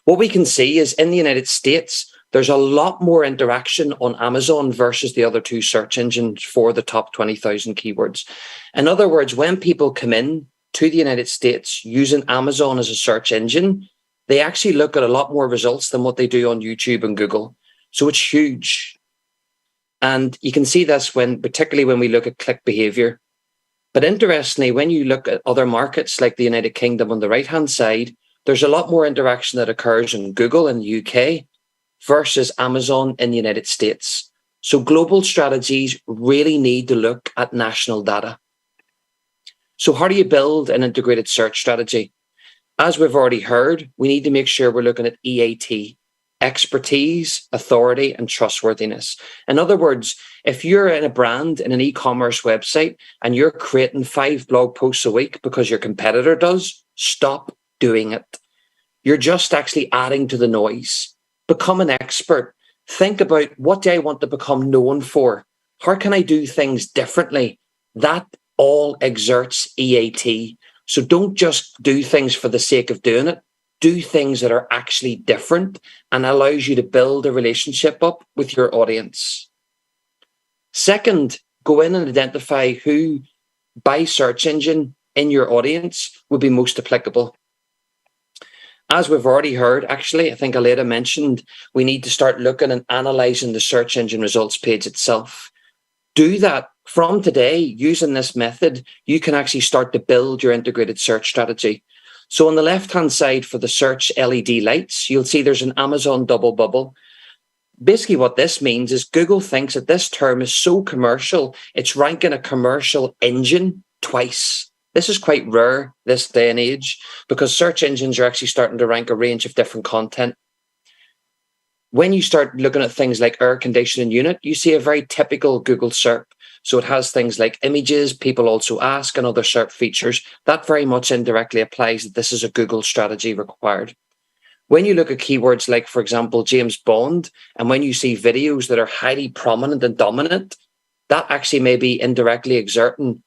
What we can see is in the United States, there's a lot more interaction on Amazon versus the other 2 search engines for the top 20,000 keywords. In other words, when people come in to the United States using Amazon as a search engine, they actually look at a lot more results than what they do on YouTube and Google. So it's huge. And you can see this particularly when we look at click behavior. But interestingly, when you look at other markets like the United Kingdom on the right-hand side, there's a lot more interaction that occurs in Google in the UK versus Amazon in the United States. So global strategies really need to look at national data. So how do you build an integrated search strategy? As we've already heard, we need to make sure we're looking at EAT, expertise, authority, and trustworthiness. In other words, if you're in a brand in an e-commerce website and you're creating 5 blog posts a week because your competitor does, stop doing it. You're just actually adding to the noise. Become an expert. Think about, what do I want to become known for? How can I do things differently? That all exerts EAT. So don't just do things for the sake of doing it. Do things that are actually different and allows you to build a relationship up with your audience. Second, go in and identify who by search engine in your audience would be most applicable. As we've already heard, actually, I think Aleda mentioned, we need to start looking and analyzing the search engine results page itself. Do that from today. Using this method, you can actually start to build your integrated search strategy. So on the left-hand side for the search LED lights, you'll see there's an Amazon double bubble. Basically what this means is Google thinks that this term is so commercial, it's ranking a commercial engine twice. This is quite rare this day and age because search engines are actually starting to rank a range of different content. When you start looking at things like air conditioning unit, you see a very typical Google SERP. So it has things like images, people also ask, and other SERP features. That very much indirectly applies that this is a Google strategy required. When you look at keywords like, for example, James Bond, and when you see videos that are highly prominent and dominant, that actually may be indirectly exerting,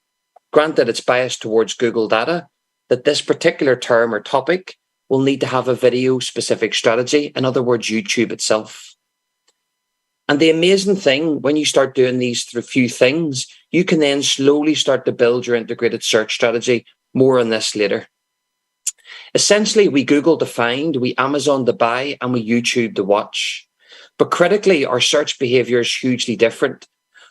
granted it's biased towards Google data, that this particular term or topic will need to have a video-specific strategy, in other words, YouTube itself. And the amazing thing, when you start doing these few things, you can then slowly start to build your integrated search strategy. More on this later. Essentially, we Google to find, we Amazon to buy, and we YouTube to watch. But critically, our search behavior is hugely different.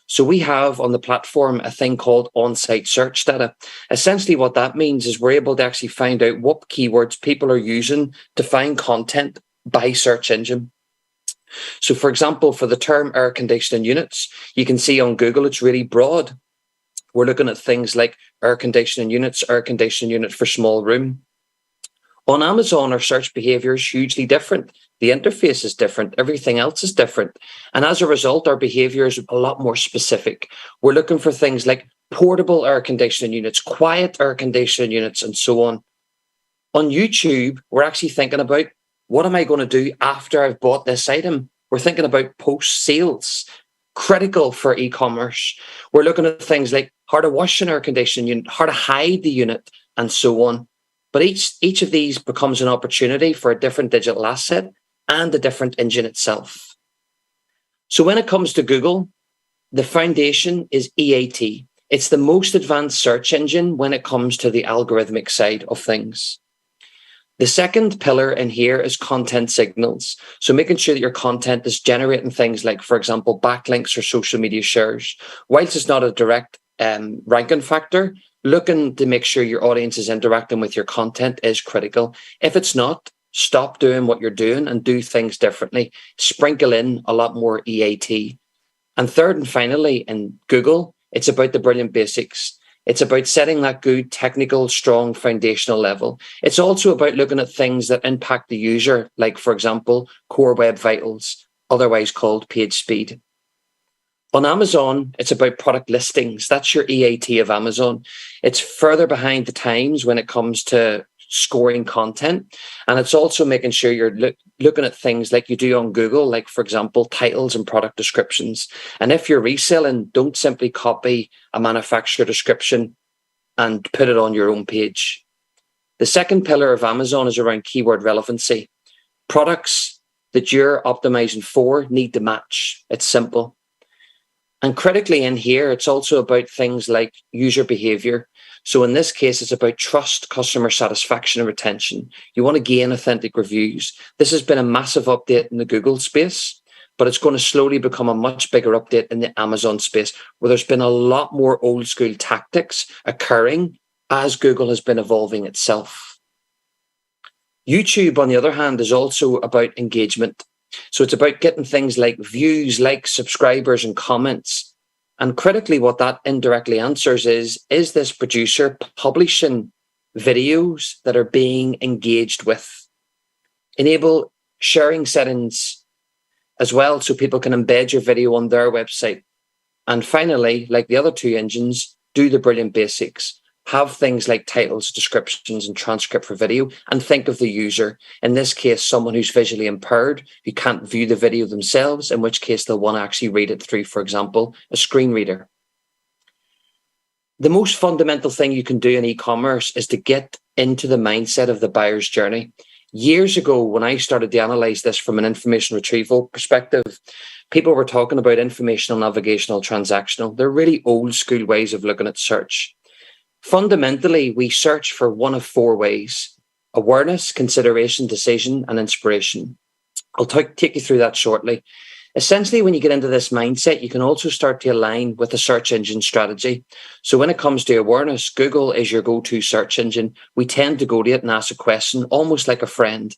So we have on the platform a thing called on-site search data. Essentially, what that means is we're able to actually find out what keywords people are using to find content by search engine. So, for example, for the term air conditioning units, you can see on Google, it's really broad. We're looking at things like air conditioning unit for small room. On Amazon, our search behavior is hugely different. The interface is different. Everything else is different. And as a result, our behavior is a lot more specific. We're looking for things like portable air conditioning units, quiet air conditioning units, and so on. On YouTube, we're actually thinking about, what am I going to do after I've bought this item? We're thinking about post-sales, critical for e-commerce. We're looking at things like how to wash an air conditioning unit, how to hide the unit, and so on. But each of these becomes an opportunity for a different digital asset and a different engine itself. So when it comes to Google, the foundation is EAT. It's the most advanced search engine when it comes to the algorithmic side of things. The second pillar in here is content signals. So making sure that your content is generating things like, for example, backlinks or social media shares. Whilst it's not a direct ranking factor, looking to make sure your audience is interacting with your content is critical. If it's not, stop doing what you're doing and do things differently. Sprinkle in a lot more EAT. And third and finally, in Google, it's about the brilliant basics. It's about setting that good, technical, strong, foundational level. It's also about looking at things that impact the user, like, for example, core web vitals, otherwise called page speed. On Amazon, it's about product listings. That's your EAT of Amazon. It's further behind the times when it comes to scoring content. And it's also making sure you're looking at things like you do on Google, like, for example, titles and product descriptions. And if you're reselling, don't simply copy a manufacturer description and put it on your own page. The second pillar of Amazon is around keyword relevancy. Products that you're optimizing for need to match. It's simple. And critically in here, it's also about things like user behavior. So in this case, it's about trust, customer satisfaction, and retention. You want to gain authentic reviews. This has been a massive update in the Google space, but it's going to slowly become a much bigger update in the Amazon space, where there's been a lot more old school tactics occurring as Google has been evolving itself. YouTube, on the other hand, is also about engagement. So it's about getting things like views, likes, subscribers, and comments. And critically, what that indirectly answers is this producer publishing videos that are being engaged with? Enable sharing settings as well, so people can embed your video on their website. And finally, like the other two engines, do the brilliant basics. Have things like titles, descriptions, and transcript for video, and think of the user. In this case, someone who's visually impaired, who can't view the video themselves, in which case they'll want to actually read it through, for example, a screen reader. The most fundamental thing you can do in e-commerce is to get into the mindset of the buyer's journey. Years ago, when I started to analyze this from an information retrieval perspective, people were talking about informational, navigational, transactional. They're really old school ways of looking at search. Fundamentally, we search for one of four ways: awareness, consideration, decision, and inspiration. I'll take you through that shortly. Essentially, when you get into this mindset, you can also start to align with the search engine strategy. So when it comes to awareness, Google is your go-to search engine. We tend to go to it and ask a question almost like a friend.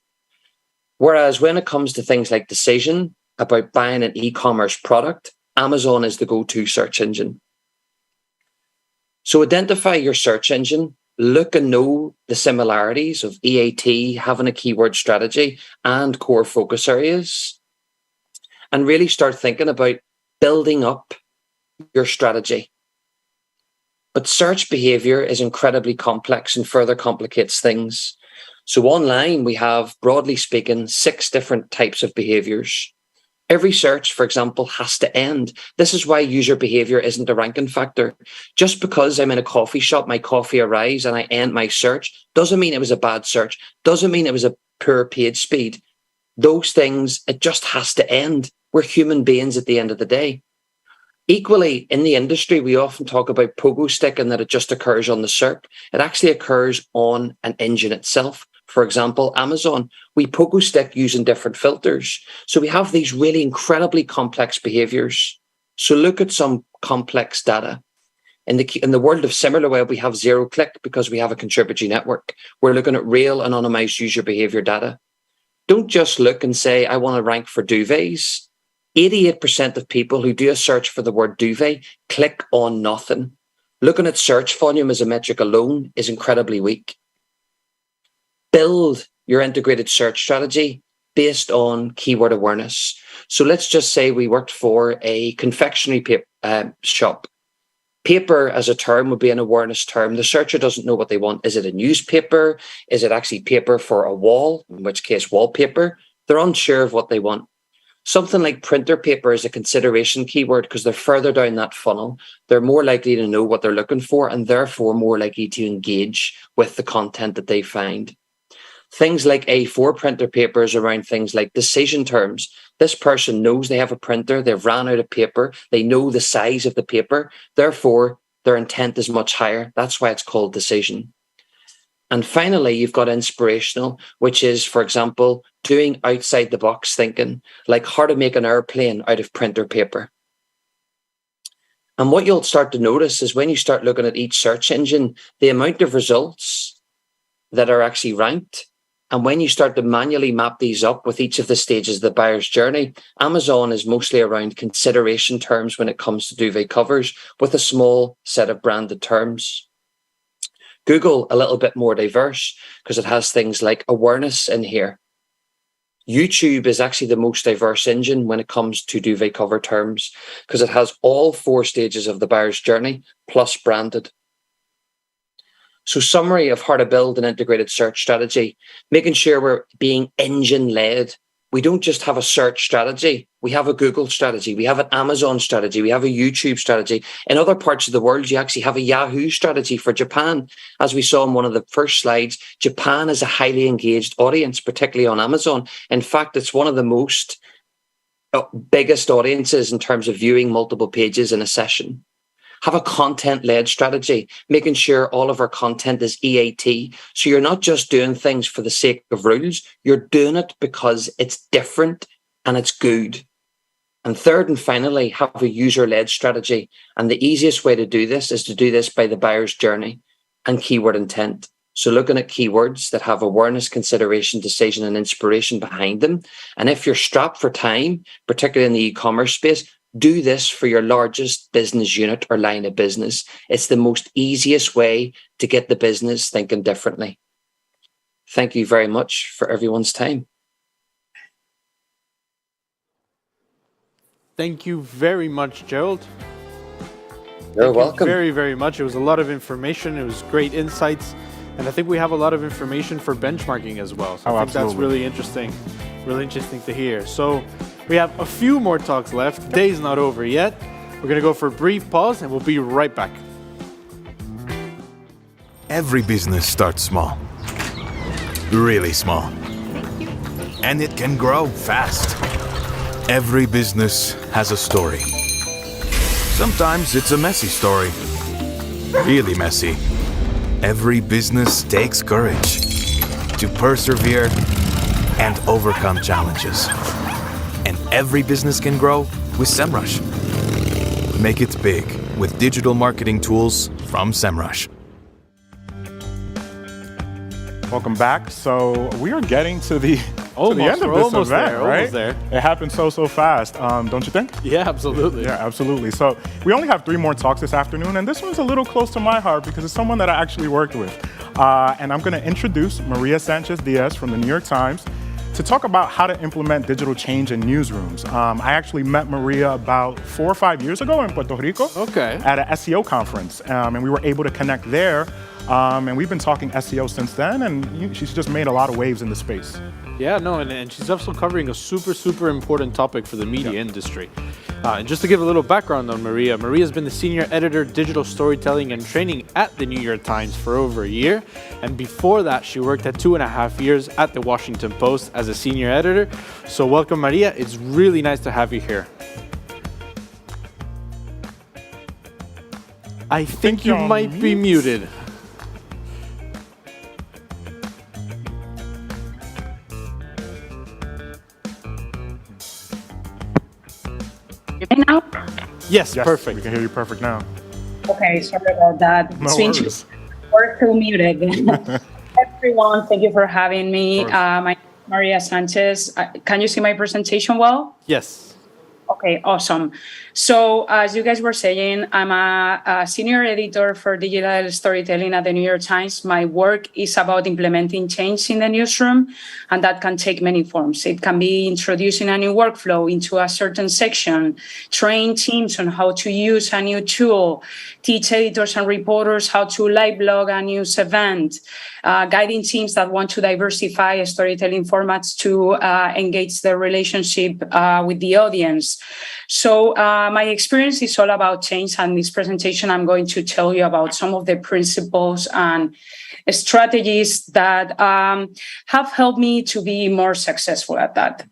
Whereas when it comes to things like decision, about buying an e-commerce product, Amazon is the go-to search engine. So identify your search engine, look and know the similarities of EAT, having a keyword strategy, and core focus areas, and really start thinking about building up your strategy. But search behavior is incredibly complex and further complicates things. So online, we have, broadly speaking, 6 different types of behaviors. Every search, for example, has to end. This is why user behavior isn't a ranking factor. Just because I'm in a coffee shop, my coffee arrives and I end my search, doesn't mean it was a bad search, doesn't mean it was a poor page speed. Those things, it just has to end. We're human beings at the end of the day. Equally, in the industry, we often talk about pogo stick and that it just occurs on the SERP. It actually occurs on an engine itself. For example, Amazon, we pogo stick using different filters. So we have these really incredibly complex behaviors. So look at some complex data. In the world of SimilarWeb, we have zero click because we have a contributory network. We're looking at real anonymized user behavior data. Don't just look and say, I want to rank for duvets. 88% of people who do a search for the word duvet click on nothing. Looking at search volume as a metric alone is incredibly weak. Build your integrated search strategy based on keyword awareness. So let's just say we worked for a confectionery shop. Paper as a term would be an awareness term. The searcher doesn't know what they want. Is it a newspaper? Is it actually paper for a wall? In which case, wallpaper. They're unsure of what they want. Something like printer paper is a consideration keyword because they're further down that funnel. They're more likely to know what they're looking for and therefore more likely to engage with the content that they find. Things like A4 printer papers around things like decision terms. This person knows they have a printer, they've ran out of paper, they know the size of the paper, therefore their intent is much higher. That's why it's called decision. And finally, you've got inspirational, which is, for example, doing outside the box thinking, like how to make an airplane out of printer paper. And what you'll start to notice is when you start looking at each search engine, the amount of results that are actually ranked. And when you start to manually map these up with each of the stages of the buyer's journey, Amazon is mostly around consideration terms when it comes to duvet covers, with a small set of branded terms. Google, a little bit more diverse because it has things like awareness in here. YouTube is actually the most diverse engine when it comes to duvet cover terms because it has all 4 stages of the buyer's journey plus branded. So summary of how to build an integrated search strategy, making sure we're being engine-led. We don't just have a search strategy. We have a Google strategy. We have an Amazon strategy. We have a YouTube strategy. In other parts of the world, you actually have a Yahoo strategy for Japan. As we saw in one of the first slides, Japan is a highly engaged audience, particularly on Amazon. In fact, it's one of the most biggest audiences in terms of viewing multiple pages in a session. Have a content-led strategy, making sure all of our content is EAT. So you're not just doing things for the sake of rules, you're doing it because it's different and it's good. And third and finally, have a user-led strategy. And the easiest way to do this is to do this by the buyer's journey and keyword intent. So looking at keywords that have awareness, consideration, decision, and inspiration behind them. And if you're strapped for time, particularly in the e-commerce space, do this for your largest business unit or line of business. It's the most easiest way to get the business thinking differently. Thank you very much for everyone's time. Thank you very much, Gerald. You're welcome. Very, very much. It was a lot of information. It was great insights. And I think we have a lot of information for benchmarking as well. So I think that's really interesting to hear. So we have a few more talks left. The day's not over yet. We're going to go for a brief pause and we'll be right back. Every business starts small. Really small. And it can grow fast. Every business has a story. Sometimes it's a messy story. Really messy. Every business takes courage to persevere and overcome challenges. And every business can grow with SEMrush. Make it big with digital marketing tools from SEMrush. Welcome back. So we are getting to the end of this event, right? There. It happened so fast, don't you think? Yeah, absolutely. Yeah, absolutely. So we only have 3 more talks this afternoon, and this one's a little close to my heart because it's someone that I actually worked with. And I'm going to introduce Maria Sanchez-Diaz from the New York Times to talk about how to implement digital change in newsrooms. I actually met Maria about 4 or 5 years ago in Puerto Rico at an SEO conference, and we were able to connect there. And we've been talking SEO since then, and she's just made a lot of waves in the space. Yeah, no, and she's also covering a super important topic for the media industry. And just to give a little background on Maria, Maria's been the senior editor, digital storytelling and training at the New York Times for over a year. And before that, she worked at 2.5 years at the Washington Post as a senior editor. So welcome, Maria. It's really nice to have you here. I think you might be muted. Now? Yes, perfect. We can hear you perfect now. Okay, sorry about that. No worries. We're still muted. Everyone, thank you for having me. My name is Maria Sanchez. Can you see my presentation well? Yes. Okay, awesome. So as you guys were saying, I'm a senior editor for digital storytelling at the New York Times. My work is about implementing change in the newsroom, and that can take many forms. It can be introducing a new workflow into a certain section, train teams on how to use a new tool, teach editors and reporters how to live blog a news event, guiding teams that want to diversify storytelling formats to engage their relationship with the audience. So my experience is all about change, and this presentation I'm going to tell you about some of the principles and strategies that have helped me to be more successful at that.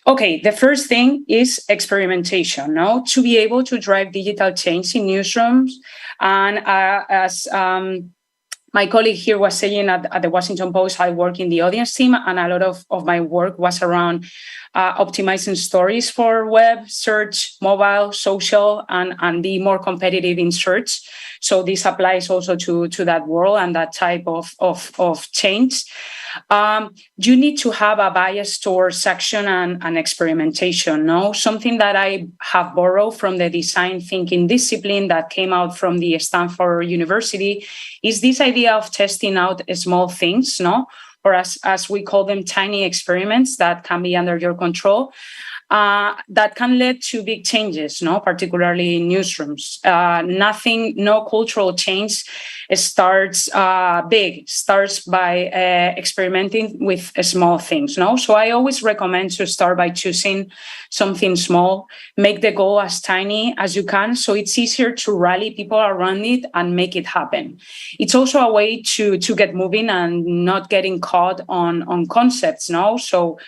Okay, the first thing is experimentation, no? To be able to drive digital change in newsrooms. And as my colleague here was saying at the Washington Post, I work in the audience team, and a lot of my work was around optimizing stories for web, search, mobile, social, and be more competitive in search. So this applies also to that world and that type of change. You need to have a bias towards action and experimentation, no? Something that I have borrowed from the design thinking discipline that came out from the Stanford University is this idea of testing out small things, no? Or as we call them, tiny experiments that can be under your control, that can lead to big changes, no? Particularly in newsrooms. No cultural change starts big, starts by experimenting with small things, no? So I always recommend to start by choosing something small, make the goal as tiny as you can, so it's easier to rally people around it and make it happen. It's also a way to get moving and not getting caught on concepts, no? So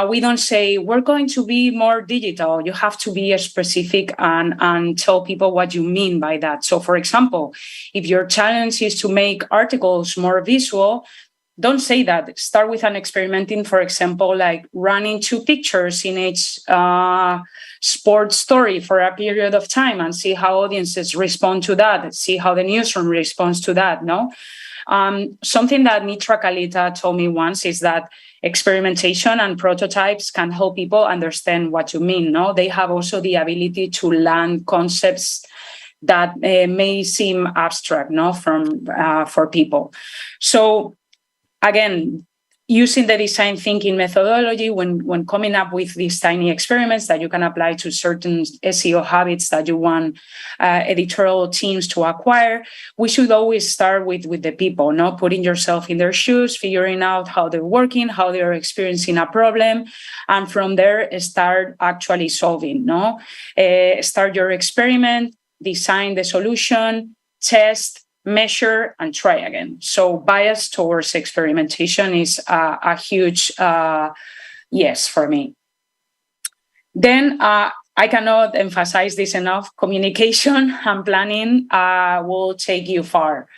we don't say we're going to be more digital. You have to be specific and tell people what you mean by that. So, for example, if your challenge is to make articles more visual, don't say that. Start with an experimenting, for example, like running 2 pictures in each sports story for a period of time and see how audiences respond to that, see how the newsroom responds to that, no? Something that Mitra Kalita told me once is that experimentation and prototypes can help people understand what you mean, no? They have also the ability to land concepts that may seem abstract, no, for people. So again, using the design thinking methodology when coming up with these tiny experiments that you can apply to certain SEO habits that you want editorial teams to acquire, we should always start with the people, no? Putting yourself in their shoes, figuring out how they're working, how they're experiencing a problem, and from there start actually solving, no? Start your experiment, design the solution, test, measure, and try again. So bias towards experimentation is a huge yes for me. Then I cannot emphasize this enough. Communication and planning will take you far.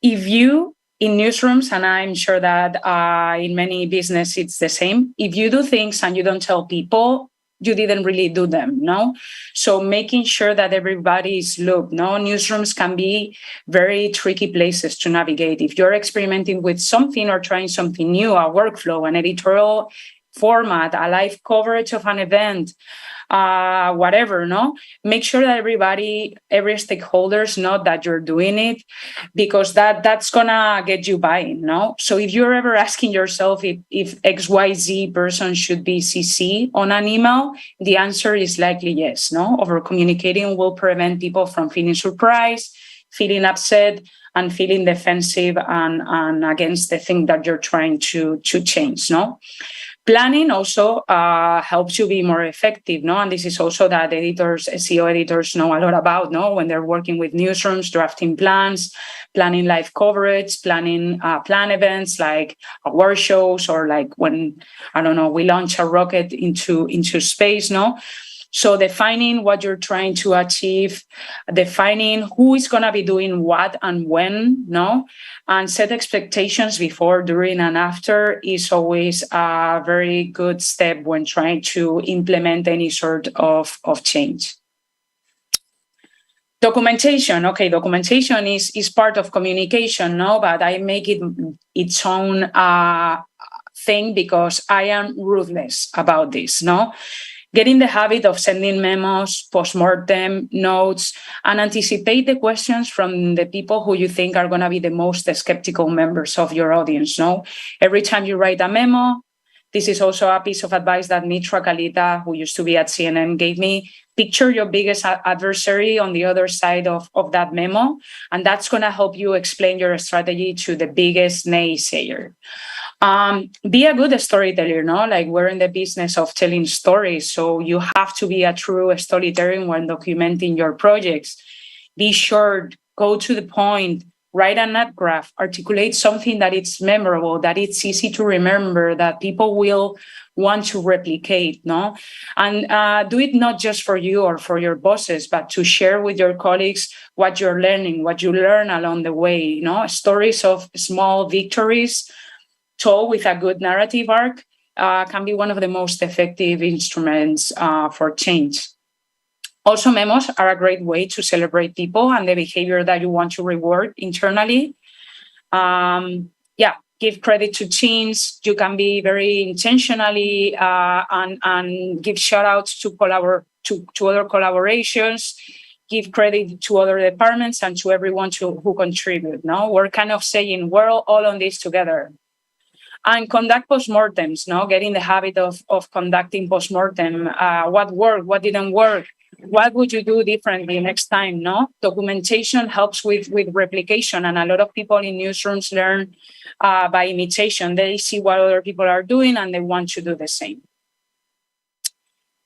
If you, in newsrooms, and I'm sure that in many businesses it's the same, if you do things and you don't tell people, you didn't really do them, no? So making sure that everybody is looped, no? Newsrooms can be very tricky places to navigate. If you're experimenting with something or trying something new, a workflow, an editorial format, a live coverage of an event, whatever, no? Make sure that every stakeholders know that you're doing it, because that's gonna get you buying, no? So if you're ever asking yourself if XYZ person should be CC on an email, the answer is likely yes, no? Over communicating will prevent people from feeling surprised, feeling upset, and feeling defensive and against the thing that you're trying to change, no? Planning also helps you be more effective, no? And this is also that editors, SEO editors know a lot about, no? When they're working with newsrooms, drafting plans, planning live coverage, planning plan events like award shows, or like when, I don't know, we launch a rocket into space, no? So defining what you're trying to achieve, defining who is going to be doing what and when, no? And set expectations before, during, and after is always a very good step when trying to implement any sort of change. Documentation. Okay, documentation is part of communication, no? But I make it its own thing because I am ruthless about this, no? Get in the habit of sending memos, postmortem notes, and anticipate the questions from the people who you think are going to be the most skeptical members of your audience. No, every time you write a memo, This is also a piece of advice that Mitra Kalita, who used to be at CNN, gave me. Picture your biggest adversary on the other side of that memo, and that's going to help you explain your strategy to the biggest naysayer. Be a good storyteller, no? Like, we're in the business of telling stories, so you have to be a true storyteller when documenting your projects. Be short, go to the point, write a nut graph, articulate something that it's memorable, that it's easy to remember, that people will want to replicate, no? And do it not just for you or for your bosses, but to share with your colleagues what you're learning, what you learn along the way, you know? Stories of small victories told with a good narrative arc can be one of the most effective instruments for change. Also, memos are a great way to celebrate people and the behavior that you want to reward internally. Give credit to teams. You can be very intentionally and give shout outs to other collaborations, give credit to other departments and to everyone who contribute. No, we're kind of saying we're all on this together. And conduct postmortems, no? Get in the habit of conducting postmortem. What worked, what didn't work, what would you do differently next time, no? Documentation helps with replication, and a lot of people in newsrooms learn by imitation. They see what other people are doing and they want to do the same.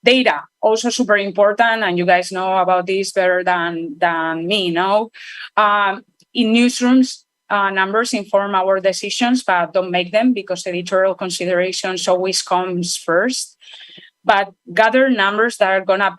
Data, also super important, and you guys know about this better than me, no? In newsrooms, numbers inform our decisions, but don't make them, because editorial considerations always comes first. But gather numbers that are gonna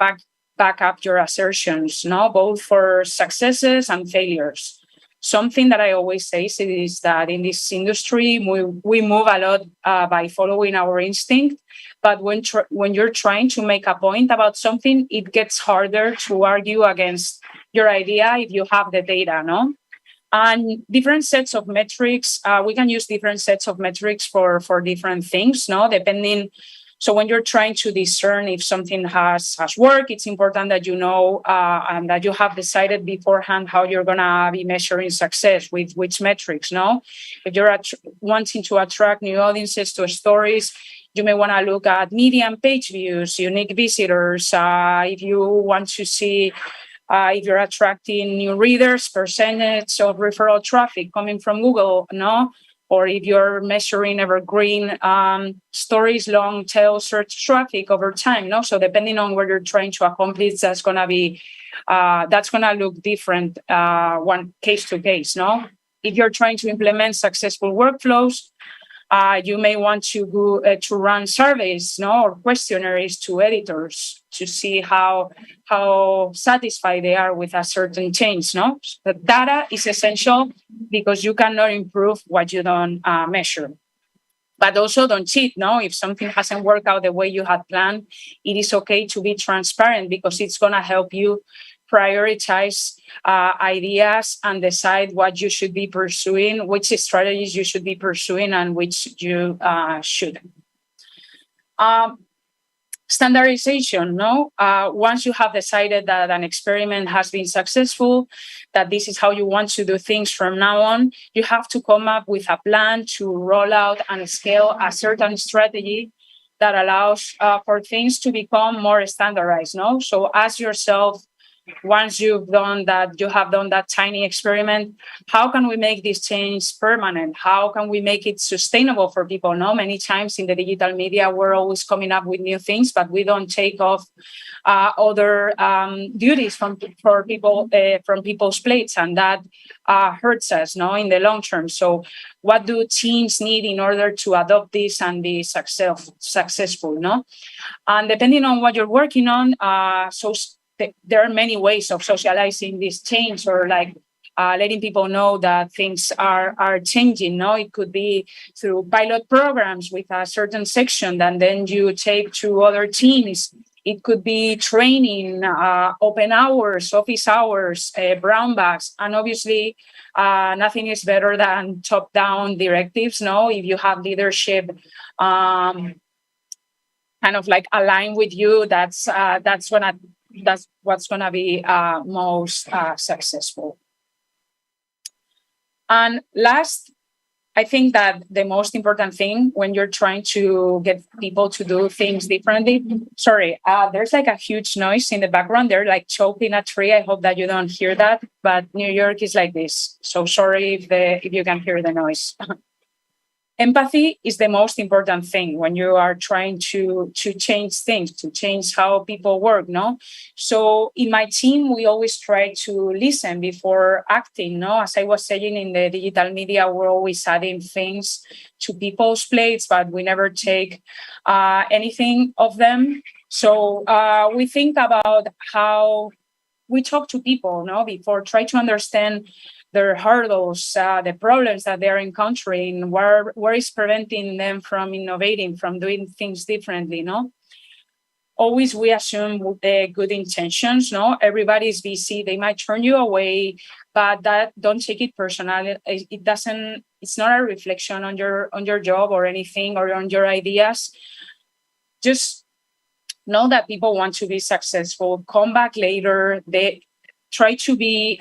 back up your assertions, no, both for successes and failures. Something that I always say is that in this industry, we move a lot by following our instinct. But when you're trying to make a point about something, it gets harder to argue against your idea if you have the data, no? And different sets of metrics, we can use different sets of metrics for different things, no? Depending. So when you're trying to discern if something has worked, it's important that you know and that you have decided beforehand how you're gonna be measuring success with which metrics, no? If you're wanting to attract new audiences to stories, you may wanna look at median page views, unique visitors. If you want to see if you're attracting new readers, percentage of referral traffic coming from Google, no? Or if you're measuring evergreen stories, long tail search traffic over time, no? So depending on what you're trying to accomplish, that's gonna look different one case to case, no? If you're trying to implement successful workflows, you may want to go to run surveys, no, or questionnaires to editors to see how satisfied they are with a certain change, no? The data is essential because you cannot improve what you don't measure. But also don't cheat, no? If something hasn't worked out the way you had planned, it is okay to be transparent, because it's gonna help you prioritize ideas and decide what you should be pursuing, which strategies you should be pursuing and which you shouldn't. Standardization, no? Once you have decided that an experiment has been successful, that this is how you want to do things from now on, you have to come up with a plan to roll out and scale a certain strategy that allows for things to become more standardized, no? So ask yourself, once you have done that tiny experiment, how can we make this change permanent? How can we make it sustainable for people? No, many times in the digital media, we're always coming up with new things, but we don't take off other duties from people's plates, and that hurts us, no, in the long term. So what do teams need in order to adopt this and be successful, no? And depending on what you're working on, there are many ways of socializing this change, or like letting people know that things are changing. No, it could be through pilot programs with a certain section that then you take to other teams. It could be training, open hours, office hours, brown bags, and obviously nothing is better than top-down directives. No, if you have leadership kind of like aligned with you, that's what's going to be most successful. And last I think that the most important thing when you're trying to get people to do things differently. Sorry, there's like a huge noise in the background. They're like chopping a tree. I hope that you don't hear that. But New York is like this. So sorry if you can hear the noise. Empathy is the most important thing when you are trying to change things, to change how people work, no? So in my team, we always try to listen before acting, no? As I was saying, in the digital media, we're always adding things to people's plates, but we never take anything of them. So we think about how we talk to people, no? Before, try to understand their hurdles, the problems that they're encountering, where is preventing them from innovating, from doing things differently, no? Always we assume the good intentions, no? Everybody's busy, they might turn you away, but that don't take it personal. It's not a reflection on your job or anything or on your ideas. Just know that people want to be successful. Come back later. They try to be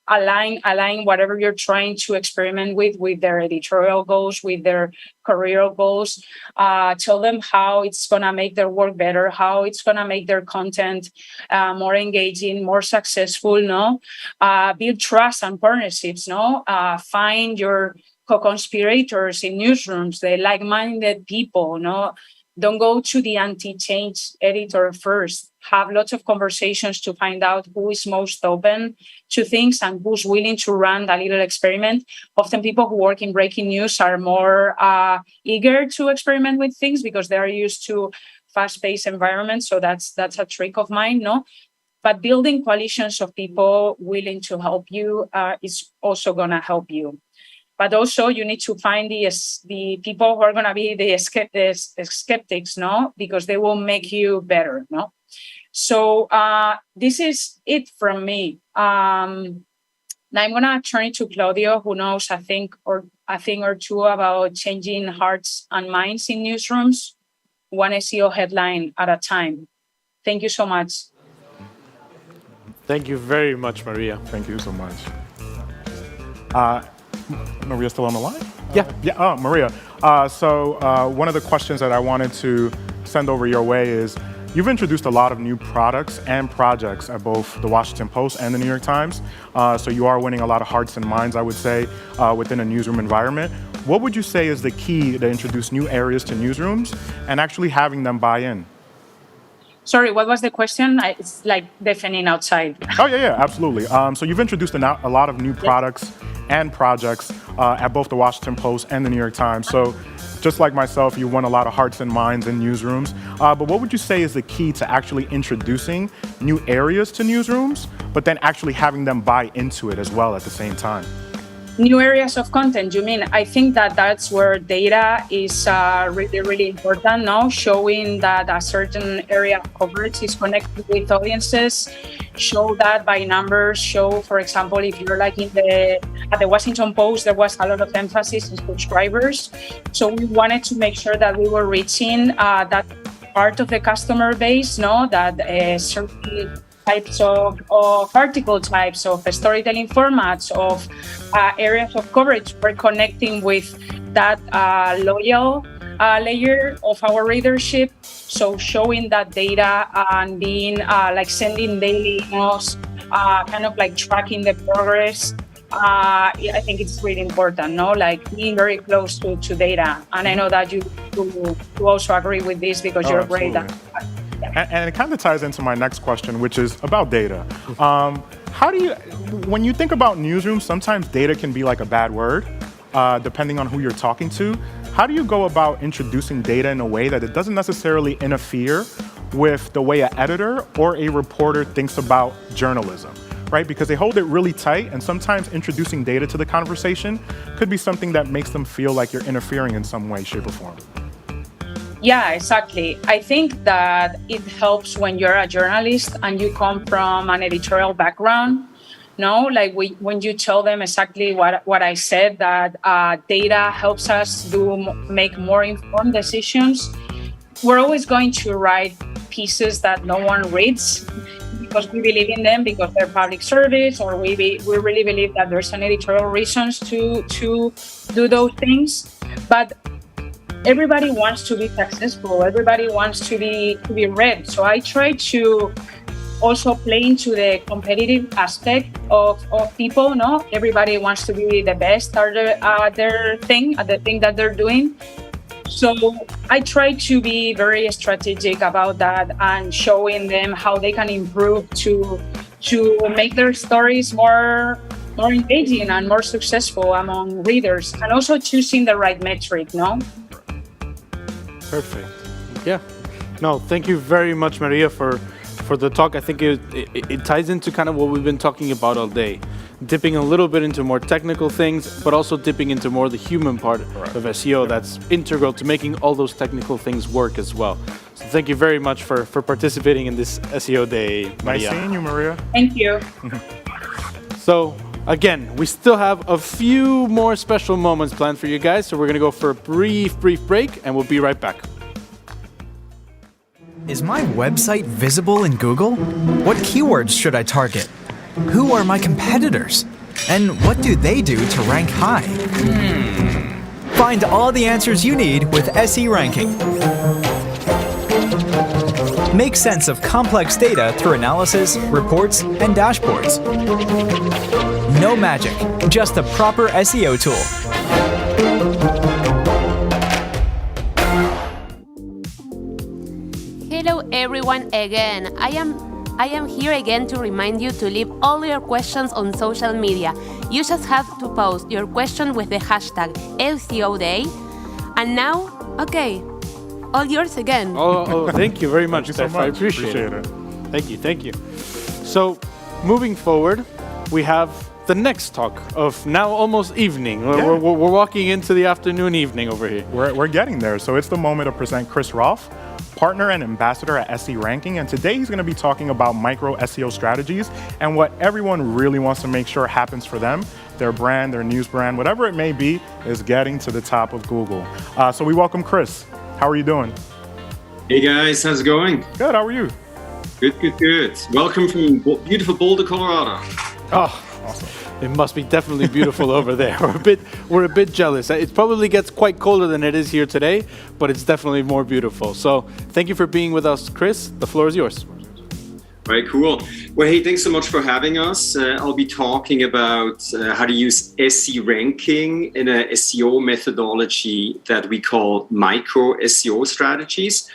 align whatever you're trying to experiment with their editorial goals, with their career goals. Tell them how it's going to make their work better, how it's going to make their content more engaging, more successful, no? Build trust and partnerships, no? Find your co-conspirators in newsrooms, the like-minded people, no? Don't go to the anti-change editor first. Have lots of conversations to find out who is most open to things and who's willing to run a little experiment. Often people who work in breaking news are more eager to experiment with things because they are used to fast-paced environments. So that's a trick of mine, no? But building coalitions of people willing to help you is also going to help you. But also you need to find the people who are going to be the skeptics, no? Because they will make you better, no? So this is it from me. Now I'm going to turn it to Claudio, who knows a thing or two about changing hearts and minds in newsrooms, one SEO headline at a time. Thank you so much. Thank you very much, Maria. Thank you so much. Maria's still on the line? Yeah. Oh, Maria. So one of the questions that I wanted to send over your way is, you've introduced a lot of new products and projects at both the Washington Post and the New York Times. So you are winning a lot of hearts and minds, I would say, within a newsroom environment. What would you say is the key to introduce new areas to newsrooms and actually having them buy in? Sorry, what was the question? It's like deafening outside. Oh, yeah, absolutely. So you've introduced a lot of new products and projects at both the Washington Post and the New York Times. So just like myself, you won a lot of hearts and minds in newsrooms. But what would you say is the key to actually introducing new areas to newsrooms, but then actually having them buy into it as well at the same time? New areas of content, you mean? I think that's where data is really, really important now, showing that a certain area of coverage is connected with audiences. Show that by numbers. Show, for example, if you're like at the Washington Post, there was a lot of emphasis on subscribers. So we wanted to make sure that we were reaching that part of the customer base, no? That certain types of article types, of storytelling formats, of areas of coverage, we're connecting with that loyal layer of our readership. So showing that data and being like sending daily emails, kind of like tracking the progress. I think it's really important, no? Like being very close to data. And I know that you also agree with this because you're great at that. And it kind of ties into my next question, which is about data. How do you, when you think about newsrooms, sometimes data can be like a bad word, depending on who you're talking to. How do you go about introducing data in a way that it doesn't necessarily interfere with the way an editor or a reporter thinks about journalism, right? Because they hold it really tight, and sometimes introducing data to the conversation could be something that makes them feel like you're interfering in some way, shape, or form. Yeah, exactly. I think that it helps when you're a journalist and you come from an editorial background. No, like when you tell them exactly what I said, that data helps us make more informed decisions. We're always going to write pieces that no one reads because we believe in them, because they're public service, or we really believe that there's an editorial reasons to do those things. But everybody wants to be successful. Everybody wants to be read. So I try to also play into the competitive aspect of people. No, everybody wants to be the best at the thing that they're doing. So I try to be very strategic about that and showing them how they can improve to make their stories more engaging and more successful among readers, and also choosing the right metric. No. Perfect. Yeah. No, thank you very much, Maria, for the talk. I think it ties into kind of what we've been talking about all day, dipping a little bit into more technical things, but also dipping into more the human part of SEO that's integral to making all those technical things work as well. So thank you very much for participating in this SEO day, Maria. Nice seeing you, Maria. Thank you. So again, we still have a few more special moments planned for you guys, so we're going to go for a brief break, and we'll be right back. Is my website visible in Google? What keywords should I target? Who are my competitors? And what do they do to rank high? Find all the answers you need with SE Ranking. Make sense of complex data through analysis, reports, and dashboards. No magic, just a proper SEO tool. Hello everyone again. I am here again to remind you to leave all your questions on social media. You just have to post your question with the hashtag SEOday. And now, okay, all yours again. Oh, thank you very much, Thank you so Steph. I much. appreciate it. Thank you. So, moving forward, we have the next talk of now almost evening. Yeah. We're walking into the afternoon evening over here. We're getting there. So it's the moment to present Chris Rolfe, partner and ambassador at SE Ranking. And today he's going to be talking about micro SEO strategies and what everyone really wants to make sure happens for them. Their brand, their news brand, whatever it may be, is getting to the top of Google. So we welcome Chris. How are you doing? Hey guys, how's it going? Good, how are you? Good. Welcome from beautiful Boulder, Colorado. Oh, awesome. It must be definitely beautiful over there. We're a bit jealous. It probably gets quite colder than it is here today, but it's definitely more beautiful. So thank you for being with us, Chris. The floor is yours. All right, cool. Well, hey, thanks so much for having us. I'll be talking about how to use SE ranking in a SEO methodology that we call micro SEO strategies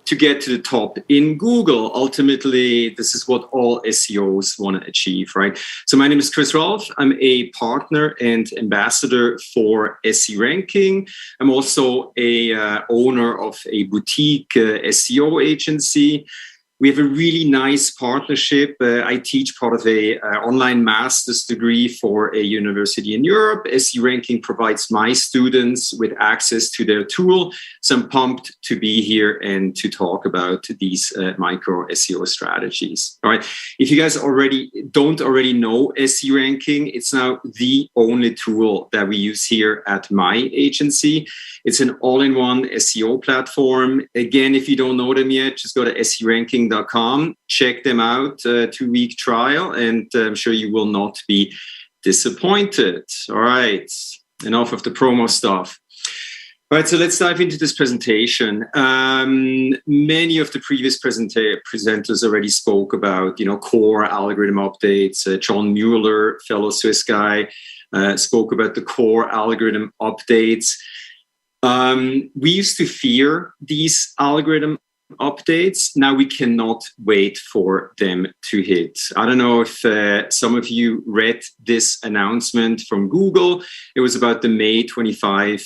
to get to the top in Google. Ultimately, this is what all SEOs want to achieve, right? So my name is Chris Rolfe. I'm a partner and ambassador for SE Ranking. I'm also a owner of a boutique SEO agency. We have a really nice partnership. I teach part of a online master's degree for a university in Europe. SE Ranking provides my students with access to their tool. So I'm pumped to be here and to talk about these micro SEO strategies. All right. If you guys don't already know SE Ranking, it's now the only tool that we use here at my agency. It's an all-in-one SEO platform. Again, if you don't know them yet, just go to seranking.com, check them out, 2-week trial, and I'm sure you will not be disappointed. All right, enough of the promo stuff. All right, so let's dive into this presentation. Many of the previous presenters already spoke about, core algorithm updates. John Mueller, fellow Swiss guy, spoke about the core algorithm updates. We used to fear these algorithm updates. Now we cannot wait for them to hit. I don't know if some of you read this announcement from Google. It was about the May 25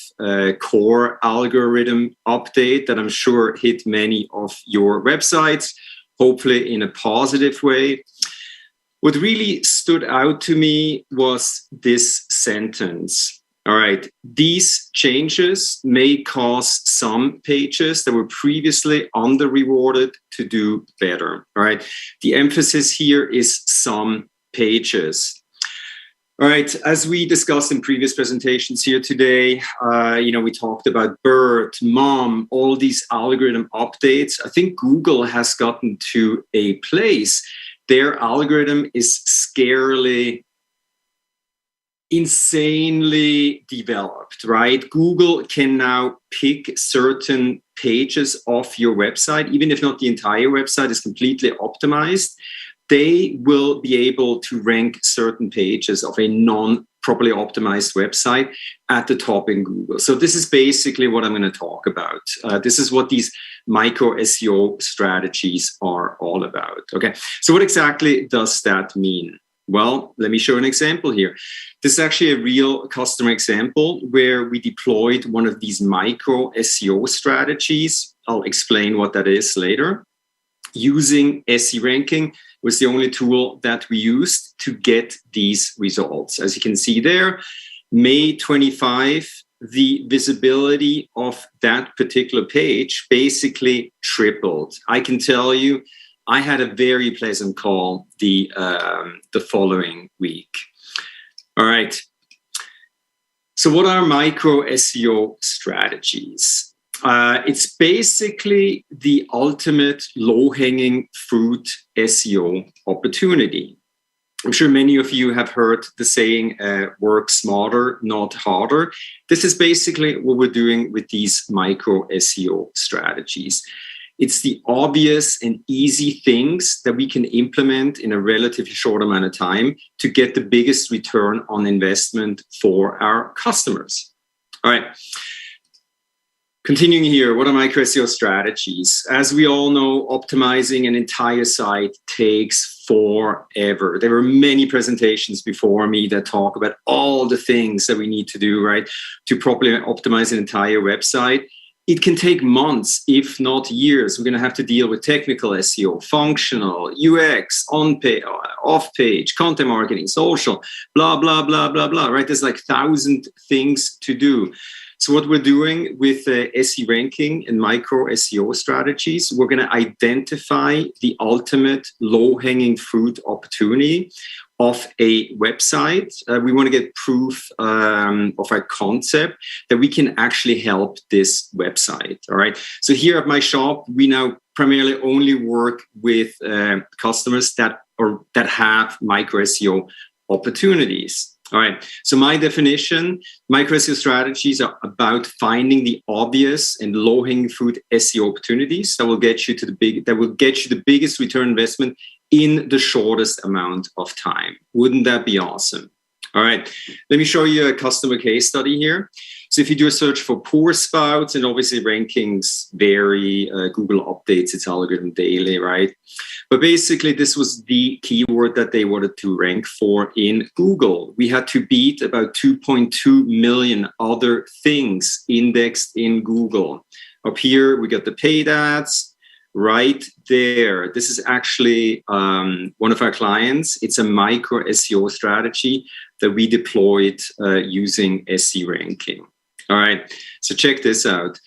core algorithm update that I'm sure hit many of your websites, hopefully in a positive way. What really stood out to me was this sentence. All right, these changes may cause some pages that were previously under-rewarded to do better. All right, the emphasis here is some pages. All right, as we discussed in previous presentations here today, we talked about BERT, MOM, all these algorithm updates. I think Google has gotten to a place their algorithm is scarily, insanely developed, right? Google can now pick certain pages off your website, even if not the entire website is completely optimized. They will be able to rank certain pages of a non-properly optimized website at the top in Google. So this is basically what I'm going to talk about. This is what these micro SEO strategies are all about. Okay, so what exactly does that mean? Well, let me show an example here. This is actually a real customer example where we deployed one of these micro SEO strategies. I'll explain what that is later. Using SE ranking was the only tool that we used to get these results. As you can see there, May 25, the visibility of that particular page basically tripled. I can tell you, I had a very pleasant call the following week. All right. So what are micro SEO strategies? It's basically the ultimate low-hanging fruit SEO opportunity. I'm sure many of you have heard the saying, work smarter, not harder. This is basically what we're doing with these micro SEO strategies. It's the obvious and easy things that we can implement in a relatively short amount of time to get the biggest return on investment for our customers. All right. Continuing here, what are micro SEO strategies? As we all know, optimizing an entire site takes forever. There were many presentations before me that talk about all the things that we need to do, right, to properly optimize an entire website. It can take months, if not years. We're going to have to deal with technical SEO, functional, UX, on-page, off-page, content marketing, social, blah, blah, blah, blah, blah, right? There's like 1,000 things to do. So what we're doing with SE ranking and micro SEO strategies, we're going to identify the ultimate low-hanging fruit opportunity of a website. We want to get proof of our concept that we can actually help this website. All right. So here at my shop, we now primarily only work with customers that have micro SEO opportunities. All right. So my definition, micro SEO strategies are about finding the obvious and low-hanging fruit SEO opportunities that will get you to the biggest return investment in the shortest amount of time. Wouldn't that be awesome? All right. Let me show you a customer case study here. So if you do a search for pour spouts, and obviously rankings vary, Google updates its algorithm daily, right? But basically, this was the keyword that they wanted to rank for in Google. We had to beat about 2.2 million other things indexed in Google. Up here, we got the paid ads. Right there. This is actually one of our clients. It's a micro SEO strategy that we deployed using SE ranking. All right, so check this out.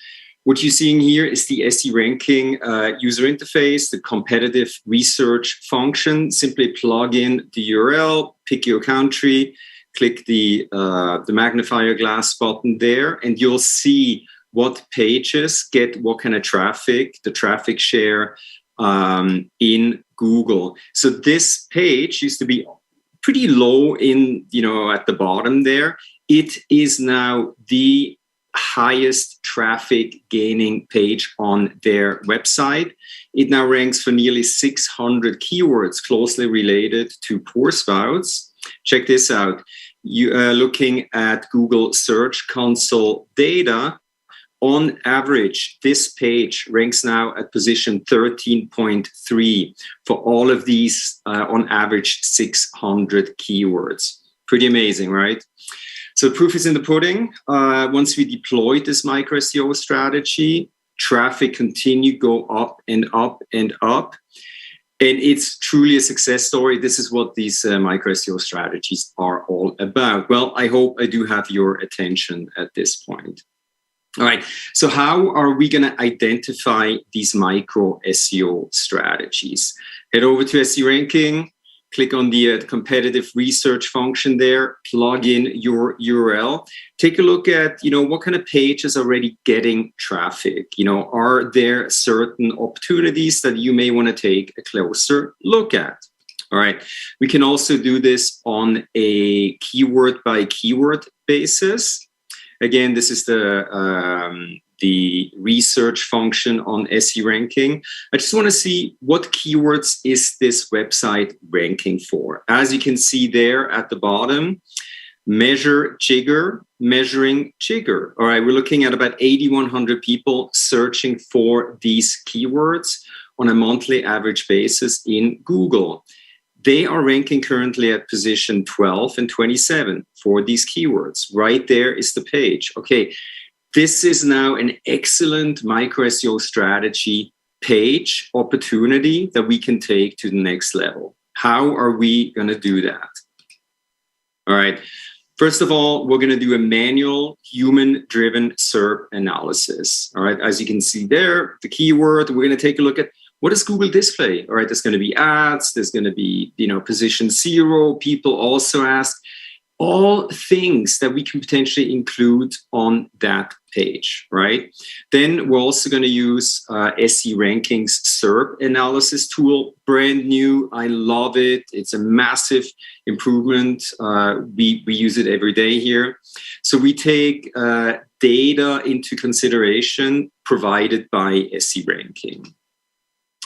What you're seeing here is the SE ranking user interface, the competitive research function. Simply plug in the URL, pick your country, click the magnifier glass button there, and you'll see what pages get what kind of traffic, the traffic share in Google. So this page used to be pretty low in, at the bottom there. It is now the highest traffic gaining page on their website. It now ranks for nearly 600 keywords closely related to pour spouts. Check this out. You are looking at Google Search Console data. On average, this page ranks now at position 13.3 for all of these, on average, 600 keywords. Pretty amazing, right? So proof is in the pudding. Once we deployed this micro SEO strategy, traffic continued go up and up and up. And it's truly a success story. This is what these micro SEO strategies are all about. Well, I hope I do have your attention at this point. All right, so how are we going to identify these micro SEO strategies? Head over to SE ranking, click on the competitive research function there, plug in your URL, take a look at, what kind of pages are already getting traffic. Are there certain opportunities that you may want to take a closer look at? All right. We can also do this on a keyword by keyword basis. Again, this is the research function on SE ranking. I just want to see what keywords is this website ranking for. As you can see there at the bottom, measure jigger, measuring jigger. All right, we're looking at about 8,100 people searching for these keywords on a monthly average basis in Google. They are ranking currently at position 12 and 27 for these keywords. Right there is the page. Okay, this is now an excellent micro SEO strategy page opportunity that we can take to the next level. How are we going to do that? All right. First of all, we're going to do a manual human-driven SERP analysis. All right. As you can see there, the keyword, we're going to take a look at what does Google display? All right, there's going to be ads, there's going to be, position 0. People also ask all things that we can potentially include on that page, right? Then we're also going to use SE Rankings SERP analysis tool, brand new. I love it. It's a massive improvement. We use it every day here. So we take data into consideration provided by SE Ranking.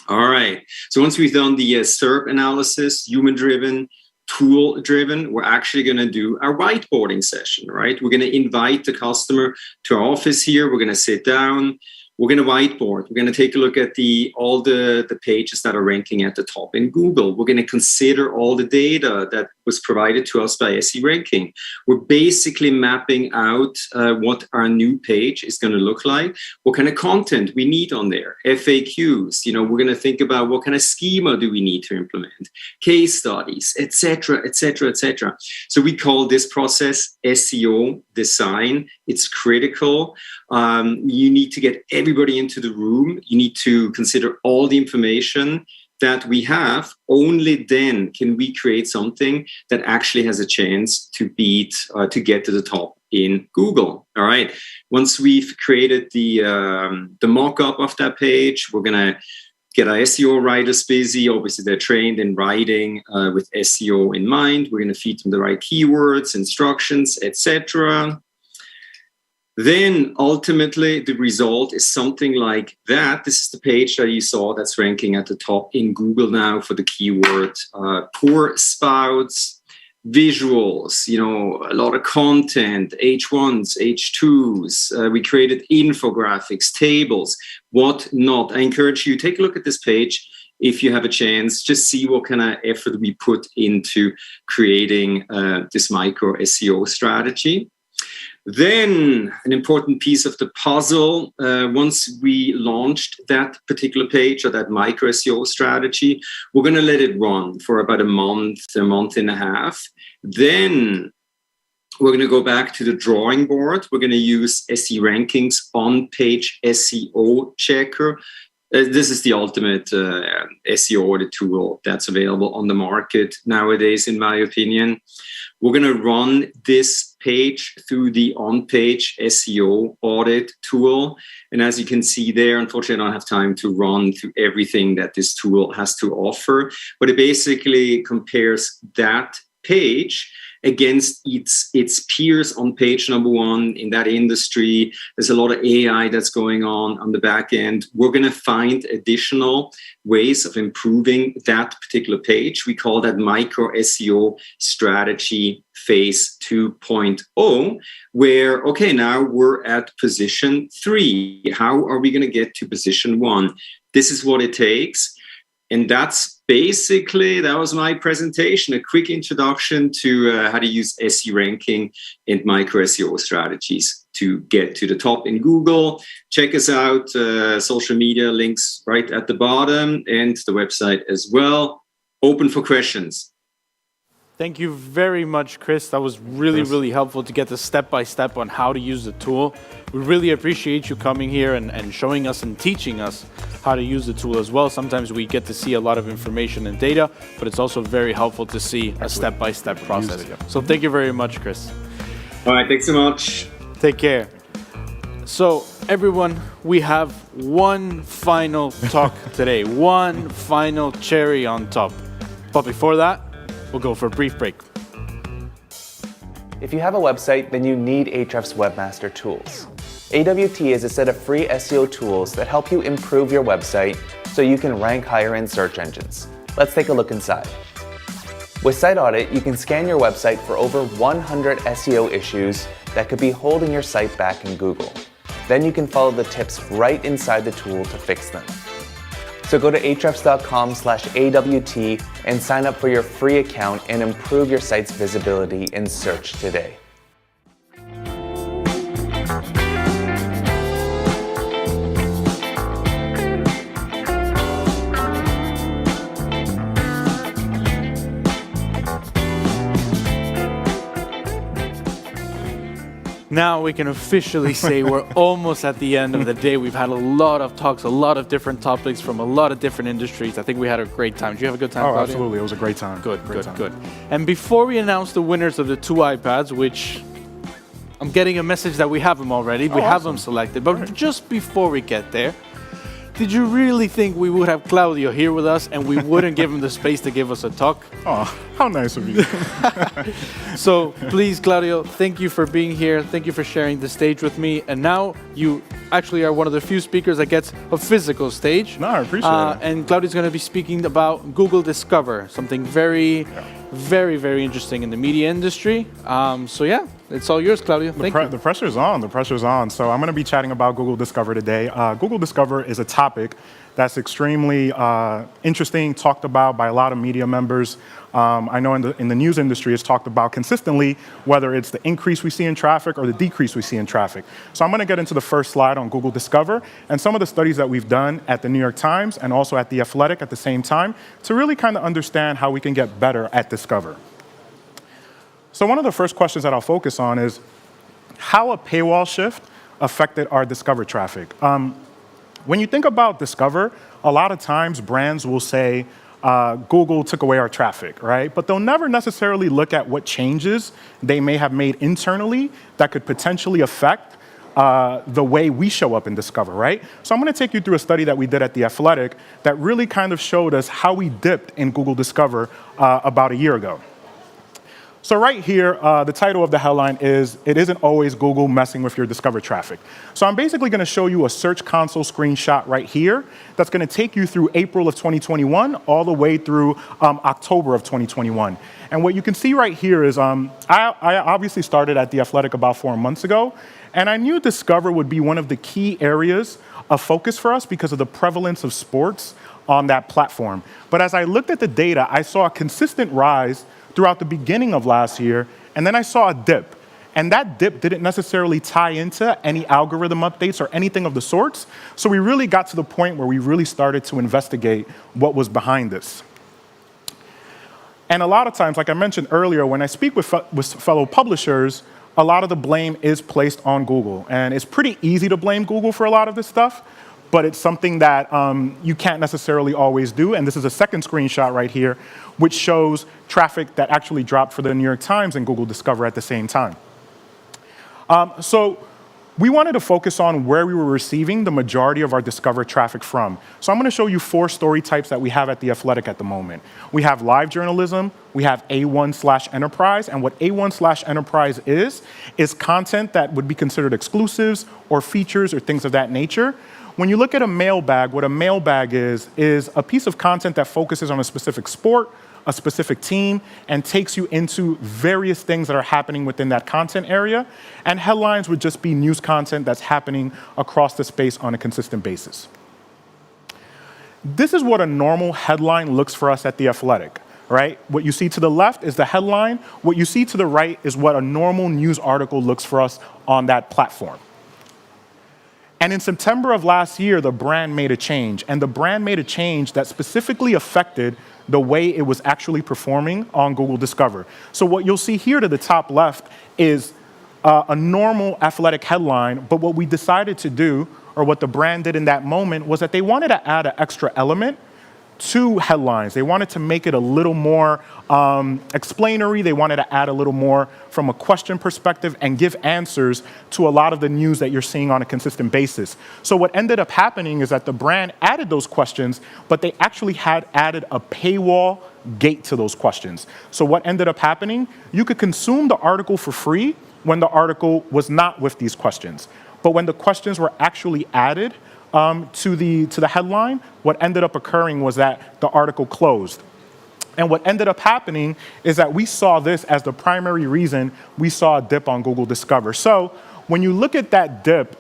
All right. So once we've done the SERP analysis, human-driven, tool-driven, we're actually going to do our whiteboarding session, right? We're going to invite the customer to our office here. We're going to sit down. We're going to whiteboard. We're going to take a look at all the pages that are ranking at the top in Google. We're going to consider all the data that was provided to us by SE Ranking. We're basically mapping out what our new page is going to look like, what kind of content we need on there, FAQs. We're going to think about what kind of schema do we need to implement, case studies, etc., etc., etc. So we call this process SEO design. It's critical. You need to get everybody into the room. You need to consider all the information that we have. Only then can we create something that actually has a chance to get to the top in Google. All right. Once we've created the mock-up of that page, we're going to get our SEO writers busy. Obviously, they're trained in writing with SEO in mind. We're going to feed them the right keywords, instructions, etc. Then ultimately the result is something like that. This is the page that you saw that's ranking at the top in Google now for the keyword pour spouts, visuals, a lot of content, H1s, H2s. We created infographics, tables, whatnot. I encourage you, take a look at this page. If you have a chance, just see what kind of effort we put into creating this micro SEO strategy. Then an important piece of the puzzle, once we launched that particular page or that micro SEO strategy, we're going to let it run for about a month and a half. Then we're going to go back to the drawing board. We're going to use SE Rankings on-page SEO checker. This is the ultimate SEO audit tool that's available on the market nowadays, in my opinion. We're going to run this page through the on-page SEO audit tool. And as you can see there, unfortunately, I don't have time to run through everything that this tool has to offer, but it basically compares that page against its peers on page number 1 in that industry. There's a lot of AI that's going on the back end. We're going to find additional ways of improving that particular page. We call that micro SEO strategy phase 2.0, where, okay, now we're at position 3. How are we going to get to position 1? This is what it takes. And that was my presentation, a quick introduction to how to use SE ranking and micro SEO strategies to get to the top in Google. Check us out, social media links right at the bottom and the website as well. Open for questions. Thank you very much, Chris. That was really helpful to get the step-by-step on how to use the tool. We really appreciate you coming here and showing us and teaching us how to use the tool as well. Sometimes we get to see a lot of information and data, but it's also very helpful to see a step-by-step process. So thank you very much, Chris. All right, thanks so much. Take care. So everyone, we have one final talk today, one final cherry on top. But before that, we'll go for a brief break. If you have a website, then you need Ahrefs Webmaster Tools. AWT is a set of free SEO tools that help you improve your website so you can rank higher in search engines. Let's take a look inside. With Site Audit, you can scan your website for over 100 SEO issues that could be holding your site back in Google. Then you can follow the tips right inside the tool to fix them. So go to ahrefs.com/AWT and sign up for your free account and improve your site's visibility in search today. Now we can officially say we're almost at the end of the day. We've had a lot of talks, a lot of different topics from a lot of different industries. I think we had a great time. Did you have a good time, Claudio? Absolutely. It was a great time. Good, Great good, time. good. And before we announce the winners of the 2 iPads, which I'm getting a message that we have them already. We have them selected. But just before we get there, did you really think we would have Claudio here with us and we wouldn't give him the space to give us a talk? Oh, how nice of you. So please, Claudio, thank you for being here. Thank you for sharing the stage with me. And now you actually are one of the few speakers that gets a physical stage. No, I appreciate it. And Claudio's going to be speaking about Google Discover, something very, very interesting in the media industry. So yeah, it's all yours, Claudio. Thank you. The pressure's on. The pressure's on. So I'm going to be chatting about Google Discover today. Google Discover is a topic that's extremely interesting, talked about by a lot of media members. I know in the news industry, it's talked about consistently, whether it's the increase we see in traffic or the decrease we see in traffic. So I'm going to get into the first slide on Google Discover and some of the studies that we've done at the New York Times and also at The Athletic at the same time to really kind of understand how we can get better at Discover. So one of the first questions that I'll focus on is how a paywall shift affected our Discover traffic. When you think about Discover, a lot of times brands will say, Google took away our traffic, right? But they'll never necessarily look at what changes they may have made internally that could potentially affect the way we show up in Discover, right? So I'm going to take you through a study that we did at The Athletic that really kind of showed us how we dipped in Google Discover about a year ago. So right here, the title of the headline is, "It isn't always Google messing with your Discover traffic." So I'm basically going to show you a Search Console screenshot right here that's going to take you through April of 2021 all the way through October of 2021. And what you can see right here is I obviously started at The Athletic about 4 months ago, and I knew Discover would be one of the key areas of focus for us because of the prevalence of sports on that platform. But as I looked at the data, I saw a consistent rise throughout the beginning of last year, and then I saw a dip. And that dip didn't necessarily tie into any algorithm updates or anything of the sorts. So we really got to the point where we really started to investigate what was behind this. And a lot of times, like I mentioned earlier, when I speak with fellow publishers, a lot of the blame is placed on Google. And it's pretty easy to blame Google for a lot of this stuff, but it's something that you can't necessarily always do. And this is a second screenshot right here, which shows traffic that actually dropped for the New York Times and Google Discover at the same time. So we wanted to focus on where we were receiving the majority of our Discover traffic from. So I'm going to show you 4 story types that we have at The Athletic at the moment. We have live journalism, we have A1/Enterprise, and what A1/Enterprise is content that would be considered exclusives or features or things of that nature. When you look at a mailbag, what a mailbag is a piece of content that focuses on a specific sport, a specific team, and takes you into various things that are happening within that content area. And headlines would just be news content that's happening across the space on a consistent basis. This is what a normal headline looks for us at The Athletic, right? What you see to the left is the headline. What you see to the right is what a normal news article looks for us on that platform. And in September of last year, the brand made a change. And the brand made a change that specifically affected the way it was actually performing on Google Discover. So what you'll see here to the top left is a normal Athletic headline, but what we decided to do, or what the brand did in that moment, was that they wanted to add an extra element to headlines. They wanted to make it a little more explanatory. They wanted to add a little more from a question perspective and give answers to a lot of the news that you're seeing on a consistent basis. So what ended up happening is that the brand added those questions, but they actually had added a paywall gate to those questions. So what ended up happening, you could consume the article for free when the article was not with these questions. But when the questions were actually added to the headline, what ended up occurring was that the article closed. And what ended up happening is that we saw this as the primary reason we saw a dip on Google Discover. So when you look at that dip,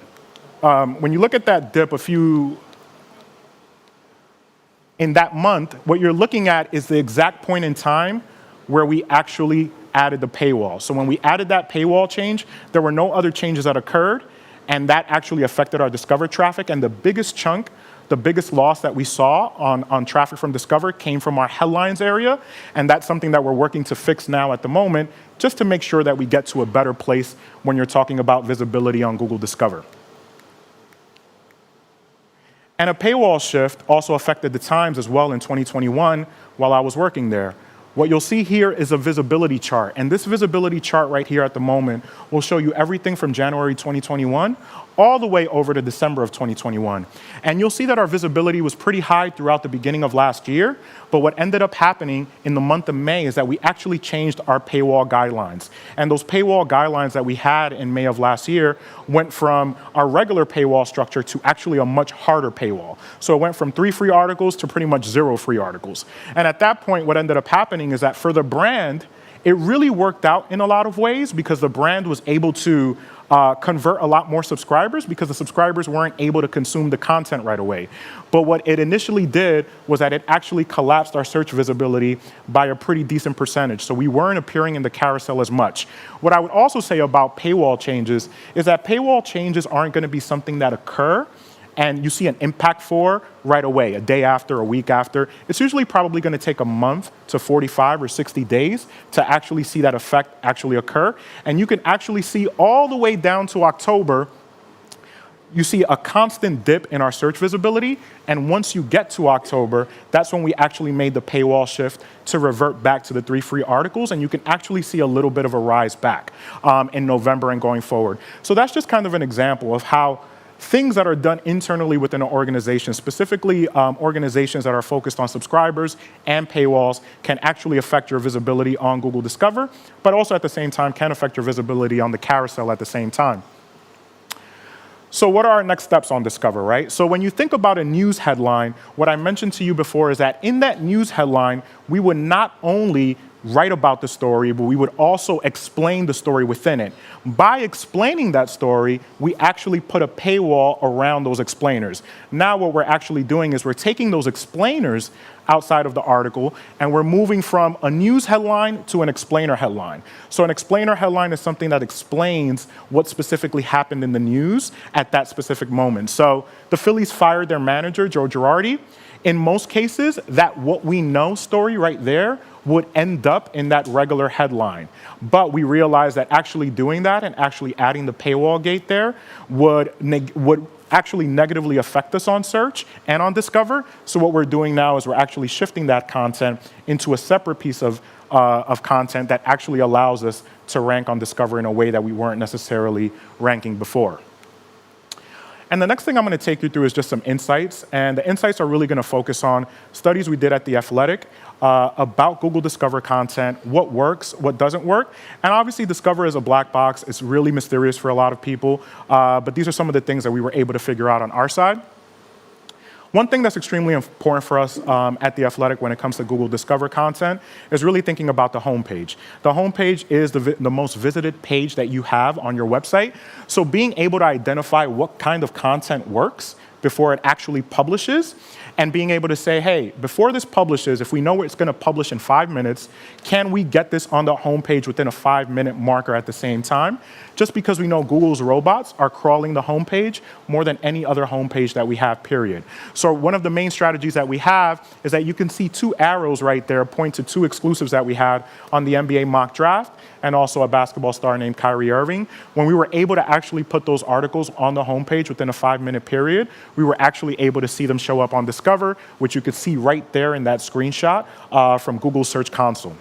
in that month, what you're looking at is the exact point in time where we actually added the paywall. So when we added that paywall change, there were no other changes that occurred, and that actually affected our Discover traffic. And the biggest chunk, the biggest loss that we saw on traffic from Discover came from our headlines area, and that's something that we're working to fix now at the moment, just to make sure that we get to a better place when you're talking about visibility on Google Discover. And a paywall shift also affected the Times as well in 2021 while I was working there. What you'll see here is a visibility chart. And this visibility chart right here at the moment will show you everything from January 2021 all the way over to December of 2021. And you'll see that our visibility was pretty high throughout the beginning of last year. But what ended up happening in the month of May is that we actually changed our paywall guidelines. And those paywall guidelines that we had in May of last year went from our regular paywall structure to actually a much harder paywall. So it went from 3 free articles to pretty much 0 free articles. And at that point, what ended up happening is that for the brand, it really worked out in a lot of ways because the brand was able to convert a lot more subscribers because the subscribers weren't able to consume the content right away. But what it initially did was that it actually collapsed our search visibility by a pretty decent percentage. So we weren't appearing in the carousel as much. What I would also say about paywall changes is that paywall changes aren't going to be something that occur and you see an impact for right away, a day after, a week after. It's usually probably going to take a month to 45 or 60 days to actually see that effect actually occur. And you can actually see all the way down to October, you see a constant dip in our search visibility. And once you get to October, that's when we actually made the paywall shift to revert back to the 3 free articles. And you can actually see a little bit of a rise back in November and going forward. So that's just kind of an example of how things that are done internally within an organization, specifically organizations that are focused on subscribers and paywalls, can actually affect your visibility on Google Discover, but also at the same time can affect your visibility on the carousel at the same time. So what are our next steps on Discover, right? So when you think about a news headline, what I mentioned to you before is that in that news headline, we would not only write about the story, but we would also explain the story within it. By explaining that story, we actually put a paywall around those explainers. Now what we're actually doing is we're taking those explainers outside of the article, and we're moving from a news headline to an explainer headline. So an explainer headline is something that explains what specifically happened in the news at that specific moment. So the Phillies fired their manager, Joe Girardi. In most cases, that what we know story right there would end up in that regular headline. But we realized that actually doing that and actually adding the paywall gate there would actually negatively affect us on search and on Discover. So what we're doing now is we're actually shifting that content into a separate piece of content that actually allows us to rank on Discover in a way that we weren't necessarily ranking before. And the next thing I'm going to take you through is just some insights. And the insights are really going to focus on studies we did at The Athletic about Google Discover content, what works, what doesn't work. And obviously, Discover is a black box. It's really mysterious for a lot of people. But these are some of the things that we were able to figure out on our side. One thing that's extremely important for us at The Athletic when it comes to Google Discover content is really thinking about the homepage. The homepage is the most visited page that you have on your website. So being able to identify what kind of content works before it actually publishes, and being able to say, hey, before this publishes, if we know it's going to publish in 5 minutes, can we get this on the homepage within a 5-minute marker at the same time? Just because we know Google's robots are crawling the homepage more than any other homepage that we have, period. So one of the main strategies that we have is that you can see 2 arrows right there point to 2 exclusives that we had on the NBA mock draft and also a basketball star named Kyrie Irving. When we were able to actually put those articles on the homepage within a 5-minute period, we were actually able to see them show up on Discover, which you could see right there in that screenshot from Google Search Console.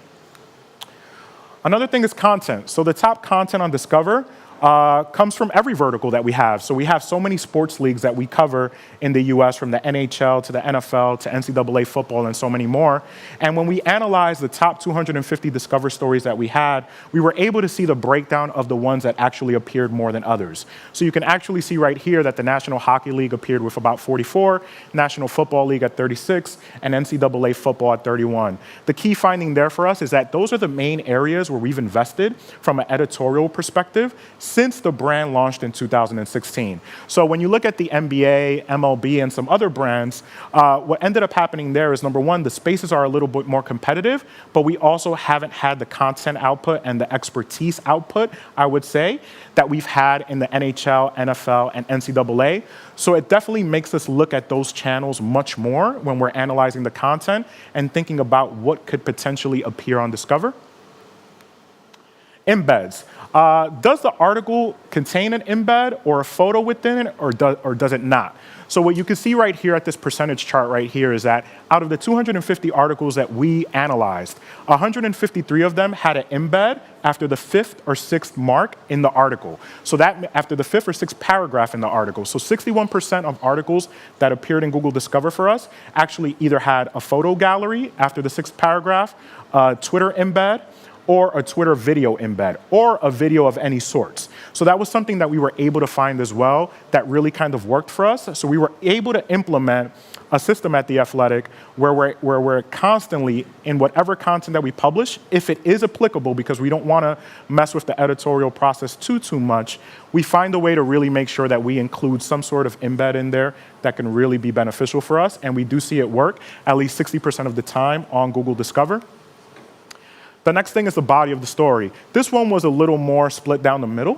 Another thing is content. So the top content on Discover comes from every vertical that we have. So we have so many sports leagues that we cover in the US, from the NHL to the NFL to NCAA football and so many more. And when we analyzed the top 250 Discover stories that we had, we were able to see the breakdown of the ones that actually appeared more than others. So you can actually see right here that the National Hockey League appeared with about 44, National Football League at 36, and NCAA football at 31. The key finding there for us is that those are the main areas where we've invested from an editorial perspective since the brand launched in 2016. So when you look at the NBA, MLB, and some other brands, what ended up happening there is, number one, the spaces are a little bit more competitive, but we also haven't had the content output and the expertise output, I would say, that we've had in the NHL, NFL, and NCAA. So it definitely makes us look at those channels much more when we're analyzing the content and thinking about what could potentially appear on Discover. Embeds. Does the article contain an embed or a photo within it, or does it not? So what you can see right here at this percentage chart right here is that out of the 250 articles that we analyzed, 153 of them had an embed after the 5th or 6th mark in the article. So that after the 5th or 6th paragraph in the article. So 61% of articles that appeared in Google Discover for us actually either had a photo gallery after the 6th paragraph, a Twitter embed, or a Twitter video embed, or a video of any sorts. So that was something that we were able to find as well that really kind of worked for us. So we were able to implement a system at The Athletic where we're constantly, in whatever content that we publish, if it is applicable, because we don't want to mess with the editorial process too much, we find a way to really make sure that we include some sort of embed in there that can really be beneficial for us. And we do see it work at least 60% of the time on Google Discover. The next thing is the body of the story. This one was a little more split down the middle.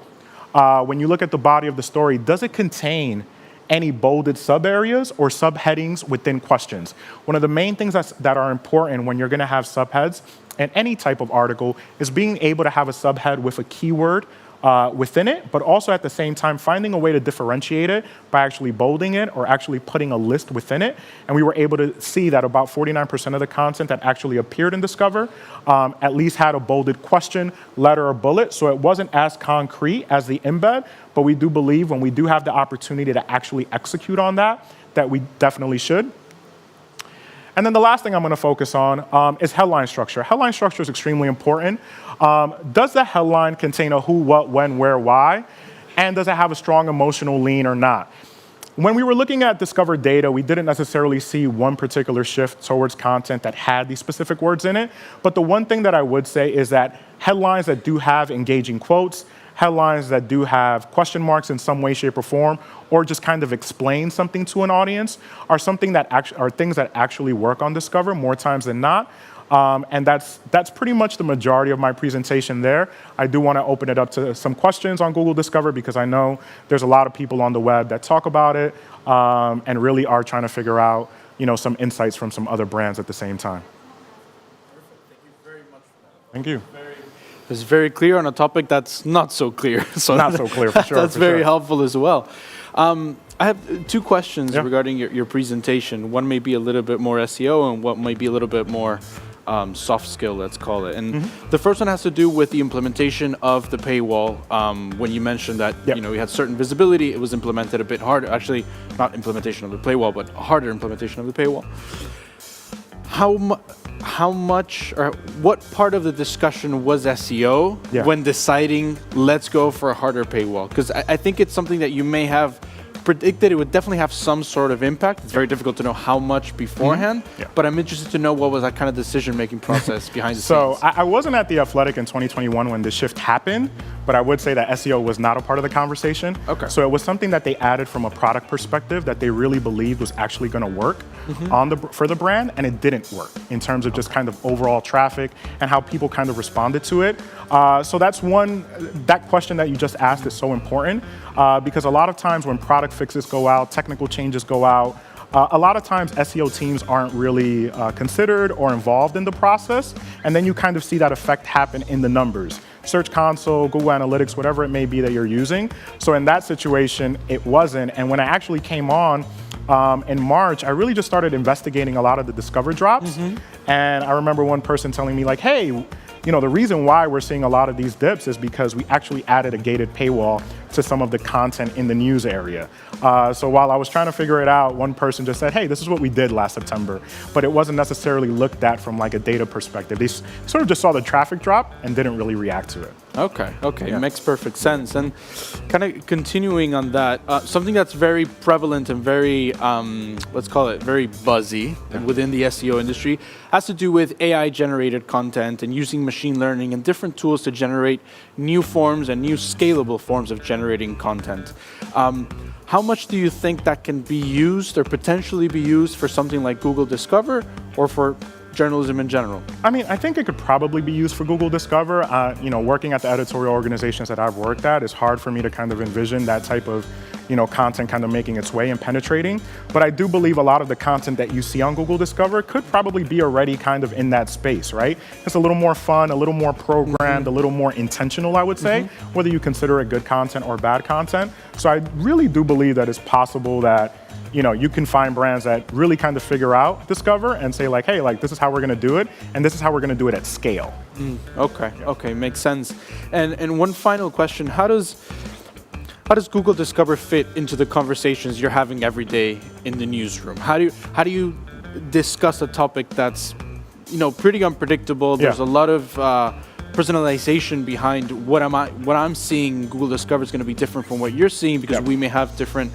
When you look at the body of the story, does it contain any bolded sub-areas or subheadings within questions? One of the main things that are important when you're gonna have subheads in any type of article is being able to have a subhead with a keyword within it, but also at the same time finding a way to differentiate it by actually bolding it or actually putting a list within it. And we were able to see that about 49% of the content that actually appeared in Discover at least had a bolded question, letter, or bullet. So it wasn't as concrete as the embed, but we do believe when we do have the opportunity to actually execute on that, that we definitely should. And then the last thing I'm going to focus on is headline structure. Headline structure is extremely important. Does the headline contain a who, what, when, where, why? And does it have a strong emotional lean or not? When we were looking at Discover data, we didn't necessarily see one particular shift towards content that had these specific words in it. But the one thing that I would say is that headlines that do have engaging quotes, headlines that do have question marks in some way, shape, or form, or just kind of explain something to an audience, are something that are things that actually work on Discover more times than not. And that's pretty much the majority of my presentation there. I do want to open it up to some questions on Google Discover because I know there's a lot of people on the web that talk about it and really are trying to figure out, some insights from some other brands at the same time. Thank you very much for that. Thank you. It's very clear on a topic that's not so clear. So not so clear, for sure. That's very helpful as well. I have two questions regarding your presentation. One may be a little bit more SEO and one may be a little bit more soft skill, let's call it. And the first one has to do with the implementation of the paywall. When you mentioned that we had certain visibility, it was implemented a bit harder. Actually, not implementation of the paywall, but harder implementation of the paywall. How much or what part of the discussion was SEO when deciding let's go for a harder paywall? Because I think it's something that you may have predicted it would definitely have some sort of impact. It's very difficult to know how much beforehand, but I'm interested to know what was that kind of decision-making process behind the scenes. So I wasn't at The Athletic in 2021 when this shift happened, but I would say that SEO was not a part of the conversation. Okay. So it was something that they added from a product perspective that they really believed was actually going to work for the brand, and it didn't work in terms of just kind of overall traffic and how people kind of responded to it. So that's that question that you just asked is so important because a lot of times when product fixes go out, technical changes go out, a lot of times SEO teams aren't really considered or involved in the process, and then you kind of see that effect happen in the numbers. Search Console, Google Analytics, whatever it may be that you're using. So in that situation, it wasn't. And when I actually came on, in March, I really just started investigating a lot of the Discover drops. And I remember one person telling me like, hey, you know, the reason why we're seeing a lot of these dips is because we actually added a gated paywall to some of the content in the news area. So while I was trying to figure it out, one person just said, hey, this is what we did last September. But it wasn't necessarily looked at from like a data perspective. They sort of just saw the traffic drop and didn't really react to it. Okay, makes perfect sense. And kind of continuing on that, something that's very prevalent and very, let's call it very buzzy within the SEO industry has to do with AI-generated content and using machine learning and different tools to generate new forms and new scalable forms of generating content. How much do you think that can be used or potentially be used for something like Google Discover or for journalism in general? I mean, I think it could probably be used for Google Discover. You know, working at the editorial organizations that I've worked at, it's hard for me to kind of envision that type of, you know, content kind of making its way and penetrating. But I do believe a lot of the content that you see on Google Discover could probably be already kind of in that space, right? It's a little more fun, a little more programmed, a little more intentional, I would say, whether you consider it good content or bad content. So I really do believe that it's possible that, you know, you can find brands that really kind of figure out Discover and say like, hey, like this is how we're going to do it, and this is how we're going to do it at scale. Okay, makes sense. And one final question: How does Google Discover fit into the conversations you're having every day in the newsroom? How do you discuss a topic that's, you know, pretty unpredictable? There's a lot of personalization behind what I'm seeing. Google Discover is going to be different from what you're seeing because we may have different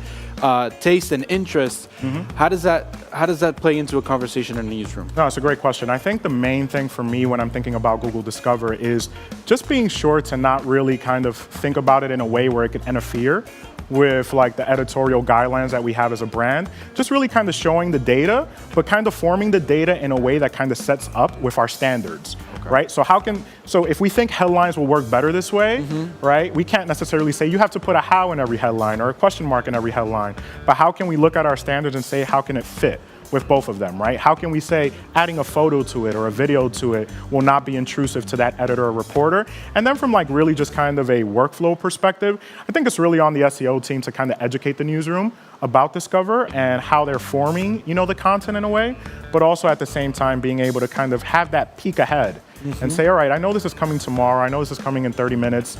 taste and interests. How does that play into a conversation in the newsroom? No, it's a great question. I think the main thing for me when I'm thinking about Google Discover is just being sure to not really kind of think about it in a way where it could interfere with like the editorial guidelines that we have as a brand. Just really kind of showing the data, but kind of forming the data in a way that kind of sets up with our standards. Right? So if we think headlines will work better this way, right? We can't necessarily say you have to put a how in every headline or a question mark in every headline. But how can we look at our standards and say how can it fit with both of them, right? How can we say adding a photo to it or a video to it will not be intrusive to that editor or reporter? And then from like really just kind of a workflow perspective, I think it's really on the SEO team to kind of educate the newsroom about Discover and how they're forming, you know, the content in a way, but also at the same time being able to kind of have that peek ahead and say, all right, I know this is coming tomorrow. I know this is coming in 30 minutes.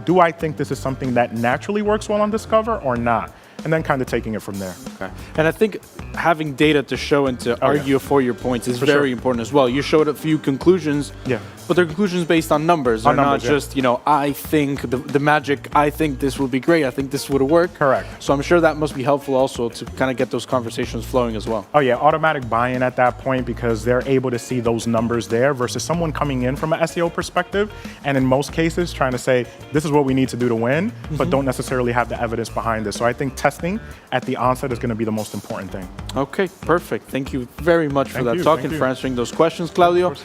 Do I think this is something that naturally works well on Discover or not? And then kind of taking it from there. Okay. And I think having data to show and to argue for your points is very important as well. You showed a few conclusions, but they're conclusions based on numbers. They're not just, you know, I think the magic, I think this would be great. I think this would work. Correct. So I'm sure that must be helpful also to kind of get those conversations flowing as well. Oh yeah, automatic buy-in at that point because they're able to see those numbers there versus someone coming in from an SEO perspective and in most cases trying to say, this is what we need to do to win, but don't necessarily have the evidence behind it. So I think testing at the onset is going to be the most important thing. Okay, perfect. Thank you very much for that talk and for answering those questions, Claudio.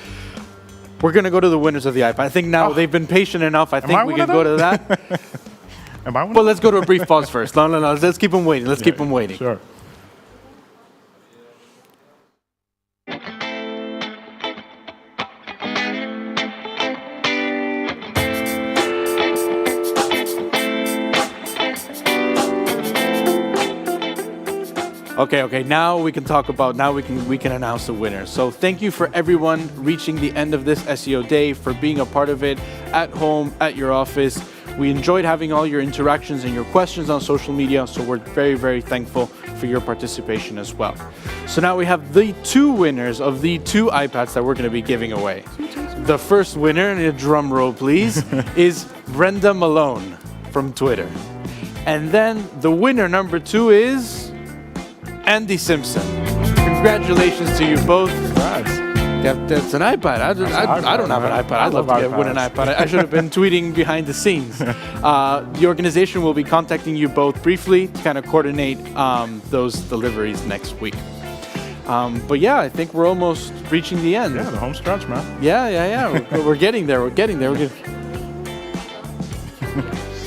We're going to go to the winners of the iPad. I think now they've been patient enough. I think we can go to that. Am I one? Well, let's go to a brief pause first. No. Let's keep them waiting. Let's keep them waiting. Sure. Okay. Now we can talk about. Now we can announce the winner. So thank you for everyone reaching the end of this SEO day, for being a part of it at home, at your office. We enjoyed having all your interactions and your questions on social media. So we're very, very thankful for your participation as well. So now we have the two winners of the two iPads that we're going to be giving away. The first winner, and a drum roll please, is Brenda Malone from Twitter. And then the winner number 2 is Andy Simpson. Congratulations to you both. That's an iPad. I don't have an iPad. I'd love to win an iPad. I should have been tweeting behind the scenes. The organization will be contacting you both briefly to kind of coordinate those deliveries next week. But yeah, I think we're almost reaching the end. Yeah, the home stretch, man. Yeah. We're getting there.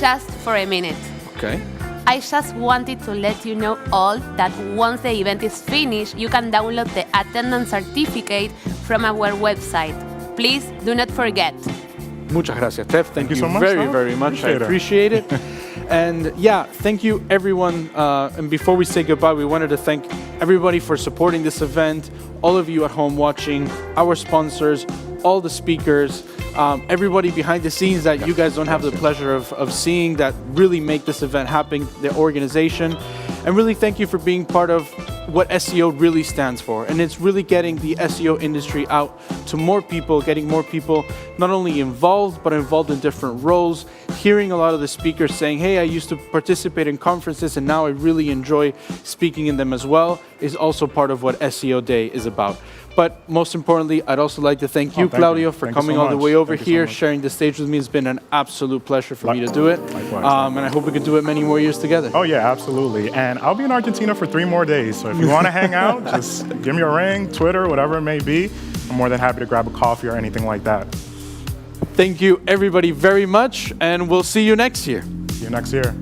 Just for a minute. Okay. I just wanted to let you know all that once the event is finished, you can download the attendance certificate from our website. Please do not forget. Muchas gracias, Tef. Thank you so much, very much. I appreciate it. And yeah, thank you everyone. And before we say goodbye, we wanted to thank everybody for supporting this event, all of you at home watching, our sponsors, all the speakers, everybody behind the scenes that you guys don't have the pleasure of seeing that really make this event happen, the organization. And really thank you for being part of what SEO really stands for. And it's really getting the SEO industry out to more people, getting more people not only involved, but involved in different roles. Hearing a lot of the speakers saying, hey, I used to participate in conferences and now I really enjoy speaking in them as well, is also part of what SEO Day is about. But most importantly, I'd also like to thank you, Claudio, for coming all the way over here, sharing the stage with me. It's been an absolute pleasure for me to do it. Likewise. And I hope we can do it many more years together. Oh, yeah, absolutely. And I'll be in Argentina for 3 more days. So if you want to hang out, just give me a ring, Twitter, whatever it may be. I'm more than happy to grab a coffee or anything like that. Thank you, everybody, very much. And we'll see you next year. See you next year.